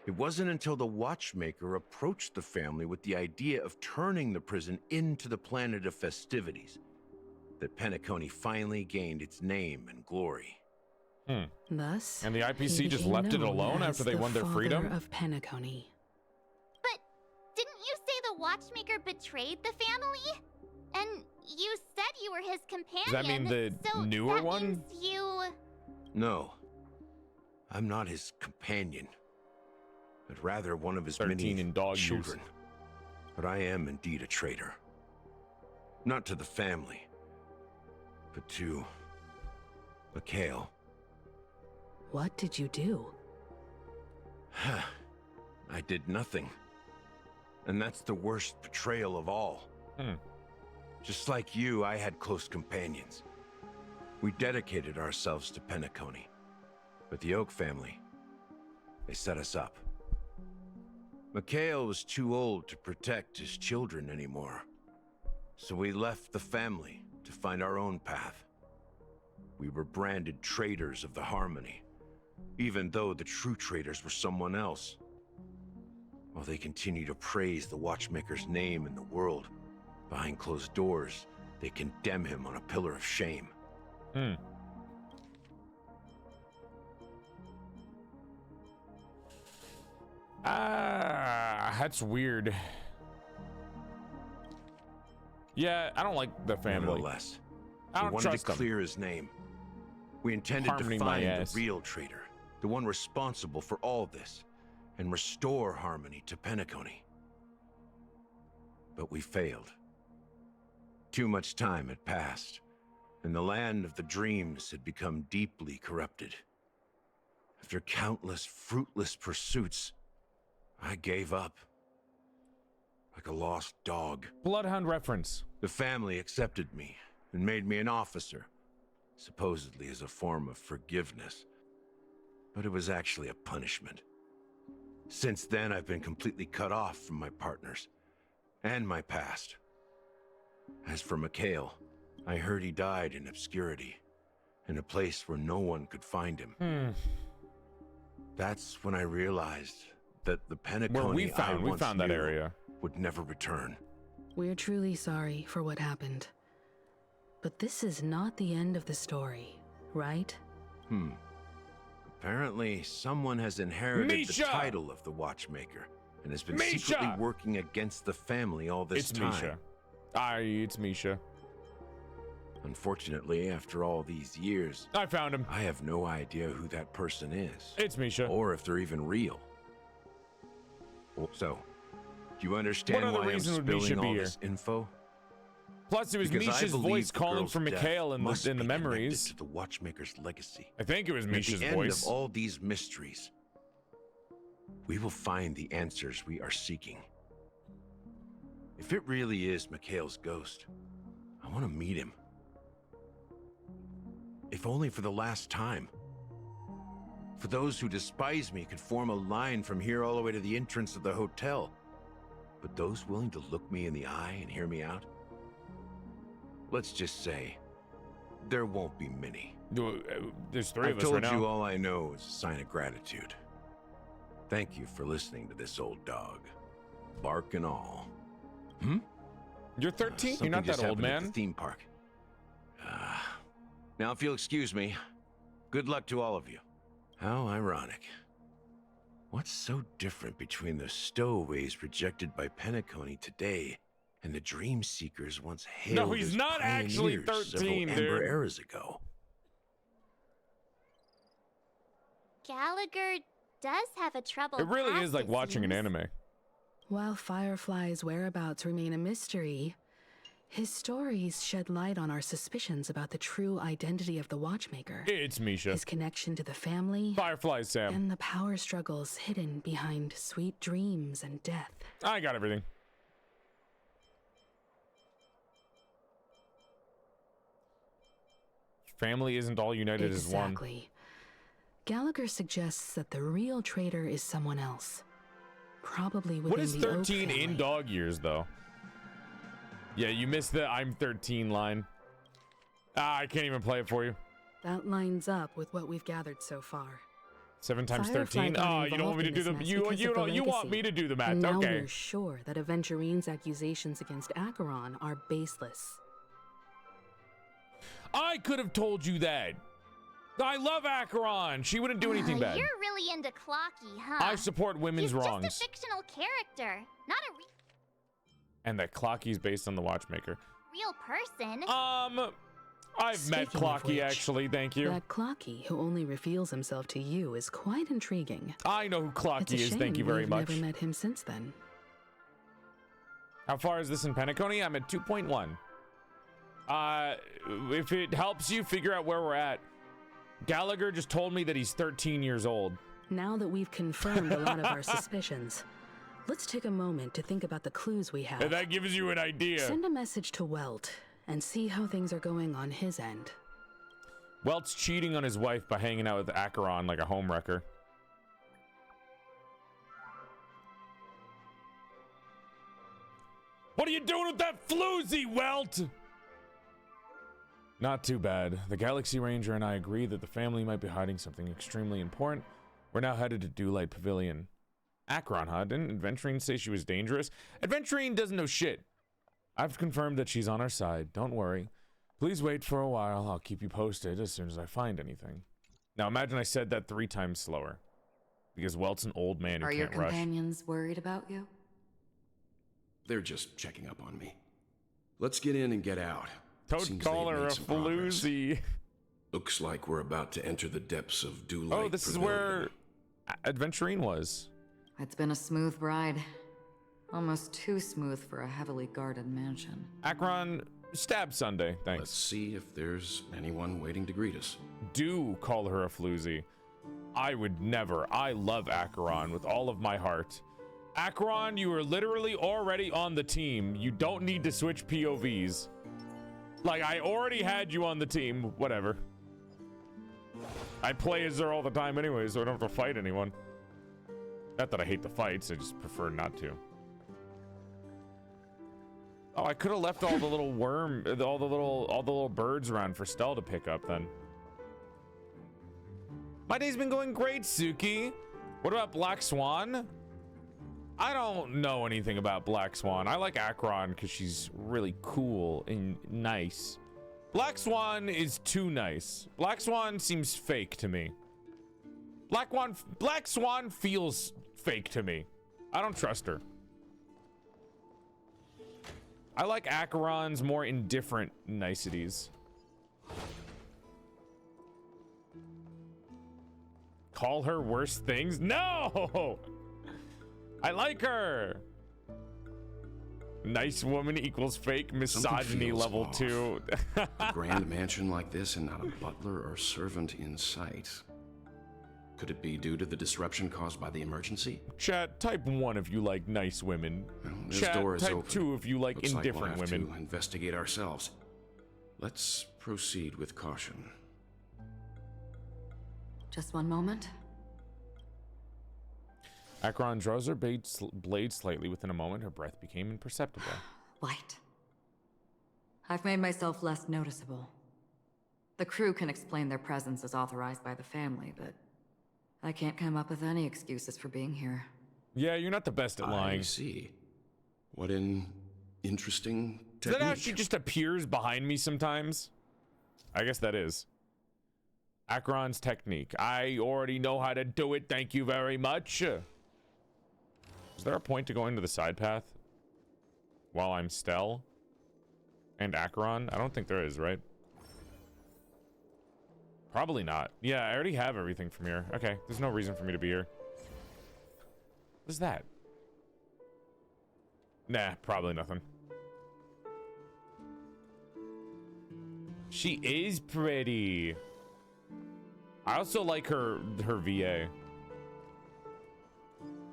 It wasn't until the Watchmaker approached the family with the idea of turning the prison into the planet of festivities that Penacony finally gained its name and glory. Thus, and the IPC just left it alone after they won their freedom? Of Penacony. But didn't you say the Watchmaker betrayed the family? And you said you were his companion. Does that mean the newer one? You... No. I'm not his companion, but rather one of his many children. But I am indeed a traitor. Not to the family, but to Mikhail. What did you do? I did nothing. And that's the worst betrayal of all. Just like you, I had close companions. We dedicated ourselves to Penacony, but the Oak family, they set us up. Mikhail was too old to protect his children anymore, so we left the family to find our own path. We were branded traitors of the Harmony, even though the true traitors were someone else. While they continue to praise the Watchmaker's name in the world, behind closed doors, they condemn him on a pillar of shame. That's weird. Yeah, I don't like the family. Nevertheless, I we don't wanted trust to them. clear his name. We intended Harmony to my find ass. the real traitor, the one responsible for all this, and restore Harmony to Penacony. But we failed. Too much time had passed, and the land of the dreams had become deeply corrupted. After countless fruitless pursuits, I gave up. Like a lost dog. Bloodhound reference. The family accepted me and made me an officer, supposedly as a form of forgiveness. But it was actually a punishment. Since then, I've been completely cut off from my partners and my past. As for Mikhail, I heard he died in obscurity, in a place where no one could find him. That's when I realized that the Penacony Where we I once found that knew area would never return. We're truly sorry for what happened. But this is not the end of the story, right? Apparently, someone has inherited Misha! the title of the Watchmaker and has been Misha! secretly working against the family all this It's time. Misha. It's Misha. Unfortunately, after all these years, I found him. I have no idea who that person is. It's Misha. Or if they're even real. So, do you understand What other why I'm reason would spilling Misha be all here? this info? Plus, it was Because I Misha's believe voice the calling girl's for Mikhail death in must the be connected memories. to the Watchmaker's legacy. I think it was And Misha's at the end voice. of all these mysteries, we will find the answers we are seeking. If it really is Mikhail's ghost, I want to meet him. If only for the last time. For those who despise me could form a line from here all the way to the entrance of the hotel. But those willing to look me in the eye and hear me out? Let's just say, there won't be many. There's three I've of us right told you now. all I know is a sign of gratitude. Thank you for listening to this old dog. Bark and all. You're 13? You're not Something just that old, happened at man. the theme park. Now, if you'll excuse me, good luck to all of you. How ironic. What's so different between the stowaways rejected by Penacony today and the dream seekers once hailed No, he's as not actually pioneers 13, several Amber dude. eras ago? Gallagher does have a troubled It really past, is like it watching an seems. anime. While Firefly's whereabouts remain a mystery, his stories shed light on our suspicions about the true identity of the Watchmaker. It's Misha. His connection to the family. Firefly Sam. And the power struggles hidden behind sweet dreams and death. I got everything. Family isn't all united as one. Exactly. Gallagher suggests that the real traitor is someone else. Probably within What is the Oak 13 in family. dog years, though? Yeah, you missed the I'm 13 line. I can't even play it for you. That lines up with what we've gathered so far. 7 times Firefly 13? got Oh, you don't want me to involved do in the this mess you because you of the don't you want legacy. me to do the math? And now Okay. we're sure that Aventurine's accusations against Acheron are baseless. I could have told you that. I love Acheron. She wouldn't do anything bad. You're really into Clocky, huh? I support women's He's wrongs. just a fictional character, not a And that Clocky's based on the Watchmaker. real person. I've met Speaking of Clocky, which, actually. Thank you. That Clocky who only reveals himself to you is quite intriguing. I know who It's Clocky a is. Thank you shame very we've much. never met him since then. How far is this in Penacony? I'm at 2.1. If it helps you figure out where we're at, Gallagher just told me that he's 13 years old. Now that we've confirmed a lot of our suspicions, let's take a moment to think about the clues we have. And that gives you an idea. Send a message to Welt and see how things are going on his end. Welt's cheating on his wife by hanging out with Acheron like a homewrecker. What are you doing with that floozy, Welt? Not too bad. The Galaxy Ranger and I agree that the family might be hiding something extremely important. We're now headed to Dewlight Pavilion. Acheron, huh? Didn't Adventurine say she was dangerous? Adventurine doesn't know shit. I've confirmed that she's on our side. Don't worry. Please wait for a while. I'll keep you posted as soon as I find anything. Now imagine I said that 3 times slower. Because Welt's an old man who Are your can't rush. companions worried about you? They're just checking up on me. Let's get in and get out. Don't Seems call they've her made a some progress. floozy. Looks like we're about to enter the depths of Dewlight. Oh, this is where Adventurine was. It's been a smooth ride. Almost too smooth for a heavily guarded mansion. Acheron, stab Sunday. Thanks. Let's see if there's anyone waiting to greet us. Do call her a floozy. I would never. I love Acheron with all of my heart. Acheron, you are literally already on the team. You don't need to switch POVs. Like, I already had you on the team. Whatever. I play as her all the time anyway, so I don't have to fight anyone. Not that I hate the fights, I just prefer not to. Oh, I could have left all the little all the little birds around for Stell to pick up then. My day's been going great, Suki. What about Black Swan? I don't know anything about Black Swan. I like Acheron because she's really cool and nice. Black Swan is too nice. Black Swan seems fake to me. Black Swan feels fake to me. I don't trust her. I like Acheron's more indifferent niceties. Call her worse things? No! I like her. Nice woman equals fake misogyny level 2. A grand mansion like this and not a butler or servant in sight. Could it be due to the disruption caused by the emergency? Chat, type 1 if you like nice women. Well, this Chat, door is type open. 2 if you like Looks indifferent like we'll have women. to investigate ourselves. Let's proceed with caution. Just one moment. Acheron draws her blade slightly. Within a moment, her breath became imperceptible. Light. I've made myself less noticeable. The crew can explain their presence as authorized by the family, but I can't come up with any excuses for being here. Yeah, you're not the best at lying. I see. What an interesting Is that how technique. she just appears behind me sometimes? I guess that is. Acheron's technique. I already know how to do it. Thank you very much. Is there a point to going to the side path while I'm Stell and Acheron? I don't think there is, right? Probably not. Yeah, I already have everything from here. Okay, there's no reason for me to be here. What is that? Nah, probably nothing. She is pretty. I also like her VA.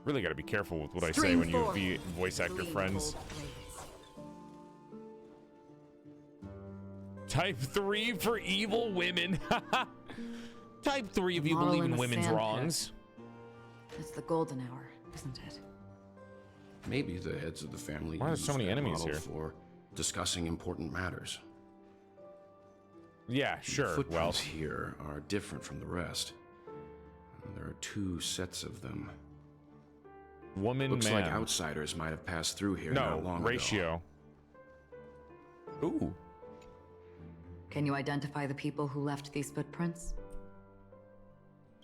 Really got to be careful with what I say when you voice actor friends. Type 3 for evil women. Type 3 if you Model believe in in a women's sandpit. wrongs. It's the golden hour, isn't it? Maybe the heads of the family Why are there use so many that enemies model here? for discussing important matters. Yeah, sure. The Well, footprints here are different from the rest. There are 2 sets of them. woman, Looks man. like outsiders might have passed through here No, not long ratio. Ooh. Can you identify the people who left these footprints?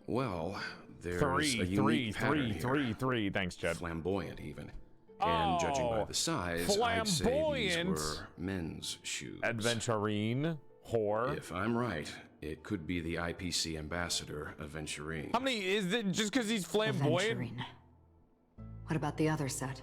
Well, there's Three, a unique pattern here. three. Thanks, Jed. Flamboyant, even. And judging by Oh, the size, I'd say flamboyant. these were men's shoes. Adventurine, whore. If I'm right, it could be the IPC ambassador, Adventurine. How many is it? Just because he's flamboyant? Aventurine. What about the other set?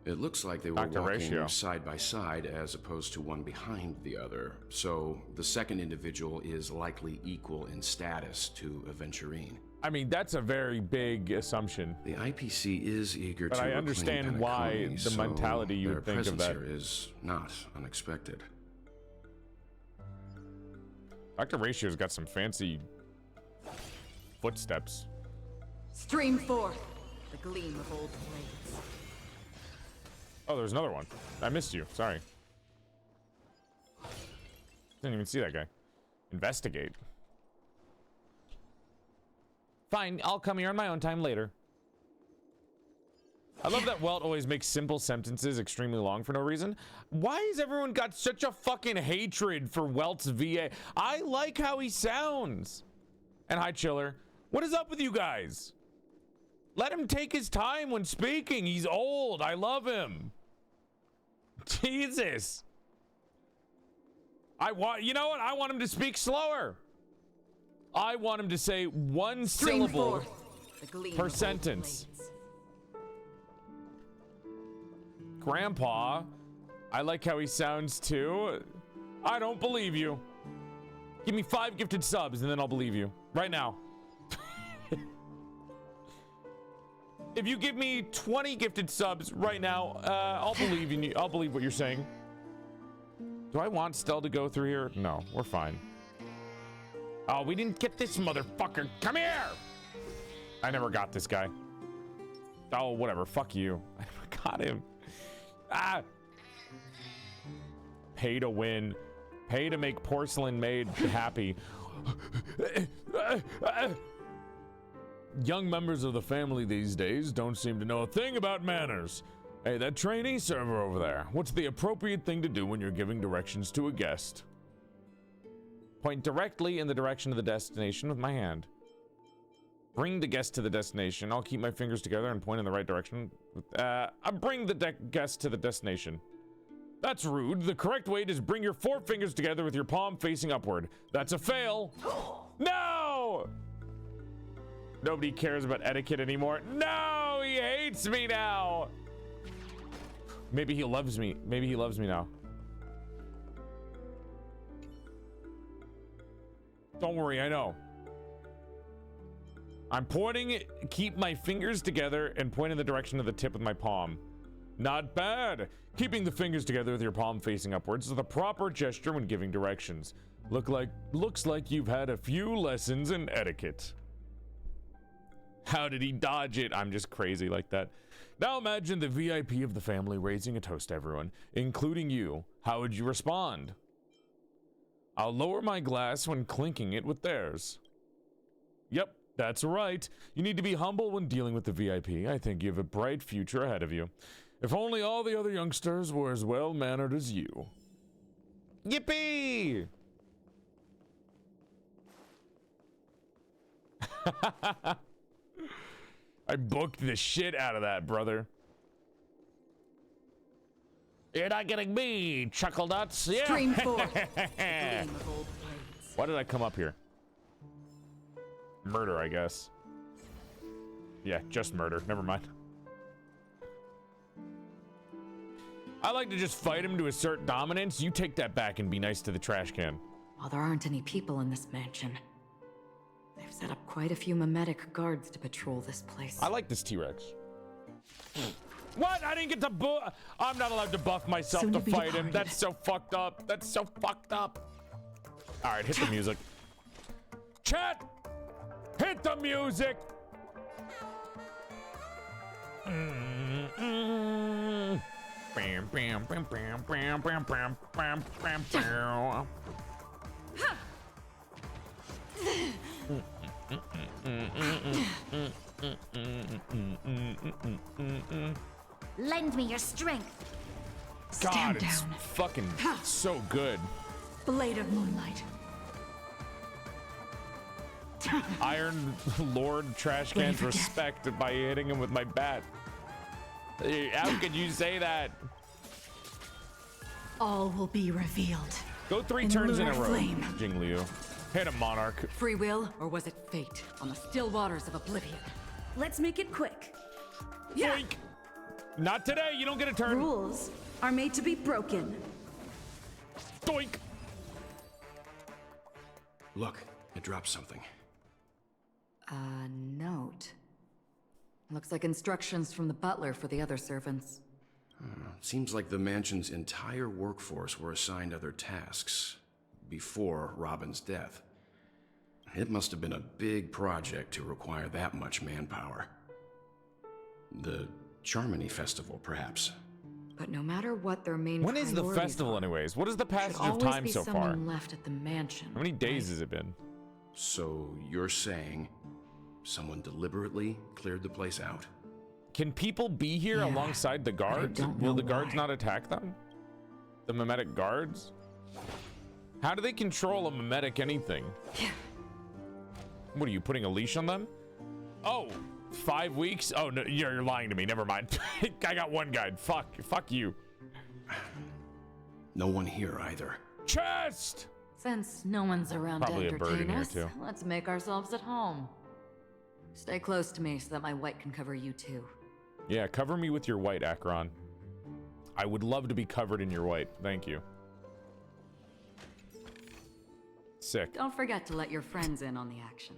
It looks like they were Dr. walking Ratio. side by side as opposed to one behind the other. So the second individual is likely equal in status to Adventurine. I mean, that's a very big assumption. The IPC is eager But to I reclaim understand why Penacony, the so mentality you their would think of presence that. here is not unexpected. Dr. Ratio's got some fancy footsteps. Stream forth the gleam of old blades. Oh, there's another one. I missed you. Sorry. Didn't even see that guy. Investigate. Fine, I'll come here on my own time later. I love that Welt always makes simple sentences extremely long for no reason. Why has everyone got such a fucking hatred for Welt's VA? I like how he sounds. And hi, Chiller. What is up with you guys? Let him take his time when speaking. He's old. I love him. Jesus. You know what? I want him to speak slower. I want him to say one syllable per sentence. Grandpa, I like how he sounds too. I don't believe you. Give me 5 gifted subs and then I'll believe you. Right now. If you give me 20 gifted subs right now, I'll believe in you. I'll believe what you're saying. Do I want Stell to go through here? No, we're fine. Oh, we didn't get this motherfucker. Come here! I never got this guy. Oh, whatever. Fuck you. I never got him. Ah! Pay to win. Pay to make PorcelainMaid happy. Young members of the family these days don't seem to know a thing about manners. Hey, that trainee server over there. What's the appropriate thing to do when you're giving directions to a guest? Point directly in the direction of the destination with my hand. Bring the guest to the destination. I'll keep my fingers together and point in the right direction. Bring the guest to the destination. That's rude. The correct way is bring your 4 fingers together with your palm facing upward. That's a fail. No! Nobody cares about etiquette anymore. No! He hates me now! Maybe he loves me. Maybe he loves me now. Don't worry, I know. I'm pointing, keep my fingers together and point in the direction of the tip with my palm. Not bad. Keeping the fingers together with your palm facing upwards is the proper gesture when giving directions. Looks like you've had a few lessons in etiquette. How did he dodge it? I'm just crazy like that. Now imagine the VIP of the family raising a toast to everyone, including you. How would you respond? I'll lower my glass when clinking it with theirs. Yep, that's right. You need to be humble when dealing with the VIP. I think you have a bright future ahead of you. If only all the other youngsters were as well-mannered as you. Yippee! I booked the shit out of that, brother. You're not getting me, chuckle nuts. Yeah. Stream forth. Why did I come up here? Murder, I guess. Yeah, just murder. Never mind. I like to just fight him to assert dominance. You take that back and be nice to the trash can. While there aren't any people in this mansion, they've set up quite a few mimetic guards to patrol this place. I like this T-Rex. What? I didn't get to buff. I'm not allowed to buff myself to fight him. That's so fucked up. That's so fucked up. All right, hit the music. Chat, hit the music. Bam, bam, bam, bam, bam, bam, bam, bam, bam, bam. Lend me your strength. God, it's fucking so good. Blade of moonlight. Iron Lord trash cans respect by hitting him with my bat. How could you say that? All will be revealed. Go 3 turns in a row, Jing Liu. Hit him, Monarch. Free will, or was it fate on the still waters of oblivion? Let's make it quick. Yeah. Yoink. Not today. You don't get a turn. Rules are made to be broken. Doink. Look, I dropped something. A note. Looks like instructions from the butler for the other servants. Seems like the mansion's entire workforce were assigned other tasks. before Robin's death. It must have been a big project to require that much manpower. The Charmony Festival, perhaps. But no matter what their main When is the priorities festival, are, anyways? What is the passage should of always time be so far? someone left at the mansion. How many days has it been? So you're saying someone deliberately cleared the place out? Can people be here alongside the guards? Will the guards not attack them? The mimetic guards? How do they control a mimetic anything? What are you, putting a leash on them? Oh, 5 weeks? Oh, no, you're lying to me. Never mind. I got one guide. Fuck you. No one here either. Chest! Since no one's around Probably to a bird entertain in here, us, too. let's make ourselves at home. Stay close to me so that my white can cover you too. Yeah, cover me with your white, Acheron. I would love to be covered in your white. Thank you. Sick. Don't forget to let your friends in on the action.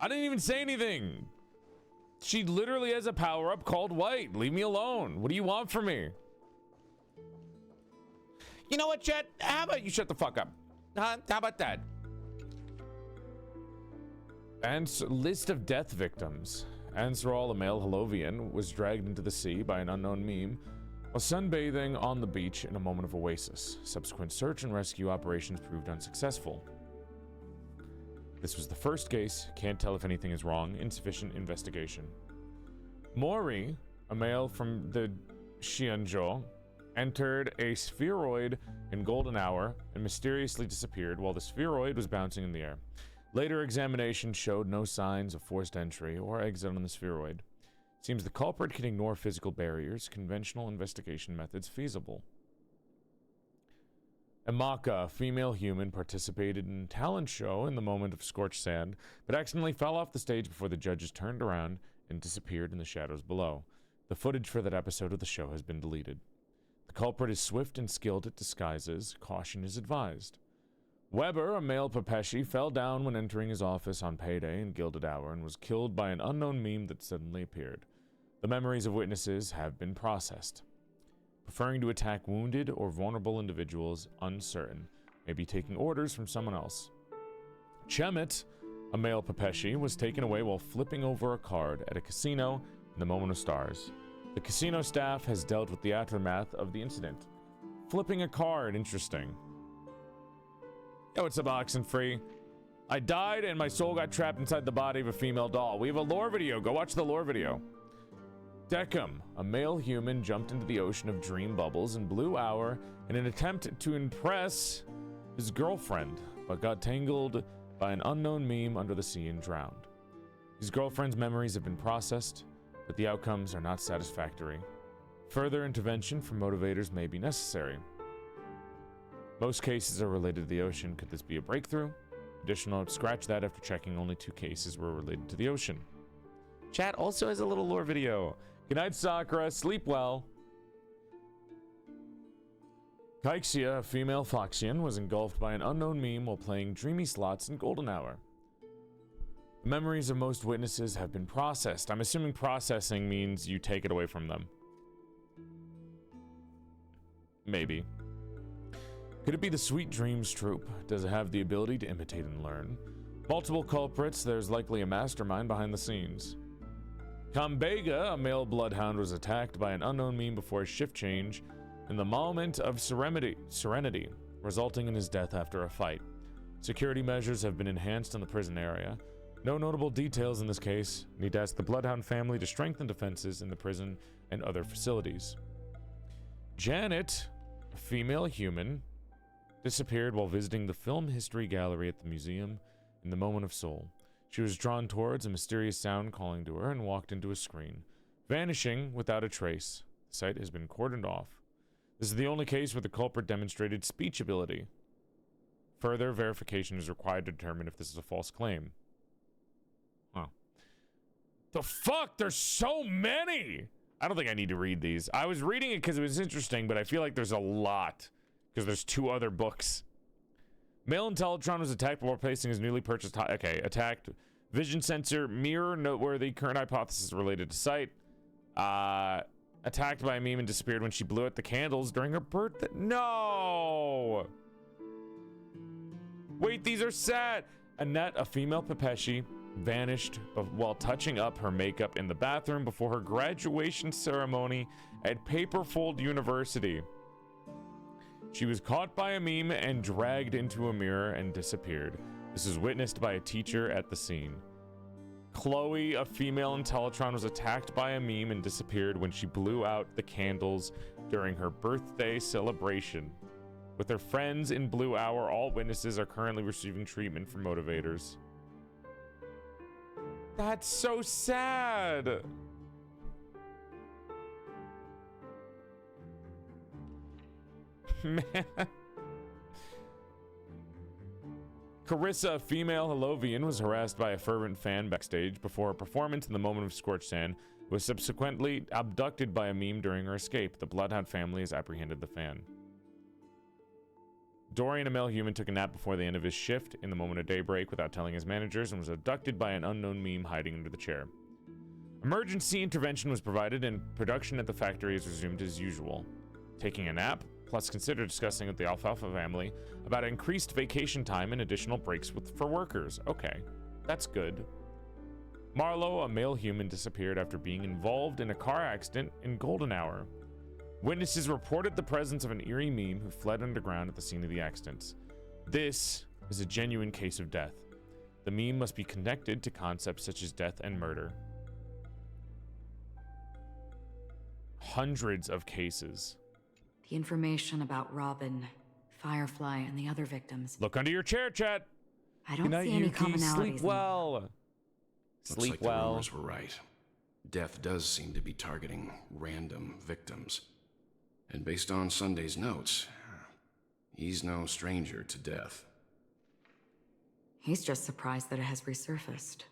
I didn't even say anything. She literally has a power-up called white. Leave me alone. What do you want from me? You know what, Chet? How about you shut the fuck up? Huh? How about that? And list of death victims. Ansral, a male Holovian, was dragged into the sea by an unknown meme while sunbathing on the beach in a moment of oasis. Subsequent search and rescue operations proved unsuccessful. This was the first case. Can't tell if anything is wrong. Insufficient investigation. Mori, a male from the Xianzhou, entered a spheroid in golden hour and mysteriously disappeared while the spheroid was bouncing in the air. Later examination showed no signs of forced entry or exit on the spheroid. Seems the culprit can ignore physical barriers, conventional investigation methods feasible. Emaka, a female human, participated in a talent show in the moment of scorched sand, but accidentally fell off the stage before the judges turned around and disappeared in the shadows below. The footage for that episode of the show has been deleted. The culprit is swift and skilled at disguises. Caution is advised. Weber, a male Papeshi, fell down when entering his office on payday in Gilded Hour and was killed by an unknown meme that suddenly appeared. The memories of witnesses have been processed. Preferring to attack wounded or vulnerable individuals, uncertain, may be taking orders from someone else. Chemet, a male Papeshi, was taken away while flipping over a card at a casino in the Moment of Stars. The casino staff has dealt with the aftermath of the incident. Flipping a card, interesting. Yo, what's up, Oxenfree? I died and my soul got trapped inside the body of a female doll. We have a lore video. Go watch the lore video. Deckham, a male human, jumped into the ocean of dream bubbles in Blue Hour in an attempt to impress his girlfriend, but got tangled by an unknown meme under the sea and drowned. His girlfriend's memories have been processed, but the outcomes are not satisfactory. Further intervention from motivators may be necessary. Most cases are related to the ocean. Could this be a breakthrough? Additional note, scratch that after checking only 2 cases were related to the ocean. Chat also has a little lore video. Good night, Sakura. Sleep well. Kaiksia, a female Foxian, was engulfed by an unknown meme while playing dreamy slots in Golden Hour. The memories of most witnesses have been processed. I'm assuming processing means you take it away from them. Maybe. Could it be the Sweet Dreams troupe? Does it have the ability to imitate and learn? Multiple culprits, there's likely a mastermind behind the scenes. Kambega, a male bloodhound, was attacked by an unknown meme before a shift change in the moment of serenity, resulting in his death after a fight. Security measures have been enhanced in the prison area. No notable details in this case. Need to ask the Bloodhound family to strengthen defenses in the prison and other facilities. Janet, a female human, disappeared while visiting the Film History Gallery at the museum in the Moment of Soul. She was drawn towards a mysterious sound calling to her and walked into a screen, vanishing without a trace. The site has been cordoned off. This is the only case where the culprit demonstrated speech ability. Further verification is required to determine if this is a false claim. Huh. The fuck? There's so many! I don't think I need to read these. I was reading it because it was interesting, but I feel like there's a lot because there's 2 other books. Male Intellatron was attacked before placing his newly purchased attacked vision sensor mirror. Noteworthy. Current hypothesis related to site. Attacked by a meme and disappeared when she blew out the candles during her birthday. No! Wait, these are sad. Annette, a female Pepeshi, vanished while touching up her makeup in the bathroom before her graduation ceremony at Paperfold University. She was caught by a meme and dragged into a mirror and disappeared. This was witnessed by a teacher at the scene. Chloe, a female in Teletron, was attacked by a meme and disappeared when she blew out the candles during her birthday celebration. With her friends in Blue Hour, all witnesses are currently receiving treatment for motivators. That's so sad. Man. Carissa, a female Hellovian, was harassed by a fervent fan backstage before a performance in the moment of scorched sand, was subsequently abducted by a meme during her escape. The Bloodhound family has apprehended the fan. Dorian, a male human, took a nap before the end of his shift in the moment of daybreak without telling his managers and was abducted by an unknown meme hiding under the chair. Emergency intervention was provided and production at the factory is resumed as usual. Taking a nap, plus consider discussing with the Alfalfa family about increased vacation time and additional breaks for workers. Okay, that's good. Marlowe, a male human, disappeared after being involved in a car accident in Golden Hour. Witnesses reported the presence of an eerie meme who fled underground at the scene of the accidents. This is a genuine case of death. The meme must be connected to concepts such as death and murder. Hundreds of cases. The information about Robin, Firefly, and the other victims. Look under your chair, chat. I don't see any commonalities. Sleep well. Looks Sleep like well. The rumors were right. Death does seem to be targeting random victims. And based on Sunday's notes, he's no stranger to death. He's just surprised that it has resurfaced.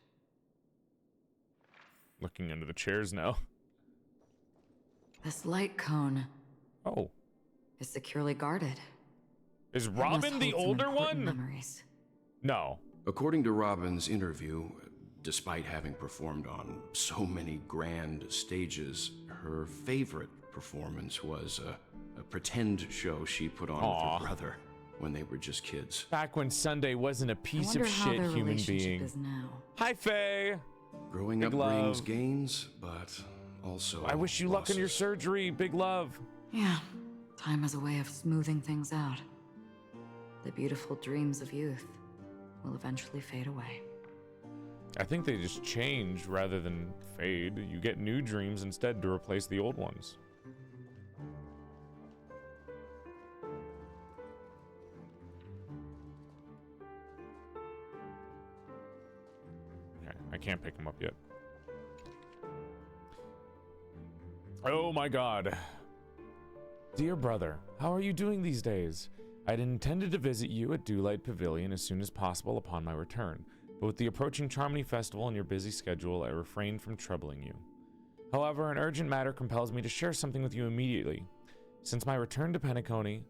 Looking under the chairs now. This light cone. Oh. Is securely guarded. Is Robin the older one? Memories. No. According to Robin's interview, despite having performed on so many grand stages, her favorite performance was a pretend show she put on with her brother when they were just kids. Back when Sunday wasn't a piece of shit human being. Is now. Hi, Faye. Growing up brings gains, but also I wish you luck in your surgery. Big love. Yeah. Time has a way of smoothing things out. The beautiful dreams of youth will eventually fade away. I think they just change rather than fade. You get new dreams instead to replace the old ones. Okay, I can't pick them up yet. Oh my god. Dear brother, how are you doing these days? I'd intended to visit you at Dewlight Pavilion as soon as possible upon my return, but with the approaching Charmony Festival and your busy schedule, I refrained from troubling you. However, an urgent matter compels me to share something with you immediately. Since my return to Penacony,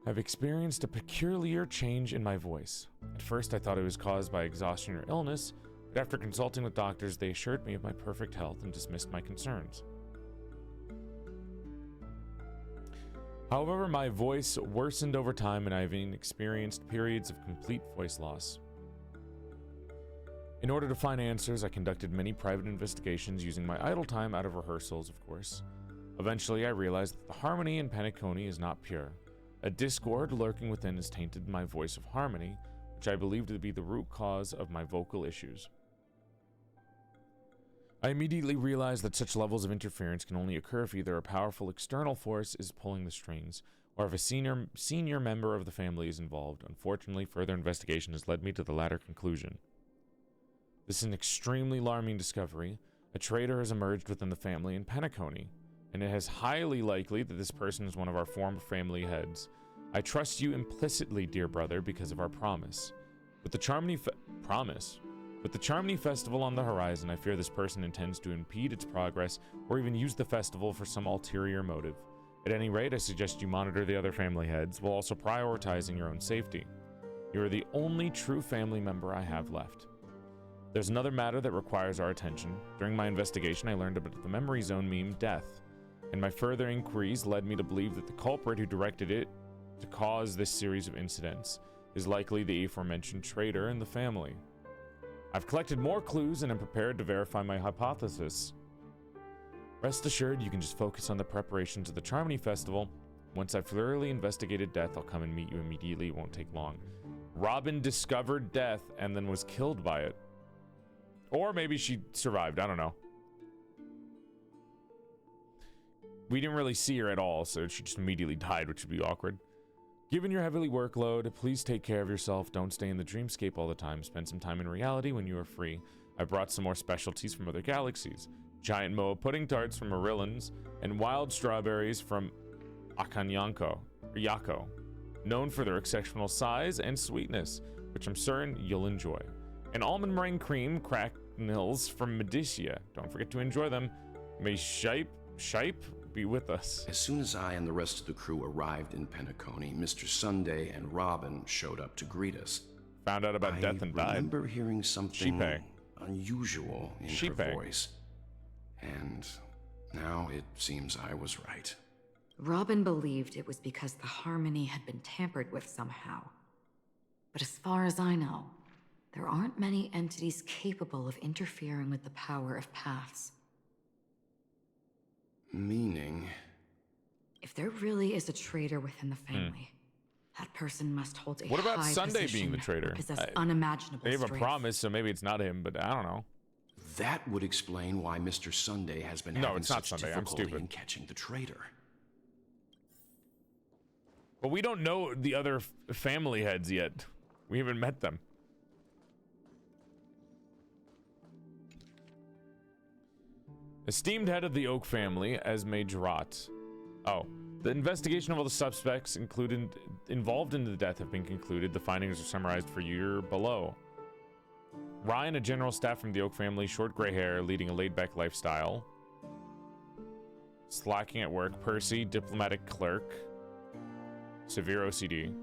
I've experienced a peculiar change in my voice. At first, I thought it was caused by exhaustion or illness, but after consulting with doctors, they assured me of my perfect health and dismissed my concerns. However, my voice worsened over time and I've experienced periods of complete voice loss. In order to find answers, I conducted many private investigations using my idle time out of rehearsals, of course. Eventually, I realized that the harmony in Penacony is not pure. A discord lurking within has tainted my voice of harmony, which I believe to be the root cause of my vocal issues. I immediately realized that such levels of interference can only occur if either a powerful external force is pulling the strings, or if a senior member of the family is involved. Unfortunately, further investigation has led me to the latter conclusion. This is an extremely alarming discovery. A traitor has emerged within the family in Penacony, and it is highly likely that this person is one of our former family heads. I trust you implicitly, dear brother, because of our promise. With the Charmony Festival on the horizon, I fear this person intends to impede its progress or even use the festival for some ulterior motive. At any rate, I suggest you monitor the other family heads while also prioritizing your own safety. You are the only true family member I have left. There's another matter that requires our attention. During my investigation, I learned about the Memory Zone meme, Death. and my further inquiries led me to believe that the culprit who directed it to cause this series of incidents is likely the aforementioned traitor in the family. I've collected more clues and am prepared to verify my hypothesis. Rest assured, you can just focus on the preparations of the Charmony Festival. Once I've thoroughly investigated death, I'll come and meet you immediately. It won't take long. Robin discovered death and then was killed by it. Or maybe she survived. I don't know. We didn't really see her at all, so she just immediately died, which would be awkward. Given your heavy workload, please take care of yourself. Don't stay in the dreamscape all the time. Spend some time in reality when you are free. I brought some more specialties from other galaxies. Giant Moa pudding tarts from Marillans, and wild strawberries from Yako, known for their exceptional size and sweetness, which I'm certain you'll enjoy. And almond meringue cream cracknels from Medicia. Don't forget to enjoy them. May Shipe be with us. As soon as I and the rest of the crew arrived in Penacony, Mr. Sunday and Robin showed up to greet us. Found out about death and died. I remember hearing something unusual in her voice. And now it seems I was right. Robin believed it was because the harmony had been tampered with somehow. But as far as I know, there aren't many entities capable of interfering with the power of paths. Meaning? If there really is a traitor within the family, that person must hold a What about high Sunday position being the traitor? Possess unimaginable They have a strength. promise, so maybe it's not him, but I don't know. That would explain why Mr. Sunday has been having such difficulty in catching the traitor. But we don't know the other family heads yet. We haven't met them. Esteemed head of the Oak family, Esme Gerot. Oh, the investigation of all the suspects involved in the death have been concluded. The findings are summarized for you below. Ryan, a general staff from the Oak family, short gray hair, leading a laid-back lifestyle. Slacking at work. Percy, diplomatic clerk. Severe OCD.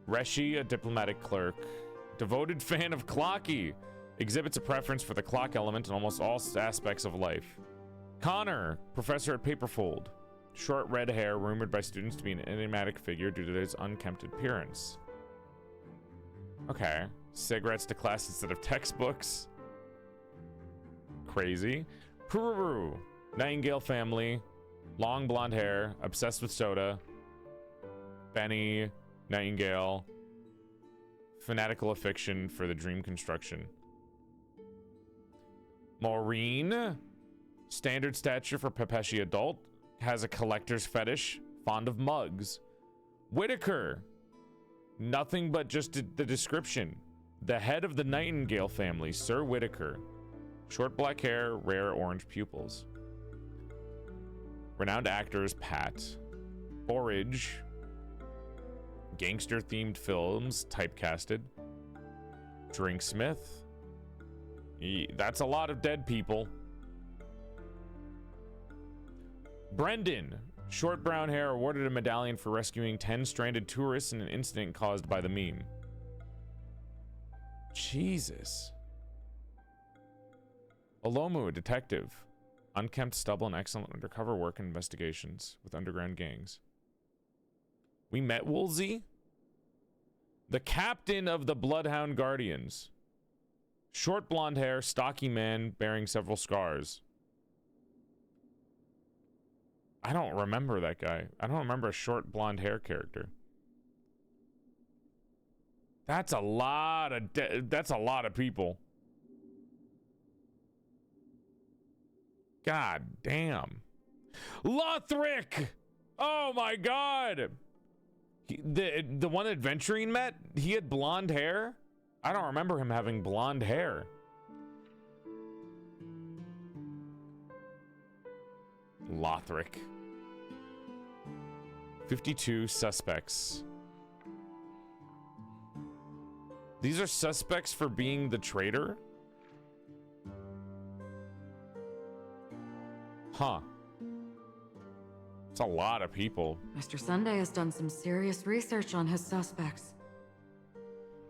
Reshi, a diplomatic clerk. Devoted fan of Clocky. Exhibits a preference for the clock element in almost all aspects of life. Connor, professor at Paperfold. Short red hair, rumored by students to be an enigmatic figure due to his unkempt appearance. Okay. Cigarettes to class instead of textbooks. Crazy. Pururu, Nightingale family. Long blonde hair, obsessed with soda. Benny, Nightingale. Fanatical affection for the dream construction. Maureen, standard stature for Pepeshi adult, has a collector's fetish, fond of mugs. Whitaker, nothing but just the description. The head of the Nightingale family, Sir Whitaker. Short black hair, rare orange pupils. Renowned actors, Pat. Borage. Gangster-themed films, typecasted. Drinksmith. That's a lot of dead people. Brendan. Short brown hair, awarded a medallion for rescuing 10 stranded tourists in an incident caused by the meme. Jesus. Olomu, a detective. Unkempt stubble and excellent undercover work and investigations with underground gangs. We met Woolsey? The captain of the Bloodhound Guardians. Short blonde hair, stocky man bearing several scars. I don't remember that guy. I don't remember a short blonde hair character. That's a lot of people. God damn. Lothric! Oh my god! The one that Venturine met, he had blonde hair? I don't remember him having blonde hair. Lothric. 52 suspects. These are suspects for being the traitor? Huh. It's a lot of people. Mr. Sunday has done some serious research on his suspects.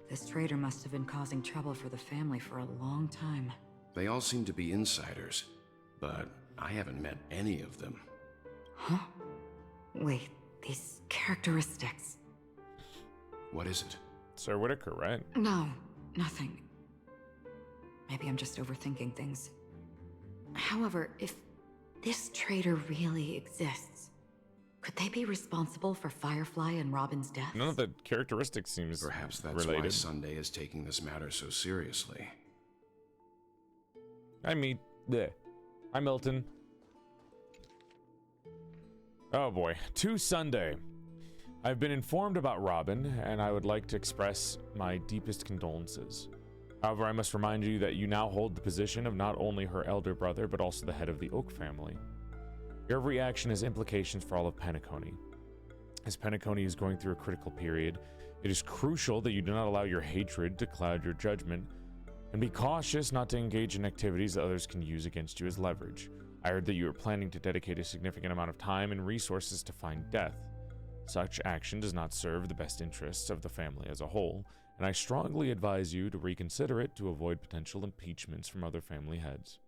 This traitor must have been causing trouble for the family for a long time. They all seem to be insiders, but I haven't met any of them. Huh? Wait, these characteristics. What is it? Sir Whitaker, right? No, nothing. Maybe I'm just overthinking things. However, if this traitor really exists, could they be responsible for Firefly and Robin's death? None of the characteristics seems Perhaps that's related. why Sunday is taking this matter so seriously. Hi, Milton. Oh boy. To Sunday. I've been informed about Robin, and I would like to express my deepest condolences. However, I must remind you that you now hold the position of not only her elder brother, but also the head of the Oak family. Your every action has implications for all of Penacony. As Penacony is going through a critical period, it is crucial that you do not allow your hatred to cloud your judgment, and be cautious not to engage in activities that others can use against you as leverage. I heard that you are planning to dedicate a significant amount of time and resources to find Death. Such action does not serve the best interests of the family as a whole, and I strongly advise you to reconsider it to avoid potential impeachments from other family heads.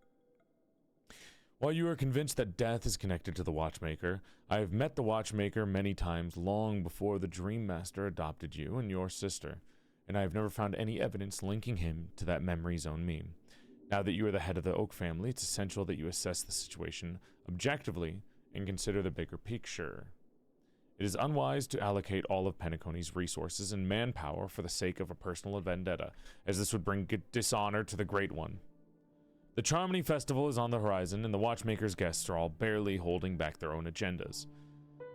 While you are convinced that Death is connected to the Watchmaker, I have met the Watchmaker many times long before the Dream Master adopted you and your sister, and I have never found any evidence linking him to that memory zone meme. Now that you are the head of the Oak family, it's essential that you assess the situation objectively and consider the bigger picture. It is unwise to allocate all of Penacony's resources and manpower for the sake of a personal vendetta, as this would bring dishonor to the Great One. The Charmony Festival is on the horizon, and the Watchmaker's guests are all barely holding back their own agendas.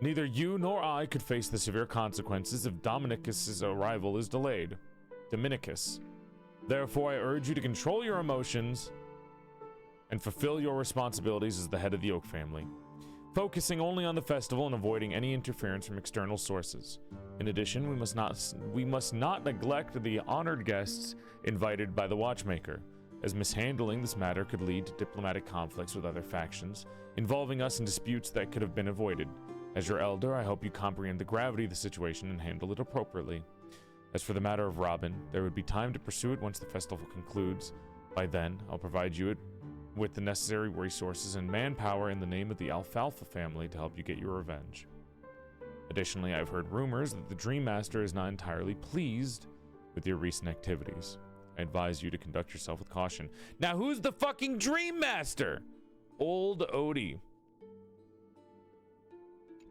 Neither you nor I could face the severe consequences if Dominicus's arrival is delayed. Dominicus. Therefore, I urge you to control your emotions and fulfill your responsibilities as the head of the Oak family, focusing only on the festival and avoiding any interference from external sources. In addition, we must not neglect the honored guests invited by the Watchmaker, as mishandling this matter could lead to diplomatic conflicts with other factions, involving us in disputes that could have been avoided. As your elder, I hope you comprehend the gravity of the situation and handle it appropriately. As for the matter of Robin, there would be time to pursue it once the festival concludes. By then, I'll provide you with the necessary resources and manpower in the name of the Alfalfa family to help you get your revenge. Additionally, I've heard rumors that the Dream Master is not entirely pleased with your recent activities. I advise you to conduct yourself with caution. Now, who's the fucking Dream Master? Old Odie.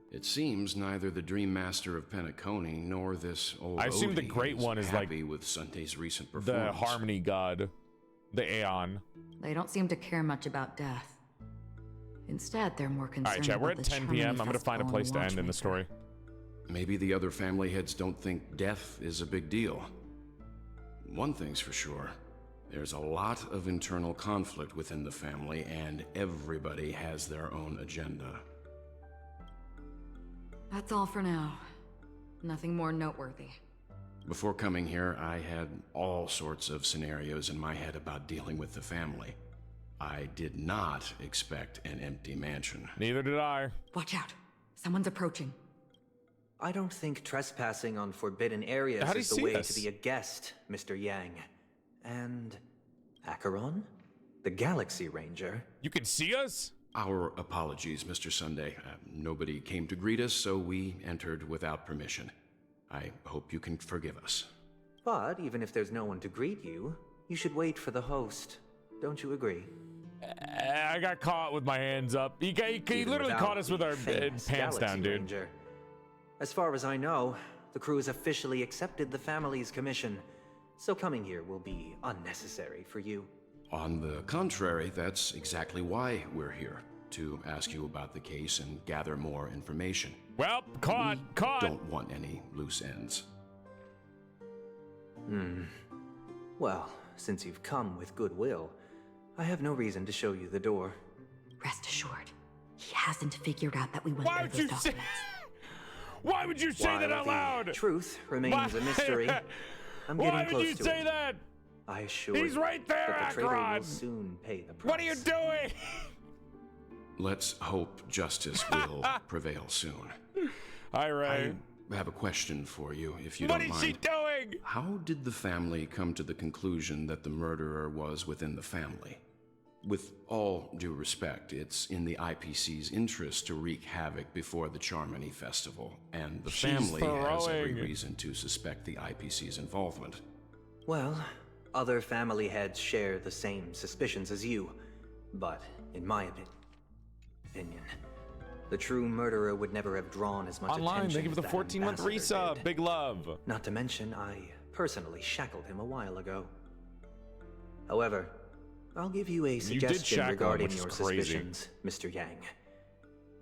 It seems neither the Dream Master of Penacony nor this old I assume Odie the Great One is like with Sunday's recent performance. The Harmony God, the Aeon. They don't seem to care much about Death. Instead, they're more concerned. All right, chat. We're at 10 p.m. I'm gonna find a place to end in the story. Maybe the other family heads don't think death is a big deal. One thing's for sure. There's a lot of internal conflict within the family, and everybody has their own agenda. That's all for now. Nothing more noteworthy. Before coming here, I had all sorts of scenarios in my head about dealing with the family. I did not expect an empty mansion. Neither did I. Watch out. Someone's approaching. I don't think trespassing on forbidden areas is the way to be a guest, Mr. Yang. And Acheron? The Galaxy Ranger? You can see us? Our apologies, Mr. Sunday. Nobody came to greet us, so we entered without permission. I hope you can forgive us. But even if there's no one to greet you, you should wait for the host. Don't you agree? I got caught with my hands up. He literally caught us with our pants down, dude. Ranger. As far as I know, the crew has officially accepted the family's commission, so coming here will be unnecessary for you. On the contrary, that's exactly why we're here, to ask you about the case and gather more information. Well, caught. Don't want any loose ends. Well, since you've come with goodwill, I have no reason to show you the door. Rest assured, he hasn't figured out that we went through those documents. Why would you say that out loud? Truth remains a mystery. I'm getting Why close would you to say it. that? I assure He's you right there, that the traitor will Acheron. soon pay the price. What are you doing? Let's hope justice will prevail soon. Hi, Ray. I have a question for you, if you don't mind. What is she doing? How did the family come to the conclusion that the murderer was within the family? With all due respect, it's in the IPC's interest to wreak havoc before the Charmony Festival, and the family has every reason to suspect the IPC's involvement. Well, other family heads share the same suspicions as you, but in my opinion, the true murderer would never have drawn as much Online, attention. thank you for the 14-month resub. Big love. Not to mention, I personally shackled him a while ago. However, I'll give you a suggestion regarding your suspicions, Mr. Yang.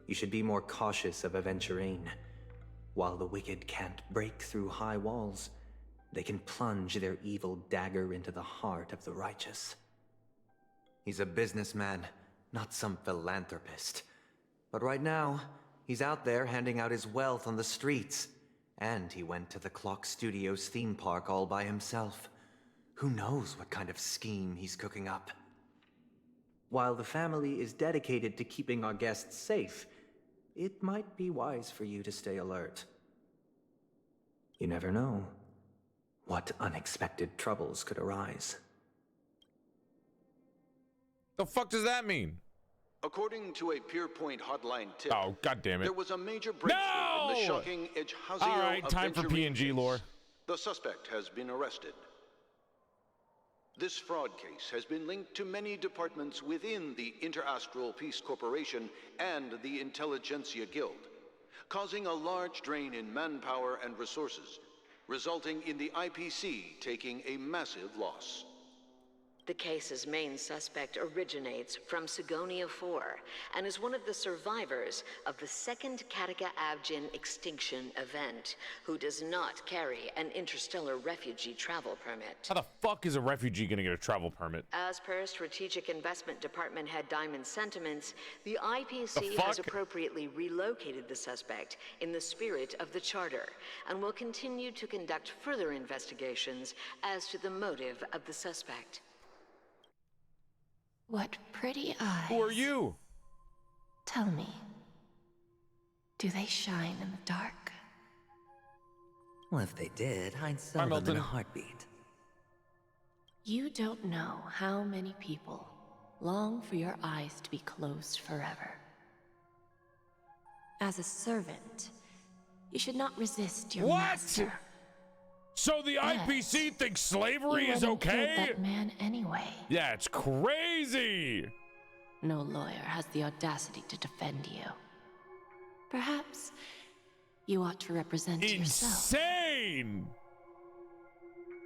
You should be more cautious of Aventurine. While the wicked can't break through high walls, they can plunge their evil dagger into the heart of the righteous. He's a businessman, not some philanthropist. But right now, he's out there handing out his wealth on the streets. And he went to the Clock Studios theme park all by himself. Who knows what kind of scheme he's cooking up? While the family is dedicated to keeping our guests safe, it might be wise for you to stay alert. You never know what unexpected troubles could arise. The fuck does that mean? According to a Pierpoint hotline tip, oh god damn it, there was a major breakthrough in the shocking Edgehazio. All right, time for PNG lore. The suspect has been arrested. This fraud case has been linked to many departments within the Interastral Peace Corporation and the Intelligentsia Guild, causing a large drain in manpower and resources, resulting in the IPC taking a massive loss. The case's main suspect originates from Sigonia 4 and is one of the survivors of the second Kataka-Abjin extinction event, who does not carry an interstellar refugee travel permit. How the fuck is a refugee gonna get a travel permit? As per Strategic Investment Department head Diamond's sentiments, the IPC has appropriately relocated the suspect in the spirit of the Charter and will continue to conduct further investigations as to the motive of the suspect. What pretty eyes. Who are you? Tell me, do they shine in the dark? Well, if they did, I'd sell them in a heartbeat. You don't know how many people long for your eyes to be closed forever. As a servant, you should not resist your master. So the IPC thinks slavery is okay? That man anyway. Yeah, it's crazy. No lawyer has the audacity to defend you. Perhaps you ought to represent yourself. Insane!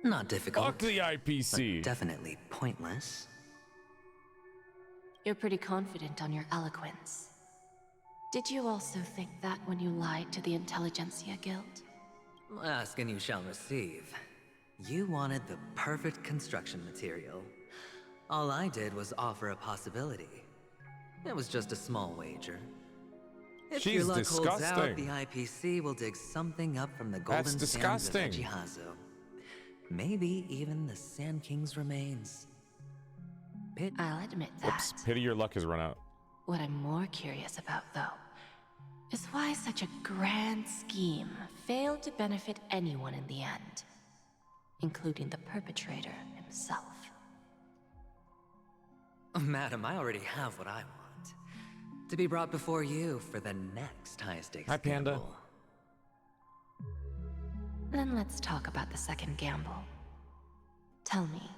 Not difficult. Fuck the IPC. But definitely pointless. You're pretty confident on your eloquence. Did you also think that when you lied to the Intelligentsia Guild? Ask and you shall receive. You wanted the perfect construction material. All I did was offer a possibility. It was just a small wager. If your luck holds out, the IPC will dig something up from the golden sands of Edgehazio. Maybe even the Sand King's remains. I'll admit that. Oops, pity your luck has run out. What I'm more curious about, though, is why such a grand scheme failed to benefit anyone in the end, including the perpetrator himself. Madam, I already have what I want. To be brought before you for the next high-stakes Hi, Panda. gamble. Then let's talk about the second gamble. Tell me,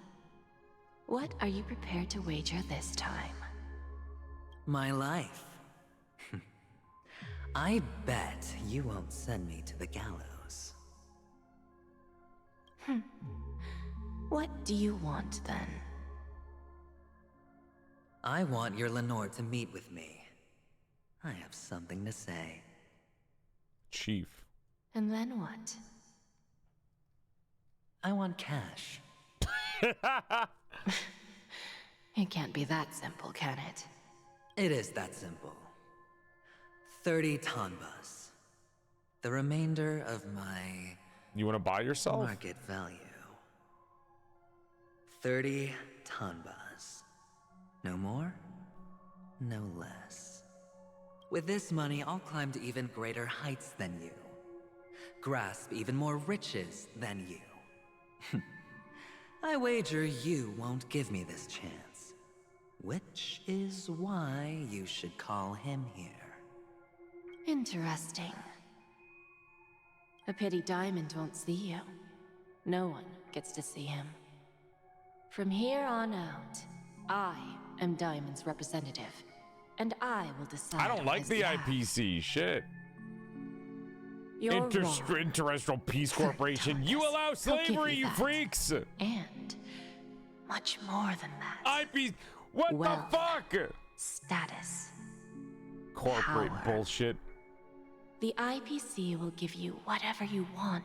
what are you prepared to wager this time? My life. I bet you won't send me to the gallows. What do you want, then? I want your Lenore to meet with me. I have something to say. Chief. And then what? I want cash. It can't be that simple, can it? It is that simple. 30 tanbas. The remainder of my... You want to buy yourself? Market value. 30 tanbas. No more, no less. With this money, I'll climb to even greater heights than you. Grasp even more riches than you. I wager you won't give me this chance. Which is why you should call him here. Interesting. A pity Diamond won't see you. No one gets to see him. From here on out, I am Diamond's representative, and I will decide. I don't like the IPC. Shit. Interterrestrial Peace Corporation. You allow slavery, you freaks. And much more than that. IP. What the fuck? Status. Corporate power. bullshit. The IPC will give you whatever you want,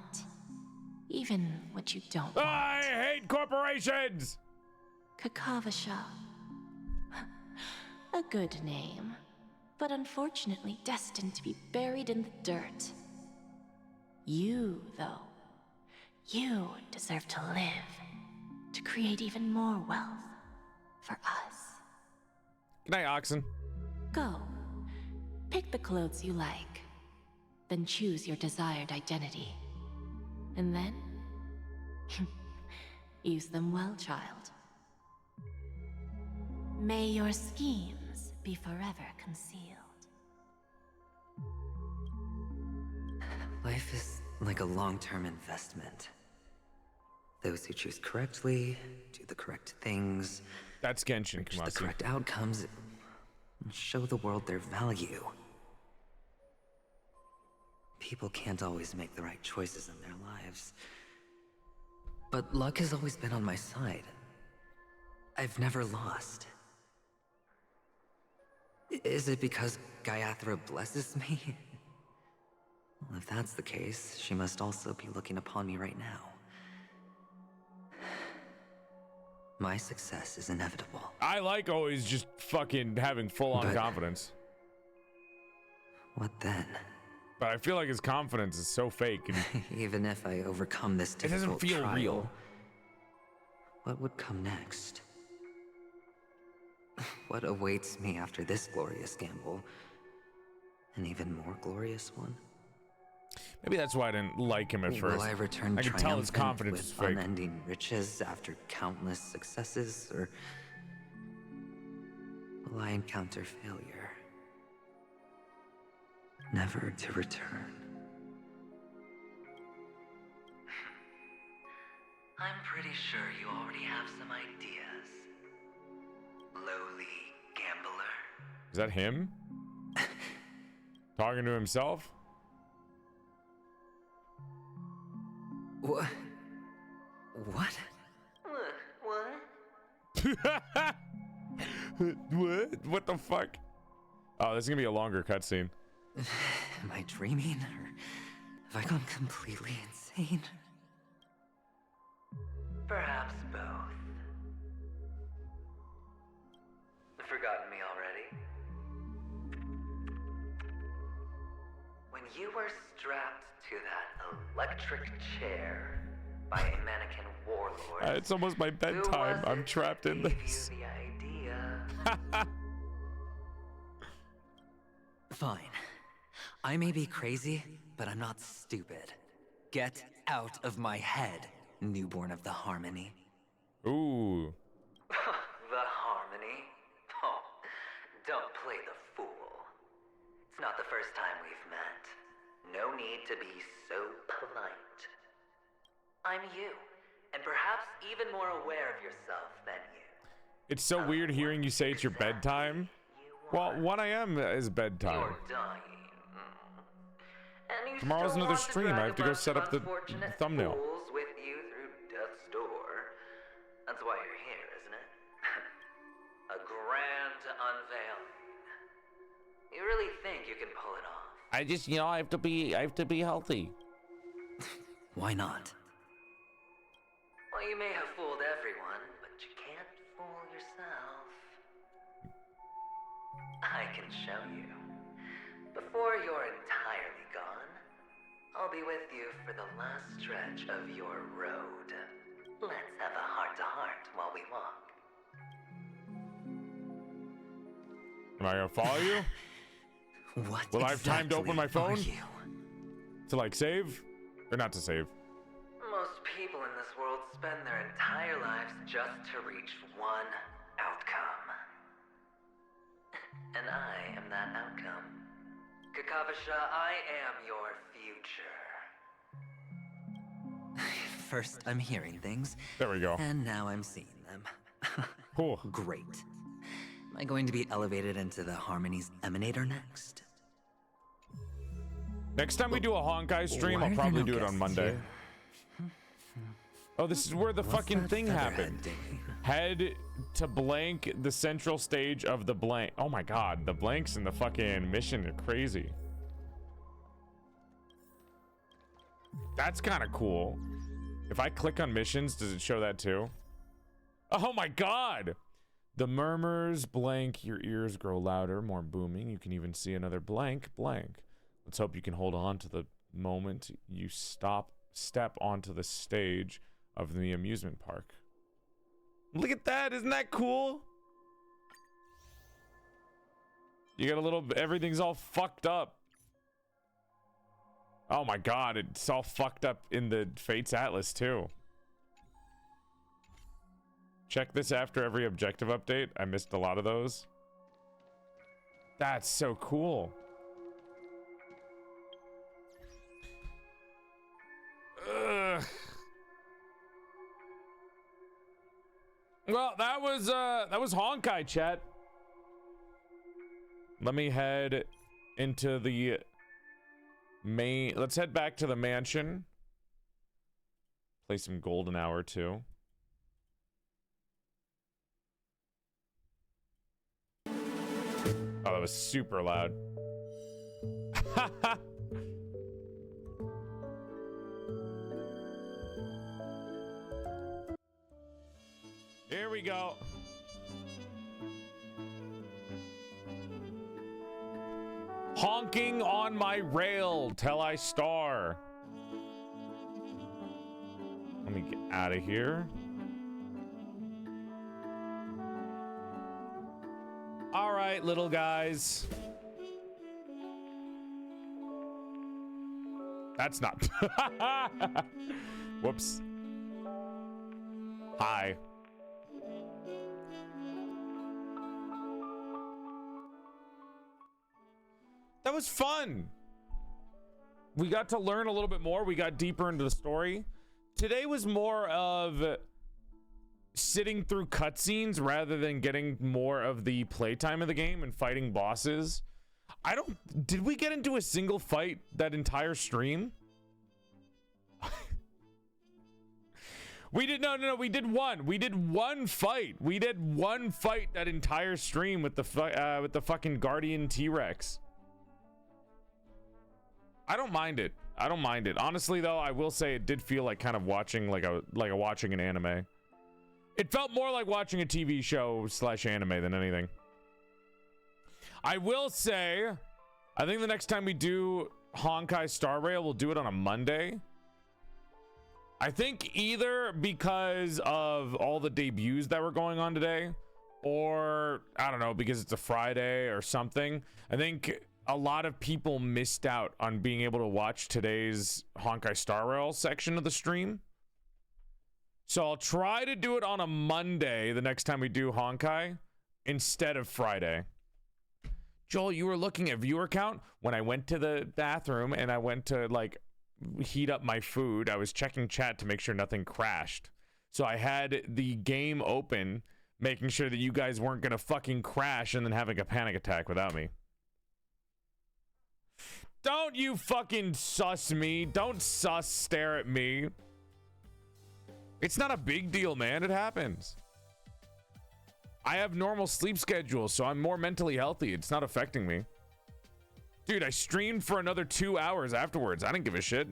even what you don't want. I hate corporations! Kakavasha. A good name, but unfortunately destined to be buried in the dirt. You, though, you deserve to live, to create even more wealth for us. Good night, Oxen. Go. Pick the clothes you like. Then choose your desired identity. And then, use them well, child. May your schemes be forever concealed. Life is like a long-term investment. Those who choose correctly, do the correct things, that's Genshin, reach the correct outcomes, and show the world their value. People can't always make the right choices in their lives. But luck has always been on my side. I've never lost. Is it because Gaiathra blesses me? Well, if that's the case, she must also be looking upon me right now. My success is inevitable. I like always just fucking having full-on confidence. What then? But I feel like his confidence is so fake. And even if I overcome this difficult it doesn't feel trial, real. What would come next? What awaits me after this glorious gamble? An even more glorious one? Maybe that's why I didn't like him at first. Will I return I could tell his confidence was with fake. unending riches after countless successes, or will I encounter failure? Never to return. I'm pretty sure you already have some ideas. Lowly gambler. Is that him? Talking to himself? What? What? What? What the fuck? Oh, this is gonna be a longer cutscene. Am I dreaming, or have I gone completely insane? Perhaps both. Forgotten me already? When you were strapped to that electric chair by a mannequin warlord, It's almost my bedtime. I'm trapped in this. the idea. Fine. I may be crazy, but I'm not stupid. Get out of my head, newborn of the Harmony. Ooh. The Harmony? Oh, don't play the fool. It's not the first time we've met. No need to be so polite. I'm you, and perhaps even more aware of yourself than you. It's so weird hearing you say it's your bedtime. Well, 1 a.m. is bedtime. You're dying. And you Tomorrow's still another want to stream. drag I have to a go bunch set of up the unfortunate thumbnail. fools with you through death's door. That's why you're here, isn't it? A grand unveiling. You really think you can pull it off? I just, I have to be healthy. Why not? Well, you may have fooled everyone, but you can't fool yourself. I can show you. Before you're entirely gone, I'll be with you for the last stretch of your road. Let's have a heart-to-heart while we walk. Am I gonna follow you? What Will I have time to open my phone? are you? To like save? Or not to save? Most people in this world spend their entire lives just to reach one outcome. and I am that outcome. Kakavasha, I am your future. First, I'm hearing things. There we go. And now I'm seeing them. Cool. Great. Am I going to be elevated into the Harmonies Emanator next? Next time we do a Honkai stream, I'll probably do it on Monday. Oh, this is where the fucking thing happened. Head to blank the central stage of the blank. Oh my god, the blanks in the fucking mission are crazy. That's kind of cool. If I click on missions, does it show that too? Oh my god! The murmurs blank, your ears grow louder, more booming. You can even see another blank. Let's hope you can hold on to the moment you step onto the stage of the amusement park. Look at that, isn't that cool? You got a little, everything's all fucked up. Oh my god, it's all fucked up in the Fates Atlas too. Check this after every objective update. I missed a lot of those. That's so cool. Ugh. Well, that was Honkai, chat. Let me head into the main. Let's head back to the mansion. Play some Golden Hour too. Oh, that was super loud. Here we go. Honking on my rail till I star. Let me get out of here. All right, little guys. That's not. Whoops. Hi. That was fun. We got to learn a little bit more. We got deeper into the story. Today was more of sitting through cutscenes rather than getting more of the playtime of the game and fighting bosses. Did we get into a single fight that entire stream? We did, no, we did one. We did one fight. We did one fight that entire stream with the fucking Guardian T-Rex. I don't mind it. I don't mind it. Honestly, though, I will say it did feel like kind of watching watching an anime. It felt more like watching a TV show / anime than anything. I will say, I think the next time we do Honkai Star Rail, we'll do it on a Monday. I think either because of all the debuts that were going on today, or I don't know, because it's a Friday or something. I think a lot of people missed out on being able to watch today's Honkai Star Rail section of the stream. So I'll try to do it on a Monday the next time we do Honkai instead of Friday. Joel, you were looking at viewer count? When I went to the bathroom and I went to like heat up my food, I was checking chat to make sure nothing crashed. So I had the game open, making sure that you guys weren't gonna fucking crash and then having a panic attack without me. Don't you fucking sus me. Don't sus stare at me. It's not a big deal, man. It happens. I have normal sleep schedules, so I'm more mentally healthy. It's not affecting me. Dude, I streamed for another 2 hours afterwards. I didn't give a shit.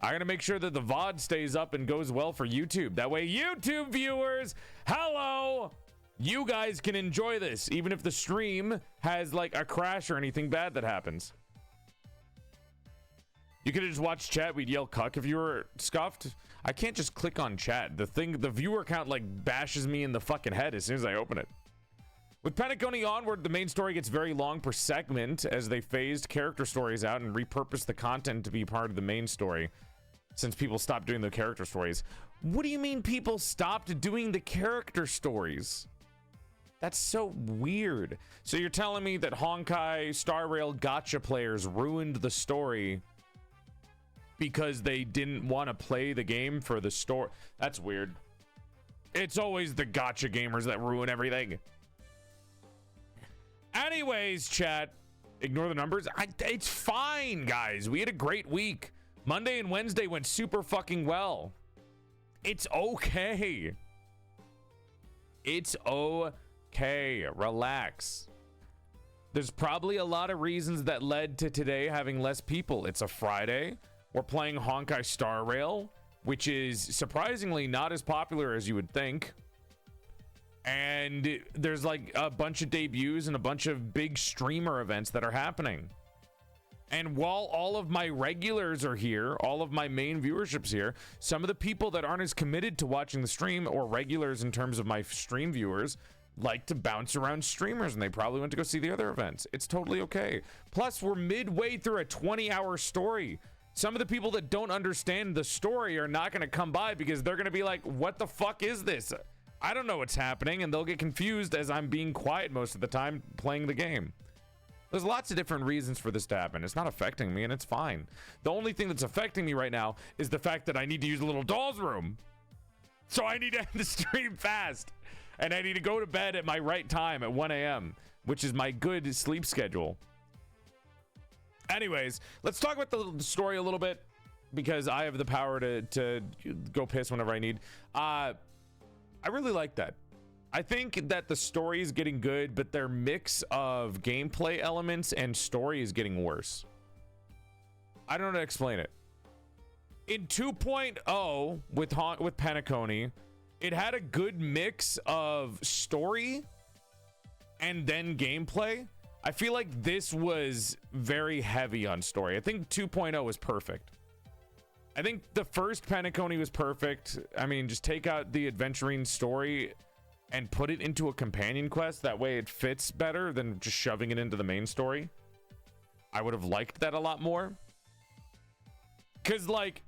I gotta make sure that the VOD stays up and goes well for YouTube. That way, YouTube viewers, hello! You guys can enjoy this, even if the stream has like a crash or anything bad that happens. You could have just watched chat. We'd yell cuck if you were scuffed. I can't just click on chat. The viewer count like bashes me in the fucking head as soon as I open it. With Penacony onward, the main story gets very long per segment as they phased character stories out and repurposed the content to be part of the main story since people stopped doing the character stories. What do you mean people stopped doing the character stories? That's so weird. So you're telling me that Honkai Star Rail gacha players ruined the story because they didn't want to play the game for the story? That's weird. It's always the gacha gamers that ruin everything. Anyways, chat, ignore the numbers. It's fine, guys. We had a great week. Monday and Wednesday went super fucking well. It's okay. It's okay. Relax. There's probably a lot of reasons that led to today having less people. It's a Friday. We're playing Honkai Star Rail, which is surprisingly not as popular as you would think. And there's like a bunch of debuts and a bunch of big streamer events that are happening. And while all of my regulars are here, all of my main viewership's here, some of the people that aren't as committed to watching the stream, or regulars in terms of my stream viewers, like to bounce around streamers, and they probably went to go see the other events. It's totally okay. Plus, we're midway through a 20-hour story. Some of the people that don't understand the story are not going to come by because they're going to be like, what the fuck is this? I don't know what's happening, and they'll get confused as I'm being quiet most of the time playing the game. There's lots of different reasons for this to happen. It's not affecting me, and it's fine. The only thing that's affecting me right now is the fact that I need to use a little doll's room. So I need to end the stream fast. And I need to go to bed at my right time at 1 a.m., which is my good sleep schedule. Anyways, let's talk about the story a little bit, because I have the power to go piss whenever I need. I really like that. I think that the story is getting good, but their mix of gameplay elements and story is getting worse. I don't know how to explain it. In 2.0 with Penacony, it had a good mix of story and then gameplay. I feel like this was very heavy on story. I think 2.0 was perfect. I think the first Penacony was perfect. I mean, just take out the adventuring story and put it into a companion quest. That way it fits better than just shoving it into the main story. I would have liked that a lot more. Because, like,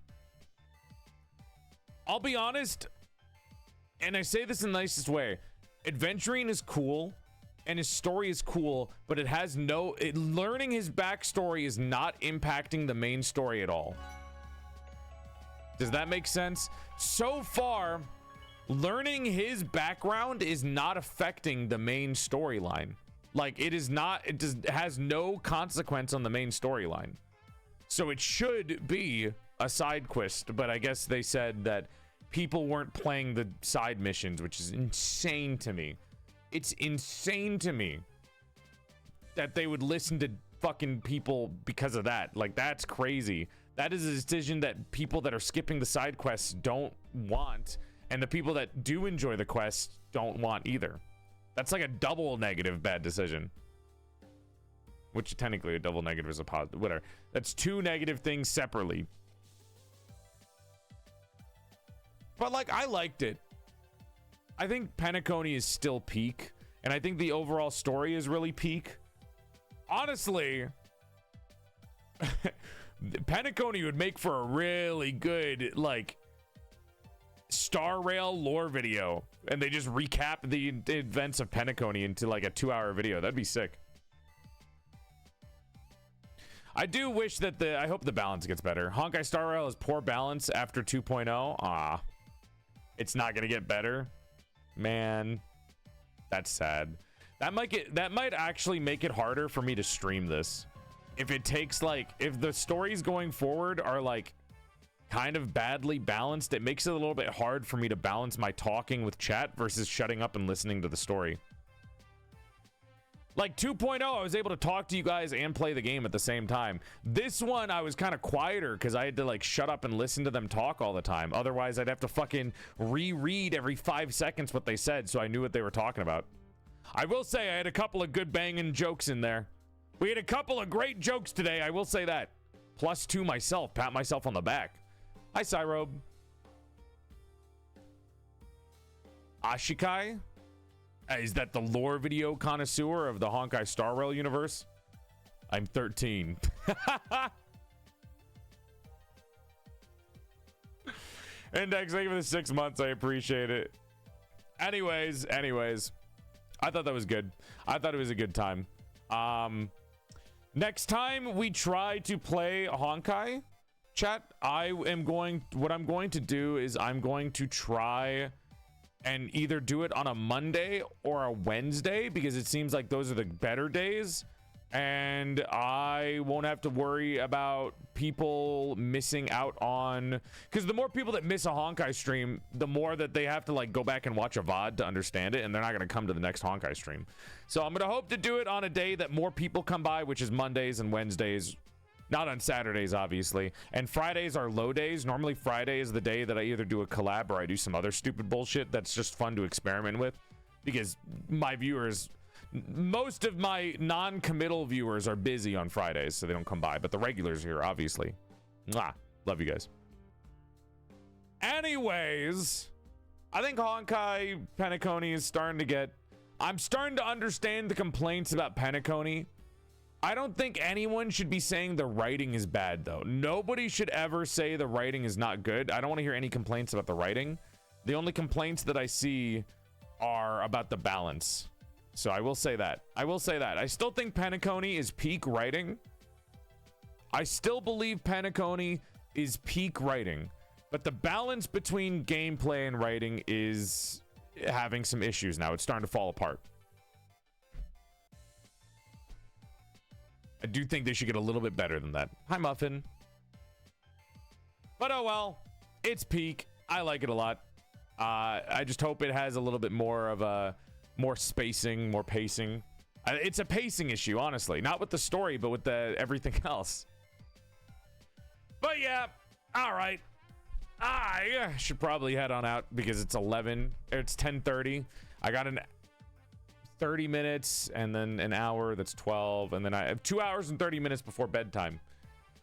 I'll be honest, and I say this in the nicest way, adventuring is cool and his story is cool, but it has learning his backstory is not impacting the main story at all. Does that make sense? So far, learning his background is not affecting the main storyline. Like, it has no consequence on the main storyline. So it should be a side quest, but I guess they said that people weren't playing the side missions, which is insane to me. It's insane to me that they would listen to fucking people because of that. Like, that's crazy. That is a decision that people that are skipping the side quests don't want, and the people that do enjoy the quests don't want either. That's like a double negative bad decision. Which technically a double negative is a positive, whatever. That's two negative things separately. But, like, I liked it. I think Penacony is still peak, and I think the overall story is really peak. Honestly, Penacony would make for a really good, like, Star Rail lore video, and they just recap the events of Penacony into, like, a 2-hour video. That'd be sick. I do wish that I hope the balance gets better. Honkai Star Rail has poor balance after 2.0. It's not gonna get better. Man, that's sad. That might actually make it harder for me to stream this. If it takes, like, if the stories going forward are, like, kind of badly balanced, it makes it a little bit hard for me to balance my talking with chat versus shutting up and listening to the story. Like 2.0, I was able to talk to you guys and play the game at the same time. This one, I was kind of quieter because I had to, like, shut up and listen to them talk all the time. Otherwise, I'd have to fucking reread every 5 seconds what they said so I knew what they were talking about. I will say I had a couple of good banging jokes in there. We had a couple of great jokes today, I will say that. +2 myself, pat myself on the back. Hi, Cyrobe. Ashikai? Is that the lore video connoisseur of the Honkai Star Rail universe? I'm 13. Index, thank you for the 6 months. I appreciate it. Anyways. I thought that was good. I thought it was a good time. Next time we try to play Honkai, chat, what I'm going to do is I'm going to try and either do it on a Monday or a Wednesday, because it seems like those are the better days, and I won't have to worry about people missing out on, because the more people that miss a Honkai stream, the more that they have to like go back and watch a VOD to understand it, and they're not going to come to the next Honkai stream. So I'm going to hope to do it on a day that more people come by, which is Mondays and Wednesdays. Not on Saturdays, obviously. And Fridays are low days. Normally Friday is the day that I either do a collab or I do some other stupid bullshit that's just fun to experiment with, because my viewers, most of my non-committal viewers are busy on Fridays, so they don't come by. But the regulars here, obviously. Mwah. Love you guys. Anyways, I think Honkai Penacony is starting to get... I'm starting to understand the complaints about Penacony. I don't think anyone should be saying the writing is bad, though. Nobody should ever say the writing is not good. I don't want to hear any complaints about the writing. The only complaints that I see are about the balance. So I will say that. I will say that. I still think Penacony is peak writing. I still believe Penacony is peak writing. But the balance between gameplay and writing is having some issues now. It's starting to fall apart. I do think they should get a little bit better than that. Hi, Muffin. But oh well, it's peak. I like it a lot. I just hope it has a little bit more of a more spacing, more pacing. It's a pacing issue, honestly, not with the story, but with the everything else. But yeah, all right. I should probably head on out because it's 10:30. I got 30 minutes and then an hour, that's 12, and then I have 2 hours and 30 minutes before bedtime.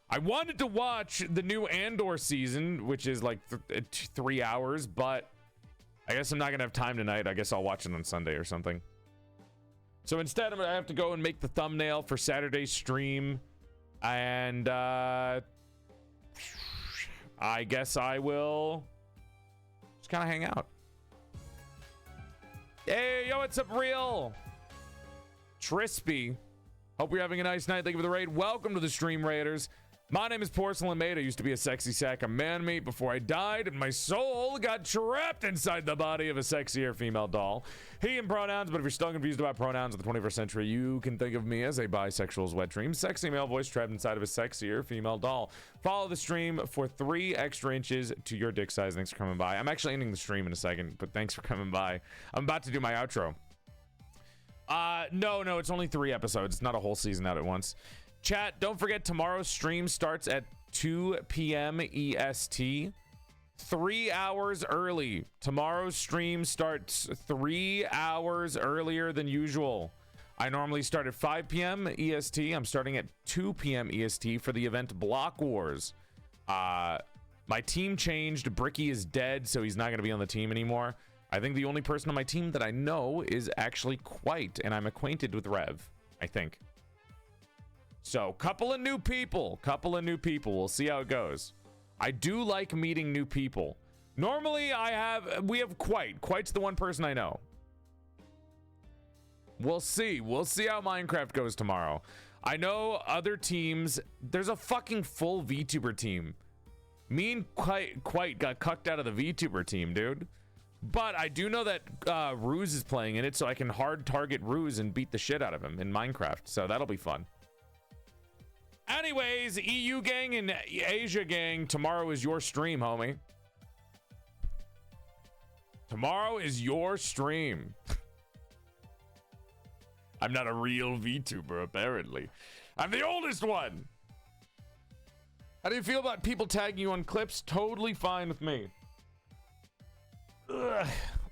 I wanted to watch the new Andor season, which is like 3 hours, but I guess I'm not gonna have time tonight. I guess I'll watch it on Sunday or something. So instead, I'm gonna have to go and make the thumbnail for Saturday's stream, and I guess I will just kind of hang out. Hey, yo, what's up, Real? Trispy. Hope you're having a nice night. Thank you for the raid. Welcome to the Stream Raiders. My name is PorcelainMaid. I used to be a sexy sack of man meat before I died, and my soul got trapped inside the body of a sexier female doll. He and pronouns, but if you're still confused about pronouns of the 21st century, you can think of me as a bisexual's wet dream. Sexy male voice trapped inside of a sexier female doll. Follow the stream for 3 extra inches to your dick size. Thanks for coming by. I'm actually ending the stream in a second, but thanks for coming by. I'm about to do my outro. No, it's only 3 episodes. It's not a whole season out at once. Chat, don't forget tomorrow's stream starts at 2 p.m. EST. 3 hours early. Tomorrow's stream starts 3 hours earlier than usual. I normally start at 5 p.m. EST. I'm starting at 2 p.m. EST for the event Block Wars. My team changed. Bricky is dead, so he's not going to be on the team anymore. I think the only person on my team that I know is actually Quite, and I'm acquainted with Rev, I think. So, couple of new people. We'll see how it goes. I do like meeting new people. Normally, we have Quite. Quite's the one person I know. We'll see. We'll see how Minecraft goes tomorrow. I know other teams. There's a fucking full VTuber team. Me and Quite got cucked out of the VTuber team, dude. But I do know that Ruse is playing in it, so I can hard target Ruse and beat the shit out of him in Minecraft. So that'll be fun. Anyways, EU gang and Asia gang, tomorrow is your stream, homie. Tomorrow is your stream. I'm not a real VTuber, apparently. I'm the oldest one. How do you feel about people tagging you on clips? Totally fine with me. Ugh.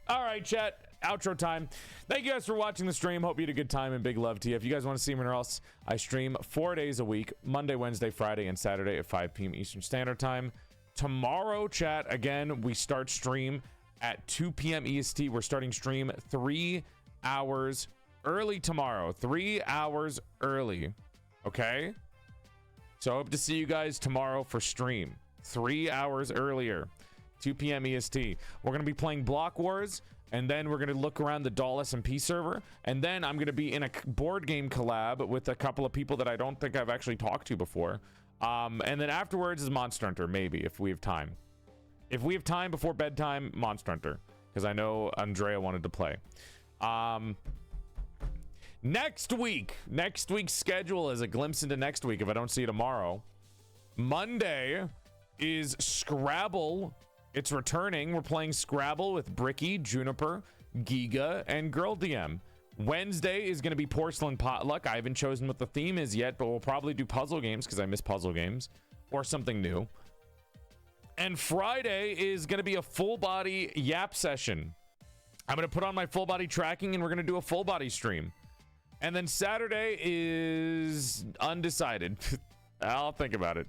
All right, chat. Outro time. Thank you guys for watching the stream. Hope you had a good time, and big love to you. If you guys want to see me or else, I stream 4 days a week, Monday, Wednesday, Friday, and Saturday at 5 p.m. Eastern Standard Time. Tomorrow, chat, again, we start stream at 2 p.m. EST. We're starting stream 3 hours early tomorrow. 3 hours early. Okay? So I hope to see you guys tomorrow for stream. 3 hours earlier. 2 p.m. EST. We're going to be playing Block Wars, And then we're going to look around the doll SMP server. And then I'm going to be in a board game collab with a couple of people that I don't think I've actually talked to before. And then afterwards is Monster Hunter, maybe, if we have time. If we have time before bedtime, Monster Hunter. Because I know Andrea wanted to play. Next week's schedule is a glimpse into next week if I don't see you tomorrow. Monday is Scrabble. It's returning. We're playing Scrabble with Bricky, Juniper, Giga, and Girl DM. Wednesday is going to be Porcelain Potluck. I haven't chosen what the theme is yet, but we'll probably do puzzle games because I miss puzzle games or something new. And Friday is going to be a full body yap session. I'm going to put on my full body tracking and we're going to do a full body stream. And then Saturday is undecided. I'll think about it.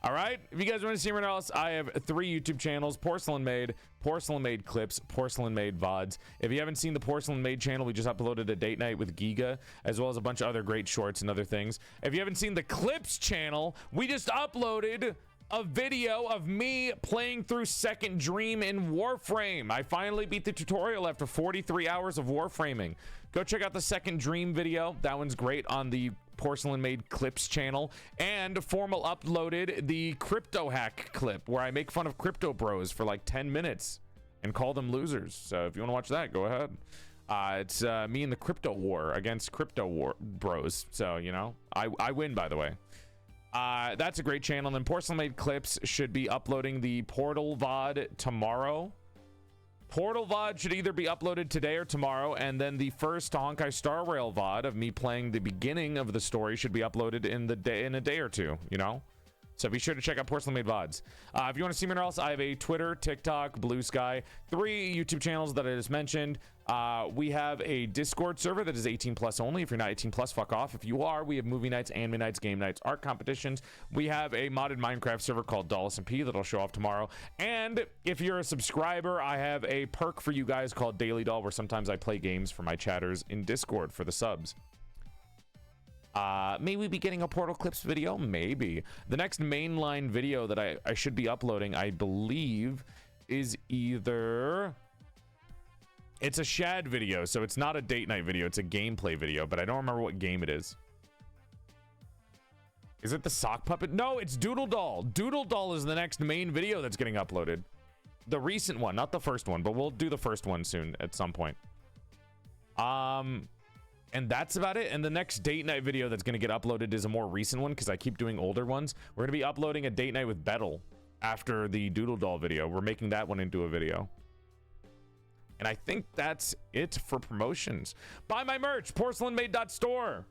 All right. If you guys want to see anything else, I have 3 YouTube channels: PorcelainMaid Clips, PorcelainMaid VODs. If you haven't seen the PorcelainMaid channel, we just uploaded a date night with Giga, as well as a bunch of other great shorts and other things. If you haven't seen the Clips channel, we just uploaded a video of me playing through Second Dream in Warframe. I finally beat the tutorial after 43 hours of Warframing. Go check out the Second Dream video. That one's great on the PorcelainMaid Clips channel. And Formal uploaded the Crypto Hack clip where I make fun of crypto bros for like 10 minutes and call them losers. So if you want to watch that, go ahead. It's me in the crypto war against crypto war bros. So, you know, I win, by the way. That's a great channel. And then PorcelainMaid Clips should be uploading the Portal VOD tomorrow. Portal VOD should either be uploaded today or tomorrow, and then the first Honkai Star Rail VOD of me playing the beginning of the story should be uploaded in a day or two, you know? So be sure to check out PorcelainMaid VODs. If you want to see me else, I have a Twitter, TikTok, Blue Sky, 3 YouTube channels that I just mentioned. We have a Discord server that is 18 plus only. If you're not 18 plus, fuck off. If you are, we have movie nights, anime nights, game nights, art competitions. We have a modded Minecraft server called Doll SMP that I'll show off tomorrow. And if you're a subscriber, I have a perk for you guys called Daily Doll, where sometimes I play games for my chatters in Discord for the subs. May we be getting a Portal Clips video? Maybe. The next mainline video that I should be uploading, I believe, is either... It's a Shad video, so it's not a date night video. It's a gameplay video, but I don't remember what game it is. Is it the sock puppet? No, it's Doodle Doll. Doodle Doll is the next main video that's getting uploaded. The recent one, not the first one, but we'll do the first one soon at some point. And that's about it. And the next date night video that's going to get uploaded is a more recent one because I keep doing older ones. We're going to be uploading a date night with Bettle after the Doodle Doll video. We're making that one into a video. And I think that's it for promotions. Buy my merch, PorcelainMaid.store.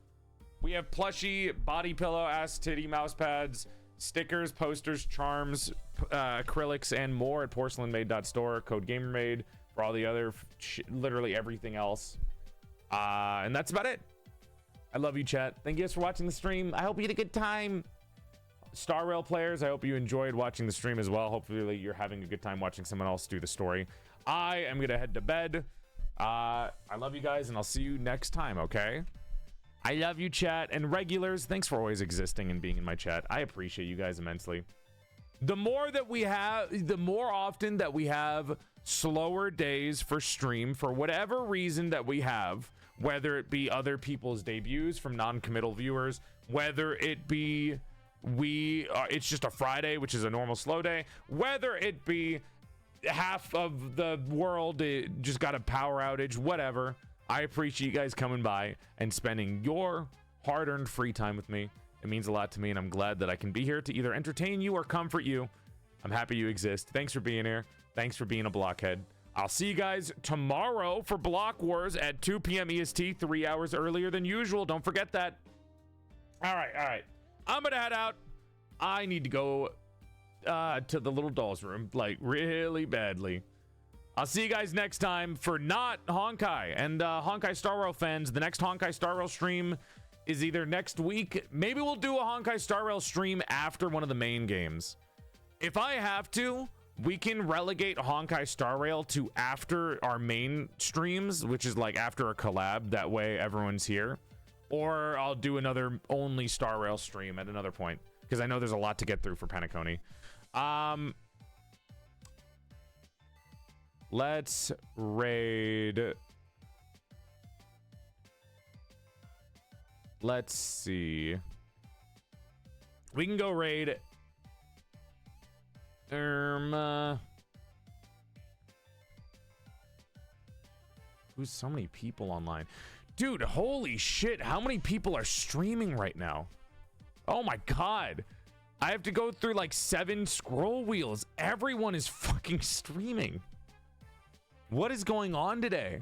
We have plushie, body pillow, ass titty, mouse pads, stickers, posters, charms, acrylics, and more at PorcelainMaid.store. Code GamerMade for all the other, literally everything else. And that's about it. I love you, chat. Thank you guys for watching the stream. I hope you had a good time. Star Rail players, I hope you enjoyed watching the stream as well. Hopefully you're having a good time watching someone else do the story. I am gonna head to bed. I love you guys, and I'll see you next time, okay? I love you, chat. And regulars, thanks for always existing and being in my chat. I appreciate you guys immensely. The more that we have, the more often that we have slower days for stream, for whatever reason that we have, whether it be other people's debuts from non-committal viewers, whether it be it's just a Friday, which is a normal slow day, whether it be half of the world just got a power outage, whatever. I appreciate you guys coming by and spending your hard-earned free time with me. It means a lot to me, and I'm glad that I can be here to either entertain you or comfort you. I'm happy you exist. Thanks for being here. Thanks for being a blockhead. I'll see you guys tomorrow for Block Wars at 2 p.m. EST, 3 hours earlier than usual. Don't forget that. All right. I'm gonna head out. I need to go to the little doll's room, like really badly. I'll see you guys next time for not Honkai. And Honkai Star Rail fans, the next Honkai Star Rail stream is either next week. Maybe we'll do a Honkai Star Rail stream after one of the main games. If I have to, we can relegate Honkai Star Rail to after our main streams, which is like after a collab. That way everyone's here. Or I'll do another only Star Rail stream at another point, because I know there's a lot to get through for Penacony. Let's raid. Let's see. We can go raid. Who's so many people online? Dude, holy shit. How many people are streaming right now? Oh my God. I have to go through like 7 scroll wheels. Everyone is fucking streaming. What is going on today?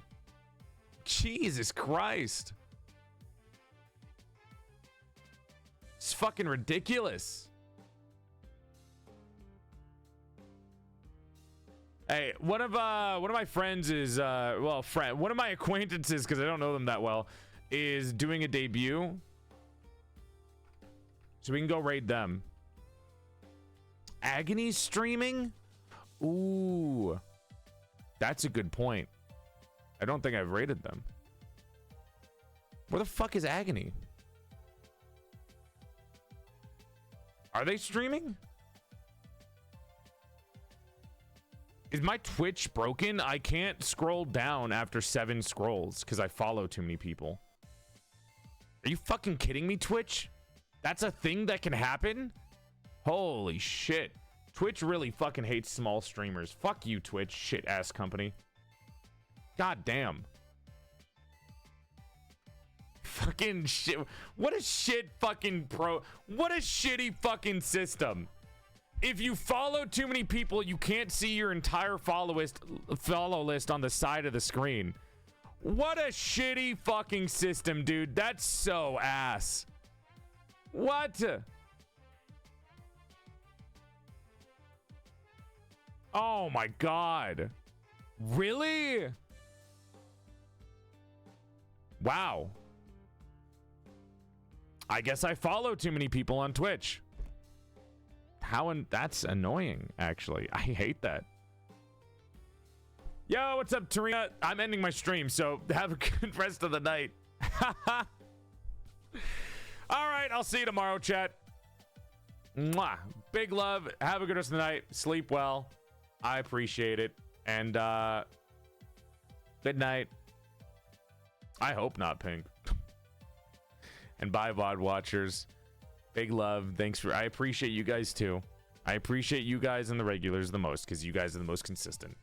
Jesus Christ. It's fucking ridiculous. Hey, one of my friends is one of my acquaintances, because I don't know them that well, is doing a debut. So we can go raid them. Agony's streaming? Ooh. That's a good point. I don't think I've raided them. Where the fuck is Agony? Are they streaming? Is my Twitch broken? I can't scroll down after 7 scrolls because I follow too many people. Are you fucking kidding me, Twitch? That's a thing that can happen? Holy shit. Twitch really fucking hates small streamers. Fuck you, Twitch, shit ass company. God damn. Fucking shit. What a shit fucking what a shitty fucking system. If you follow too many people, you can't see your entire follow list on the side of the screen. What a shitty fucking system, dude. That's so ass. What? Oh my God. Really? Wow. I guess I follow too many people on Twitch. That's annoying, actually. I hate that. Yo, what's up, Tarina? I'm ending my stream, so have a good rest of the night. All right, I'll see you tomorrow, chat. Mwah. Big love. Have a good rest of the night. Sleep well. I appreciate it. And good night. I hope not pink. And bye, VOD watchers. Big love. Thanks I appreciate you guys too. I appreciate you guys and the regulars the most because you guys are the most consistent.